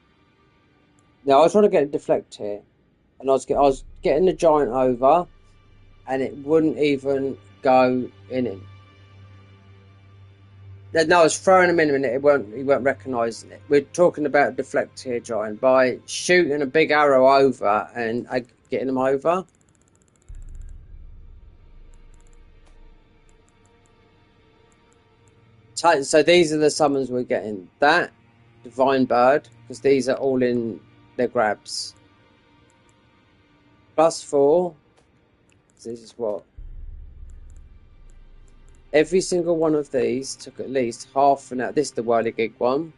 Now I was trying to get a deflect here, and I was getting the giant over, and it wouldn't even go in him. No, I was throwing him in, and he weren't recognising it. We're talking about deflect here, giant, by shooting a big arrow over and getting him over. So these are the summons we're getting. That Divine Bird, because these are all in their grabs. +4. So this is what? Every single one of these took at least half an hour. This is the Whirligig one.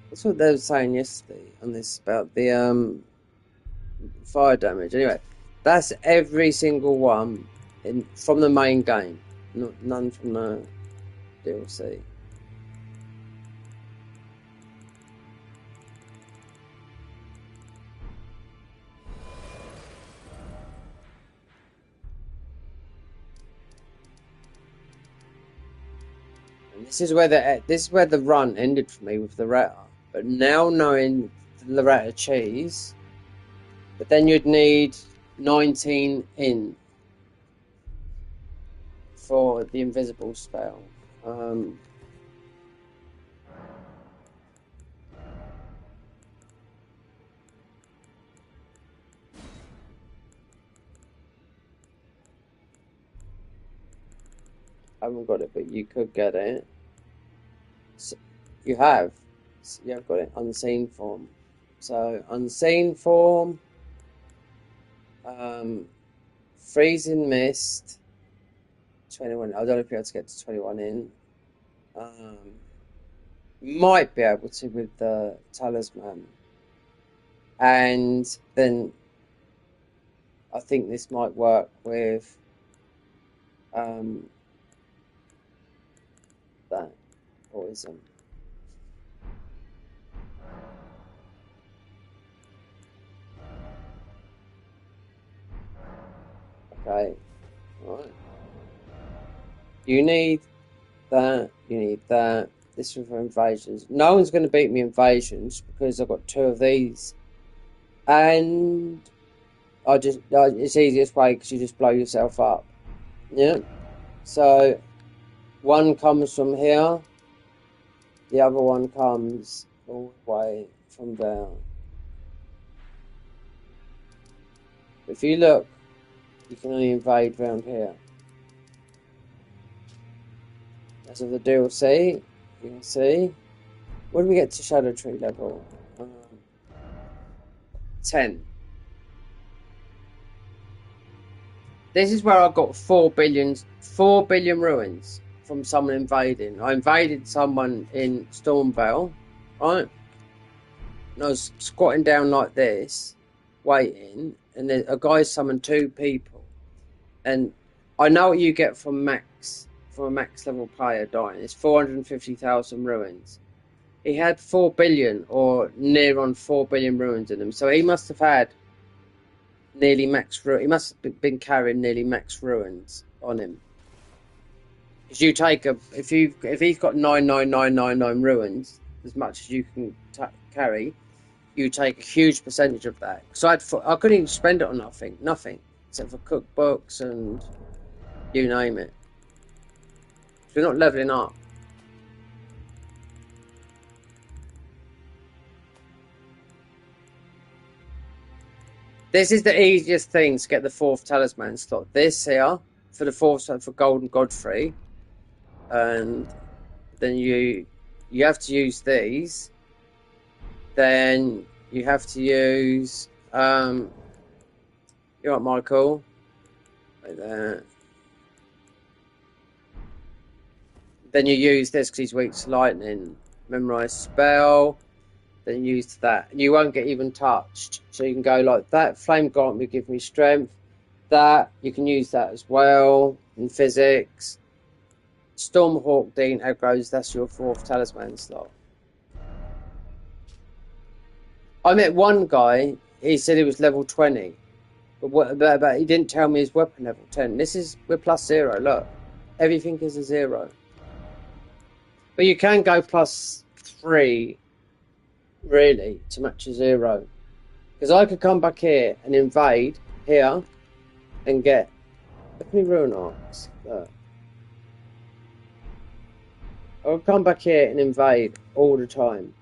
That's what they were saying yesterday on this about the fire damage. Anyway, that's every single one from the main game, none from the DLC. And this is where the run ended for me with the Loretta. But now knowing the Loretta cheese, but then you'd need 19 in for the invisible spell. I haven't got it, but you could get it. So you have got it. Unseen form. So unseen form. Freezing Mist. 21. I don't know if you're able to get to 21 in. Might be able to with the talisman. And then I think this might work with that poison. Okay. Right. You need that. You need that. This is for invasions. No one's going to beat me invasions because I've got 2 of these. And it's the easiest way because you just blow yourself up. Yeah. So one comes from here. The other one comes all the way from there. If you look, you can only invade round here. As of the DLC, you can see. When we get to Shadow Tree level? 10. This is where I got 4 billion ruins from someone invading. I invaded someone in Stormvale, right? And I was squatting down like this, waiting, and then a guy summoned 2 people. And I know what you get from a max level player dying. It's 450,000 ruins. He had 4 billion or near on 4 billion ruins in him, so he must have had nearly max ruin. He must have been carrying nearly max ruins on him. Because you take if he's got 99999 ruins, as much as you can carry, you take a huge percentage of that. So I couldn't even spend it on nothing except for cookbooks and you name it. So you're not leveling up. This is the easiest thing to get the 4th talisman slot. This here for the 4th for Golden Godfrey, and then you have to use these. Then you have to use you're right, Michael. Right there. Then you use this because he's weak to lightning. Memorize spell. Then use that. And you won't get even touched. So you can go like that. Flame Gauntlet will give me strength. That, you can use that as well in physics. Stormhawk Dean aggroes, that's your 4th talisman slot. I met one guy, he said he was level 20. But he didn't tell me his weapon level 10. We're plus 0, look. Everything is a 0. But you can go plus 3, really, to match a 0. Because I could come back here and invade here and get... Look at me ruin arcs. Look. I'll come back here and invade all the time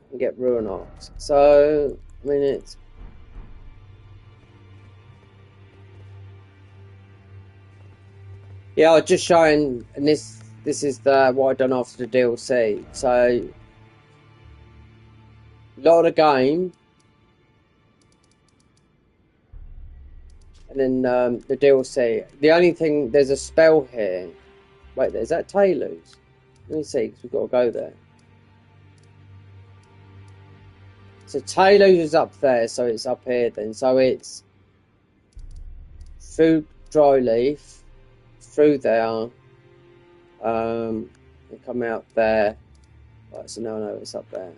and get ruin arcs. So, I mean, it's... Yeah, I was just showing, and this is what I've done after the DLC. So, a lot of the game, and then the DLC. The only thing, there's a spell here. Wait, is that Taylor's? Let me see, because we've got to go there. So Taylor's is up there, so it's up here then. So it's through Dry Leaf, through there, and come out there. Right, so now I know it's up there.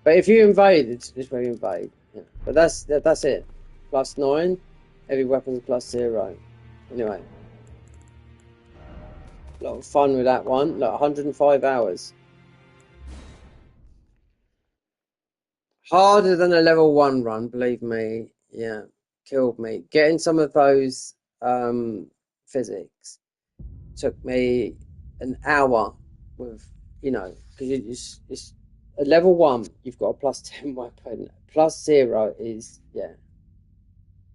But if you invade, it's where you invade. Yeah. But that's it. Plus 9, every weapon's plus 0. Anyway, a lot of fun with that one. Like 105 hours. Harder than a level 1 run, believe me. Yeah, killed me. Getting some of those physics took me an hour with, because it's at level 1, you've got a plus 10 weapon. Plus 0 is, yeah.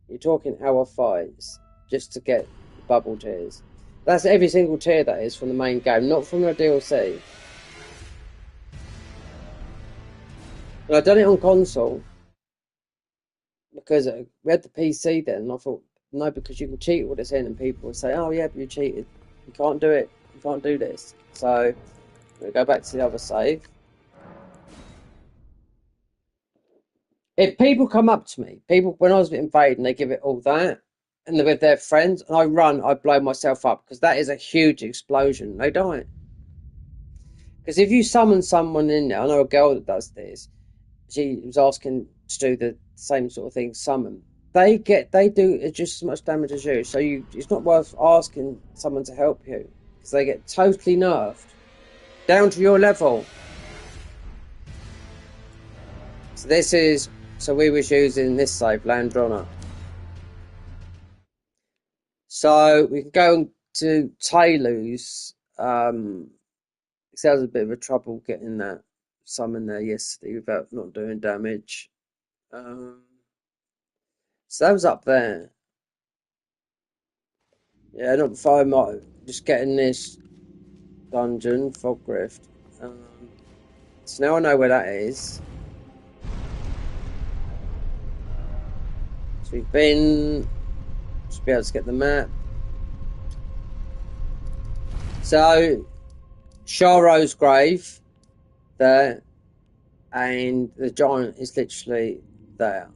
You're talking hour 5s just to get bubble tiers. That's every single tier that is from the main game, not from the DLC. And I've done it on console. because we had the PC then, and I thought, no, because you can cheat all this in, and people would say, oh yeah, but you cheated. You can't do it. You can't do this. So we go back to the other save. If people come up to me, people when I was invading, they give it all that, and they're with their friends, and I run, I blow myself up because that is a huge explosion. They die. Because if you summon someone in there, I know a girl that does this. She was asking to do the same sort of thing, summon. They do just as much damage as you. So it's not worth asking someone to help you because they get totally nerfed down to your level. So we was using this save, Landrona. So we can go to Taylor's. Because there was a bit of a trouble getting that summon there yesterday without not doing damage. So that was up there. Yeah, not before I'm just getting this dungeon, Fog Rift. So now I know where that is. So we've been... Should be able to get the map. So, Sharo's grave there, and the giant is literally there.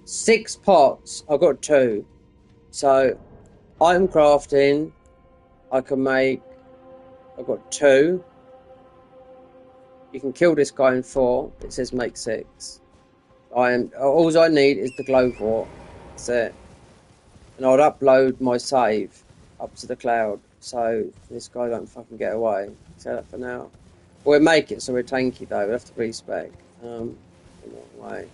6 pots. I've got 2. So, item crafting, I can make... I've got 2. You can kill this guy in 4. It says make 6. All I need is the glow wart. That's it. And I'd upload my save up to the cloud so this guy don't fucking get away. So that for now. We'll make it so we're tanky though. We'll have to respec. In that way.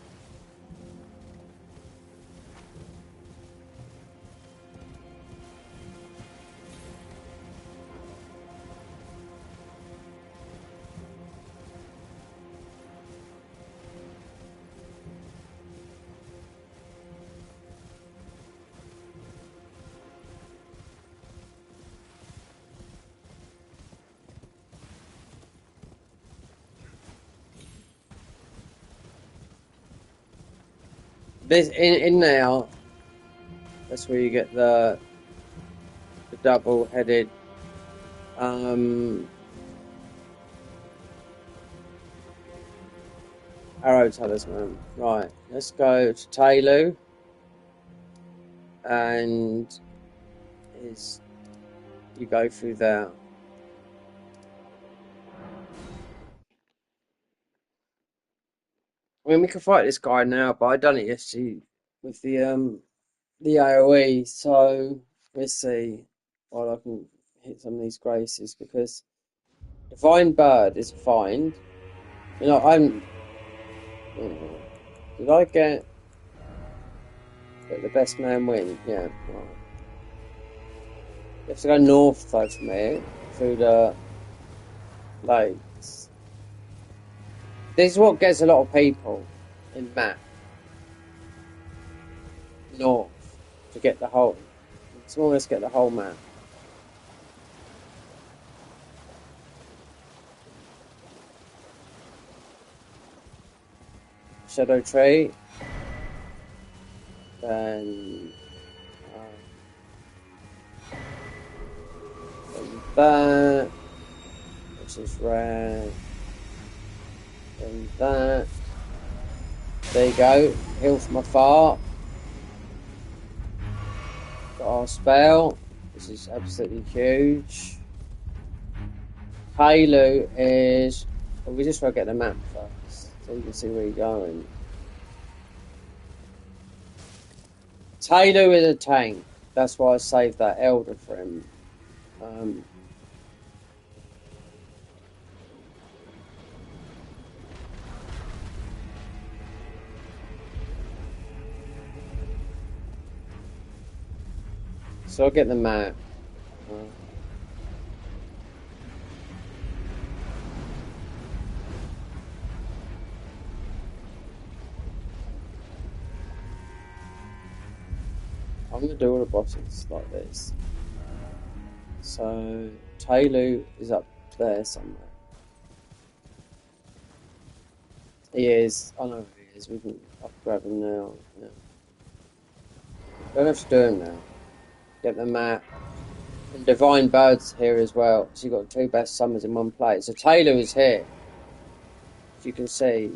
This in now. That's where you get the double-headed arrow talisman. Right, let's go to Taylor. And you go through there. I mean, we can fight this guy now, but I done it yesterday with the AOE. So let's see while I can hit some of these graces because Divine Bird is fine. You know, did I get the best man win? Yeah. Right. You have to go north though from here through the lakes. This is what gets a lot of people in map north to get the whole. It's more or less get the whole map. Shadow Tree. Then that, which is red. Then that. There you go. Heal from afar. Got our spell. This is absolutely huge. Halo is. Well, we just want to get the map first, so you can see where you're going. Taylor is a tank. That's why I saved that Elder for him. So I'll get the map. I'm going to do all the bosses like this. So, Taylor is up there somewhere. He is. I know he is. We can grab him now. Yeah. Don't have to do him now. Get the map. And Divine Bird's here as well. So you've got two best summons in one place. So Taylor is here. As you can see.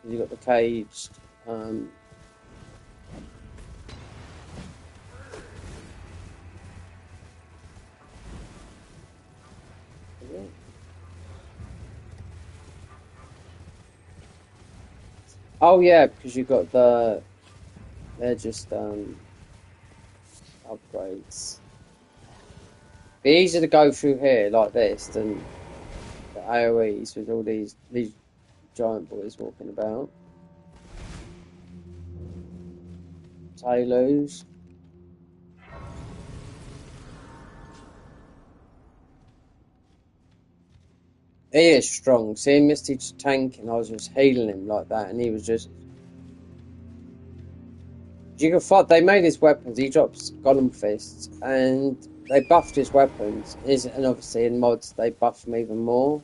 You've got the caged. Oh yeah, because you've got the. They're just upgrades. Be easier to go through here like this than the AoEs with all these giant boys walking about. Talos. He is strong. Seeing Misty just tanking, I was just healing him like that, and he was just. You can fight. They made his weapons. He drops Golem fists, and they buffed his weapons. And obviously in mods they buff them even more.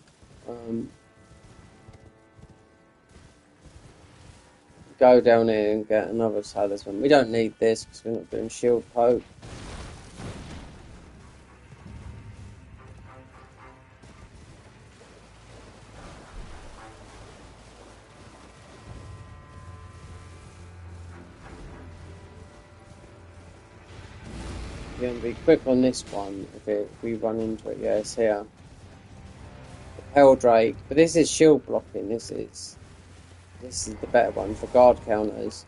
Go down here and get another talisman. We don't need this because we're not doing shield poke. We're going to be quick on this one if we run into it. Yeah, it's here. The Helldrake. But this is shield blocking. This is the better one for guard counters.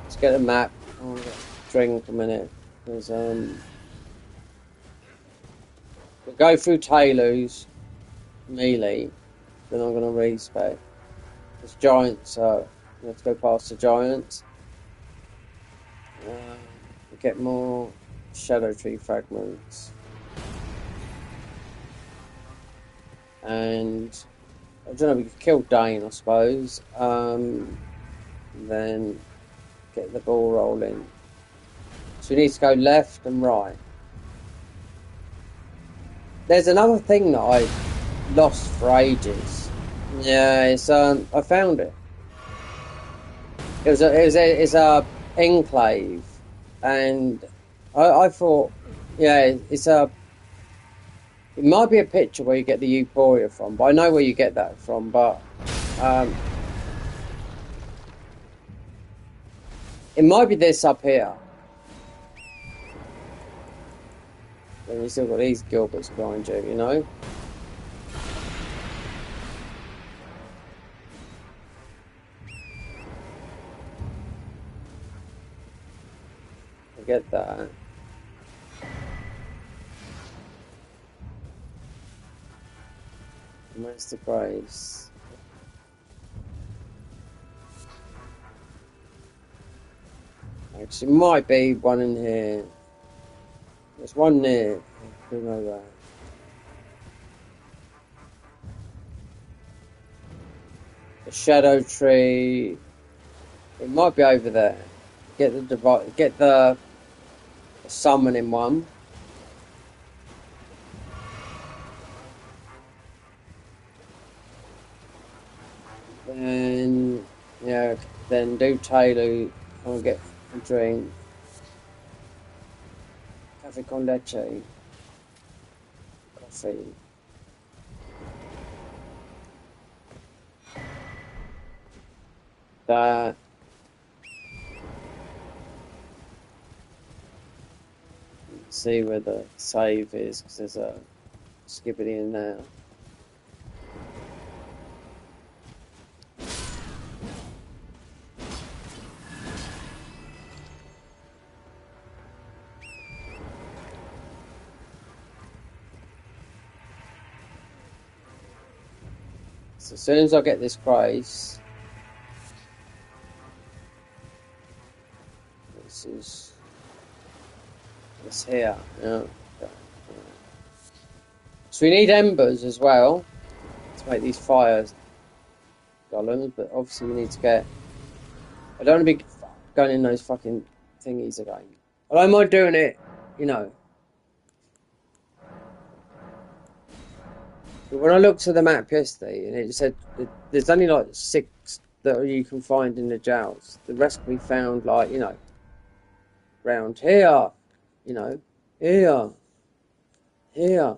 Let's get a map. Oh, drink a minute. There's we'll go through Talos melee. Then I'm gonna respec. There's giants, so let's go past the giants. Get more shadow tree fragments. And I don't know, we could kill Dane, I suppose. Then get the ball rolling. So we need to go left and right. There's another thing that I lost for ages. Yeah, it's I found it. It's a enclave, and I thought, yeah, it might be a picture where you get the Euphoria from, but I know where you get that from, but it might be this up here. Then you still got these Gilberts behind you, you know? I get that. Where's the price? Actually, might be one in here. There's one near. I know that. The shadow tree. It might be over there. Get the summoning one. Then yeah, then do Taylor. I'll get a drink. Cafe con leche. Coffee. That. See where the save is, because there's a skippity in there. So as soon as I get this price, it's here. Yeah. So we need embers as well to make these fire golems, but obviously we need to get. I don't want to be going in those fucking thingies again. I don't mind doing it, you know. When I looked at the map yesterday, and it said that there's only like 6 that you can find in the jails. The rest can be found, like, you know, round here, you know, here, here,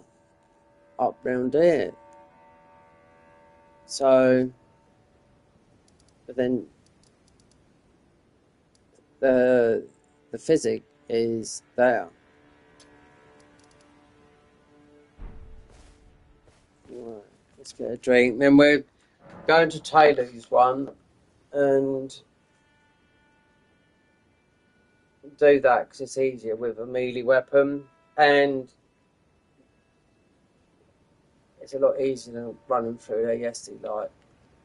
up round there. So, but then the physic is there. Right, let's get a drink. Then we're going to Taylor's one and do that because it's easier with a melee weapon, and it's a lot easier than running through there yesterday, like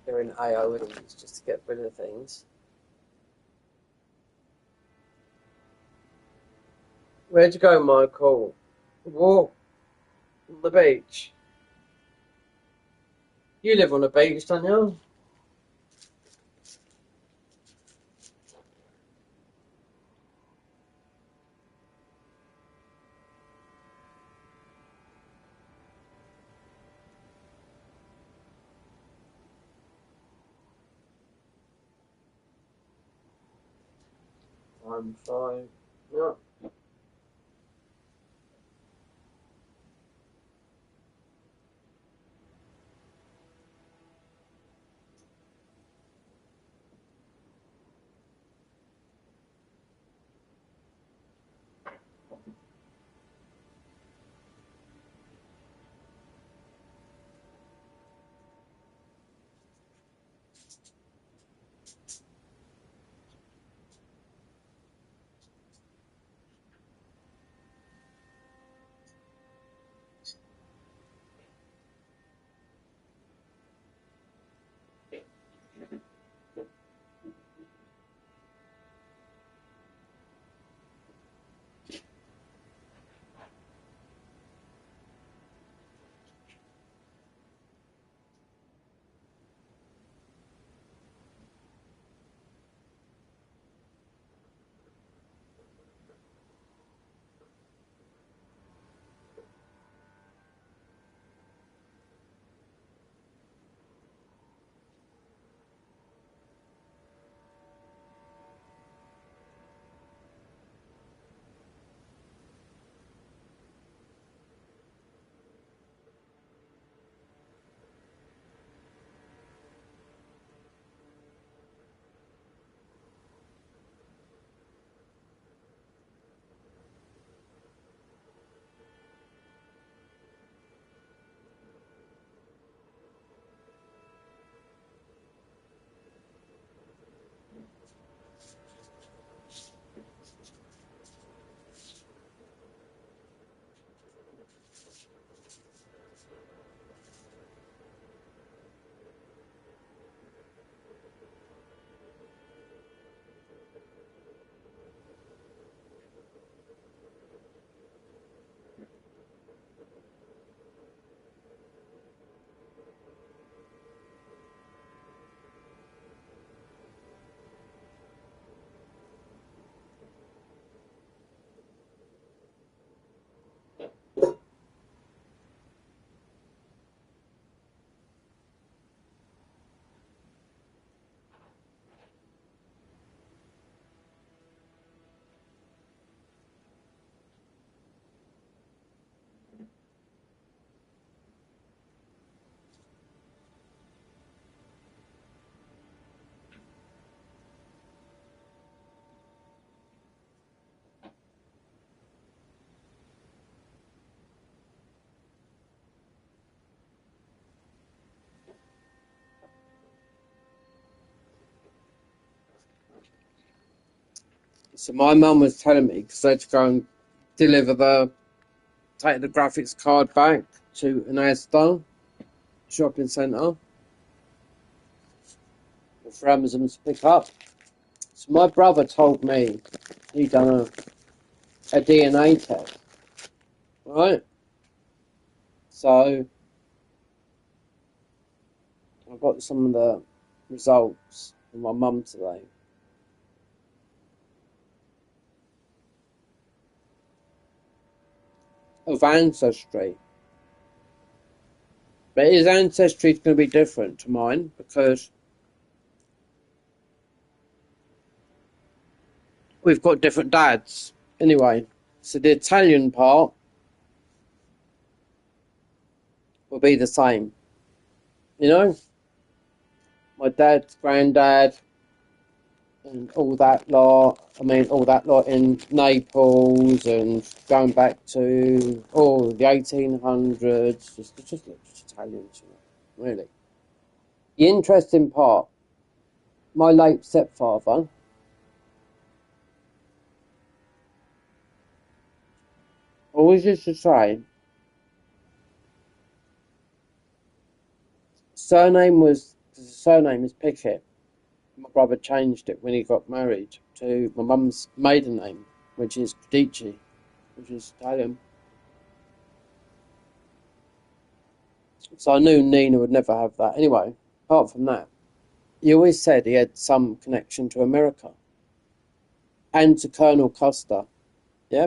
doing AoEs just to get rid of things. Where'd you go, Michael? Walk on the beach. You live on the beach, don't you? I'm fine. Yeah. So my mum was telling me because they had to go and take the graphics card back to an Asda shopping centre for Amazon to pick up. So my brother told me he'd done a DNA test, right? So I got some of the results from my mum today. Of ancestry. But his ancestry is going to be different to mine because we've got different dads. Anyway, so the Italian part will be the same. You know, my dad's granddad and all that lot. I mean, all that lot in Naples and going back to the 1800s. Just Italians, you know, really. The interesting part, my late stepfather always used to say the surname is Pickett. My brother changed it when he got married to my mum's maiden name, which is Credici, which is Italian. So I knew Nina would never have that. Anyway, apart from that, he always said he had some connection to America and to Colonel Custer. Yeah,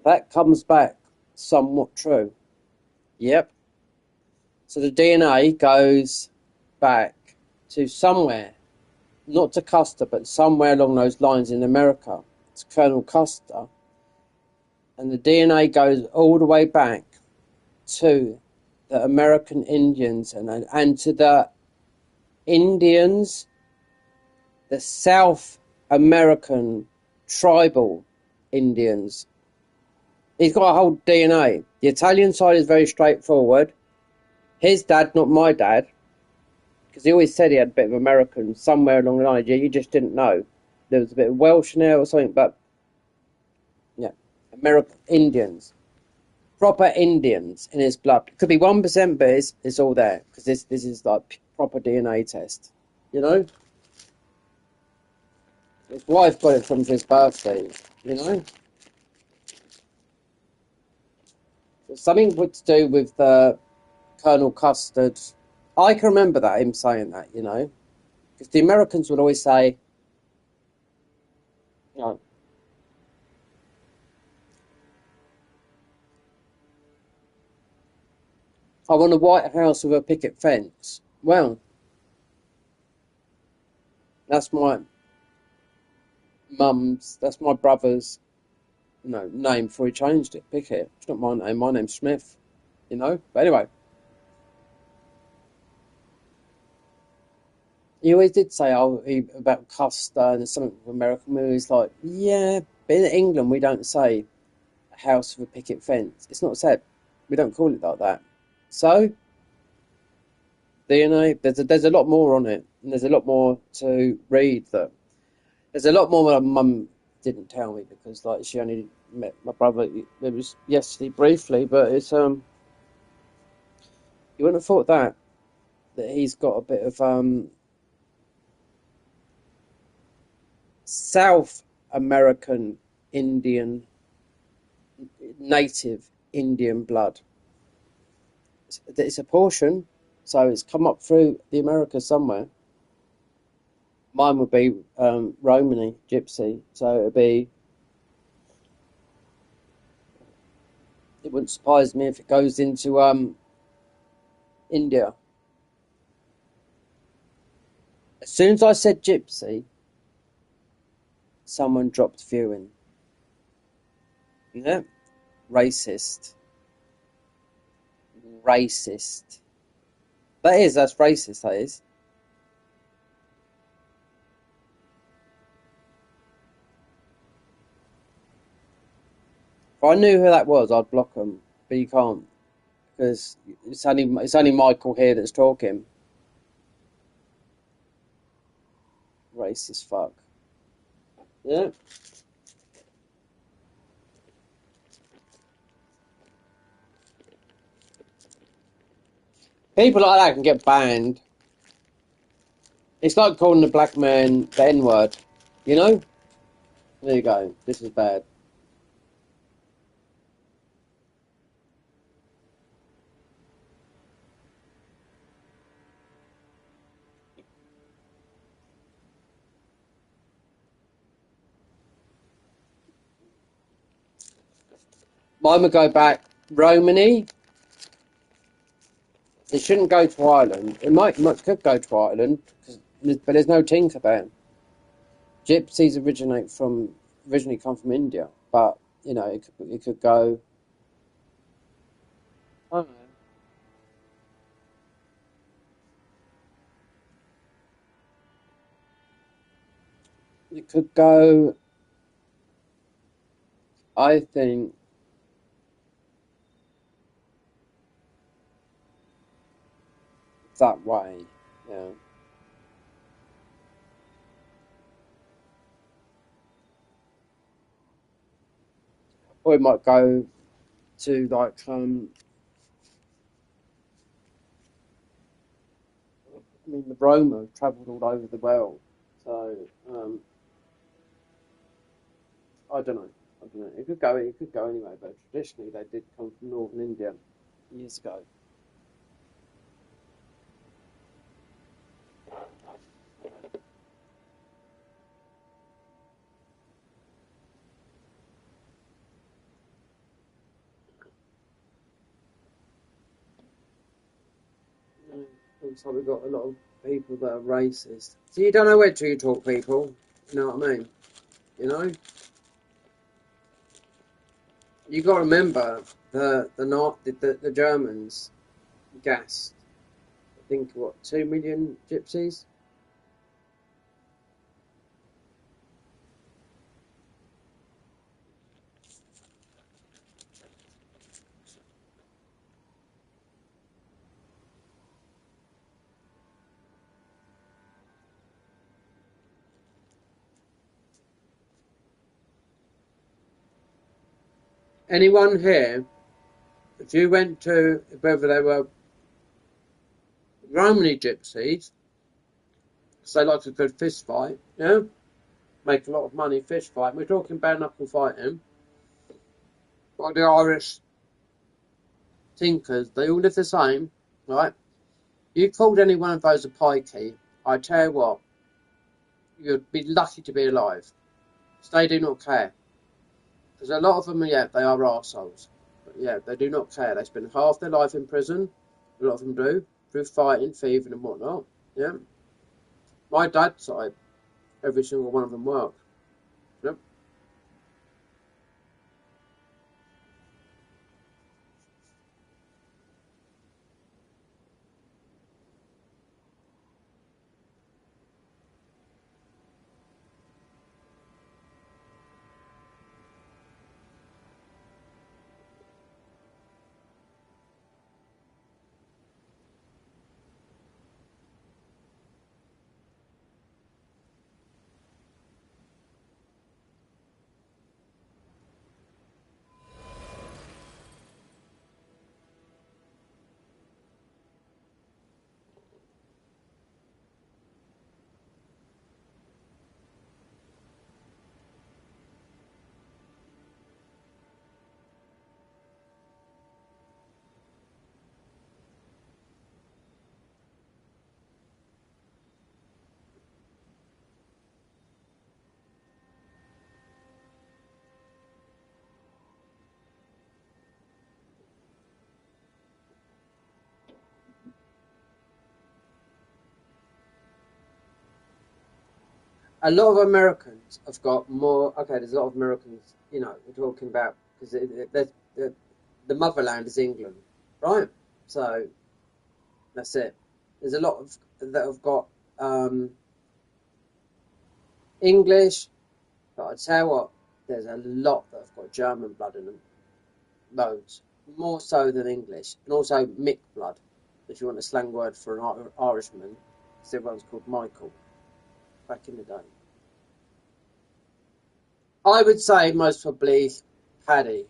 that comes back somewhat true. Yep. So the DNA goes back to somewhere, not to Custer, but somewhere along those lines in America. It's Colonel Custer. And the DNA goes all the way back to the American Indians and to the Indians, the South American tribal Indians. He's got a whole DNA. The Italian side is very straightforward. His dad, not my dad, because he always said he had a bit of American somewhere along the line. You just didn't know. There was a bit of Welsh in there or something, but yeah, American Indians. Proper Indians in his blood. It could be 1%, but it's all there because this is like proper DNA test. You know, his wife got it from his birthday. You know, it's something to do with the Colonel Custard. I can remember that him saying that. You know, because the Americans would always say, you know, I want a white house with a picket fence. Well, that's my that's my brother's, name before he changed it. Pickett. It's not my name. My name's Smith. You know. But anyway, he always did say, about Custer and something with American movies. Like, yeah, but in England we don't say a house with a picket fence. It's not said. We don't call it like that. So, there's a lot more on it, and there's a lot more to read. There's a lot more that my mum didn't tell me because, like, she only met my brother. It was yesterday briefly, but it's you wouldn't have thought that he's got a bit of South American Indian, native Indian blood. It's a portion, so it's come up through the Americas somewhere. Mine would be Romany, Gypsy, so it wouldn't surprise me if it goes into India. As soon as I said Gypsy, someone dropped viewing. Yeah, racist. Racist. That's racist, that is. If I knew who that was, I'd block them, but you can't because it's only Michael here that's talking. Racist fuck. Yeah. People like that can get banned. It's like calling a black man the N-word, you know? There you go. This is bad. Mine would go back Romany. It shouldn't go to Ireland. It could go to Ireland, but there's no Tinkerbell. Gypsies originally come from India, but you know it could go. I don't know. It could go. I think that way. Yeah. Or it might go to like I mean the Roma travelled all over the world, so I don't know. I don't know. It could go. It could go anyway. But traditionally, they did come from northern India years ago. So we've got a lot of people that are racist. So you don't know where to talk, people. You know what I mean? You know. You got to remember the Germans gassed. I think what 2 million gypsies. Anyone here, if you went to whether they were Romany gypsies, so they like a good fist fight, yeah, make a lot of money fist fight. We're talking bare knuckle fighting. But the Irish tinkers, they all live the same, right? You called any one of those a pikey, I tell you what, you'd be lucky to be alive. So they do not care. Because a lot of them, yeah, they are arseholes. But yeah, they do not care. They spend half their life in prison. A lot of them do. Through fighting, thieving and whatnot. Yeah. My dad's side, every single one of them worked. Yep. A lot of Americans have got more. Okay, there's a lot of Americans. You know, we're talking about because the motherland is England, right? So that's it. There's a lot of that have got English, but I tell you what, there's a lot that have got German blood in them. Loads, more so than English, and also Mick blood, if you want a slang word for an Irishman, because everyone's called Michael back in the day. I would say most probably Patrick.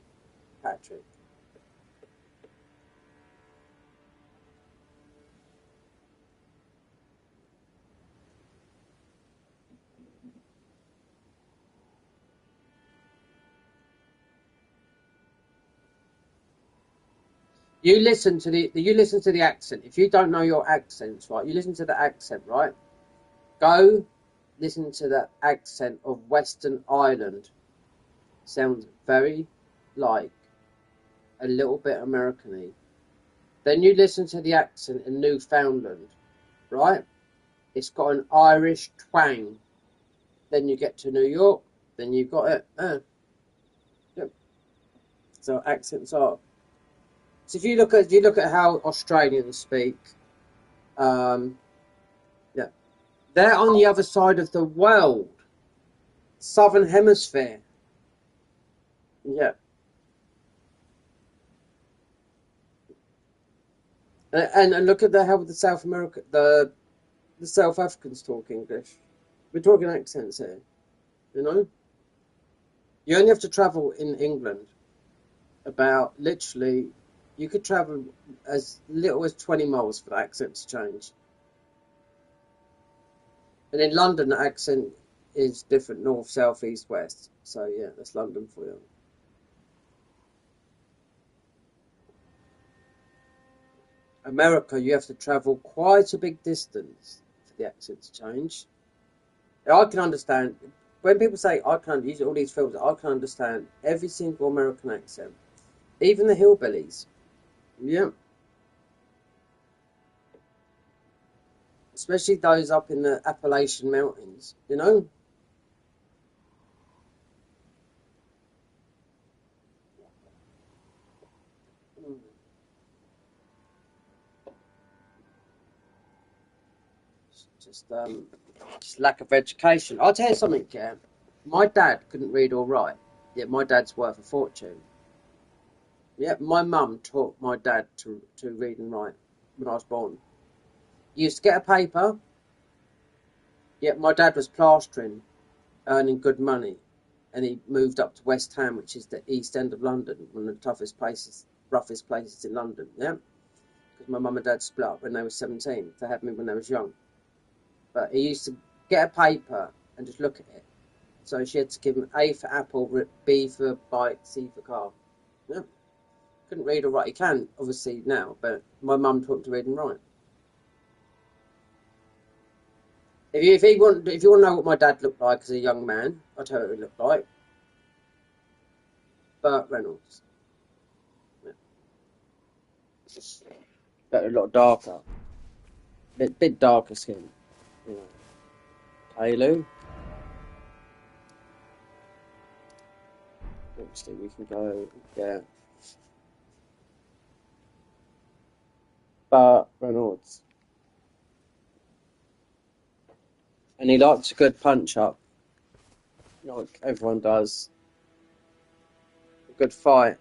You listen to the accent. If you don't know your accents, right, you listen to the accent, right? Go listen to the accent of Western Ireland. Sounds very like a little bit American-y. Then you listen to the accent in Newfoundland, right? It's got an Irish twang. Then you get to New York, then you've got it. Yep. So accents are. So if you look at how Australians speak, yeah, they're on the other side of the world, Southern Hemisphere. Yeah. And look at how the South America, the South Africans talk English. We're talking accents here, you know. You only have to travel in England about literally. You could travel as little as 20 miles for the accent to change. And in London, the accent is different: north, south, east, west. So yeah, that's London for you. America, you have to travel quite a big distance for the accent to change. I can understand when people say I can use all these films. I can understand every single American accent, even the hillbillies. Yeah, especially those up in the Appalachian Mountains. You know. Just lack of education. I'll tell you something, yeah. My dad couldn't read or write, yet my dad's worth a fortune. Yeah, my mum taught my dad to read and write when I was born. He used to get a paper, yet my dad was plastering, earning good money, and he moved up to West Ham, which is the East End of London, one of the toughest places, roughest places in London, yeah? Because my mum and dad split up when they were 17. They had me when they was young. But he used to get a paper and just look at it. So she had to give him A for apple, B for bike, C for car. Yeah. Couldn't read or write. He can, obviously, now, but my mum taught him to read and write. If you want to know what my dad looked like as a young man, I'll tell you what he looked like. Burt Reynolds. Yeah. But a lot darker. Bit darker skin. You know. Palu. Obviously, we can go, yeah. Burt Reynolds. And he likes a good punch up. Like everyone does. A good fight.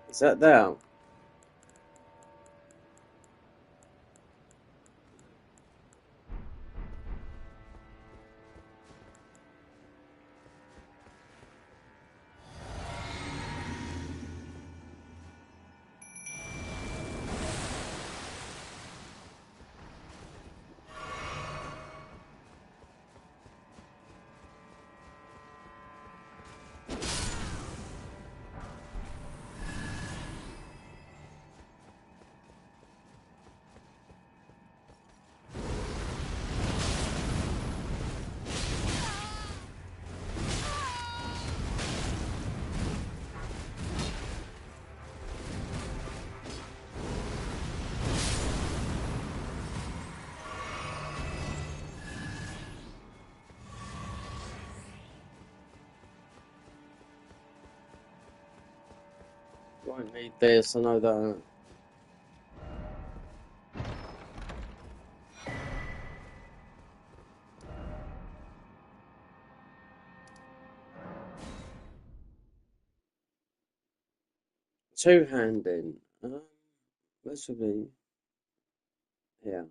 Is that there? won't need this, I know that. Two-handed. This would be... Yeah.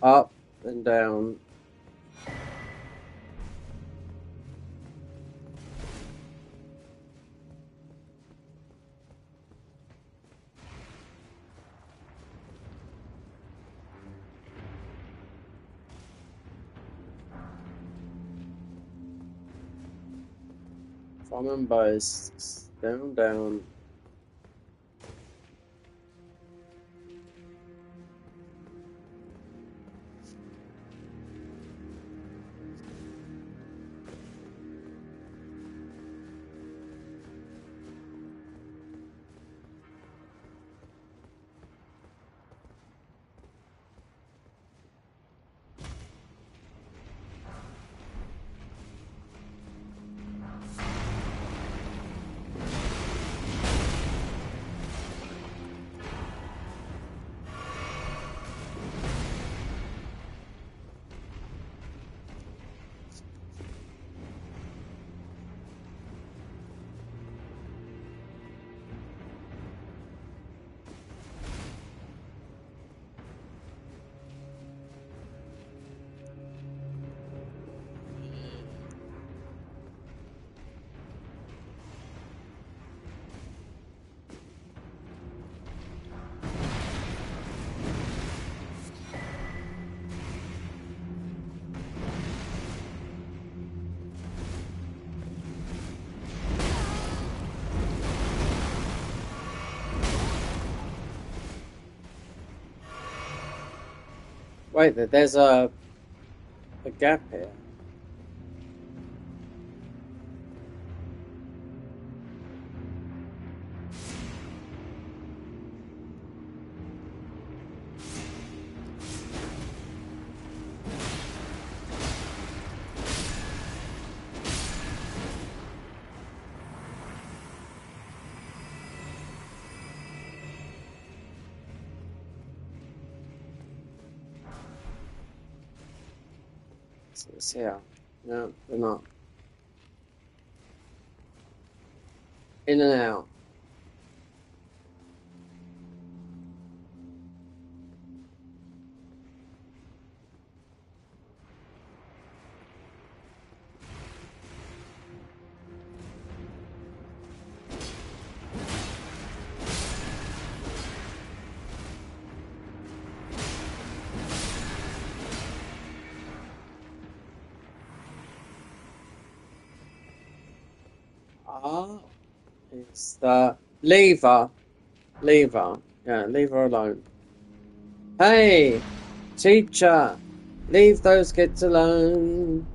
Up and down. If I remember, it's down, down. Wait, there's a gap here. So it's here. No, they're not. In and out. Ah, it's the lever. Lever. Yeah, leave her alone. Hey, teacher, leave those kids alone.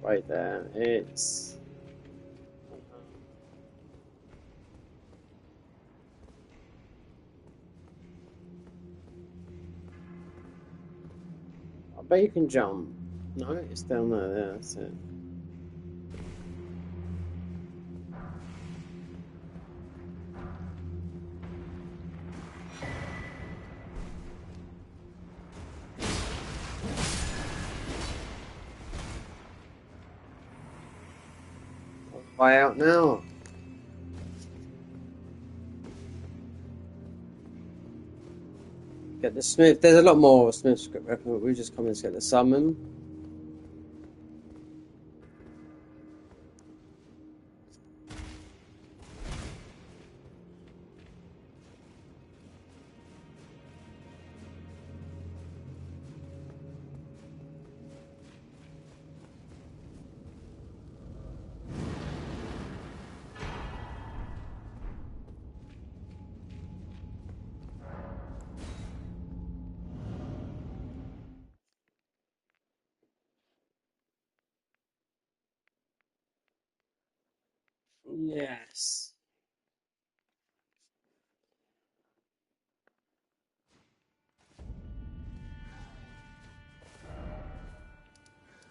Right there, it's... I bet you can jump. No, it's down there, yeah, that's it. Way out now. Get the Smith. There's a lot more Smith script record. We just come and get the summon. Yes.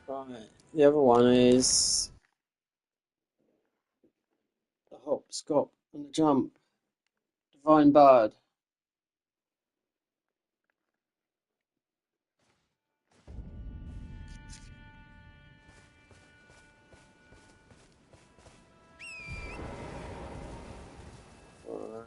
Right. The other one is the hop, skop, and the jump. Divine Bird. Right.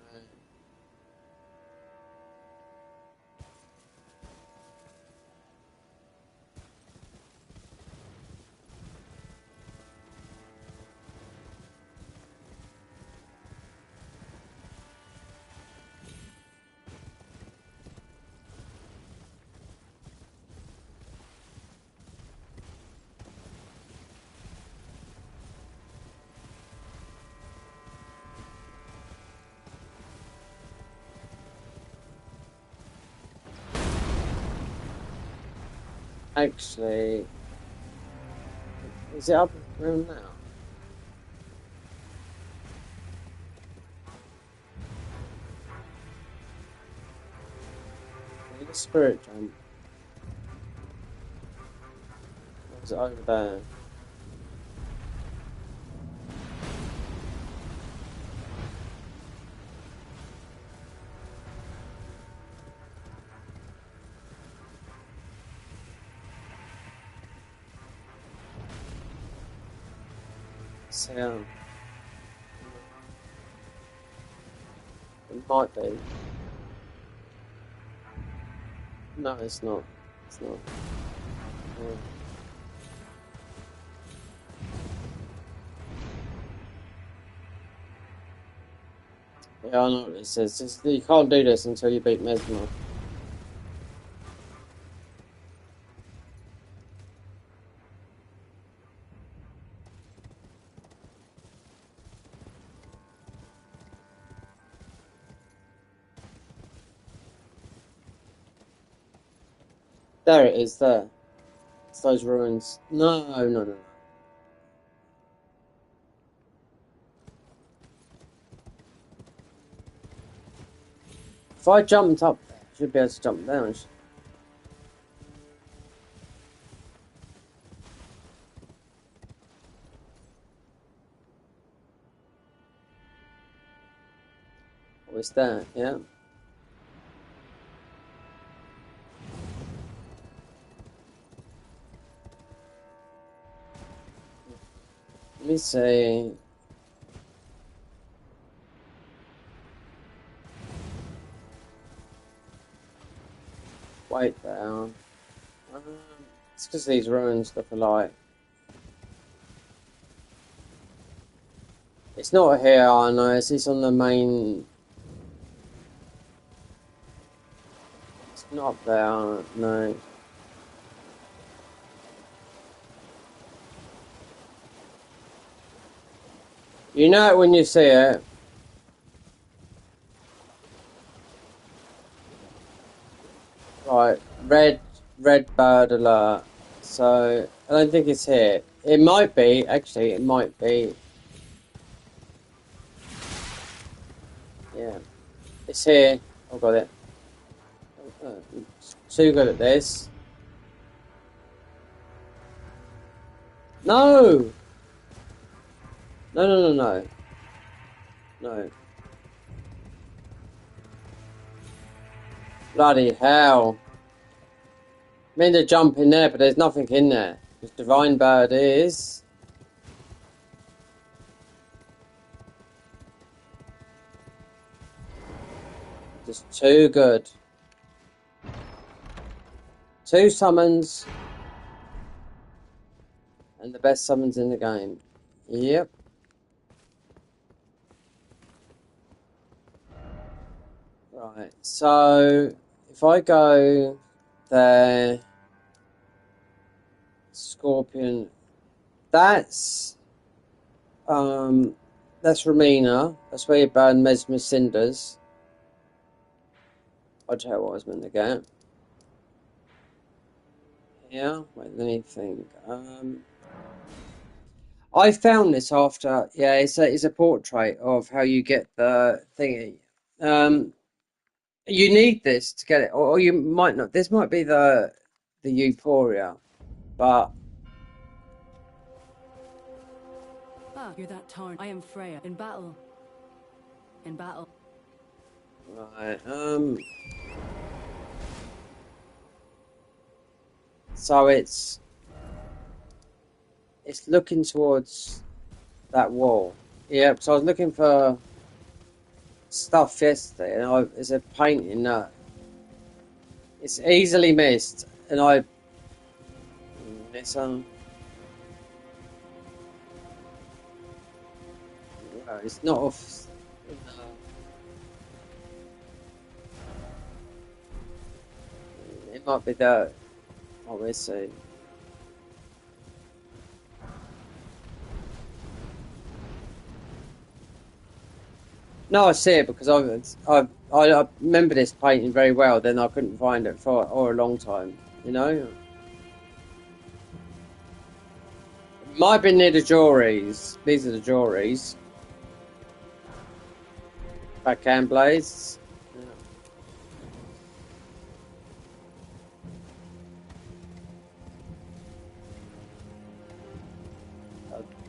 Actually, is it up around now? I think it's spirit jump. Or is it over there? So, it might be. No, it's not. It's not. Yeah. Yeah, I know what it says. You can't do this until you beat Mesmer. There it is, there. It's those ruins. No, no, no, no. If I jumped up there, I should be able to jump down. What's that? Yeah. Let me see. Wait down. It's because these ruins look alike. It's not here, I know. It's on the main. It's not up there, no. You know it when you see it. Right, red bird alert. So I don't think it's here. It might be, actually, it might be. Yeah. It's here. I've got it. Too good at this. No! No, no, no, no. No. Bloody hell. I mean to jump in there, but there's nothing in there. Because Divine Bird is... just too good. 2 summons. And the best summons in the game. Yep. Right, so if I go there, Scorpion, that's Romina. That's where you burn Mesmer Cinders. I'll tell you what I was meant to get. Yeah, wait, let me think. I found this after, yeah, it's a portrait of how you get the thingy. Um, you need this to get it, or you might not. This might be the Euphoria, but Ah, you're that torn. I am Freya. In battle. In battle. right. So it's looking towards that wall. Yeah. So I was looking for stuff yesterday, and it's a painting that it's easily missed, and it's it's not off. It might be that. Oh, we'll see. No, I see it because I remember this painting very well. Then I couldn't find it for a long time. You know, might be near the jewelries. These are the jewelries. Backhand blades.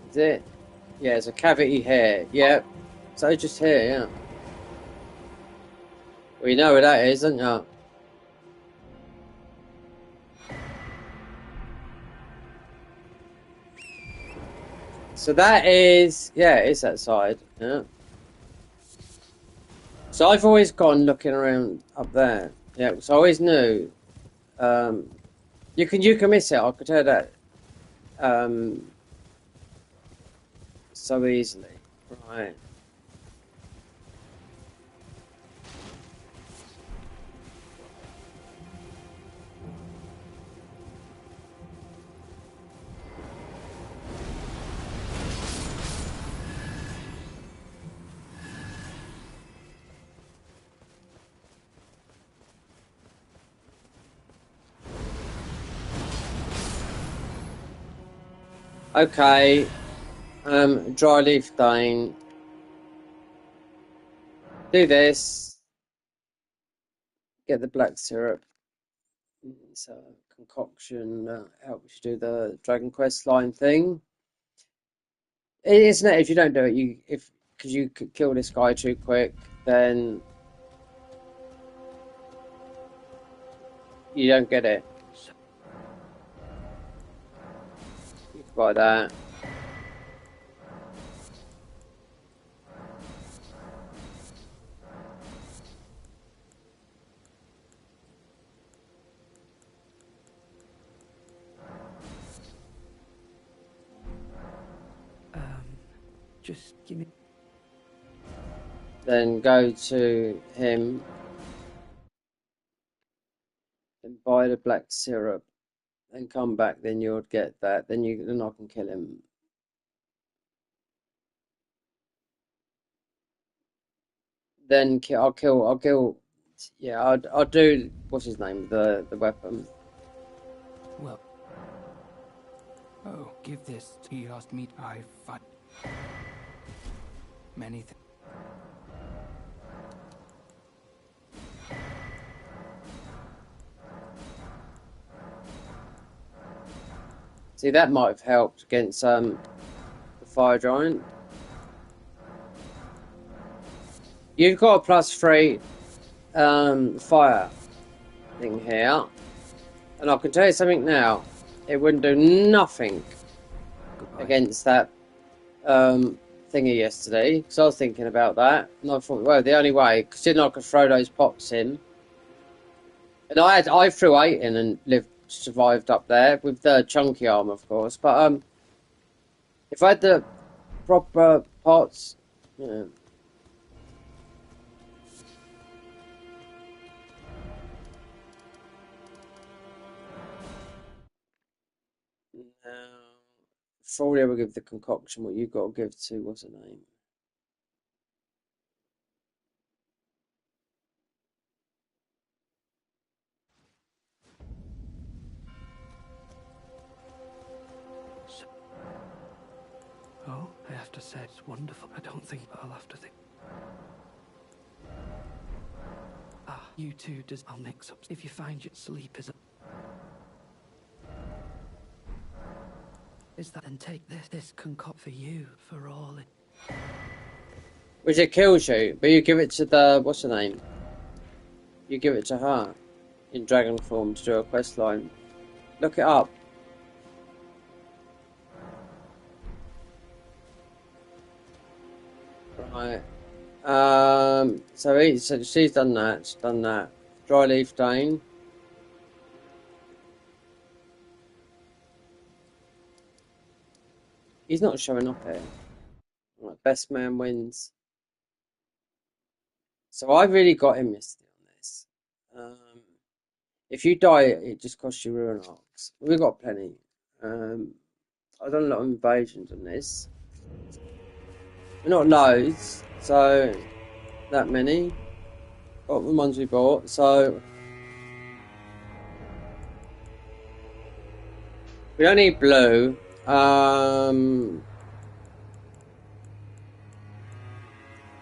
Is it? Yeah, it's a cavity here. Yep. So just here, yeah. Well, you know where that is, don't you? So that is, yeah, it's that side. Yeah. So I've always gone looking around up there. Yeah. So I always knew. You can miss it. I could tell that. So easily. Right. Okay. Dry leaf dane. Do this. Get the black syrup. It's a concoction that helps you do the Dragon Quest line thing. Isn't it? If you don't do it, because you could kill this guy too quick, then you don't get it. You can buy that. Just give me. Then go to him and buy the black syrup. Then come back. Then you'll get that. Then I can kill him. Then I'll kill. Yeah, I'll do. What's his name? The weapon. Well. Oh, give this. He asked me. I fight. Many things. See, that might have helped against the fire giant. You've got a +3 fire thing here, and I can tell you something now. It wouldn't do nothing Goodbye. against that thingy yesterday. Because I was thinking about that, and I thought, well, the only way, because then I could throw those pots in, and I threw 8 in and survived up there with the chunky arm, of course. But if I had the proper pots, yeah. Now, before we ever give the concoction, what you've got to give to what's her name? Oh, I have to say it's wonderful. I don't think I'll have to think. Ah, you two does. I'll mix up. If you find your sleep is that, then take this. This concoct for you for all it. Which it kills you, but you give it to the what's her name? You give it to her in dragon form to do a quest line. Look it up. Right. So she's done that. She's done that. Dry leaf Dane. He's not showing up here. Right, best man wins. So I really got him yesterday on this. If you die, it just costs you ruin arcs. We've got plenty. I've done a lot of invasions on this. Not loads, so that many. Got the ones we bought, so we don't need blue.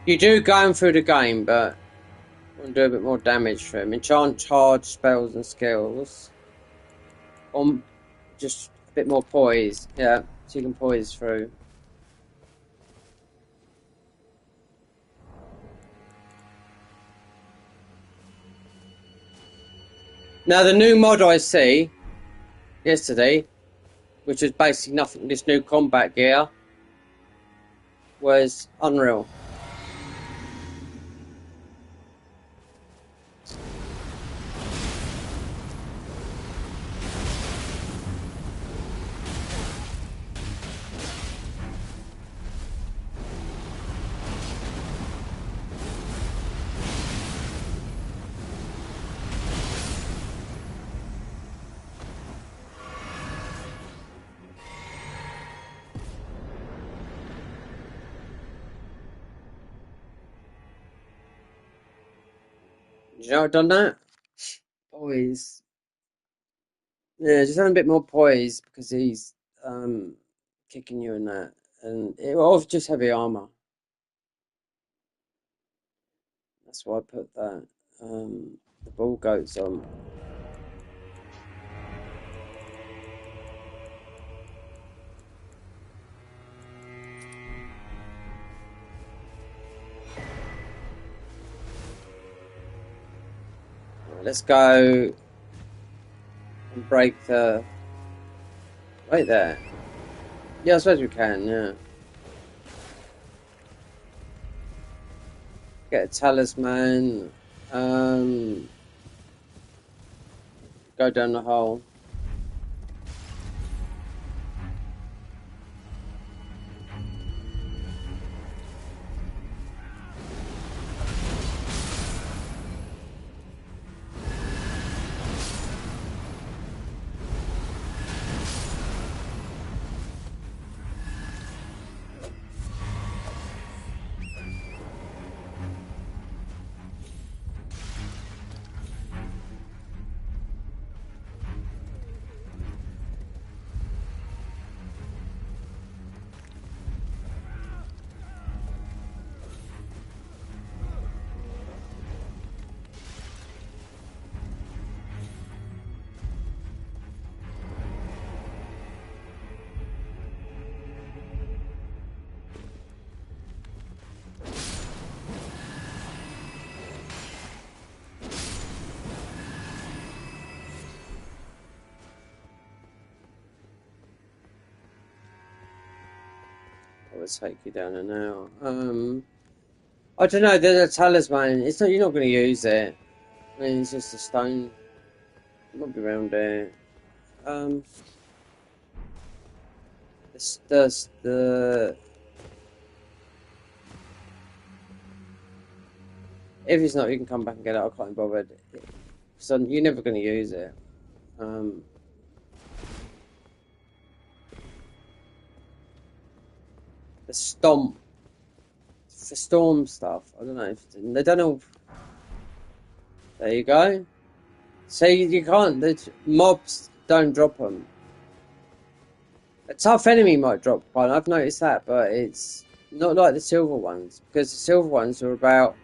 You do going through the game, but I want to do a bit more damage for him. Enchant, charge, spells and skills. Just a bit more poise, yeah, so you can poise through. Now the new mod I see yesterday, which was basically nothing, this new combat gear, was unreal. Did you know I've done that? Poise. Yeah, just having a bit more poise because he's kicking you in that. And it was just heavy armor. That's why I put that. The ball goats on. Right, let's go and break the. Right there. Yeah, I suppose we can, yeah. Get a talisman. Go down the hole. I'll take you down there now. I don't know. There's a talisman. It's not. You're not going to use it. I mean, it's just a stone. It might be around there. The if it's not, you can come back and get it. I can't be bothered. So you're never going to use it. The stomp for storm stuff. I don't know. They don't know. There you go. So you can't. The mobs don't drop them. A tough enemy might drop one. I've noticed that, but it's not like the silver ones, because the silver ones are about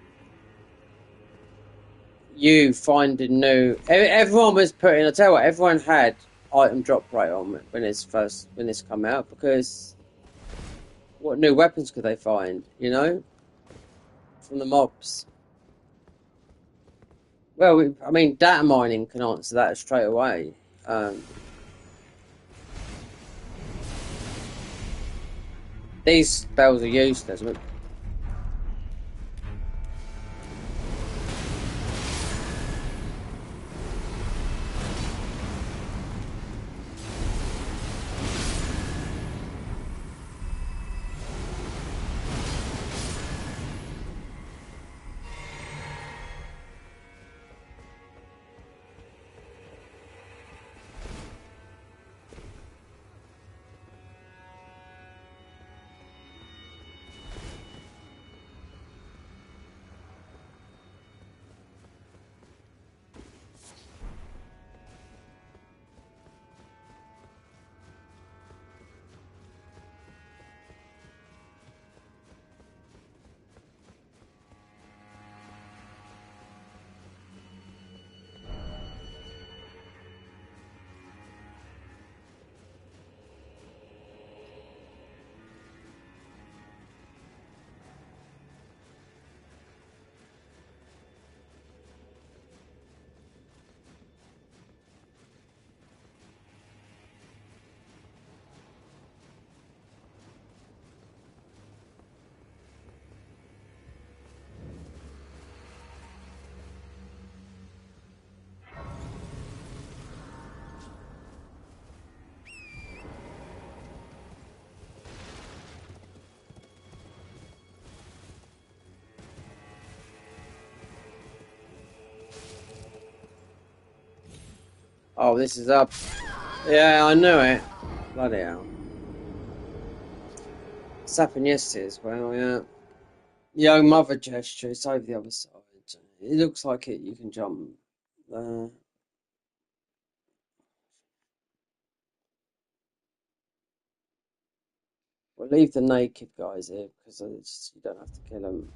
you finding new. Everyone was putting. I tell you what, everyone had item drop rate on when this come out, because what new weapons could they find? You know, from the mobs. Well, I mean, data mining can answer that straight away. These spells are useless. Oh, this is up. Yeah, I knew it. Bloody hell. It's happened yesterday as well, yeah. Young mother gesture, it's over the other side. It looks like you can jump. We'll leave the naked guys here, because you don't have to kill them.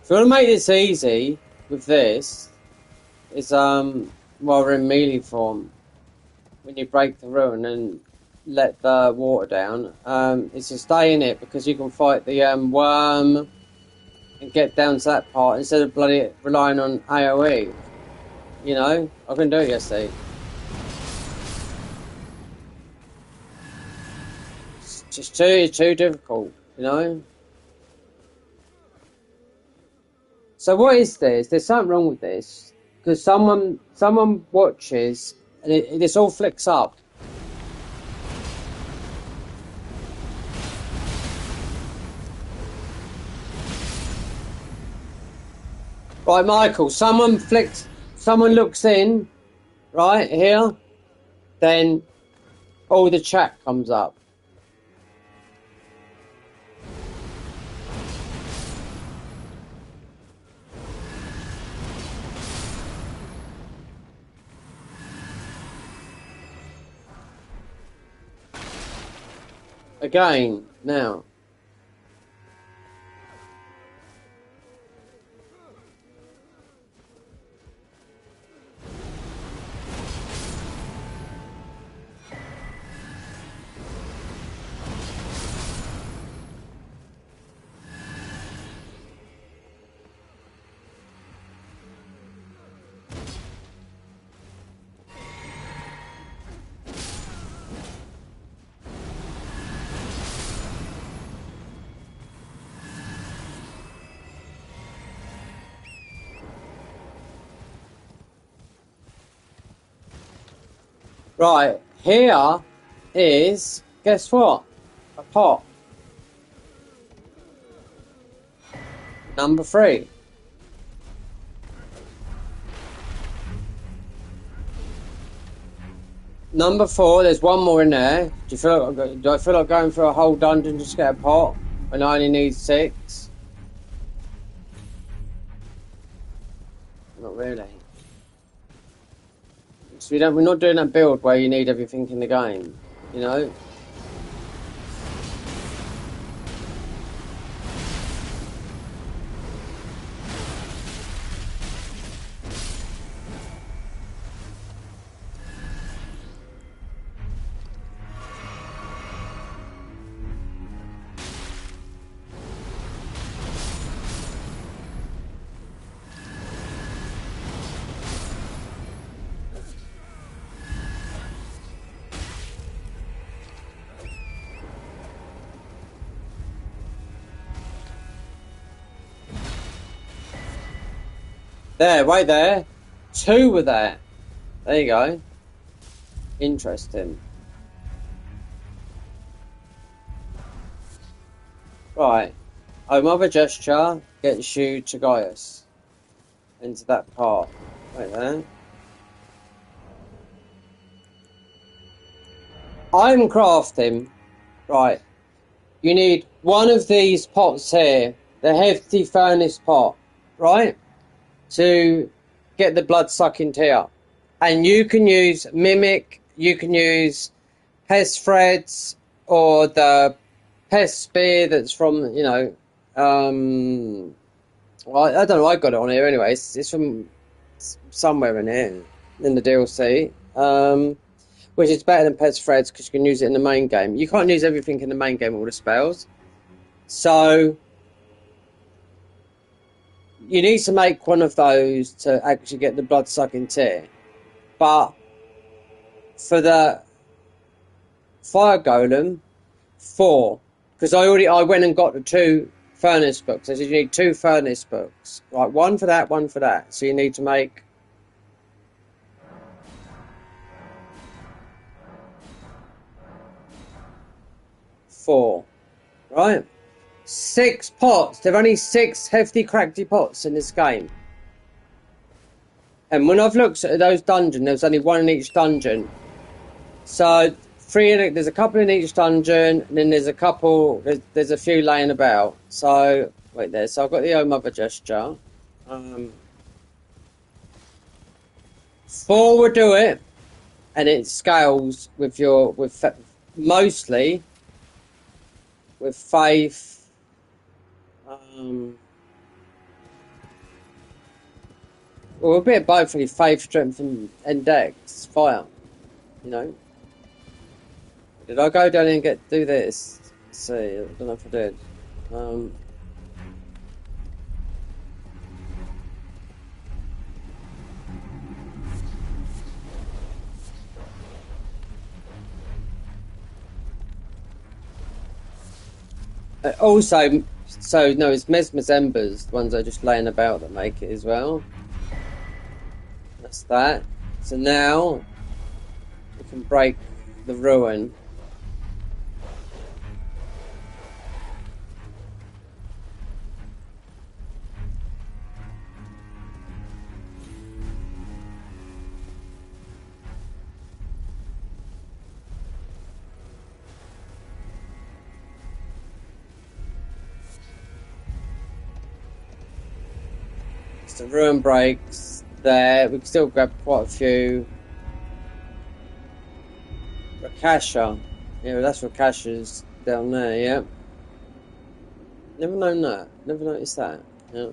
If you want to make this easy with this, is while we're in melee form, when you break the rune and let the water down, is to stay in it, because you can fight the worm and get down to that part instead of bloody relying on AoE. You know, I couldn't do it yesterday. It's just too difficult, you know. So what is this? There's something wrong with this, because someone watches and this all flicks up. Right, Michael. Someone looks in, right here, then all the chat comes up. Again, now. Right, here is, guess what? A pot. Number 3. Number 4, there's one more in there. Do I feel like going for a whole dungeon just to get a pot when I only need 6? Not really. So we're not doing that build where you need everything in the game, you know? There, right there. 2 were there. There you go. Interesting. Right. Oh, Mother Gesture gets you to Gaius. Into that part. Right there. I'm crafting. Right. You need one of these pots here. The hefty furnace pot. Right? To get the blood sucking tear. And you can use Mimic, you can use Pest Threads, or the Pest Spear that's from, you know, well, I don't know, I got it on here anyway, it's from somewhere in here, in the DLC, which is better than Pest Threads because you can use it in the main game. You can't use everything in the main game, all the spells. So you need to make one of those to actually get the blood sucking tear. But for the fire golem, 4, because I went and got the 2 furnace books. I said you need 2 furnace books, right? One for that, one for that. So you need to make 4, right? 6 pots. There are only 6 hefty crackty pots in this game. And when I've looked at those dungeons, there's only 1 in each dungeon. So there's a couple in each dungeon, and then there's a couple. There's a few laying about. So wait there. So I've got the Oh Mother Gesture. 4 will do it, and it scales with mostly with faith. Well, a bit of both, really. Faith, strength, and dex, fire. You know. Did I go down and do this? Let's see, I don't know if I did. Also, so no, it's Mesmer's Embers, the ones that are just laying about that make it as well. That's that. So now we can break the ruin. So ruin breaks there. We can still grab quite a few. Rakasha. Yeah, that's Rakasha's down there, yeah. Never known that. Never noticed that. Yeah.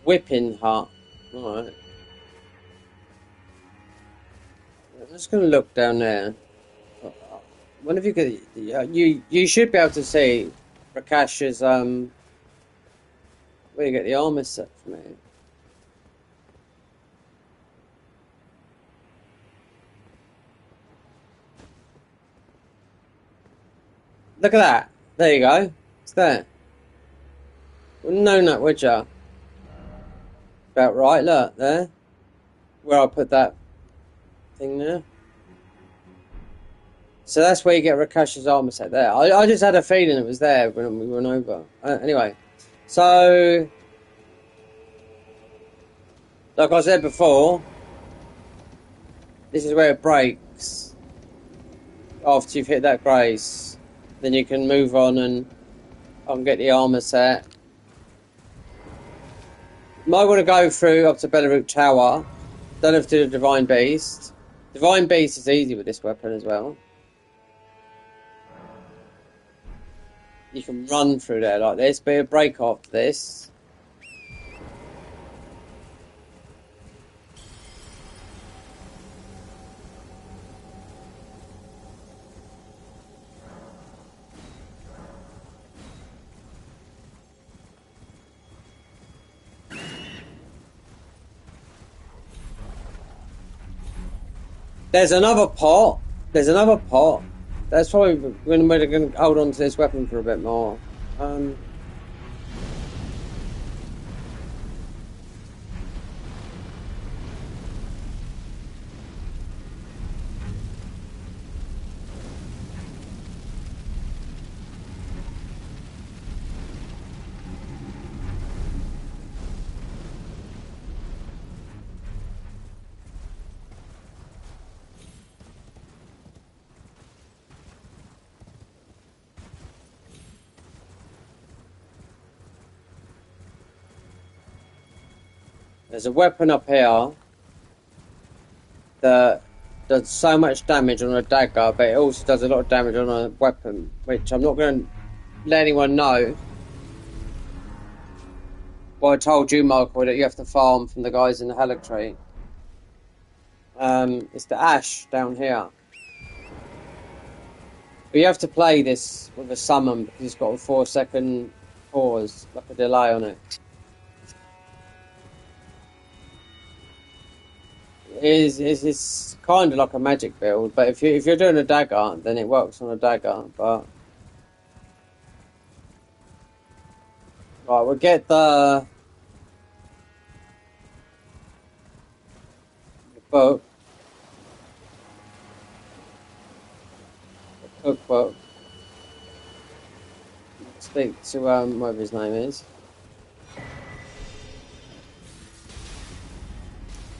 Whipping Hut. Alright. I'm just going to look down there. One of you could, you should be able to see Rakash's where you get the armor set from it. Look at that. There you go. It's there. Wouldn't know that, would ya? About right, look, there. Where I put that thing there. So that's where you get Rakash's armor set there. I just had a feeling it was there when we went over. Anyway, so like I said before, this is where it breaks. After you've hit that grace, then you can move on and get the armor set. Might want to go through up to Belarus Tower. Don't have to do the Divine Beast. Divine Beast is easy with this weapon as well. You can run through there like this, but it'll break after this. There's another pot. There's another pot. That's probably when we're going to hold on to this weapon for a bit more. There's a weapon up here that does so much damage on a dagger, but it also does a lot of damage on a weapon, which I'm not going to let anyone know. Well, I told you, Michael, that you have to farm from the guys in the Halleck tree. It's the ash down here. But you have to play this with a summon because it's got a 4-second pause, like a delay on it. It's kind of like a magic build, but if you're doing a dagger, then it works on a dagger. But right, we'll get the book, the cookbook. Speak to whatever his name is.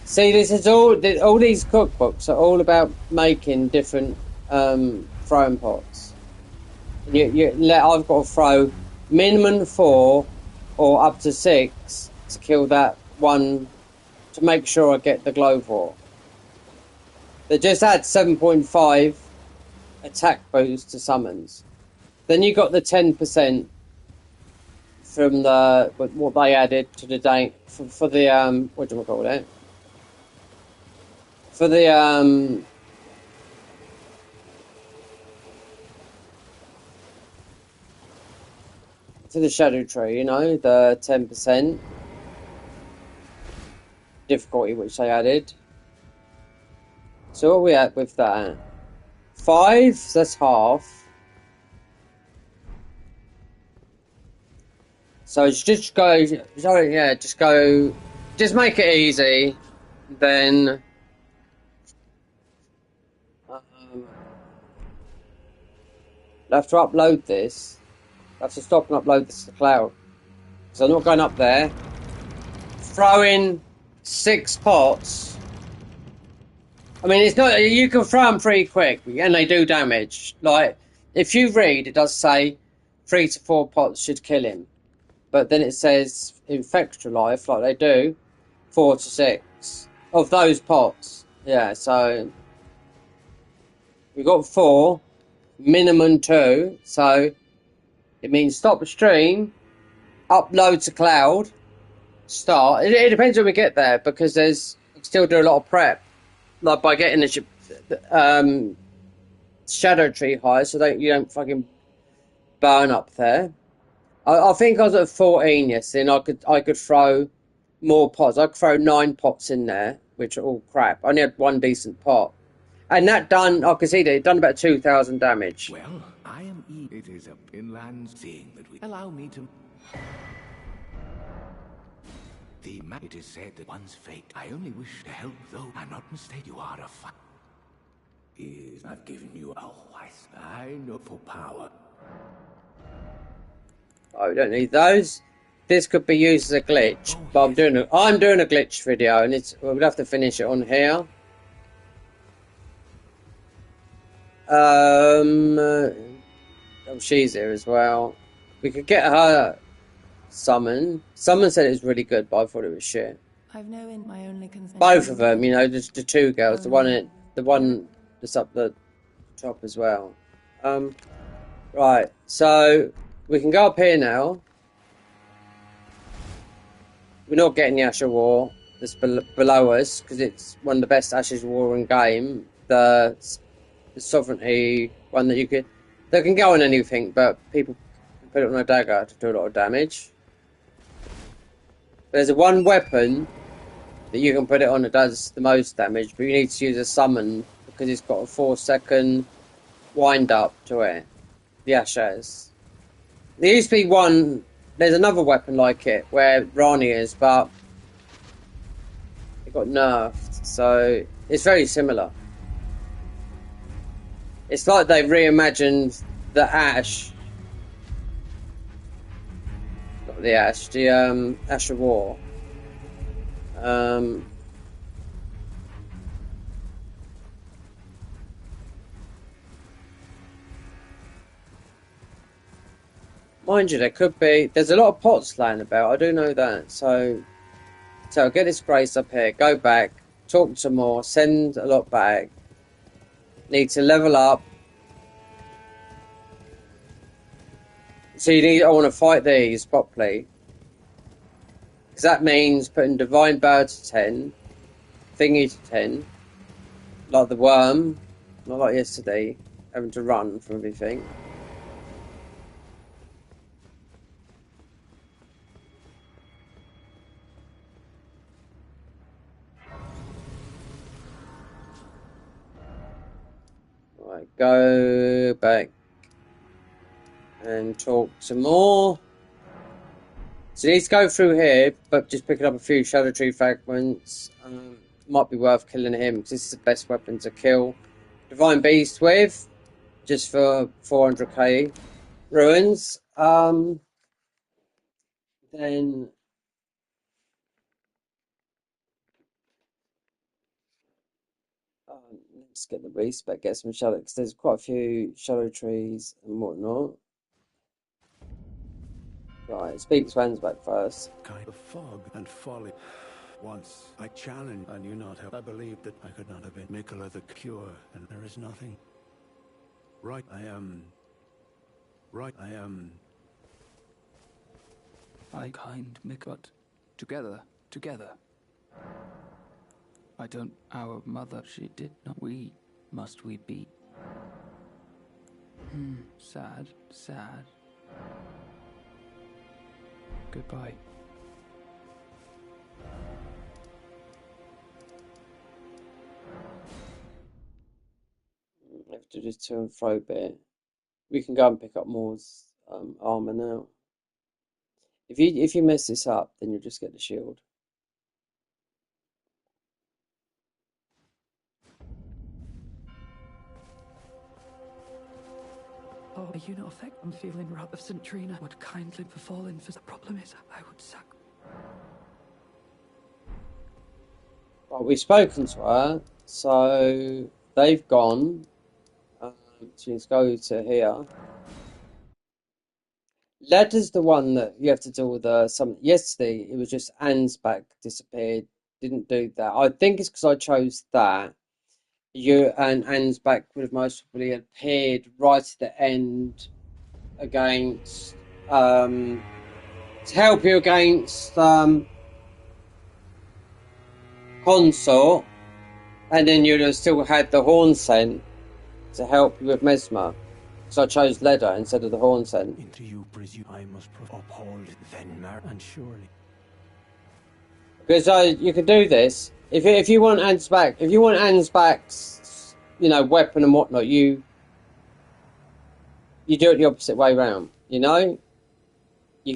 See, this is all these cookbooks are all about making different throwing pots. I've got to throw minimum 4 or up to 6 to kill that one to make sure I get the glow for. They just add 7.5 attack boost to summons. Then you got the 10% from the what they added to the day for the what do we call it? For the to the shadow tree, you know, the 10% difficulty which they added. So what are we at with that? 5, so that's half. So just go, sorry, yeah, just make it easy. Then I'll have to upload this. I have to stop and upload this to the cloud. So I'm not going up there. Throwing 6 pots. I mean, it's not, you can throw them pretty quick, and they do damage. Like, if you read, it does say 3 to 4 pots should kill him. But then it says infect your life, like they do, 4 to 6 of those pots. Yeah, so we've got 4, minimum 2. So it means stop the stream, upload to cloud, start. It depends when we get there because there's still do a lot of prep, like by getting the shadow tree high, so that you don't fucking burn up there. I think I was at 14 yesterday, and I could throw more pots. I could throw 9 pots in there, which are all crap. I only had 1 decent pot. And that done, I can see that it done about 2,000 damage. Well, I am It is a inland seeing that we allow me to. It is said that one's fate. I only wish to help, though I'm not mistaken. You are a Is I've given you a white. I know for power. Oh, we don't need those. This could be used as a glitch, but I'm doing a glitch video, and we'll have to finish it on here. Oh, she's here as well. We could get her summoned. Someone said it was really good, but I thought it was shit. I've known my only concern. Both of them, you know, just the two girls. The one that's up the top as well. Right. So we can go up here now. We're not getting the Asher War that's below us because it's one of the best Asher's War in game. The sovereignty one that can go on anything, but people put it on a dagger to do a lot of damage. There's one weapon that you can put it on that does the most damage, but you need to use a summon because it's got a 4-second wind up to it. The Ashes. There used to be one. There's another weapon like it where Rani is, but it got nerfed, so it's very similar. It's like they reimagined the Ash. Not the Ash, the Asher War. Mind you, there could be. There's a lot of pots laying about. I do know that. So I'll get this Grace up here. Go back. Talk some more. Send a lot back. Need to level up. So I want to fight these properly. Because that means putting Divine Bird to 10. Thingy to 10. Like the worm. Not like yesterday. Having to run from everything. Right, go back. And talk some more. So you need to go through here, but just picking up a few Shadow Tree fragments. Might be worth killing him, because this is the best weapon to kill Divine Beast with. Just for 400k ruins. Then let's get the beast back, get some shadow, because there's quite a few Shadow Trees and whatnot. Right, speak Swan's back first. Kind of fog and folly. Once I challenged, I knew not how. I believed that I could not have been Mikola the cure, and there is nothing. Right, I am. I kind Mikot. Together. I don't. Our mother, she did not. We. Must we be? Sad. Goodbye. I have to do to and fro bit. We can go and pick up Moore's armor now. If you mess this up, then you'll just get the shield. Oh, are you not affected? I'm feeling wrath of St. Trina would kindly befall in for the problem is I would sack. Well, we've spoken to her, so they've gone. So let's go to here. Ledder's the one that you have to deal with some. Yesterday, it was just Anne's back disappeared. Didn't do that. I think it's because I chose that. You and Anne's back would have most probably appeared right at the end against to help you against Consort, and then you'd have still had the Horn Scent to help you with Mesmer. So I chose Ledder instead of the Horn Scent. Into you presume I must uphold then and surely. Because you can do this if you want Anne's back. If you want Anne's back's, weapon and whatnot, you do it the opposite way round. You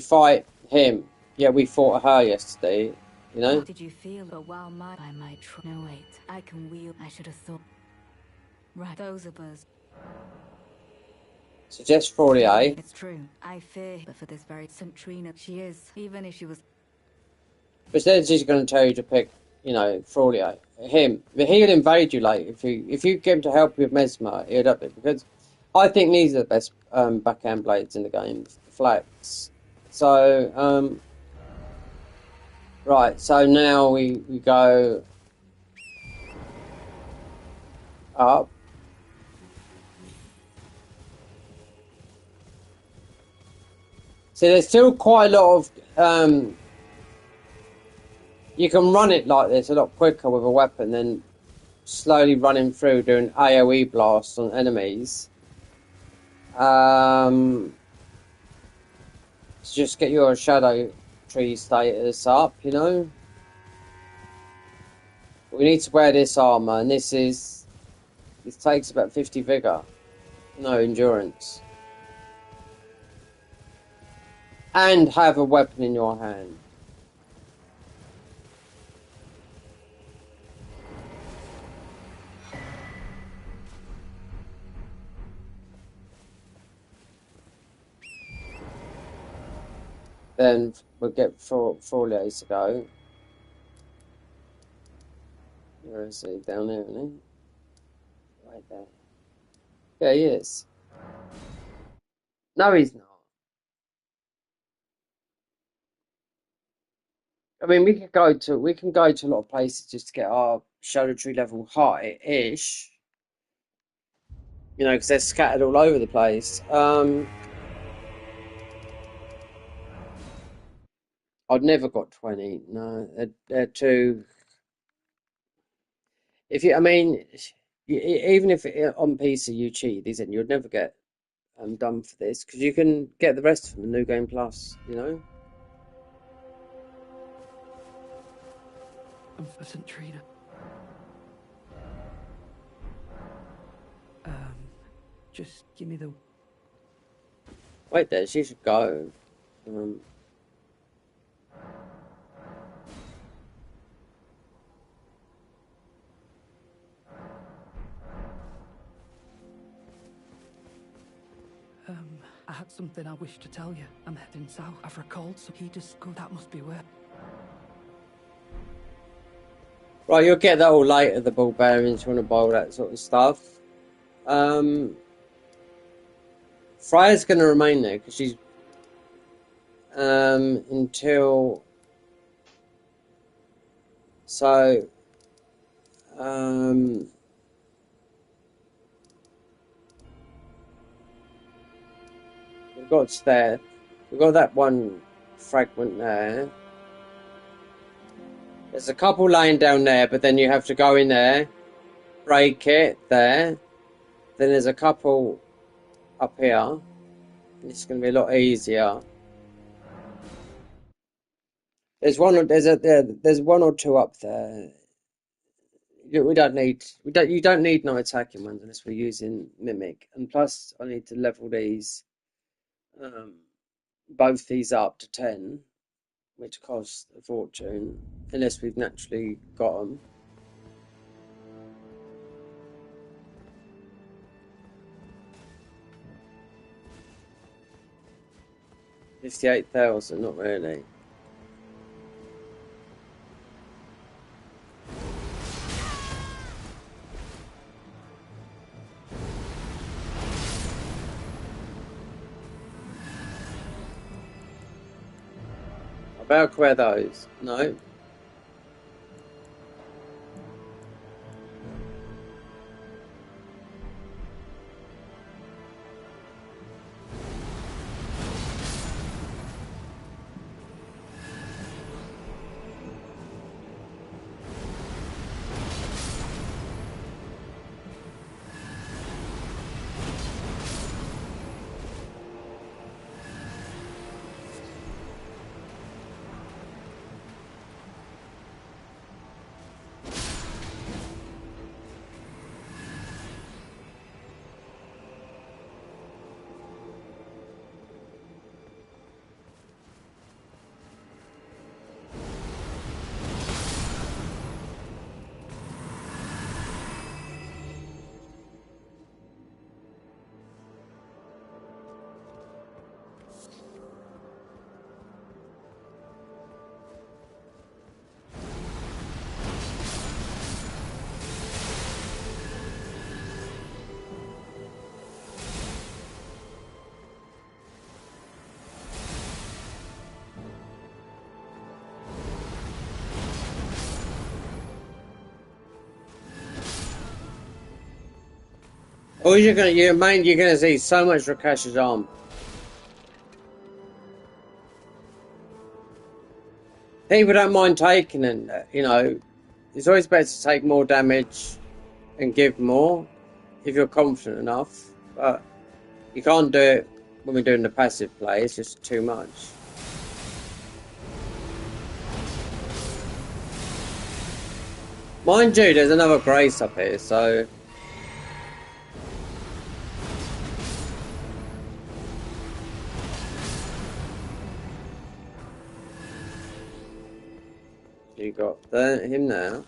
fight him. Yeah, we fought her yesterday. How did you feel? But while I might try. No, wait. I can wield. I should have thought. Right, those of us. Suggest Fraudier. It's true. I fear her for this very St. Trina. She is, even if she was. But then she's going to tell you to pick, you know, Fraudier. Him. But he'll invade you later. If you get him to help you with Mesmer, he'll up it. Because I think these are the best backhand blades in the game. Flax. So, right. So now we go up. So there's still quite a lot of... you can run it like this a lot quicker with a weapon than slowly running through doing AoE blasts on enemies. To just get your shadow tree status up, you know. We need to wear this armor, and this takes about 50 vigor, no endurance, and have a weapon in your hand. Then we'll get 4 days to go. Where is he? Down there, isn't he? Right there. Yeah, he is. No, he's not. I mean, we can go to a lot of places just to get our shadow tree level high-ish. You know, because they're scattered all over the place. I'd never got 20. No, they're too. If you, I mean, even if on PC you cheat, isn't you'd never get done for this because you can get the rest from the New Game Plus. You know. I'm for St. Trina. Just give me the... Wait there, she should go. I had something I wish to tell you. I'm heading south. I've recalled, so he just go. That must be where. Right, you'll get that all later. The ball bearings, you want to buy all that sort of stuff. Freya's going to remain there because she's until so we've got there. We've got that one fragment there. There's a couple laying down there, but then you have to go in there, break it there. Then there's a couple up here. It's going to be a lot easier. There's one or two up there. You don't need no attacking ones unless we're using mimic. And plus, I need to level these, both these up to 10, which costs a fortune, unless we've naturally got them. $58,000, not really. About where those? No. Or you're gonna see so much Rakash's arm. People don't mind taking it, you know. It's always better to take more damage and give more if you're confident enough. But you can't do it when we're doing the passive play. It's just too much. Mind you, there's another Grace up here, so... You got him now.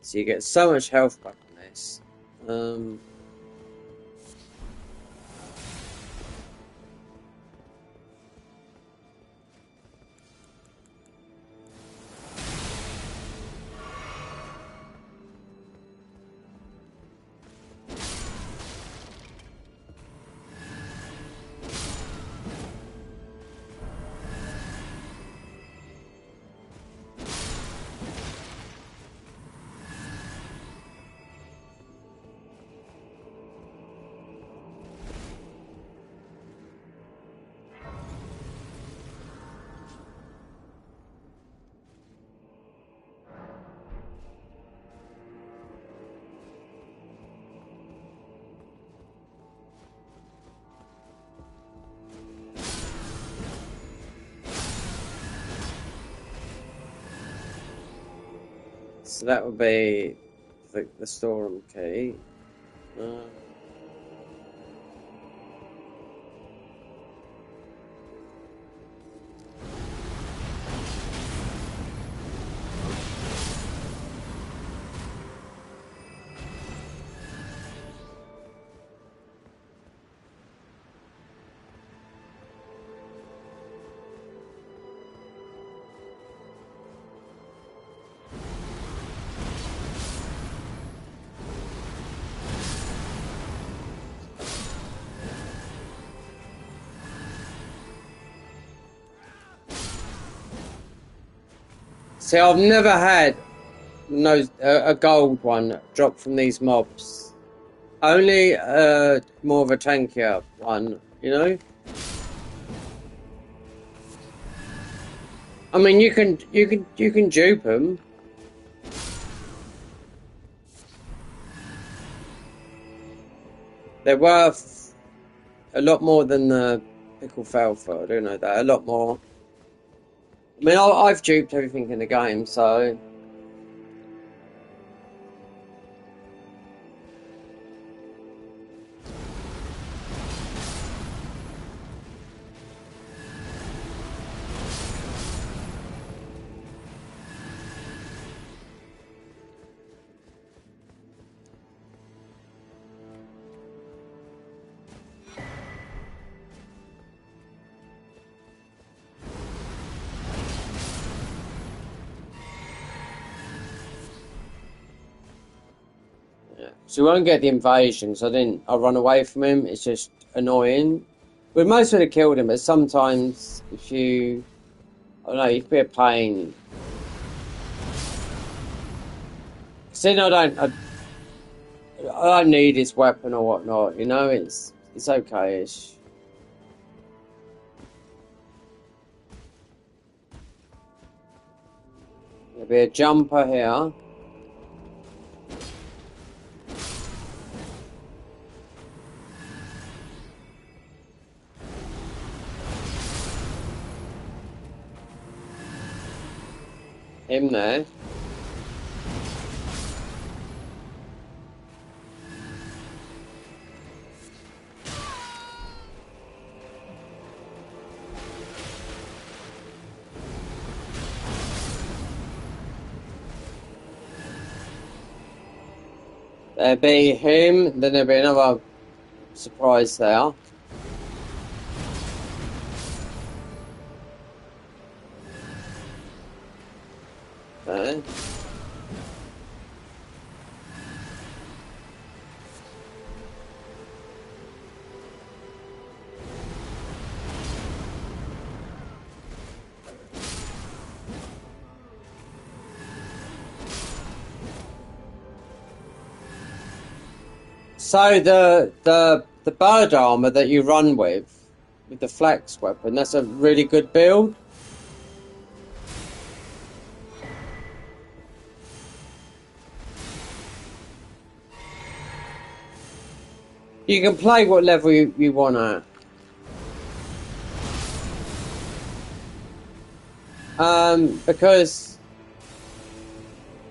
So you get so much health back on this. So that would be the storeroom key. See, I've never had a gold one drop from these mobs. Only more of a tankier one, you know. I mean, you can dupe them. They're worth a lot more than the pickle fell for. I do know that, a lot more. I mean, I've duped everything in the game, so. So we won't get the invasion, so I run away from him. It's just annoying. We'd most would have killed him, but sometimes if you, I don't know, you can be a pain. See, I don't need his weapon or whatnot, you know, it's okay-ish. There'll be a jumper here. Him there. There'll be him, then there'll be another surprise there. There. So the bird armor that you run with the flex weapon, that's a really good build. You can play what level you want at. Because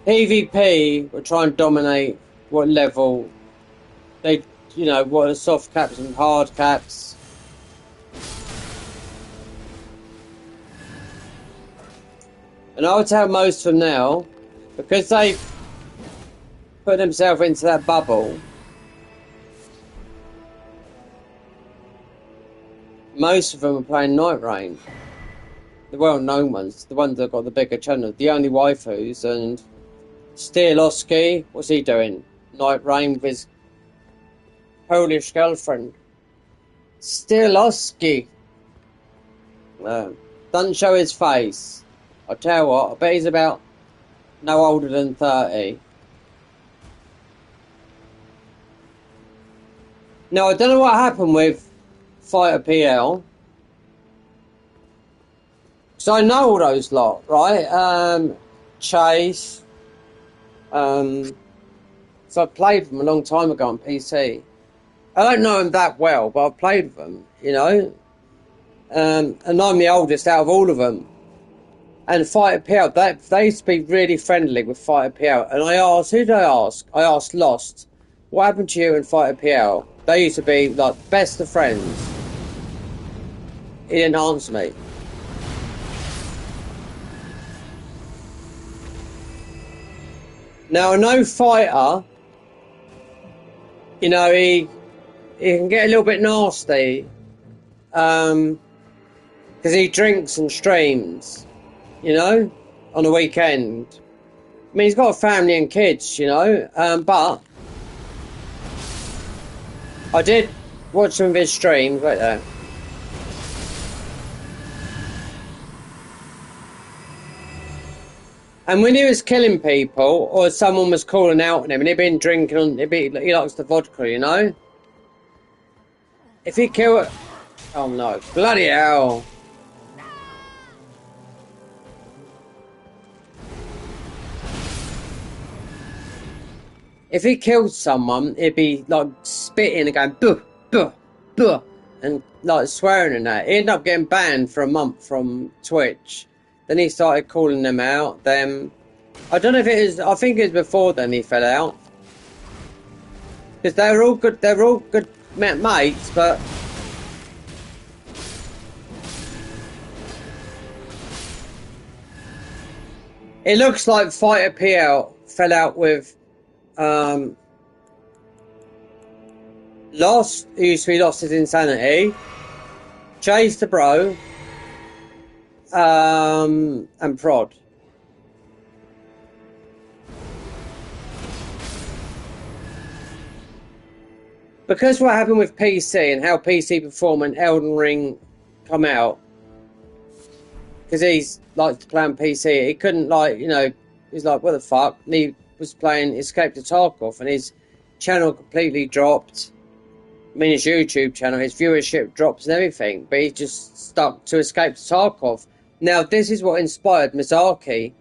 PvP will try and dominate what level they, you know, what are soft caps and hard caps. And I would tell most of them now, because they put themselves into that bubble, most of them are playing Night Rain. The well-known ones, the ones that got the bigger channel, the only waifus, and Stierlowski, what's he doing? Night Rain with his Polish girlfriend. Stierlowski. Doesn't show his face. I tell you what, I bet he's about no older than 30. Now, I don't know what happened with Fighter PL. So I know all those lot, right? Chase. So I played them a long time ago on PC. I don't know them that well, but I've played with them, you know. And I'm the oldest out of all of them. And Fighter PL, they used to be really friendly with Fighter PL. And I asked, who did I ask? I asked Lost, what happened to you and Fighter PL? They used to be like best of friends. He didn't answer me. Now I know Fighter, you know, he can get a little bit nasty, because he drinks and streams, you know, on the weekend. I mean, he's got a family and kids, you know, but I did watch some of his streams right there. And when he was killing people, or someone was calling out on him, and he'd been drinking, he likes the vodka, you know? If he killed... Oh no, bloody hell. If he killed someone, he'd be like spitting and going, buh, buh, buh, and like swearing and that. He ended up getting banned for a month from Twitch. Then he started calling them out. Then I don't know if it is. I think it was before then he fell out, because they were all good. They were all good mates, but it looks like Fighter PL fell out with Lost, who used to be Lost His Insanity, Chase the Bro, and Prod. Because what happened with PC and how PC performed when Elden Ring come out, because he's likes to play on PC, he couldn't, like, you know, he's like, what the fuck? And he was playing Escape to Tarkov, and his channel completely dropped. I mean, his YouTube channel, his viewership drops and everything, but he just stuck to Escape to Tarkov. Now, this is what inspired Mizaki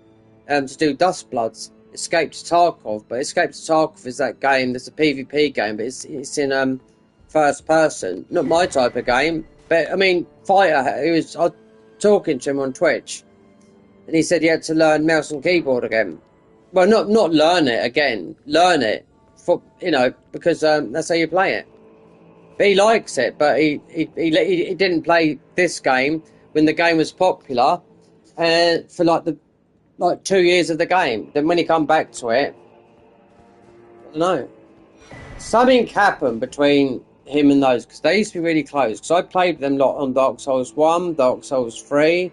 to do Dustbloods, Escape to Tarkov. But Escape to Tarkov is that game that's a PvP game, but it's in first person. Not my type of game, but I mean, Fighter, I was talking to him on Twitch, and he said he had to learn mouse and keyboard again. Well, not learn it again, learn it, for, you know, because that's how you play it. But he likes it, but he didn't play this game when the game was popular, for like 2 years of the game. Then when he come back to it, I don't know, something happened between him and those, because they used to be really close. Because I played them lot on Dark Souls 1, Dark Souls 3,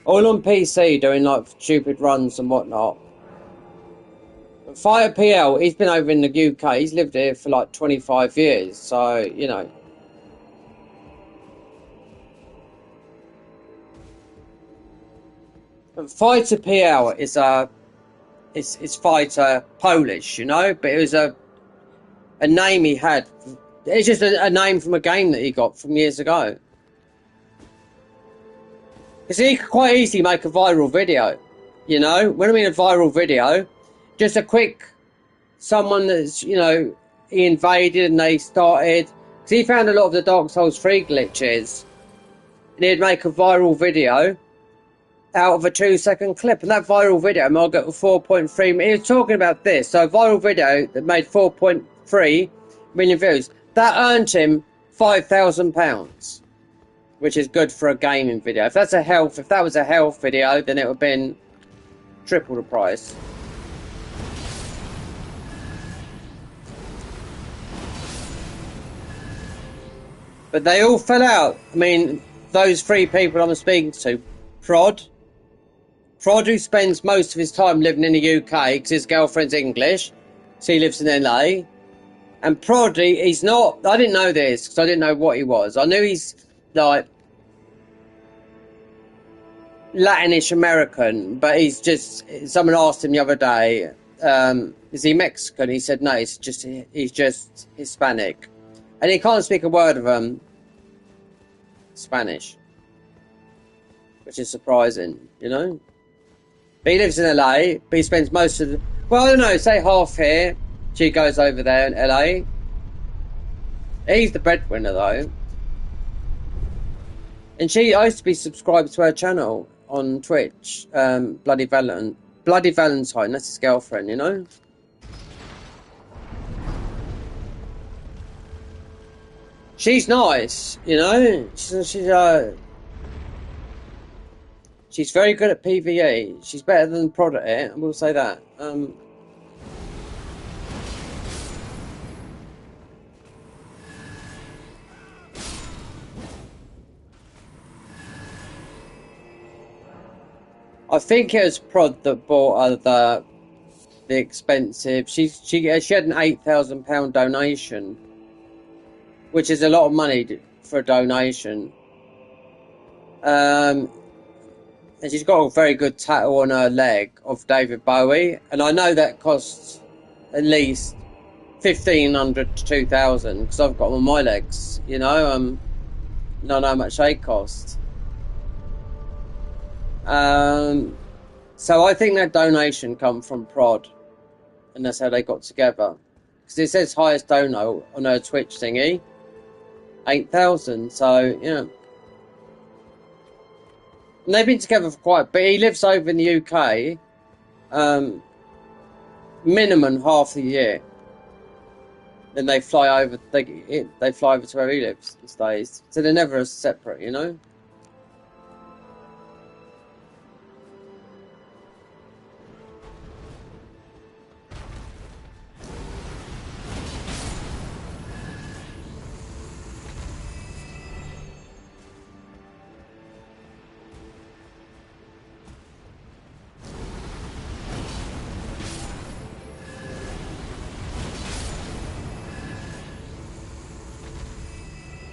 all on PC, doing like stupid runs and whatnot. Fighter PL, he's been over in the UK. He's lived here for like 25 years. So, you know. And Fighter PL is it's Fighter Polish, you know. But it was a a name he had. It's just a name from a game that he got from years ago. Because he could quite easily make a viral video. You know, when I mean a viral video, just a quick, someone that's, you know, he invaded and they started, because he found a lot of the Dark Souls 3 glitches, and he'd make a viral video out of a 2-second clip, and that viral video might get 4.3. He was talking about this, so a viral video that made 4.3 million views, that earned him £5,000, which is good for a gaming video. If that was a health video, then it would have been triple the price. But they all fell out. I mean, those 3 people I'm speaking to, Prod, who spends most of his time living in the UK because his girlfriend's English, so he lives in LA. And Prod, he's not, I didn't know this because I didn't know what he was. I knew he's like Latinish American, but he's just, someone asked him the other day, is he Mexican? He said no, he's just Hispanic. And he can't speak a word of Spanish, which is surprising, you know. But he lives in LA, but he spends most of the... Well, I don't know, say half here. She goes over there in LA. He's the breadwinner, though. And I used to be subscribed to her channel on Twitch. Bloody Valentine, that's his girlfriend, you know. She's nice, you know. She's very good at PvE. She's better than Prod at it, I will say that. I think it was Prod that bought the expensive. She had an £8,000 donation, which is a lot of money for a donation. And she's got a very good tattoo on her leg of David Bowie, and I know that costs at least 1,500 to 2,000 because I've got them on my legs. You know, I know how much they cost. So I think that donation come from Prod, and that's how they got together. Because it says highest dono on her Twitch thingy, 8,000. So yeah. And they've been together for quite, but he lives over in the UK, minimum half the year. Then they fly over. They fly over to where he lives and stays. So they're never separate, you know.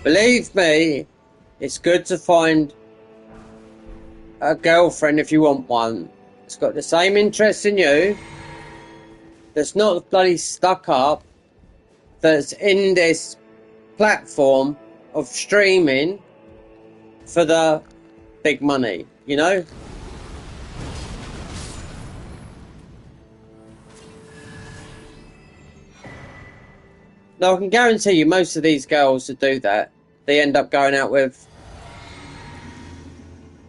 Believe me, it's good to find a girlfriend if you want one. It's got the same interests in you. That's not bloody stuck up. That's in this platform of streaming for the big money, you know? Now, I can guarantee you most of these girls that do that, they end up going out with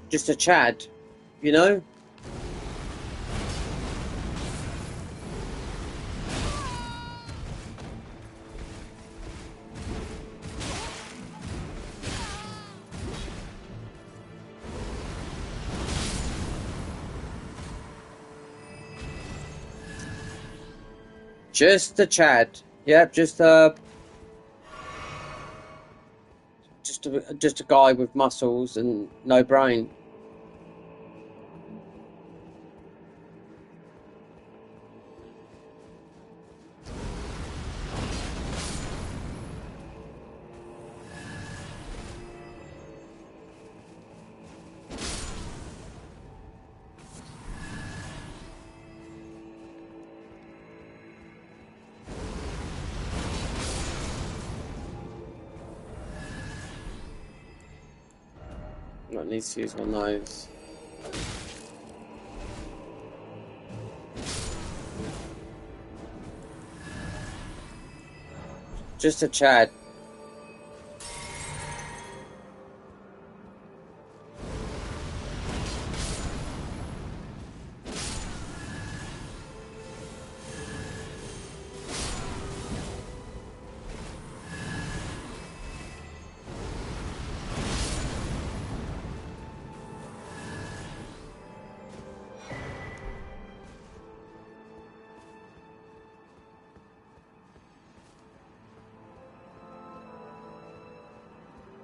just a Chad, you know? Just a Chad. Yep, just a guy with muscles and no brain. I need to use my nose. Just a Chad.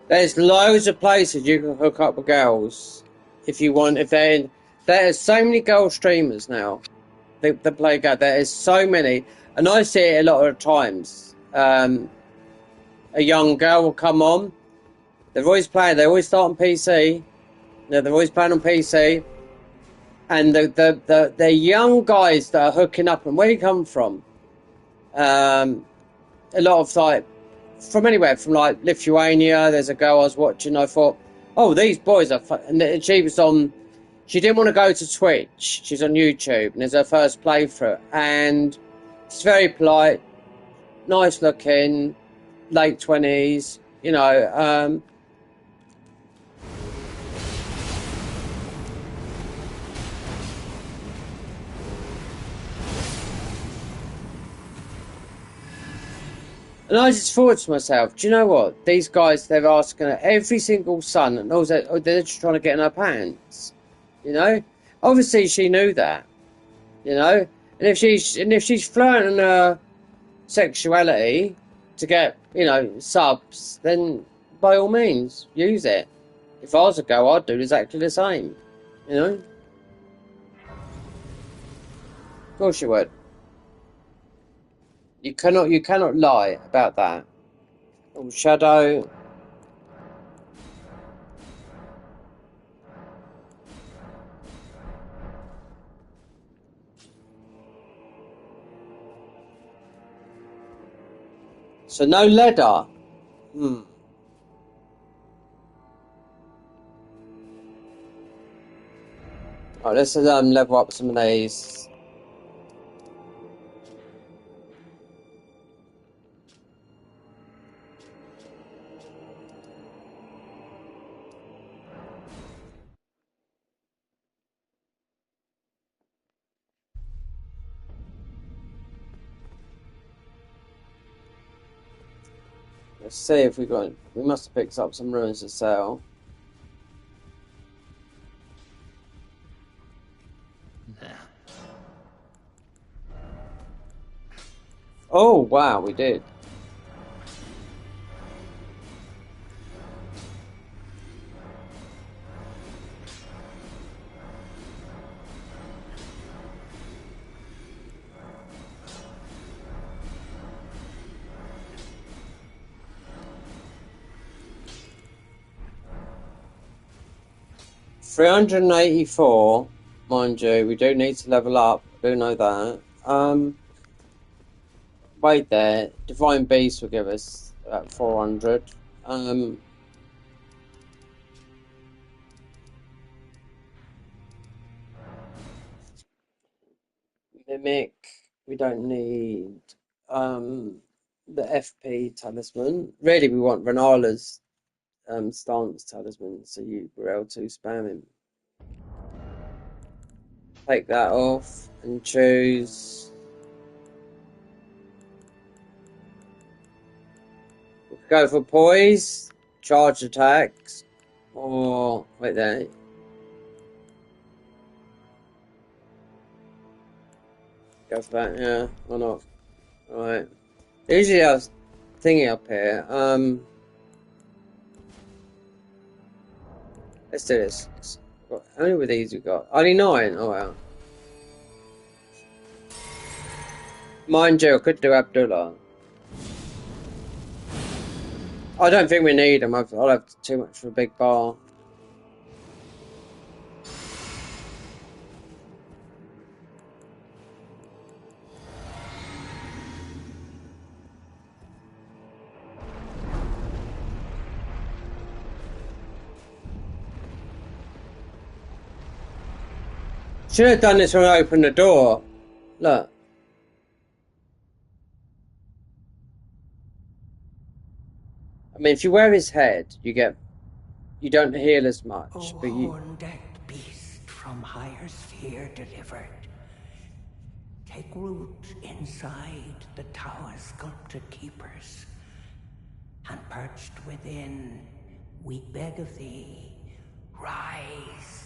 There's loads of places you can hook up with girls if you want. If they're there's so many girl streamers now. They play God. There is so many, and I see it a lot of times. A young girl will come on. They're always playing. They always start on PC. They're always playing on PC. And the young guys that are hooking up, and where do you come from? A lot of like from anywhere, from like Lithuania. There's a girl I was watching. I thought, oh, these boys are fun. And she was on. She didn't want to go to Twitch. She's on YouTube, and it's her first playthrough. And she's very polite, nice looking, late 20s. You know. And I just thought to myself, do you know what? These guys, they're asking her every single son, and also they're just trying to get in her pants. You know? Obviously, she knew that. You know? And if she's flirting her sexuality to get, you know, subs, then by all means, use it. If I was a girl, I'd do exactly the same. You know? Of course you would. You cannot lie about that. Oh, Shadow. So no leather. Oh, let's level up some of these. Let's see if we must have picked up some ruins to sell. Oh wow, we did. $384, mind you. We do need to level up. I do know that. Wait there. Divine Beast will give us 400. Mimic. We don't need the FP talisman. Really, we want Renala's stance talisman, so you were able to spam him. Take that off and choose. We could go for poise, charge attacks, or wait there. Go for that, yeah, why not? Alright. Usually I was thinking up here. Let's do this. How many of these we got? Only 9. Oh wow. Mind you, I could do Abdullah. I don't think we need them. I'll have too much for a big bar. Should have done this when I opened the door. Look. I mean, if you wear his head, you don't heal as much. O But you. horn-decked beast from higher sphere delivered, take root inside the tower's sculpted keepers, and perched within, we beg of thee, rise.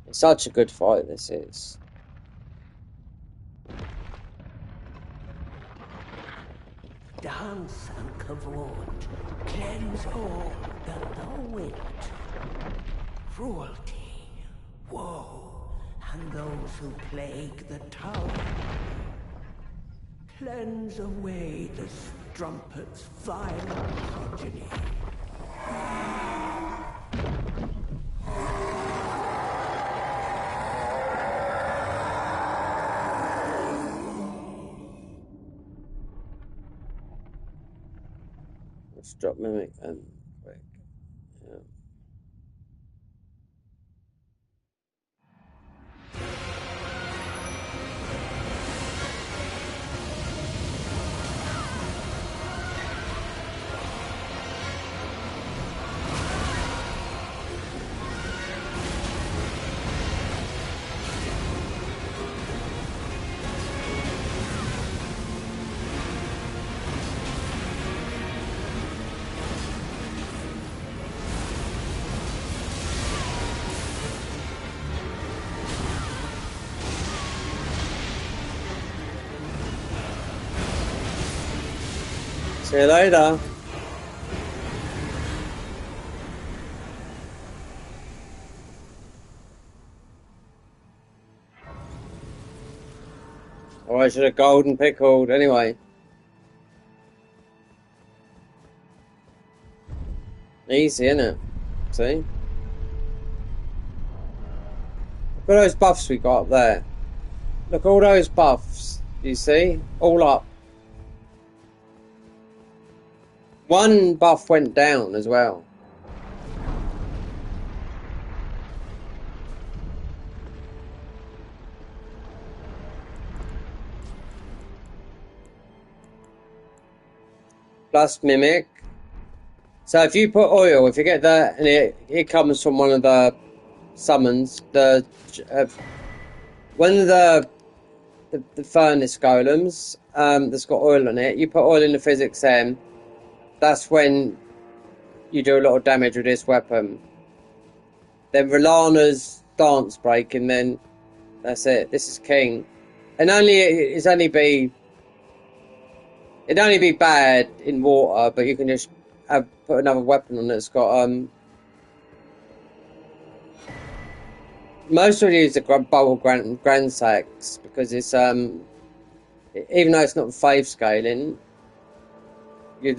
It's such a good fight, this is. Dance and kavod, cleanse all that thou wilt. Cruelty, woe, and those who plague the tower. Cleanse away the strumpet's vile progeny. Let's drop mimic and quick. Yeah. See you later. Oh, I should have golden pickled. Anyway. Easy, innit? See? Look at those buffs we got up there. Look at all those buffs. You see? All up. One buff went down as well. Plus mimic. So if you put oil, if you get that, and it comes from one of the summons, one of the furnace golems that's got oil on it, you put oil in the physics M, that's when you do a lot of damage with this weapon. Then Relana's dance break, and then that's it. This is king. And it'd only be bad in water, but you can just put another weapon on that's got most of it use the bubble grand sacks because it's even though it's not 5 scaling, you'd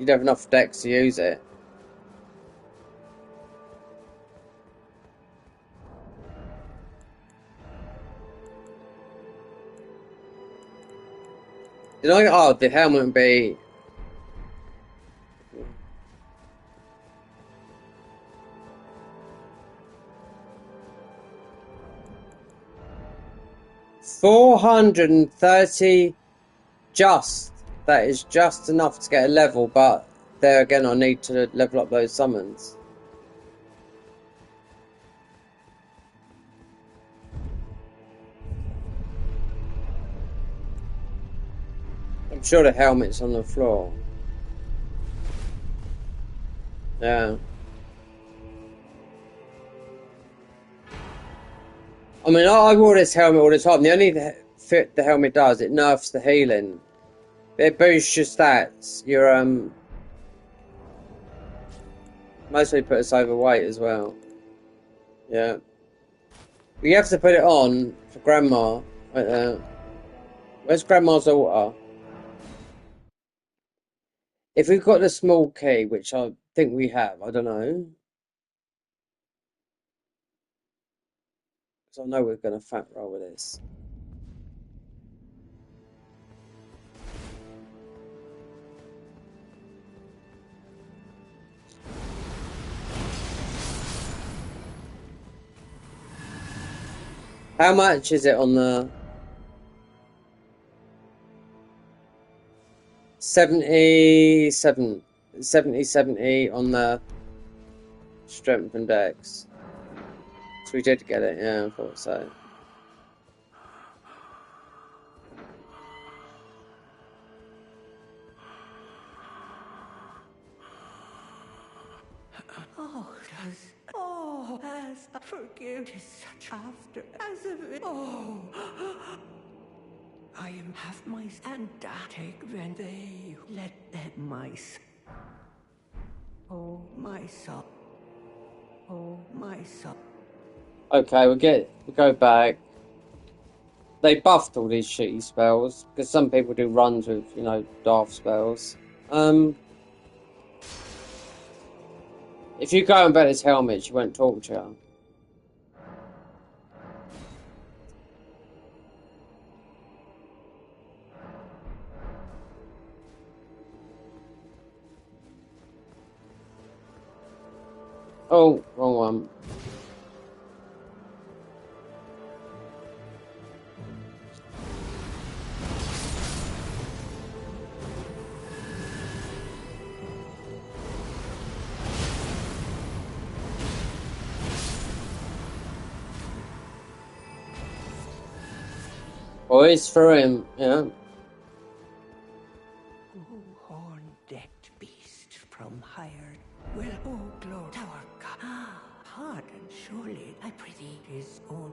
have enough decks to use it. The helmet would be 430 just. That is just enough to get a level, but there again I need to level up those summons. I'm sure the helmet's on the floor. Yeah. I mean, I wore this helmet all the time. The only fit the helmet does, it nerfs the healing. It boosts your stats. You're mostly put us overweight as well. Yeah. We have to put it on for Grandma right there. Where's Grandma's altar? If we've got the small key, which I think we have, I don't know. Because I know we're going to fat roll with this. How much is it on the 77 70 on the strength and dex? So we did get it, yeah, I thought so. As I forgive is such after as of it. Oh, I am half my and take when they let my oh my soul. Oh my soul. Okay, we go back. They buffed all these shitty spells because some people do runs with, you know, daft spells. If you go and bet his helmet, you won't talk to you. Oh, wrong one. Oh, it's through him, yeah. Horn-decked beast from higher. Well, oh, glory, tower god. Pardon, surely, I prithee, his own.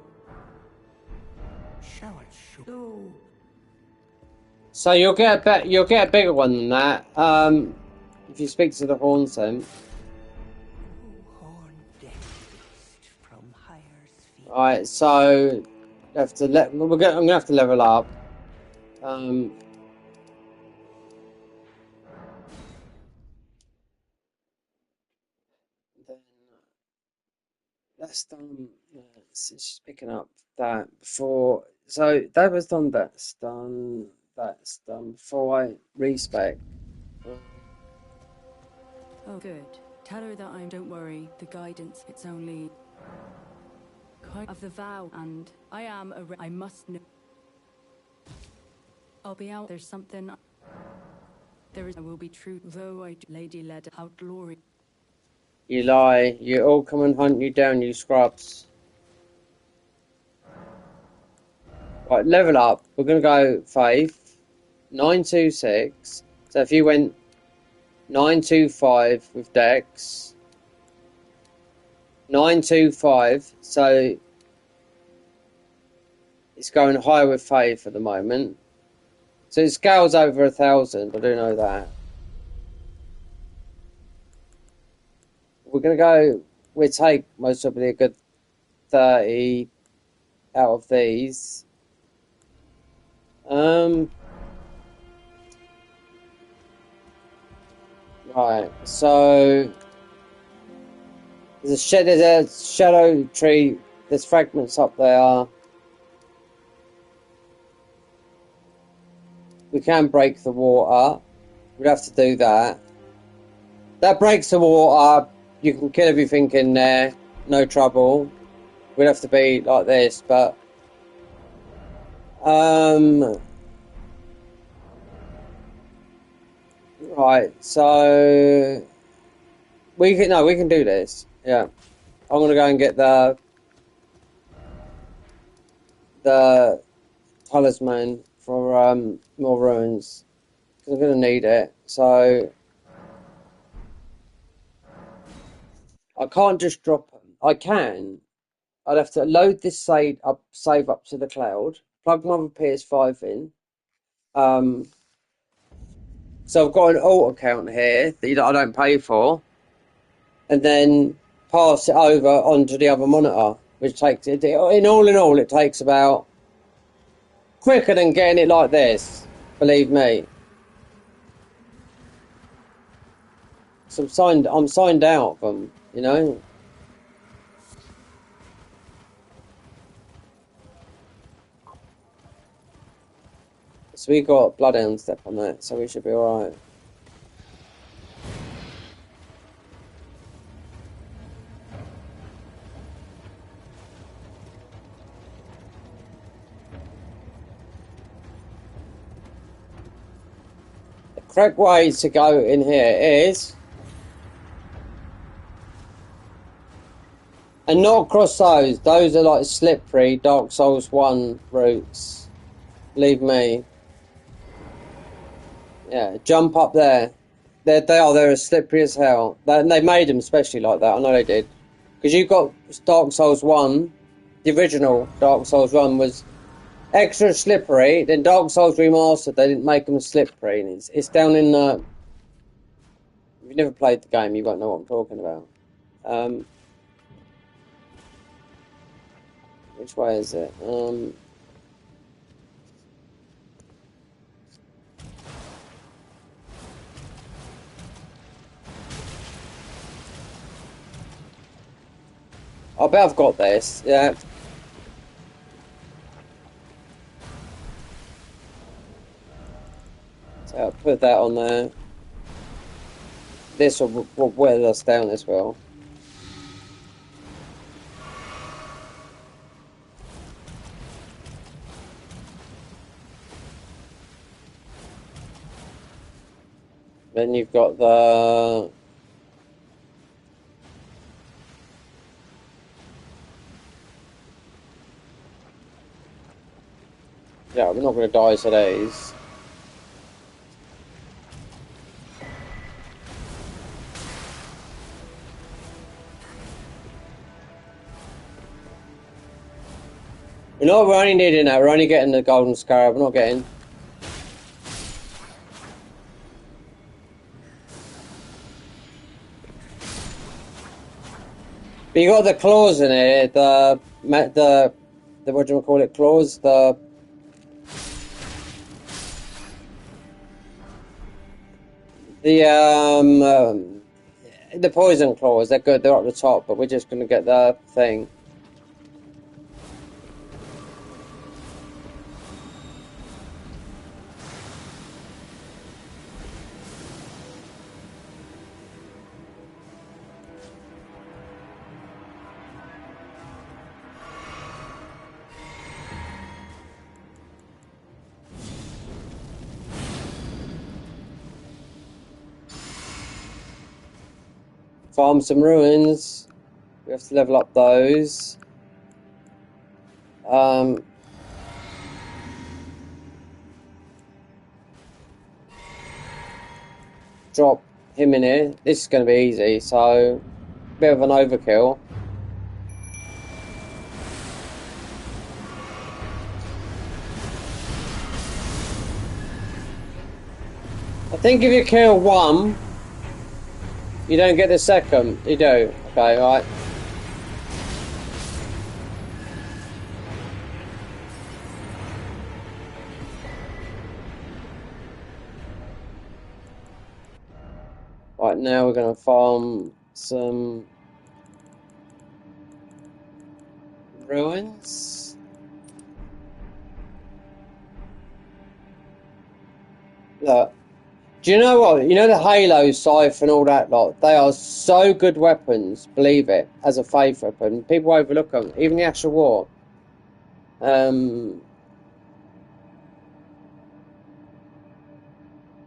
Shower, oh. So you'll get a bigger one than that. If you speak to the Hornsem. Alright, so have to I'm gonna have to level up. Then that's done. It's just picking up that before. So that was done. That's done. That's done before I respec. Oh, good. Tell her that don't worry, the guidance, it's only of the vow, and I am I must know. I'll be out. There's something. I will be true, though Lady led out glory. You lie. You all come and hunt you down, you scrubs. Right, level up. We're gonna go Faith 926. So if you went 925 with Dex, 925. So it's going higher with Faith at the moment. So it scales over 1,000. I do know that. We're gonna go. We'll take most probably a good 30 out of these. Right. So there's a shadow tree. There's fragments up there. We can break the water. We'd have to do that. That breaks the water. You can kill everything in there. No trouble. We'd have to be like this, but right. So we can do this. Yeah. I'm gonna go and get the talisman for more ruins because I'm gonna need it. So I can't just drop them. I can. I'd have to load this save up to the cloud, plug my other ps5 in. So I've got an alt account here that I don't pay for, and then pass it over onto the other monitor, which takes it. In all, it takes about quicker than getting it like this. Believe me. So I'm signed out of them, you know. So we got Bloodhound Step on that, so we should be alright. correct way to go in here is... And not across those. Those are like slippery Dark Souls 1 routes. Believe me. Yeah, jump up there. They're as slippery as hell. They made them especially like that. I know they did. Because you've got Dark Souls 1. The original Dark Souls 1 was extra slippery. Then Dark Souls Remastered, they didn't make them slippery. And it's down in... if you've never played the game, you won't know what I'm talking about. Which way is it? I bet I've got this, yeah. So I'll put that on there. This will wear us down as well. Then you've got the... Yeah, we're not going to die to these. We're only needing that. We're only getting the golden scarab. We're not getting... But you got the claws in here. The what do you call it? Claws. The poison claws. They're good. They're up the top. But we're just gonna get the thing. Farm some ruins. We have to level up those. Drop him in here. This is going to be easy, so bit of an overkill. I think if you kill one, you don't get the second. You do. Okay, right. Right, now we're going to farm some ruins. Look. Do you know what? You know the Halo, Scythe and all that lot? They are so good weapons, believe it, as a faith weapon. People overlook them. Even the actual war.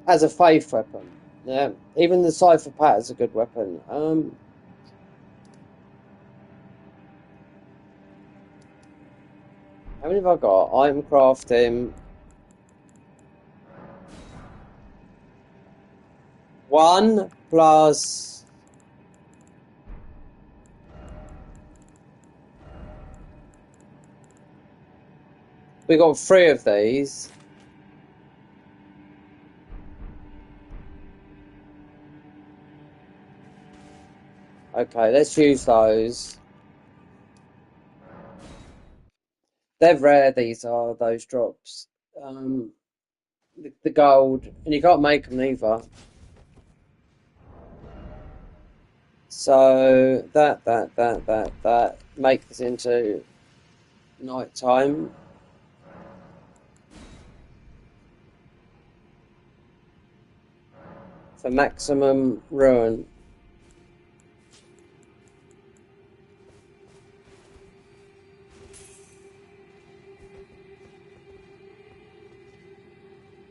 As a faith weapon. Yeah. Even the Cypher Pat is a good weapon. How many have I got? Item crafting. 1 plus... We got 3 of these. Okay, let's use those. They're rare, these are, those drops. The gold. And you can't make them either. So that makes this into night time. For maximum ruin.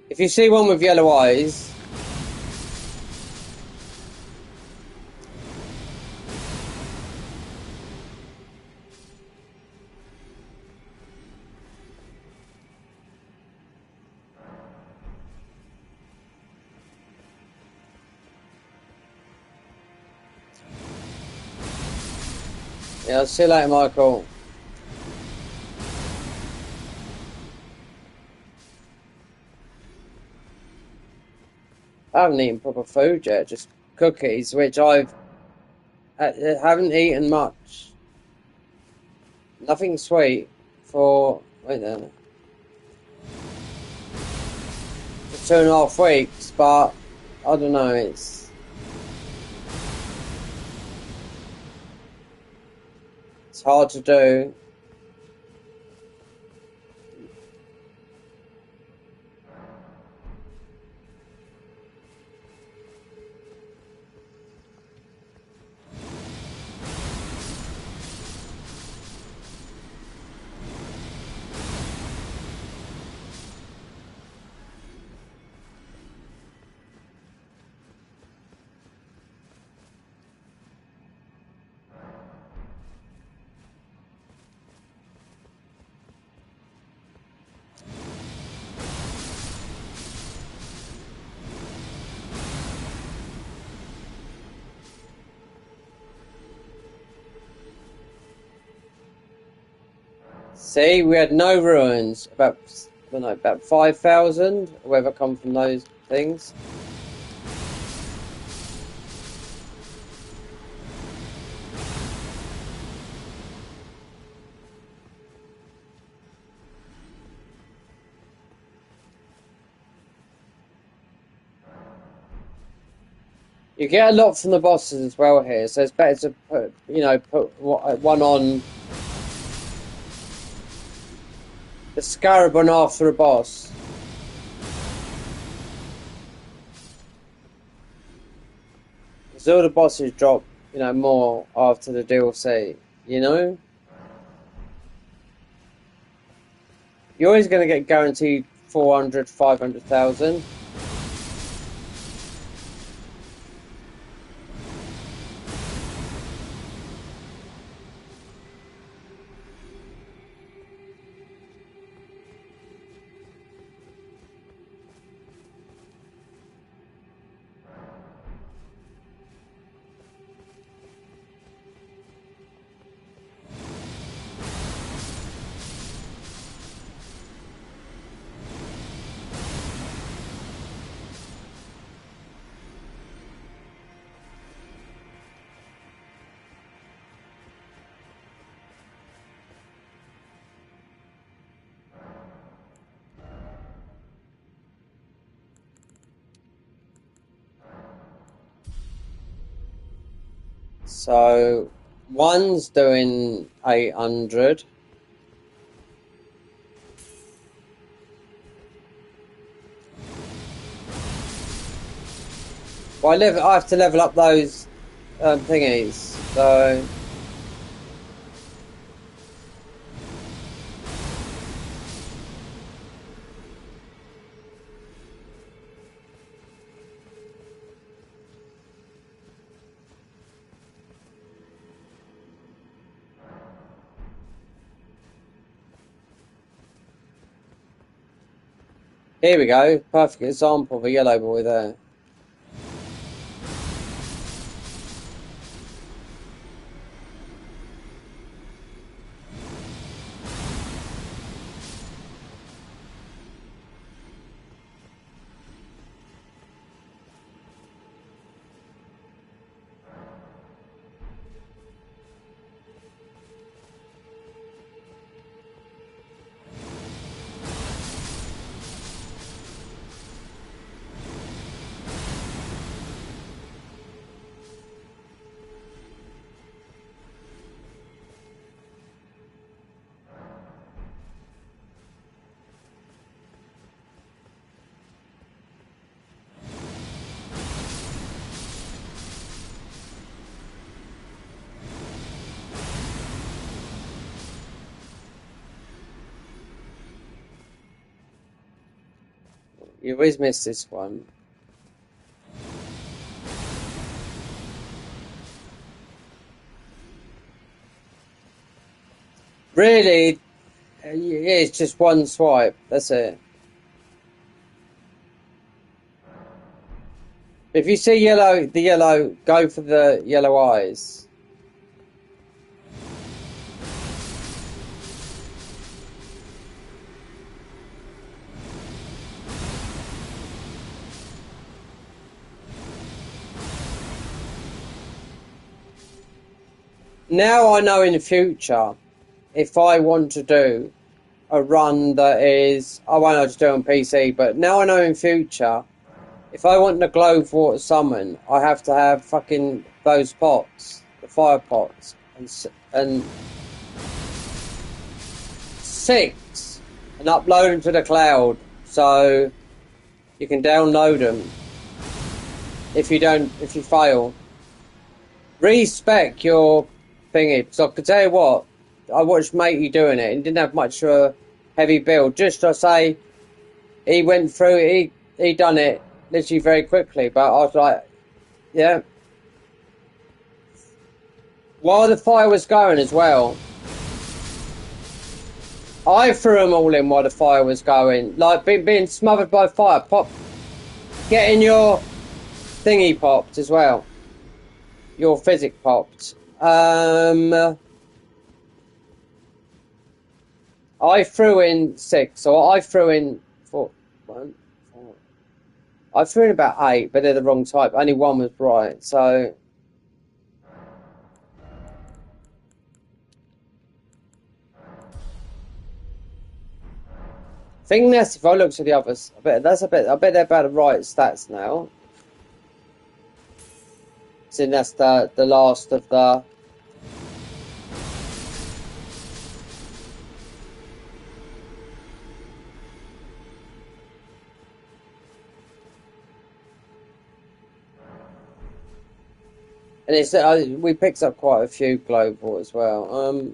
If you see one with yellow eyes, Yeah, I'll see you later, Michael. I haven't eaten proper food yet, just cookies, which I haven't eaten much. Nothing sweet for, wait there, for 2.5 weeks, but I don't know, it's hard to do. See, we had no ruins. About, I don't know, about 5,000, whoever come from those things. You get a lot from the bosses as well here, so it's better to put, put one on the scarab on after a boss. Because all the bosses drop, more after the DLC, You're always going to get guaranteed 400, 500,000. So, one's doing 800. Well, I have to level up those thingies, so... Here we go, perfect example of a yellow boy there. You always miss this one. Really, it's just one swipe, that's it. If you see the yellow, go for the yellow eyes. now I know in the future, if I want to do a run that is, I won't just do it on PC, but now I know in future, if I want the glowed water summon, I have to have fucking those pots, the fire pots, and 6, and upload them to the cloud, so you can download them. If you fail, respec your thingy. Because I can tell you what, I watched Matey doing it and didn't have much of a heavy build. Just to say, he went through it, he done it literally very quickly. But I was like, yeah. While the fire was going as well, I threw them all in while the fire was going. Like being smothered by fire, getting your thingy popped as well. Your physic popped. I threw in 6, so I threw in 4. 1, 4. I threw in about 8, but they're the wrong type. Only 1 was right, so. I think that's, if I look to the others, I bet they're about the right stats now. So that's the last of the. And it's we picked up quite a few global as well.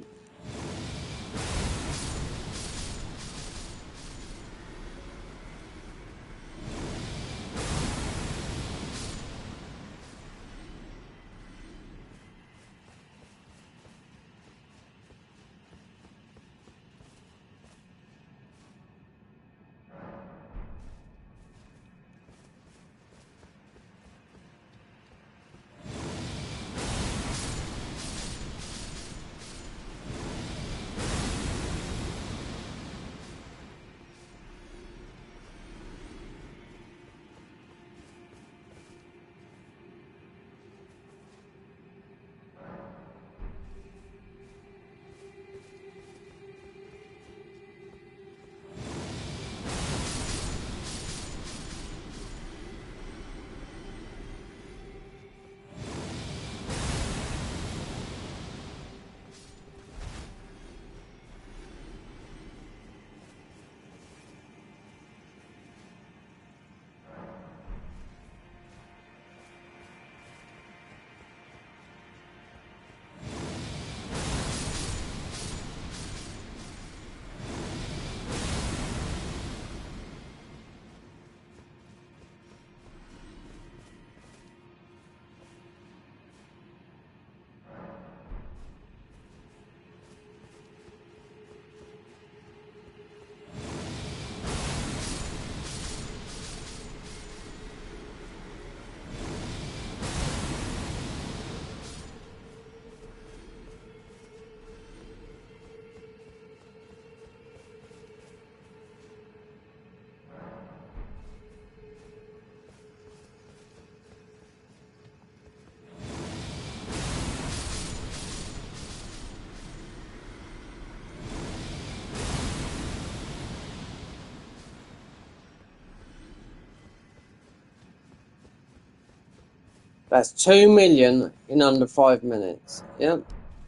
That's 2 million in under 5 minutes. Yep,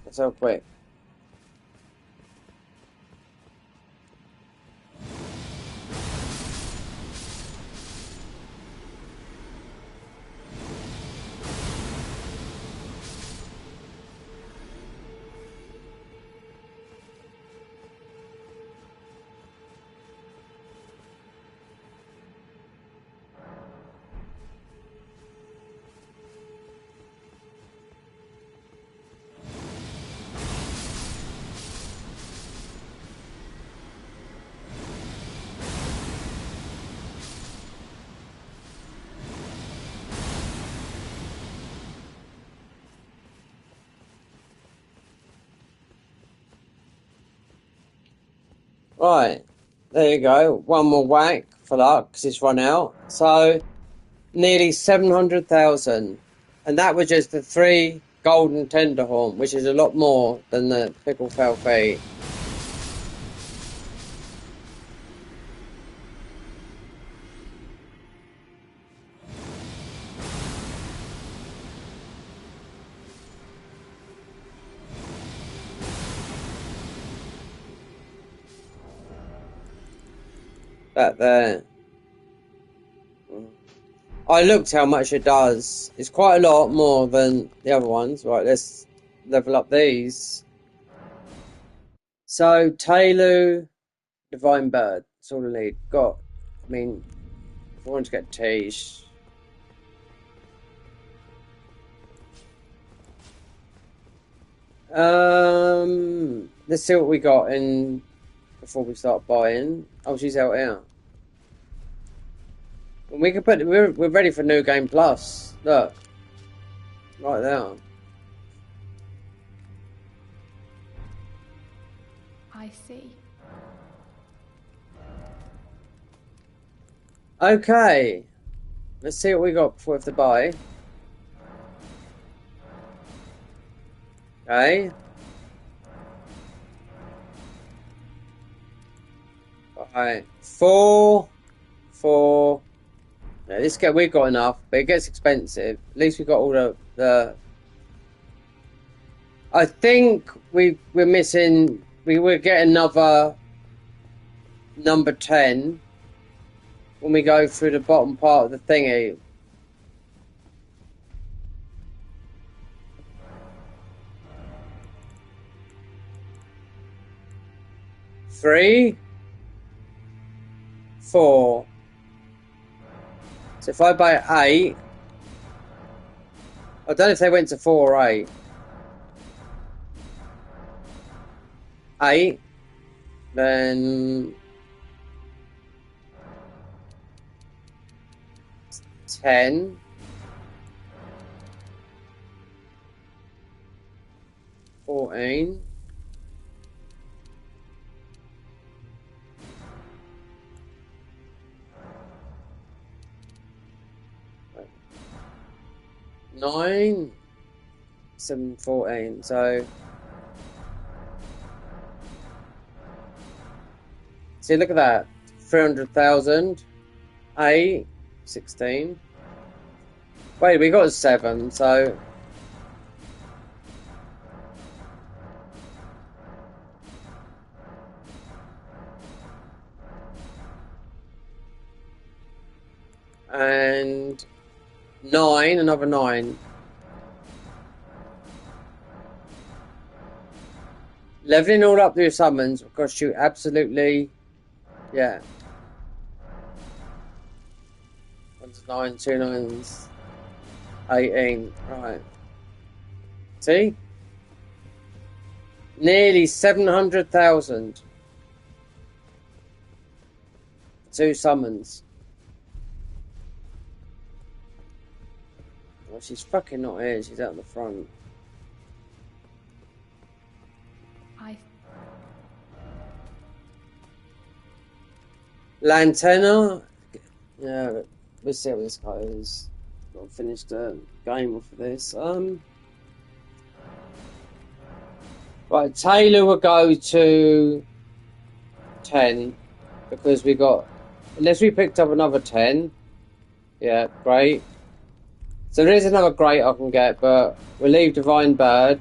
that's how quick. Right, there you go. One more whack for luck, because it's run out. So, nearly 700,000. And that was just the 3 golden tenderhorn, which is a lot more than the pickled fowl feet. That there. I looked how much it does. It's quite a lot more than the other ones. Right, let's level up these. So, Tailu, Divine Bird. That's all I need. Got, I mean, if I want to get Tish. Let's see what we got in before we start buying. Oh, she's out here. We can put. We're ready for New Game Plus. Look, right there. I see. Okay, let's see what we got before we have to buy. Okay. Alright, four. Yeah, we've got enough, but it gets expensive. At least we got all the. I think we're missing. We will get another number 10 when we go through the bottom part of the thingy. Three, 4. So if I buy 8, I don't know if they went to 4 or 8. 8, then 10, 14, 9, 7, 14. So see, look at that. 300,000. 8, 16. Wait, we got 7, so and 9, another 9. Leveling all up through summons will cost you absolutely, yeah. 1 to 9, 2 9s, 18. Right. See? Nearly 700,000. 2 summons. Well, she's fucking not here. She's out the front. Lantana. Yeah, but we'll see how this goes. I'll finish the game off of this. Right, Taylor will go to 10 because we got. Unless we picked up another 10. Yeah, great. So there is another great I can get, but we'll leave Divine Bird.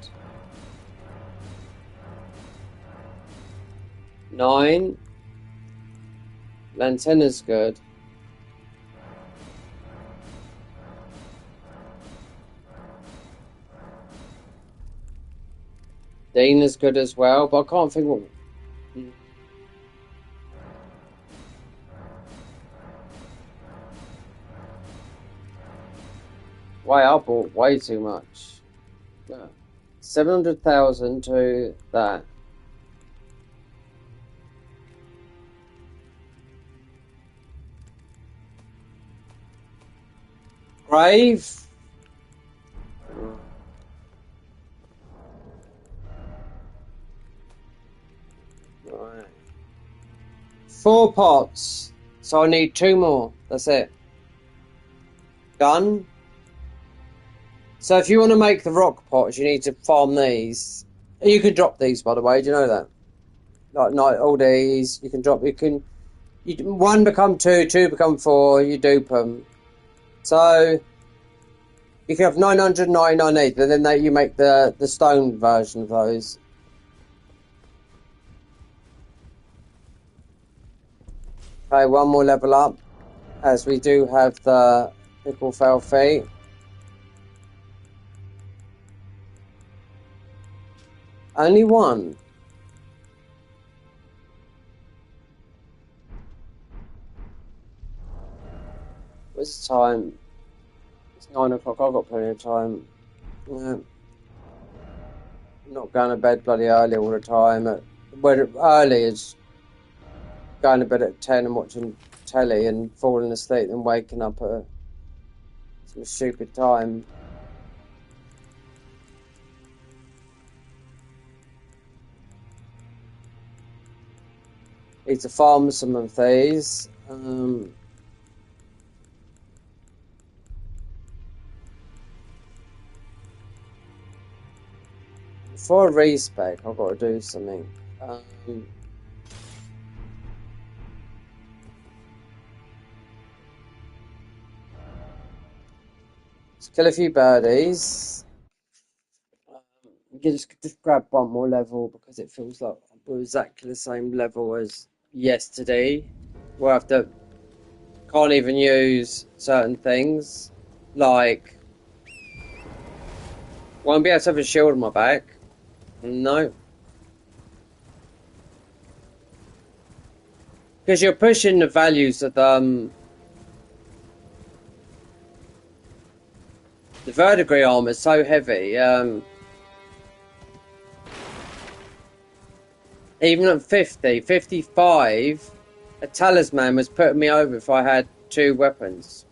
9. Lantenna's good. Dina's good as well, but I can't think what. Wow, I bought way too much. 700,000 to that. Grave. Right. 4 pots. So I need 2 more. That's it. Gun. So if you want to make the rock pots, you need to farm these. You can drop these, by the way. Do you know that? Like all these, you can drop. One become two, two become four. You dupe them. So you can have 999 each, but then you make the stone version of those. Okay, one more level up, as we do have the pickle fell feet. Only one. What's the time? It's 9 o'clock. I've got plenty of time. Yeah. I'm not going to bed bloody early all the time. Early is going to bed at 10 and watching telly and falling asleep and waking up at some stupid time. Need to farm some of these. For a respec, I've got to do something. Let's kill a few birdies. You just grab one more level because it feels like we're exactly the same level as yesterday. We'll have to can't even use certain things like won't be able to have a shield on my back. No. Because you're pushing the values of the verdigris armor is so heavy. Even at 50, 55, a talisman was putting me over if I had two weapons.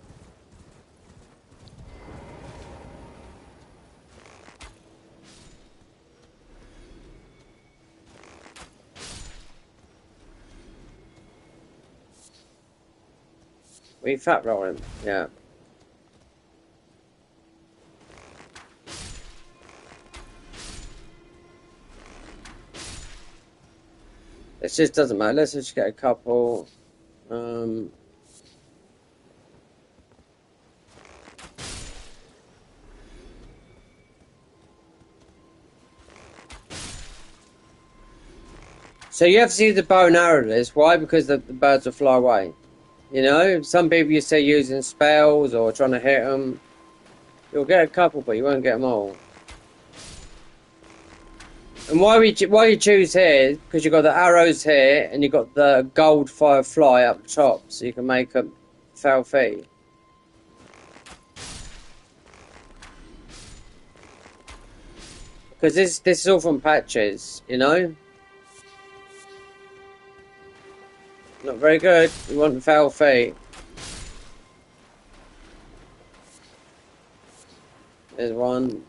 We fat rolling, yeah. It just doesn't matter. Let's just get a couple. So you have to use the bow and arrow list. Why? Because the birds will fly away. You know, some people you say using spells or trying to hit them. You'll get a couple, but you won't get them all. And why you choose here? Because you've got the arrows here, and you've got the gold firefly up top, so you can make a foul feet. Because this is all from patches, you know. Not very good. You want foul feet. There's one.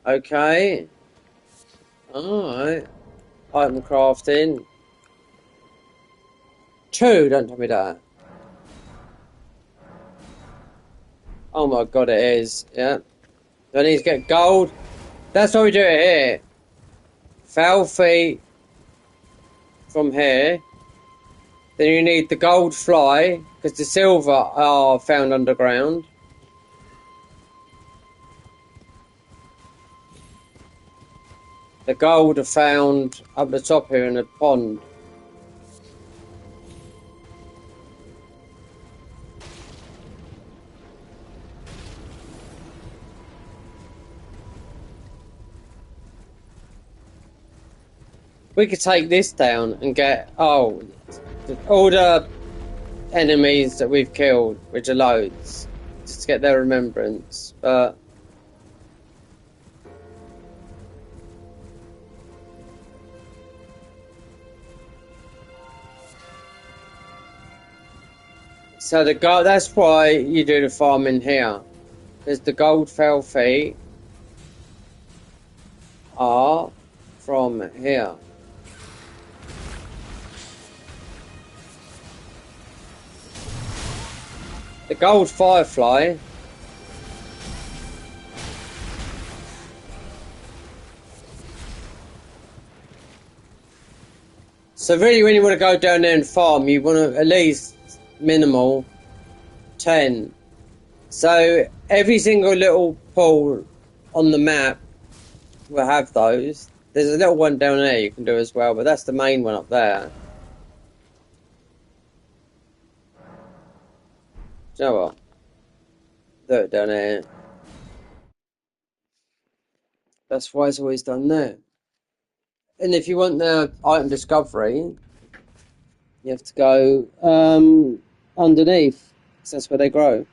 Okay. Alright. Item crafting. 2, don't tell me that. Oh my god, it is. Yeah. Do I need to get gold? That's why we do it here. Foul feet from here. Then you need the gold fly, because the silver are found underground. The gold are found up the top here in a pond. We could take this down and get, all the enemies that we've killed, which are loads, just to get their remembrance, but So the gold, that's why you do the farming here. Because the gold fell feet are from here. The gold firefly so really when you want to go down there and farm you want to at least minimal 10. So every single little pool on the map will have those. There's a little one down there you can do as well, but that's the main one up there. Do you know what? Do it down there. That's why it's always done there. And if you want the item discovery, you have to go underneath, because that's where they grow.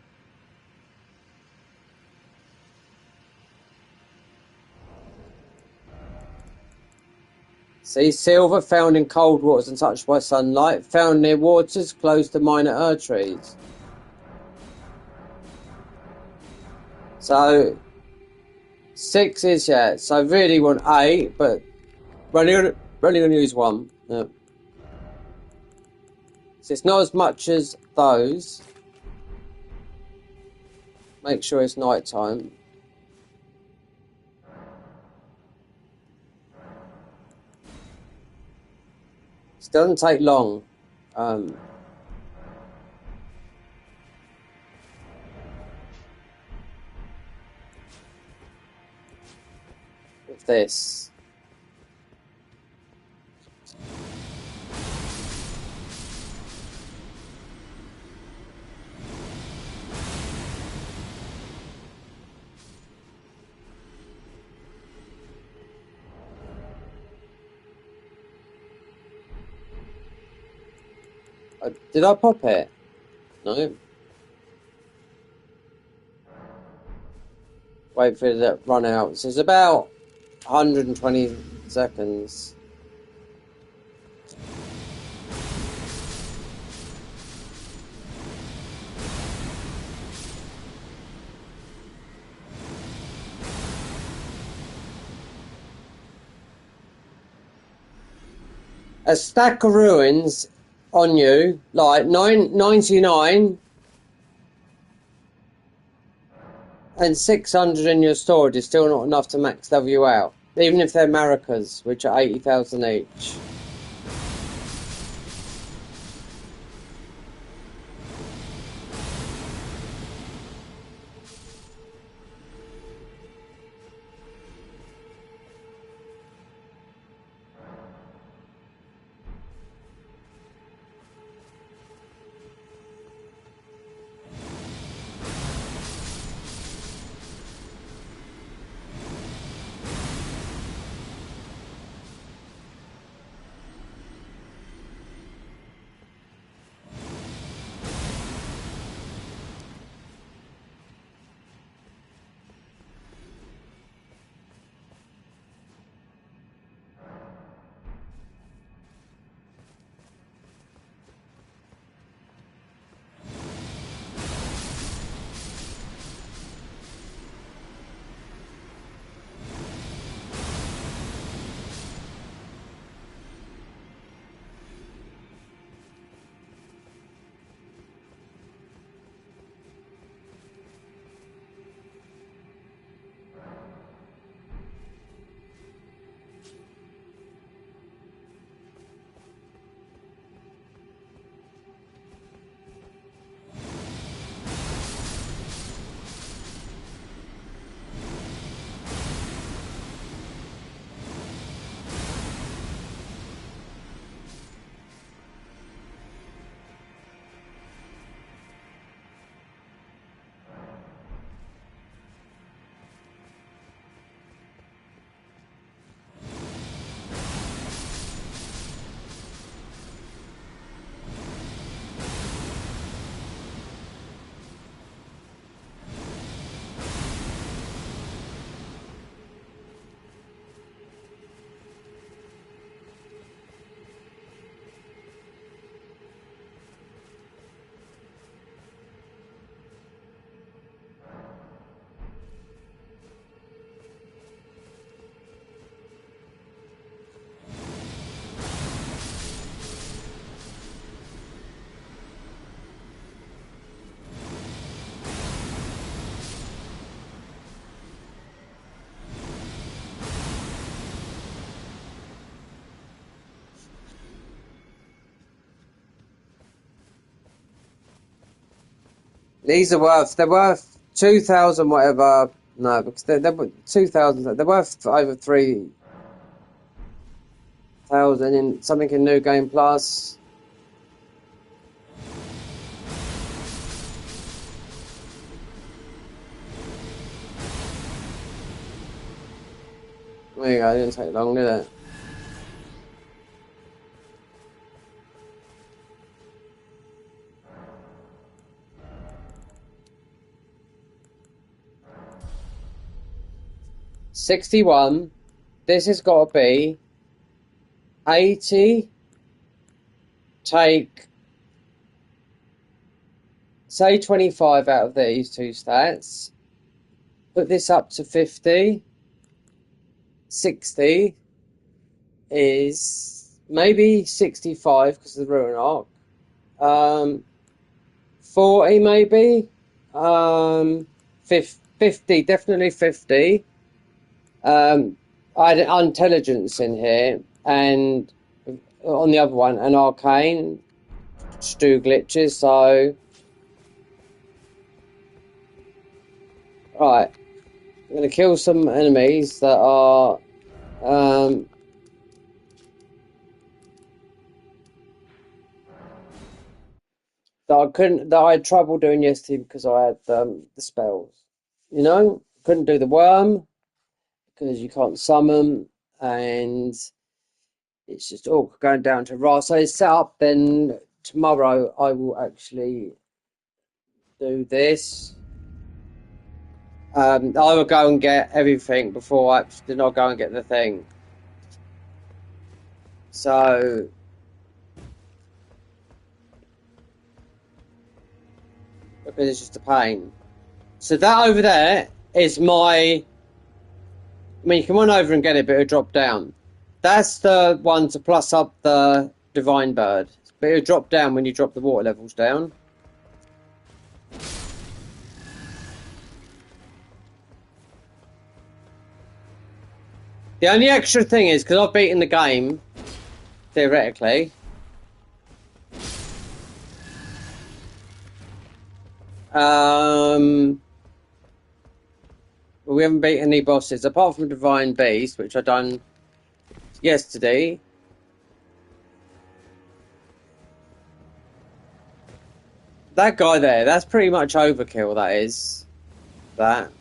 See, silver found in cold waters and touched by sunlight, found near waters close to minor earth trees. So 6 is, yeah, so I really want 8, but we're only going to use 1. Yeah. So it's not as much as those. Make sure it's night time. It doesn't take long. With this. Did I pop it? No. Wait for it to run out. So it's about 120 seconds. A stack of ruins on you, like 99 and 600 in your storage is still not enough to max level you out. Even if they're maracas, which are 80,000 each. These are worth, they're worth 2,000 whatever. No, because they're 2,000, they're worth over 3,000 in something in New Game Plus. There you go, it didn't take long, did it? $61. This has got to be 80. Take, say 25 out of these two stats. Put this up to 50. 60 is maybe 65 because of the Ruin Arc. 40 maybe. 50, definitely 50. I had intelligence in here, and on the other one, an arcane, stew glitches. So, right, I'm gonna kill some enemies that are that I had trouble doing yesterday because I had the spells. You know, couldn't do the worm because you can't summon, and it's just all going down to right. So it's set up. Then tomorrow I will actually do this. I will go and get everything before I then I'll go and get the thing. So because it's just a pain. So that over there is my. I mean, you can run over and get it, but it'll drop down. That's the one to plus up the Divine Bird. But it'll drop down when you drop the water levels down. The only extra thing is, because I've beaten the game, theoretically, we haven't beaten any bosses, apart from Divine Beast, which I done yesterday. That guy there, that's pretty much overkill, that is. That.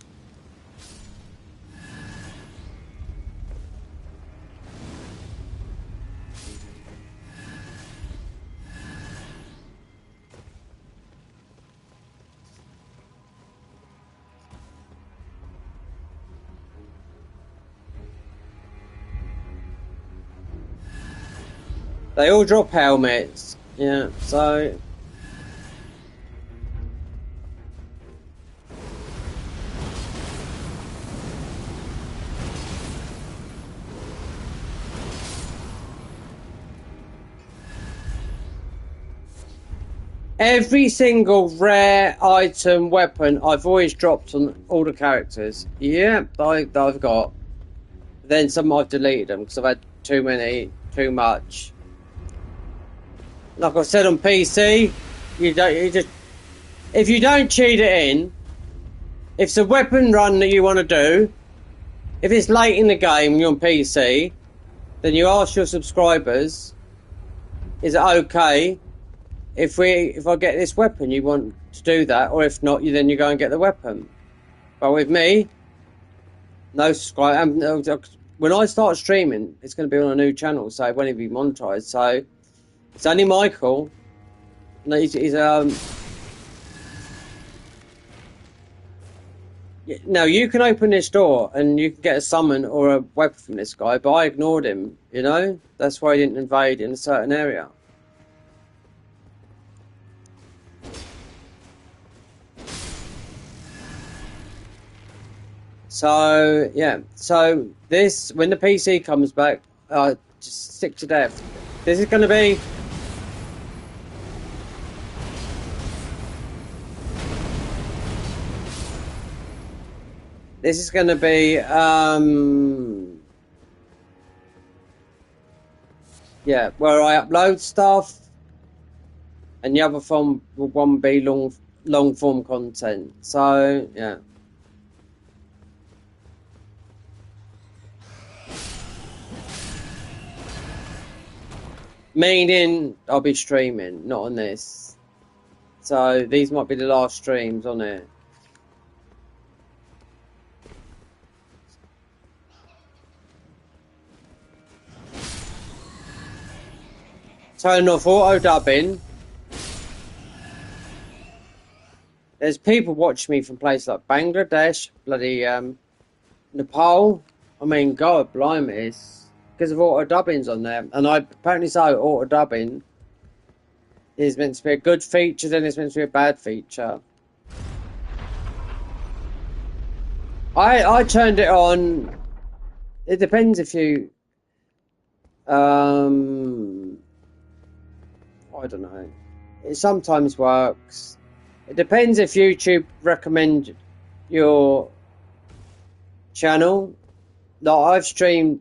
They all drop helmets. Yeah, so... Every single rare item, weapon, I've always dropped on all the characters. Yeah, I've got. Then some I've deleted them because I've had too many, too much. Like I said on PC, you just if you don't cheat it in, if it's a weapon run that you want to do, if it's late in the game and you're on PC, then you ask your subscribers, is it okay if I get this weapon, you want to do that, or if not, then you go and get the weapon. But with me, no subscribe. When I start streaming, it's going to be on a new channel, so it won't even be monetized. So it's only Michael. No, he's now you can open this door and you can get a summon or a weapon from this guy, but I ignored him. You know, that's why he didn't invade in a certain area. So yeah, so this when the PC comes back, just stick to death. This is going to be. This is going to be yeah, where I upload stuff, and the other one will be long long form content. So yeah. Meaning I'll be streaming, not on this. So these might be the last streams on it. Turn off auto dubbing. There's people watching me from places like Bangladesh, bloody Nepal. I mean, God blimey, it's because of auto dubbing's on there. And I apparently say auto dubbing is meant to be a good feature, then it's meant to be a bad feature. I turned it on. It depends if you I don't know. It sometimes works. It depends if YouTube recommend your channel. Like I've streamed,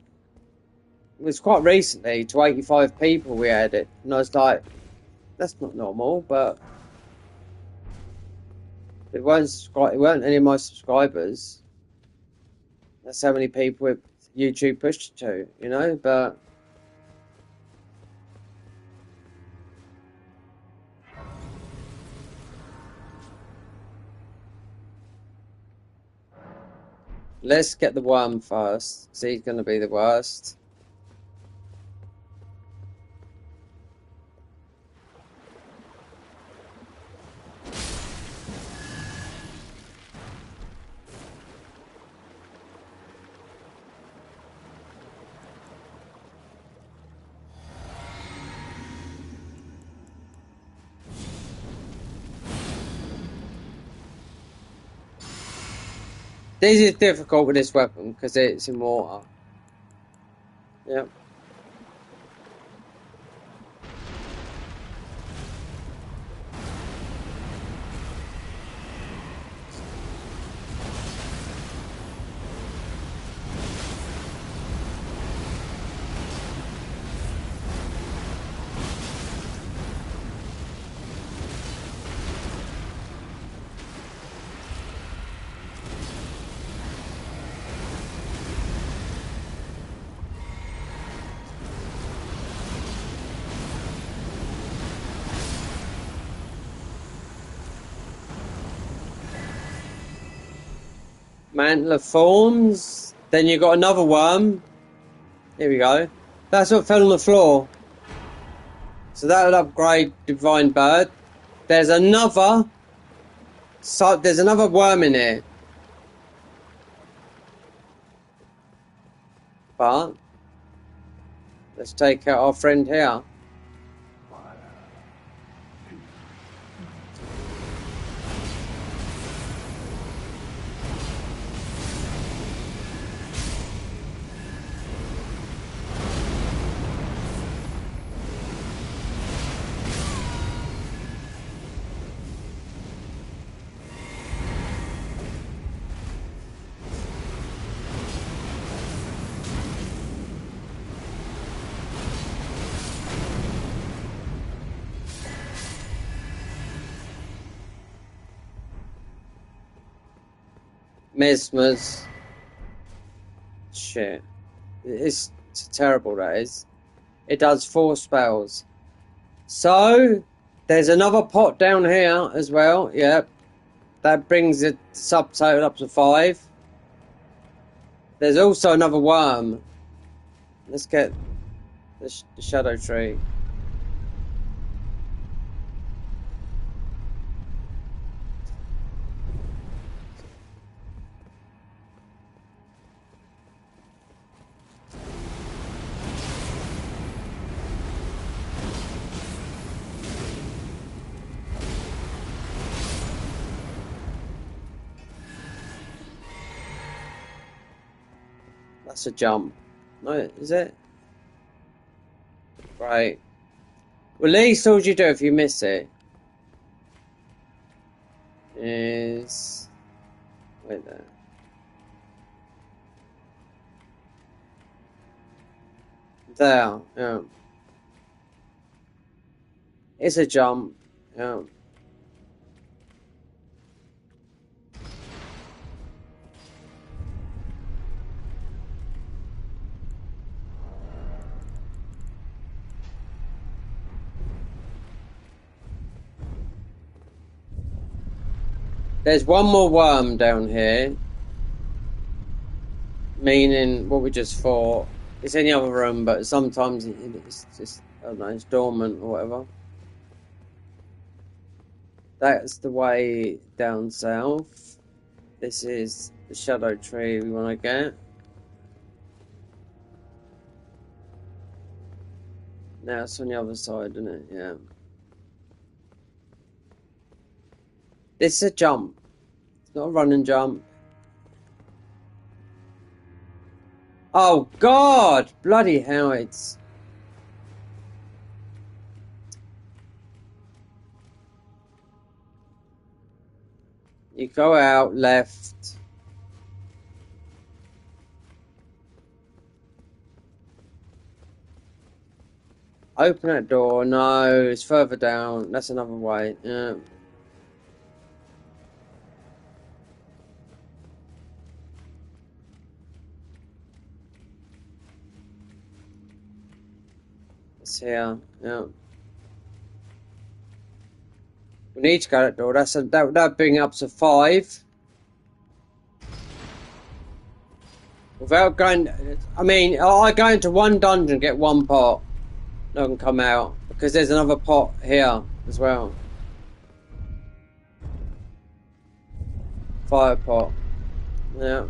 it was quite recently, to 85 people we had it, and I was like, that's not normal, but it weren't any of my subscribers. That's how many people YouTube pushed it to, you know, but let's get the worm first, because he's going to be the worst. This is difficult with this weapon, because it's in water. Yep. Mantle of Thorns. Then you got another worm. Here we go. That's what fell on the floor. So that would upgrade Divine Bird. There's another. So there's another worm in here. But let's take out our friend here. Mesmers. Shit. It's terrible, that is. It does 4 spells. So, there's another pot down here as well. Yep. That brings the subtotal up to 5. There's also another worm. Let's get the shadow tree. That's a jump. No, is it? Right. Well, least all you do if you miss it is... Wait there. There, yeah. It's a jump, yeah. There's one more worm down here. Meaning what we just fought. It's in the other room, but sometimes it's just, I don't know, it's dormant or whatever. That's the way down south. This is the shadow tree we want to get. Now it's on the other side, isn't it? Yeah. This is a jump. It's not a run and jump. Oh God! Bloody hell! It's. You go out left. Open that door. No, it's further down. That's another way. Yeah. It's here. Yeah. We need to go that door. That'd bring up to 5. Without going, I mean, I go into one dungeon, get one pot, no one can come out because there's another pot here as well. Fire pot. Yeah.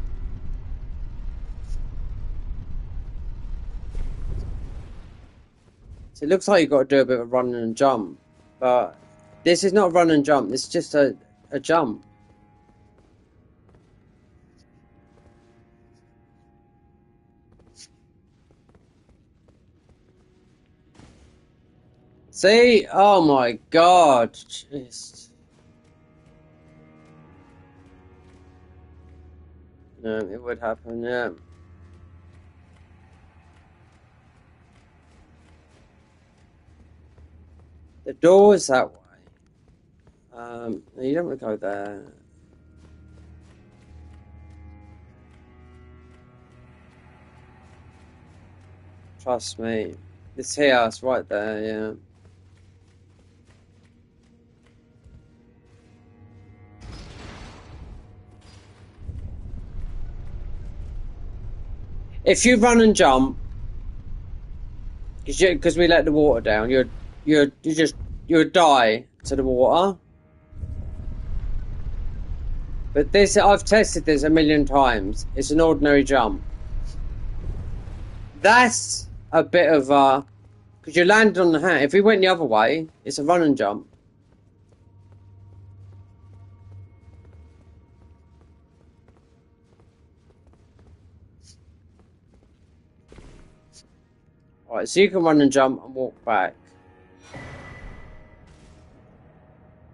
So it looks like you've got to do a bit of run and jump, but this is not run and jump. This is just a jump. See? Oh my God. Jeez. No, it would happen, yeah. The door is that way. You don't want to go there. Trust me. This here, it's right there, yeah. If you run and jump, because we let the water down, you would die to the water. But this, I've tested this a million times. It's an ordinary jump. That's a bit of a, because you landed on the hand. If we went the other way, it's a run and jump. Alright, so you can run and jump and walk back.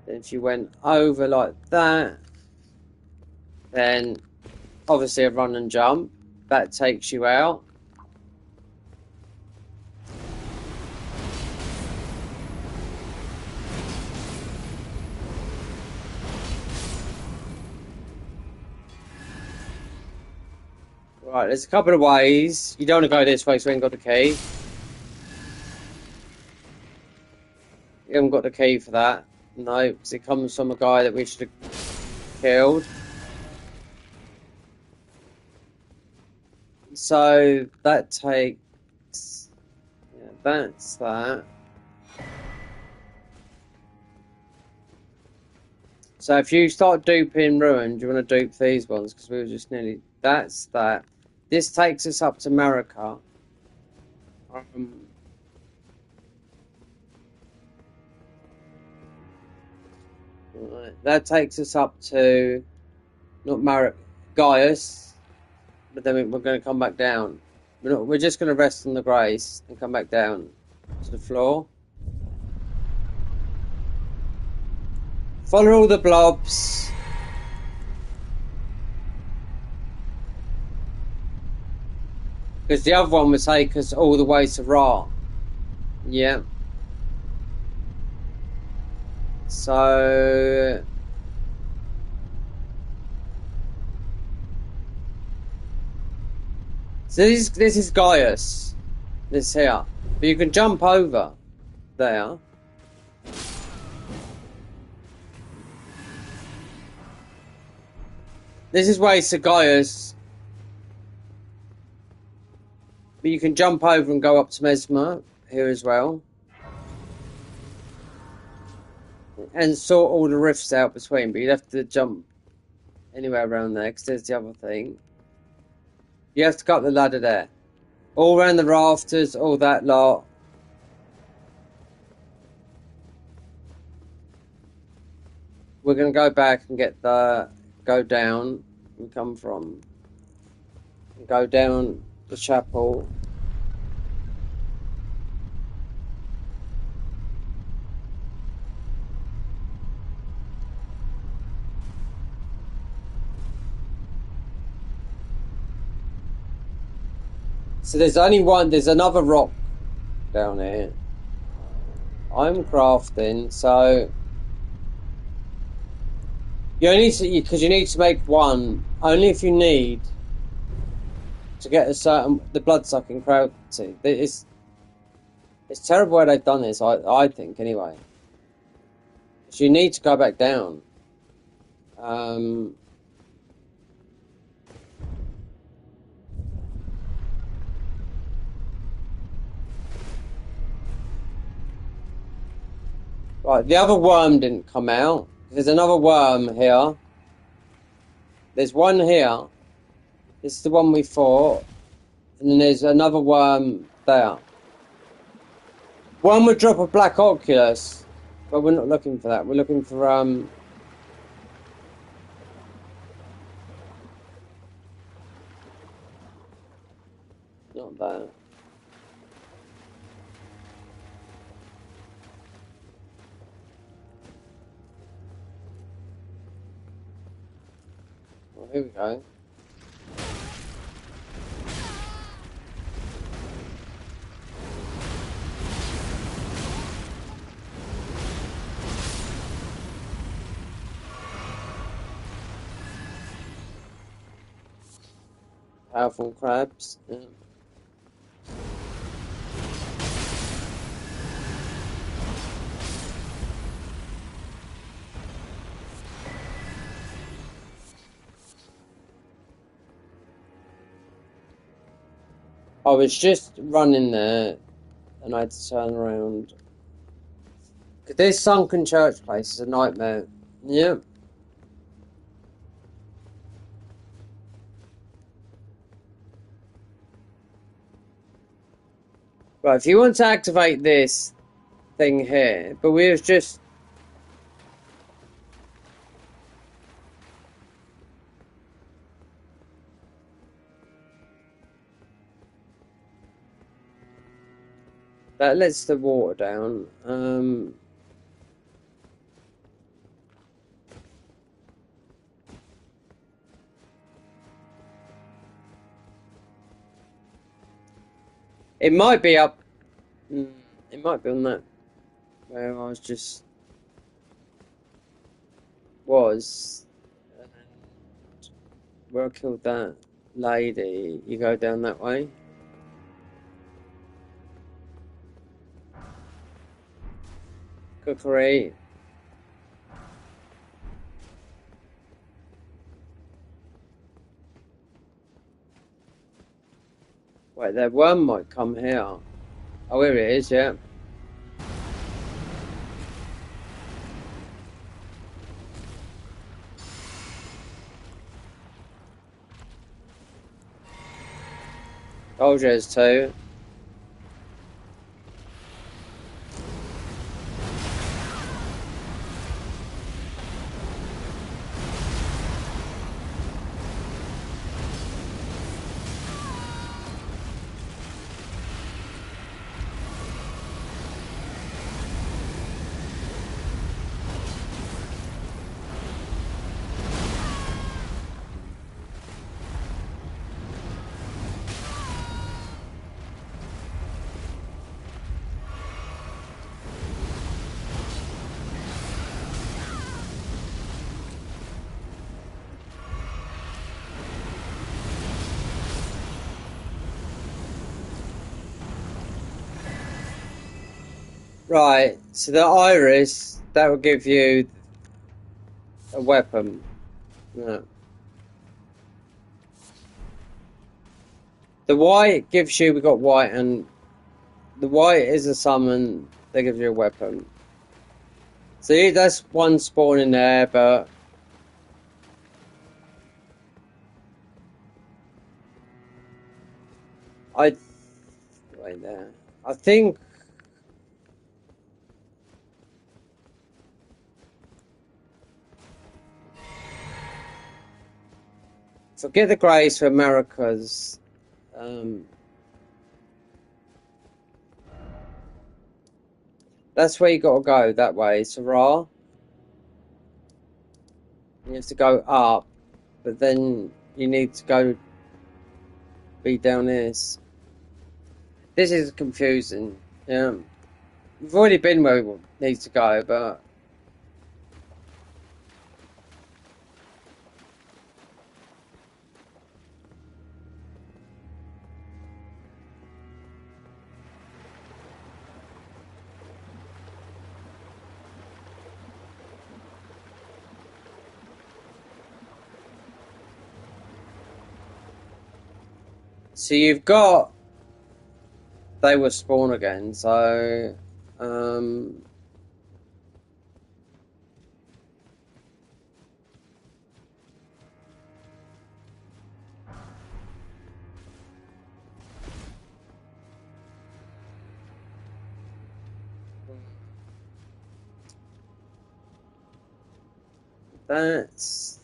Then if you went over like that, then obviously a run and jump. That takes you out. Right, there's a couple of ways. You don't want to go this way, so we ain't got the key. You haven't got the key for that. No, because it comes from a guy that we should have killed. So that takes... Yeah, that's that. So if you start duping Ruined, you want to dupe these ones, because we were just nearly... That's that. This takes us up to Marika. Right, that takes us up to... Not Marika, Gaius. But then we're going to come back down. We're just going to rest on the grace and come back down to the floor. Follow all the blobs. Because the other one would take us all the way to Ra. Yeah. So... So this is Gaius. This here. But you can jump over there. This is where Sagaius. But you can jump over and go up to Mesmer here as well. And sort all the rifts out between, but you'd have to jump anywhere around there, because there's the other thing. You have to go up the ladder there. All around the rafters, all that lot. We're going to go back and go down and come from. And go down the chapel. So there's another rock down here. I'm crafting, so you only because you need to make one only if you need to get the blood-sucking quality. It's terrible how they've done this. I think anyway. So you need to go back down. Right, the other worm didn't come out. There's another worm here. There's one here. This is the one we fought. And then there's another worm there. One would drop a black oculus, but we're not looking for that. We're looking for not that. Well, here we go. Powerful crabs. Yeah. I was just running there and I had to turn around. This sunken church place is a nightmare. Yeah. Right, if you want to activate this thing here, but we was just... That lets the water down. It might be up... It might be on that... Where I was just... Where I killed that lady. You go down that way. Cookery. Wait, that worm might come here. Oh, here it is, yeah. Told you there's two. Right, so the iris, that will give you a weapon. Yeah. The white gives you, we got white, and the white is a summon that gives you a weapon. See, that's one spawn in there, but wait there. I think forget the grace for America's. That's where you gotta go, that way, Sarah. You have to go up, but then you need to go be down this. This is confusing, yeah. We've already been where we need to go, but so you've got they will spawn again, so that's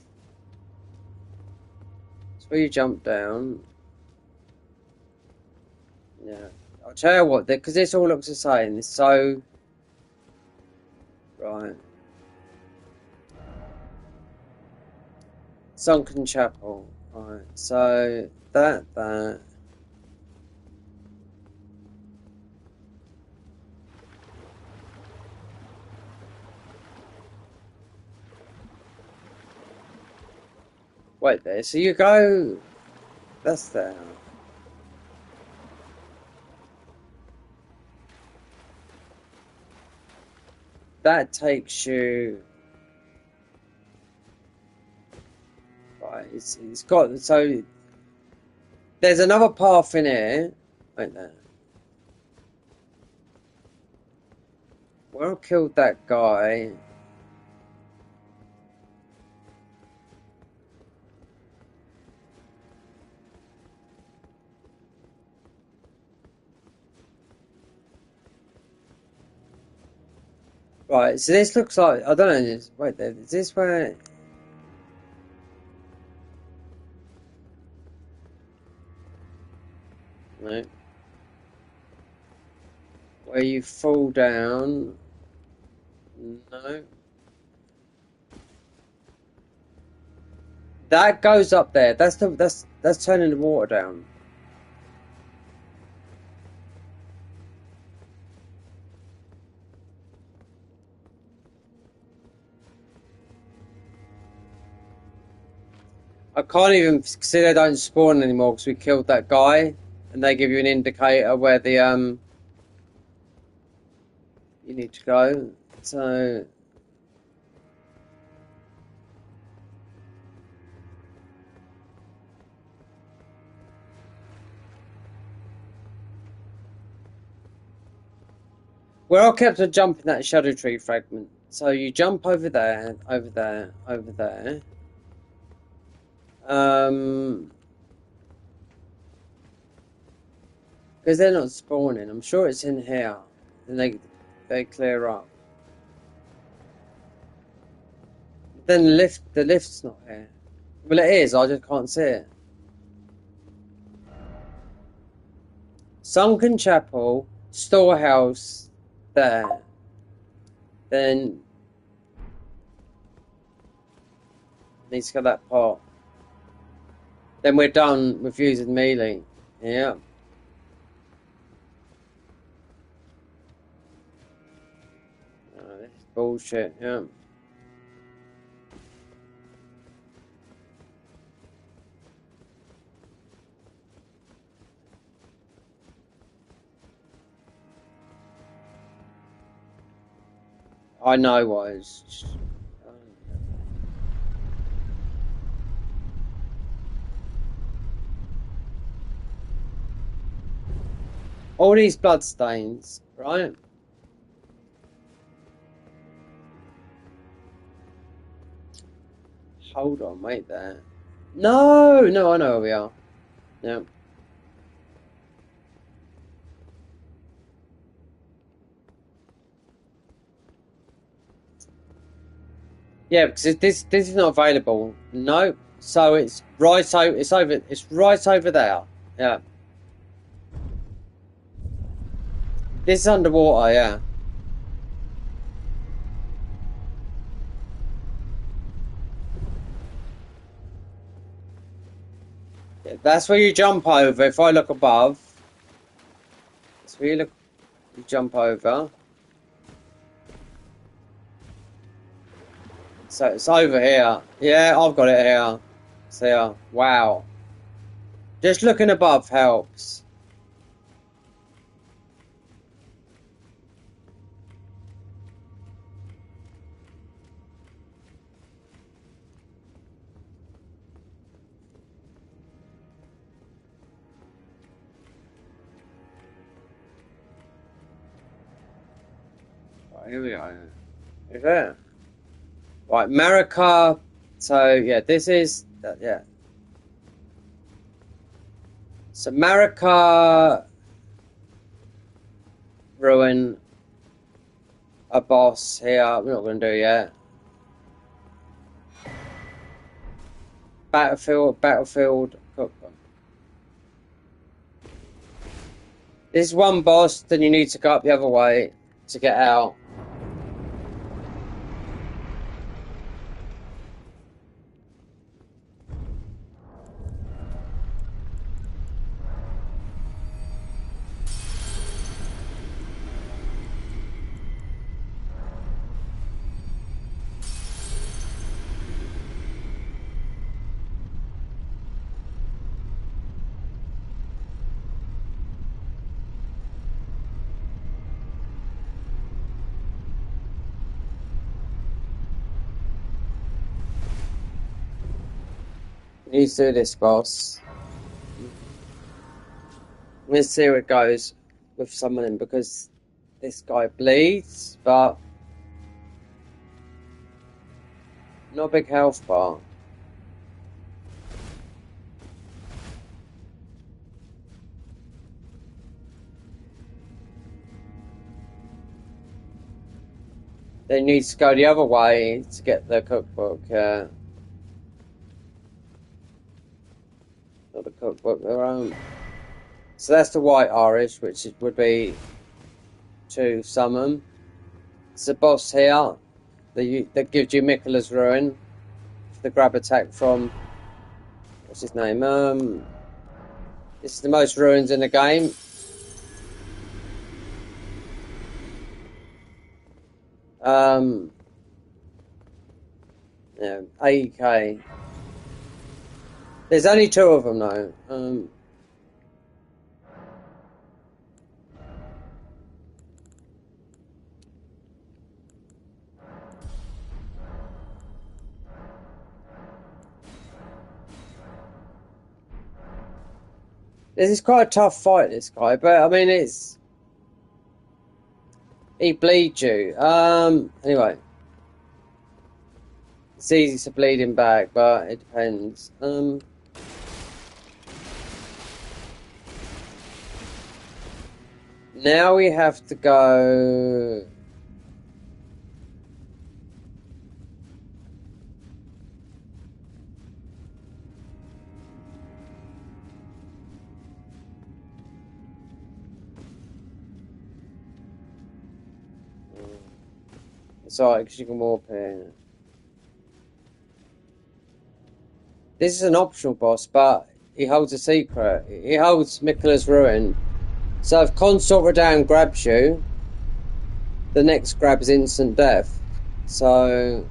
where you jump down. Yeah, I'll tell you what, because this all looks the same. It's so right. Sunken Chapel. Right, so that. Wait there, so you go. That's there. That takes you. Right, it's got. So there's another path in here. Wait there. Where I killed that guy. Right, so this looks like, I don't know, wait there, is this where... No. Where you fall down? No. That goes up there, that's turning the water down. I can't even see they don't spawn anymore because we killed that guy, and they give you an indicator where the you need to go. So where I kept on jumping that shadow tree fragment. So you jump over there, over there, over there. Because they're not spawning. I'm sure it's in here. And they clear up. Then the lift's not here. Well, it is, I just can't see it. Sunken Chapel, storehouse, there. Then needs to get that pot. Then we're done with using melee. Yeah. Oh, this is bullshit, yeah. I know what is. all these blood stains, right? Hold on, wait there. No, no, I know where we are. No. Yeah, because this is not available. No, so it's right. So it's over. It's right over there. Yeah. This is underwater. Yeah. Yeah, that's where you jump over. If I look above, that's where you look. You jump over. So it's over here. Yeah, I've got it here. It's here. Wow. Just looking above helps. Right, here we go. Is it? Right, America. So yeah, this is yeah. So America ruin a boss here. We're not going to do yet. Battlefield cookbook. This is one boss. Then you need to go up the other way to get out. You need to do this, boss. Let's see how it goes with some of them because this guy bleeds, but not a big health bar. Then you need to go the other way to get the cookbook. Not the cookbook, their own. So that's the white Irish, which would be to summon. It's a boss here that gives you Miquella's Ruin. The grab attack from what's his name? This is the most ruins in the game. Yeah, 80k. There's only 2 of them though. This is quite a tough fight, this guy, but I mean he bleeds you. Anyway. It's easy to bleed him back, but it depends. Now we have to go. It's alright, because you can warp here. This is an optional boss, but he holds a secret. He holds Miquella's Ruin. So if Consort Radahn grabs you, the next grab is instant death. So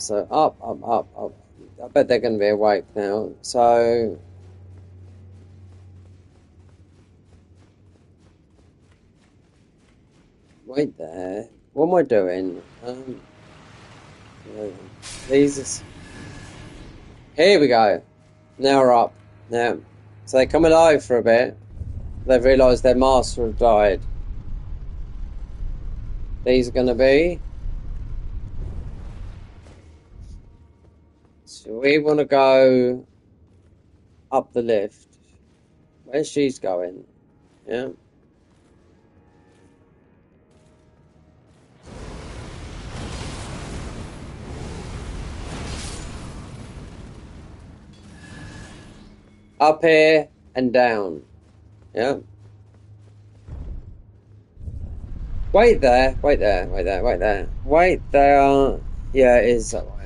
So up, up, up, up. I bet they're going to be awake now. So wait there. What am I doing? These. Here we go. Now we're up. Now, so they come alive for a bit. They've realised their master have died. These are going to be. So we want to go up the lift. Where's she's going? Yeah. Up here and down. Yeah. Wait there. Wait there. Wait there. Wait there. Wait there. Yeah, it is that way.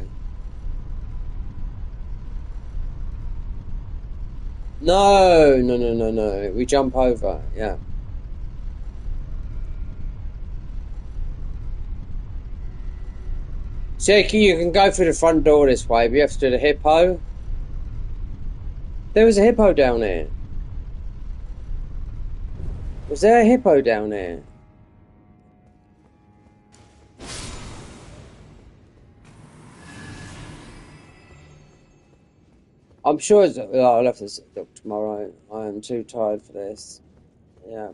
No, no, no, no, no. We jump over. Yeah. Shaky, you can go through the front door this way, but you have to do the hippo. There was a hippo down here. Was there a hippo down here? I'm sure it's, I'll have to look tomorrow. I am too tired for this. Yeah.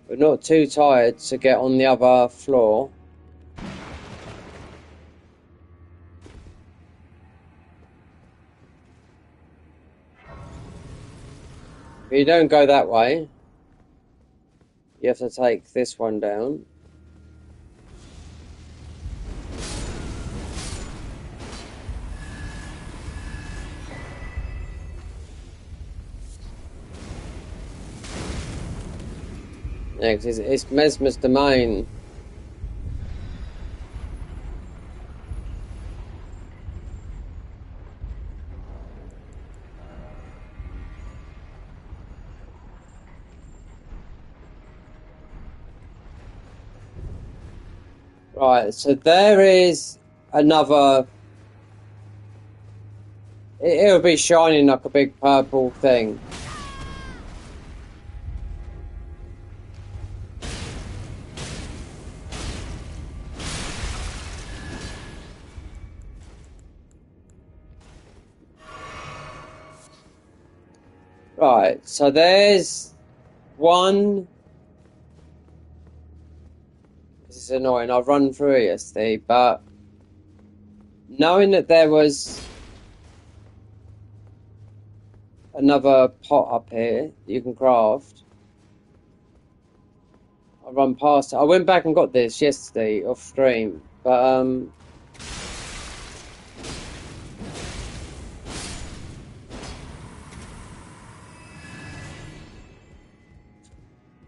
But not too tired to get on the other floor. But you don't go that way. You have to take this one down. Yeah, 'cause it's Mesmer's domain. Right, so there is another. It'll be shining like a big purple thing. Right, so there's one. This is annoying. I've run through it yesterday, but knowing that there was another pot up here that you can craft, I run past it. I went back and got this yesterday off stream, but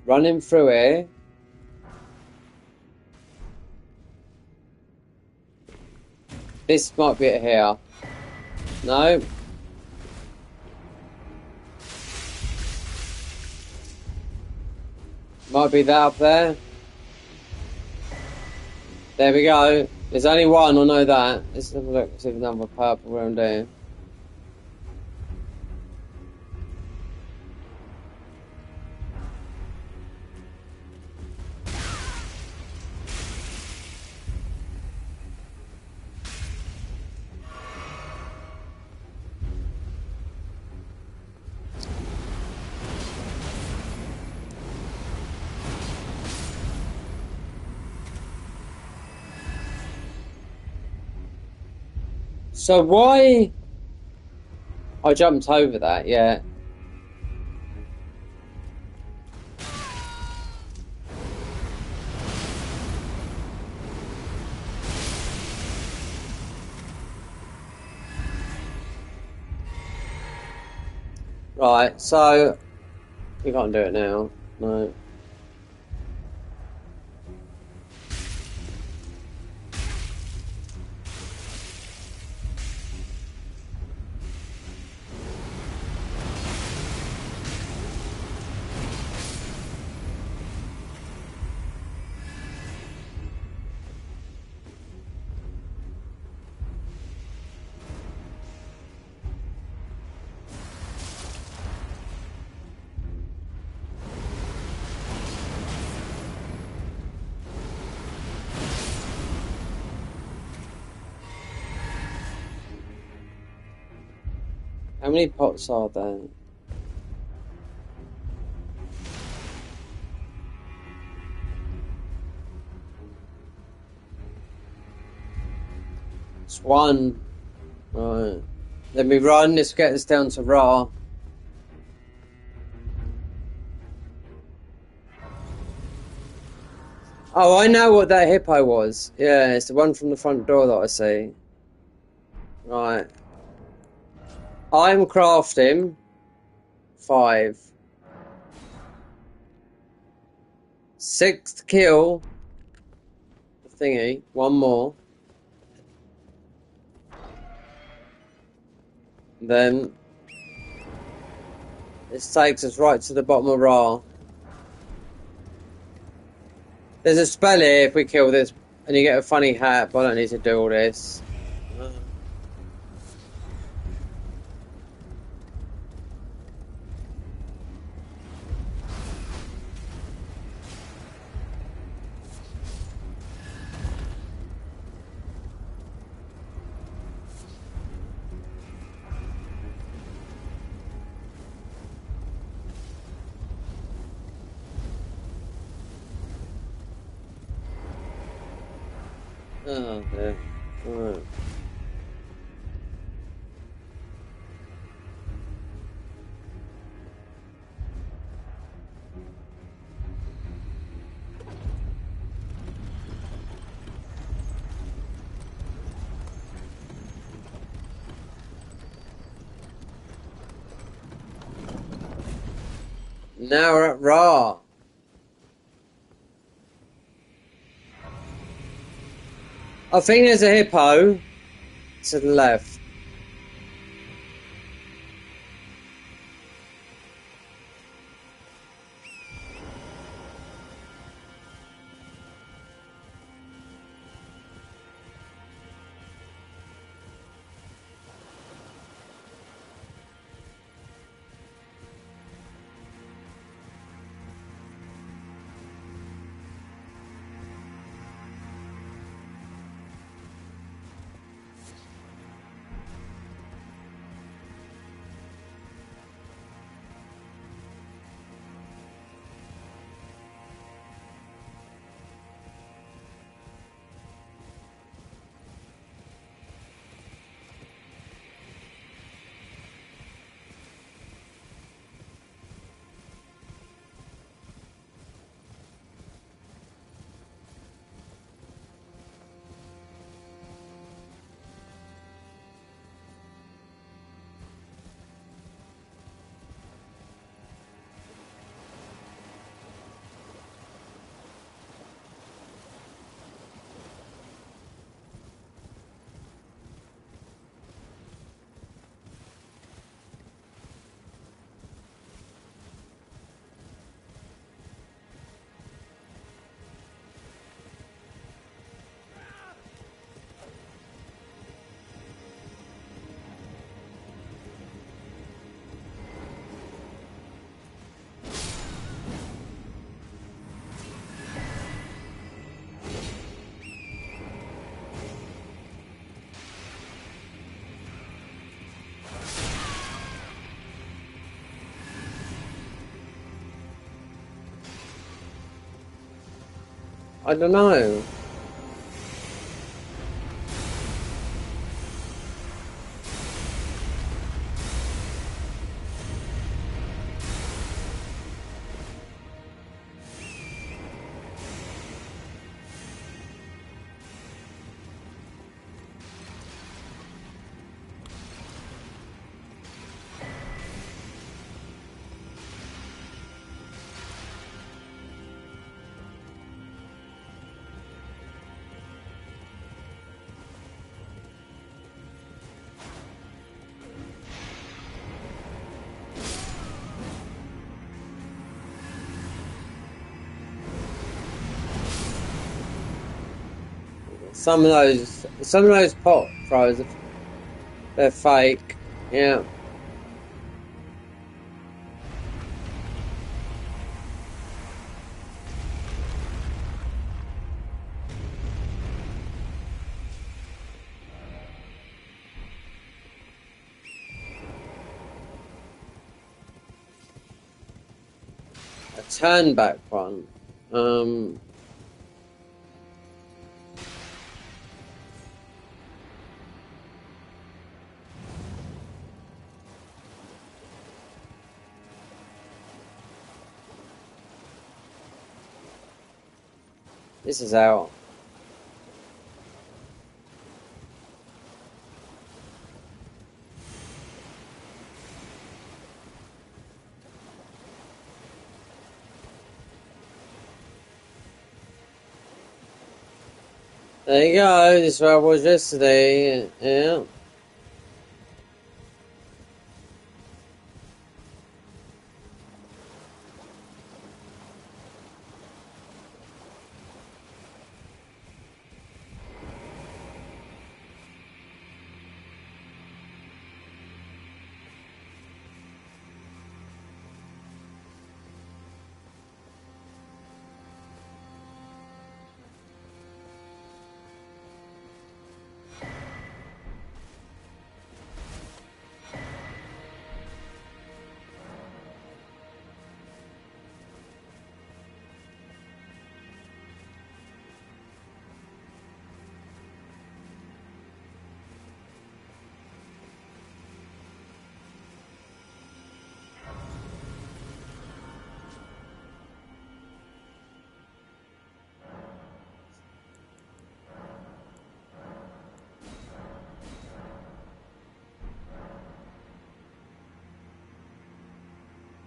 running through here. This might be it here. No. Might be that up there. There we go. There's only one, I know that. Let's have a look, see if there's another purple around there. So why... I jumped over that, yeah. Right, so... We can't do it now. No. How many pots are there? It's one. Right. Let me run. Let's get us down to Ra. Oh, I know what that hippo was. Yeah, it's the one from the front door that I see. Right. I'm crafting 5. 6th kill. Thingy. One more. Then this takes us right to the bottom of Ra. There's a spell here if we kill this, and you get a funny hat, but I don't need to do all this. Oh, yeah. Alright. Now we're at Ra. I think there's a hippo to the left. I don't know. Some of those pot throws, they're fake. Yeah. turn back one. This is out. There you go, this is where I was yesterday, yeah.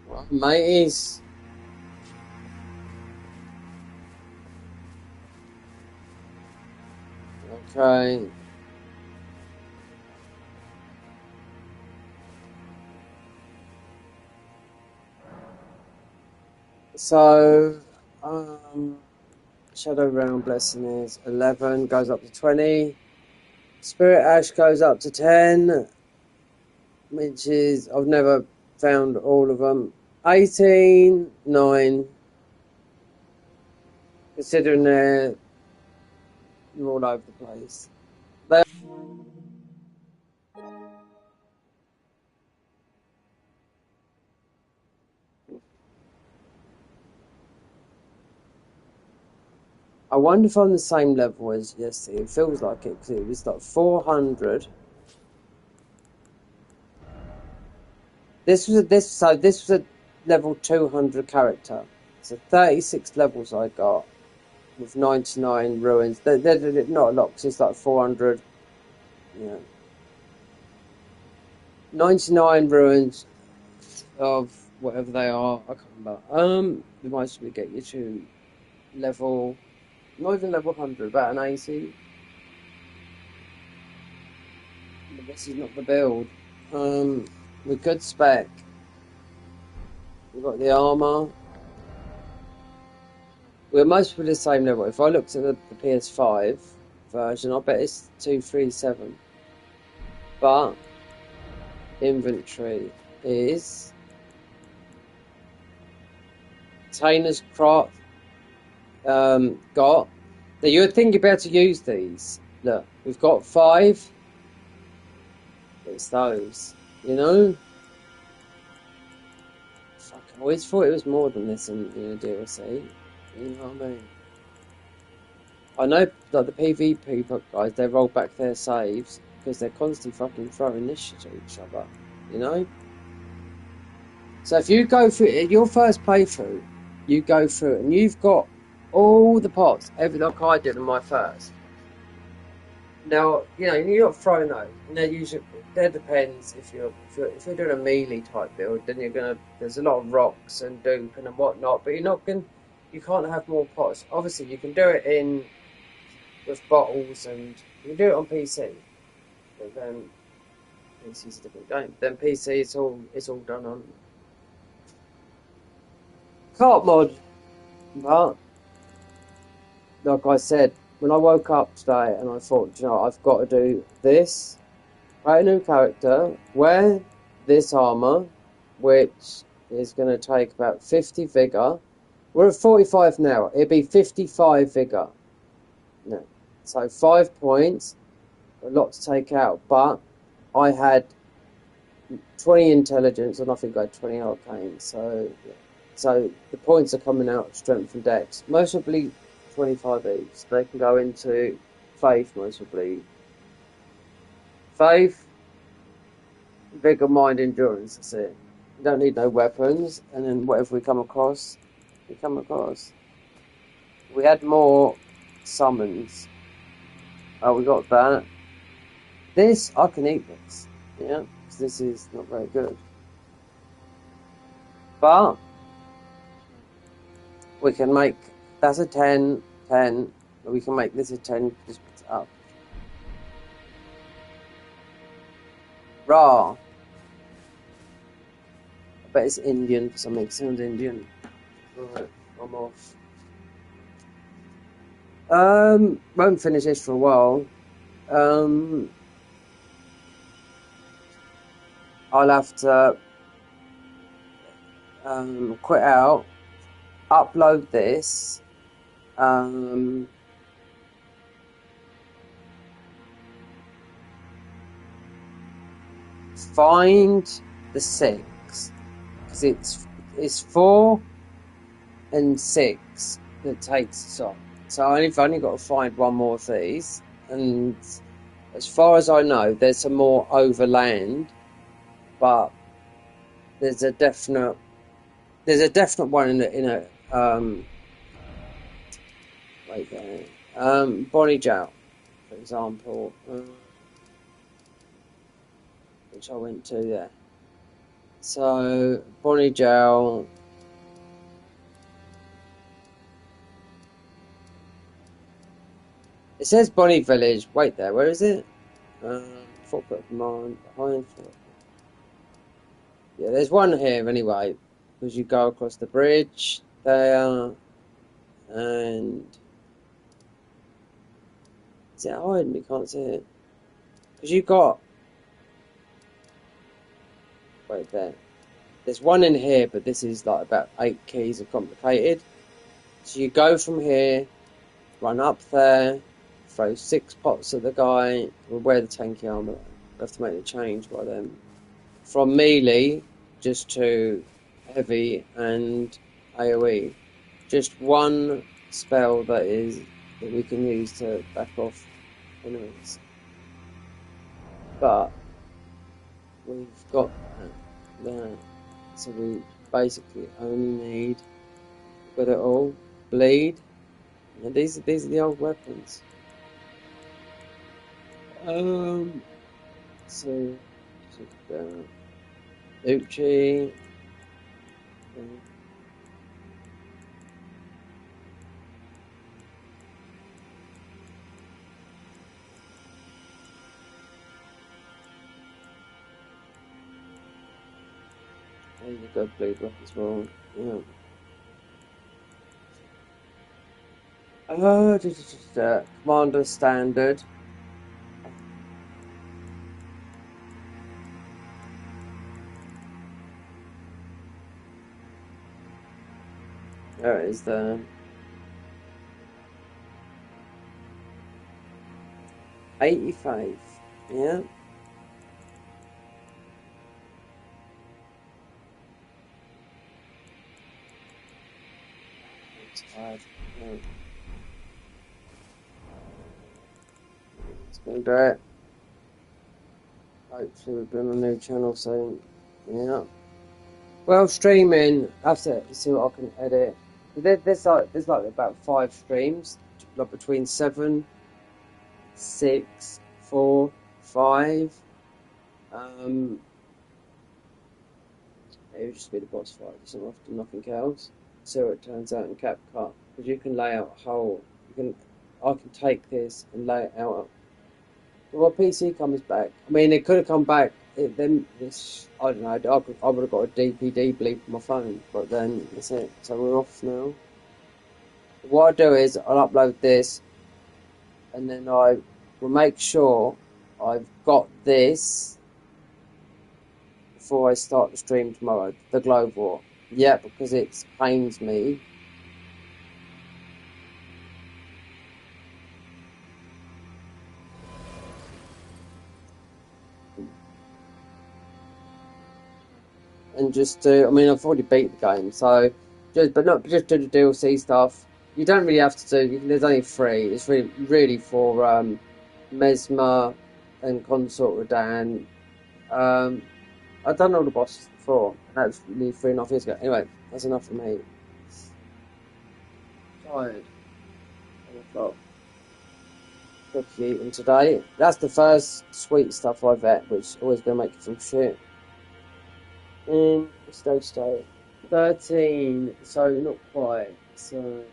Well, mateys. Okay. So, Shadow Realm Blessing is 11, goes up to 20. Spirit Ash goes up to 10, which is, I've never found all of them. 18, 9. Considering they're all over the place. I wonder if I'm the same level as yesterday. It feels like it, because it was like 400. This was a level 200 character. So 36 levels I got with 99 ruins. They're not a lot, because it's like 400. Yeah. 99 ruins of whatever they are. I can't remember. We might actually get you to level, not even level 100, about an 80. But this is not the build. With good spec. We've got the armor. We're mostly the same level. If I looked at the PS5 version, I bet it's 237. But inventory is Tainer's Craft. Got. Now you would think you'd be able to use these. Look, we've got 5. It's those, you know? Fuck, I always thought it was more than this in DLC. You know what I mean? I know, like, the PvP guys, they roll back their saves because they're constantly fucking throwing this shit at each other, you know? So if you go through your first playthrough, you go through it and you've got all the pots, like I did on my first. Now, you know, you're not throwing those. And they're usually, that depends if you're doing a melee type build, then there's a lot of rocks and dupe and whatnot, but you can't have more pots. Obviously, you can do it with bottles, and you can do it on PC. But then PC's a different game. Then PC, it's all done on cart mod. But like I said, when I woke up today and I thought, you know, I've got to do this, create a new character, wear this armor, which is going to take about 50 vigor. We're at 45 now. It'd be 55 vigor. No. So 5 points, a lot to take out, but I had 20 intelligence and I think I had 20 arcane, so yeah. So the points are coming out of strength and dex. Most will be 25 each. They can go into faith, most will be faith, vigor, mind, endurance. That's it. You don't need no weapons, and then whatever we come across, we come across. We had more summons. Oh, we got that. This, I can eat this. Yeah, because this is not very good. But we can make, that's a 10, 10. We can make this a 10, just put it up. Raw. I bet it's Indian for something. It sounds Indian. Right, I'm off. Won't finish this for a while. I'll have to quit out, upload this, find the 6, because it's 4 and 6 that takes us on. So I've only got to find one more of these, and as far as I know, there's some more overland, but there's a definite one in a wait there, Bonnie Jow, for example, which I went to there. So Bonnie Jow. It says Bonnie Village. Wait there, where is it? Footprint command behind. Yeah, there's one here anyway, because you go across the bridge there, and is it hiding? You can't see it because you got. Wait there. There's one in here, but this is like about 8 keys of complicated. So you go from here, run up there, throw 6 pots at the guy, we'll wear the tanky armor. We have to make the change by then. From melee just to heavy and AoE. Just one spell that we can use to back off enemies. But we've got that. So we basically only need, got it all, bleed, and these are the old weapons. So Uchi. There you go, blade weapons wrong. Yeah. Commander standard. There it is the 85. Yeah. It's 5. Yeah. It's gonna do it. Hopefully we've been on a new channel soon. Yeah. Well, streaming, that's it. See what I can edit. There's like about 5 streams, like between 7, 6, 4, 5. It would just be the boss fight, so often nothing else. So it turns out in CapCut, because you can lay out a whole. I can take this and lay it out. Well, my PC comes back. I mean, it could have come back. I don't know. I would have got a DPD bleep on my phone, but then that's it. So we're off now. What I'll do is I'll upload this, and then I will make sure I've got this before I start the stream tomorrow. The Globe War. Yeah, because it pains me. And just do, I mean, I've already beat the game, so but not just do the DLC stuff. You don't really have to do. There's only 3. It's really for Mesmer and Consort Radan. I've done all the bosses before. That was nearly 3.5 years ago. Anyway, that's enough for me. Tired. 10 o'clock. Cookie eating today. That's the first sweet stuff I've had, which always gonna make you feel shit. Stage 13. So not quite. So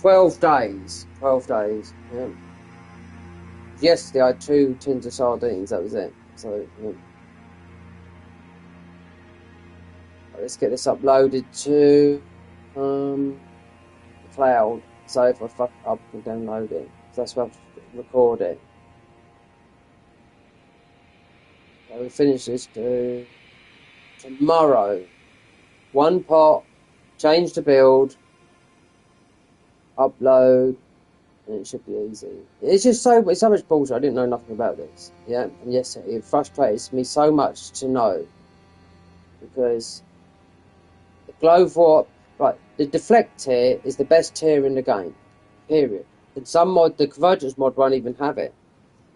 12 days. 12 days. Yeah. Yesterday I had 2 tins of sardines. That was it. So yeah. Let's get this uploaded to the cloud. So if I fuck up, I can download it. So that's where I have to record it. So we finish this tomorrow. 1 pot, change the build, upload, and it should be easy. It's just so much bullshit. I didn't know nothing about this. Yeah, and yes, it frustrates me so much to know, because the glow warp, right? The deflect tier is the best tier in the game. Period. And some the convergence mod won't even have it.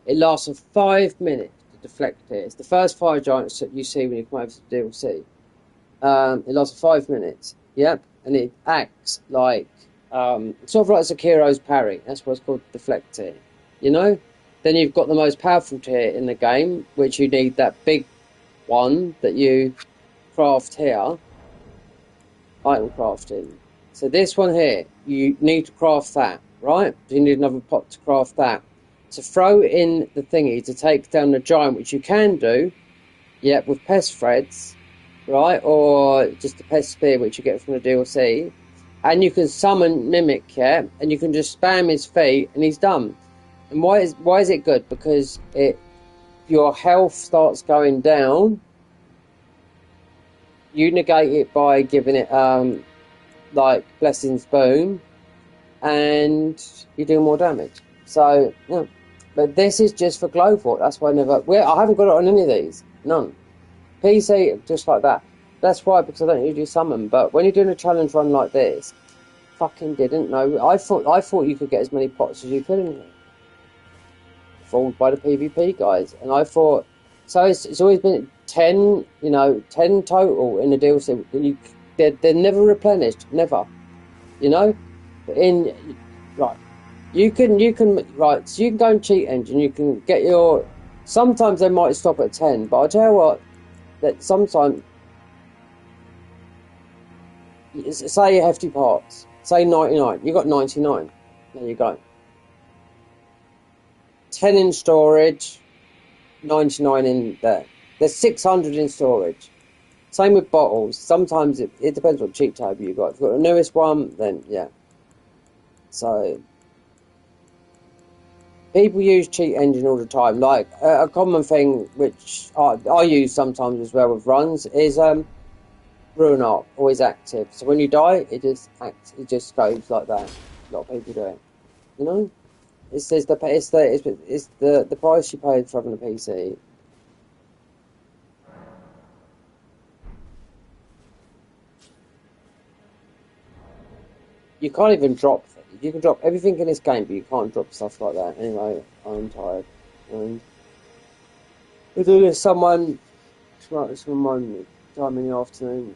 It lasts for 5 minutes. The deflect tier. It's the first fire giants that you see when you come over to the DLC. It lasts for 5 minutes. Yep, and it acts like sort of like Sekiro's parry. That's what's called deflect tier. You know. Then you've got the most powerful tier in the game, which you need that big one that you craft here. Item crafting. So this one here, you need to craft that, right? You need another pot to craft that. To throw in the thingy to take down the giant, which you can do, yeah, with pest threads, right? Or just the pest spear, which you get from the DLC. And you can summon Mimic, yeah? And you can just spam his feet and he's done. And why is it good? Because your health starts going down. You negate it by giving it like Blessing's Boom, and you do more damage. So yeah, but this is just for Glowport. That's why I haven't got it on any of these. None. PC just like that. That's why, because I don't usually summon. But when you're doing a challenge run like this, fucking didn't know. I thought you could get as many pots as you could in here. Fooled by the PvP guys, and I thought so. It's always been 10, 10 total in the DLC. They're never replenished, never. But right, you can right. So you can go and cheat engine. You can get your. Sometimes they might stop at 10, but I tell you what, that sometimes say hefty parts. Say 99. You got 99. There you go. 10 in storage, 99 in there. There's 600 in storage. Same with bottles. Sometimes it depends what cheat tab you got. If you've got the newest one, then yeah. So people use cheat engine all the time. Like a common thing which I use sometimes as well with runs is Ruin Arc, always active. So when you die, it just acts. It just goes like that. A lot of people do it. It's the price you paid for having a PC. You can't even drop. You can drop everything in this game, but you can't drop stuff like that. Anyway, I'm tired. And we're doing this. Someone remind me time in the afternoon.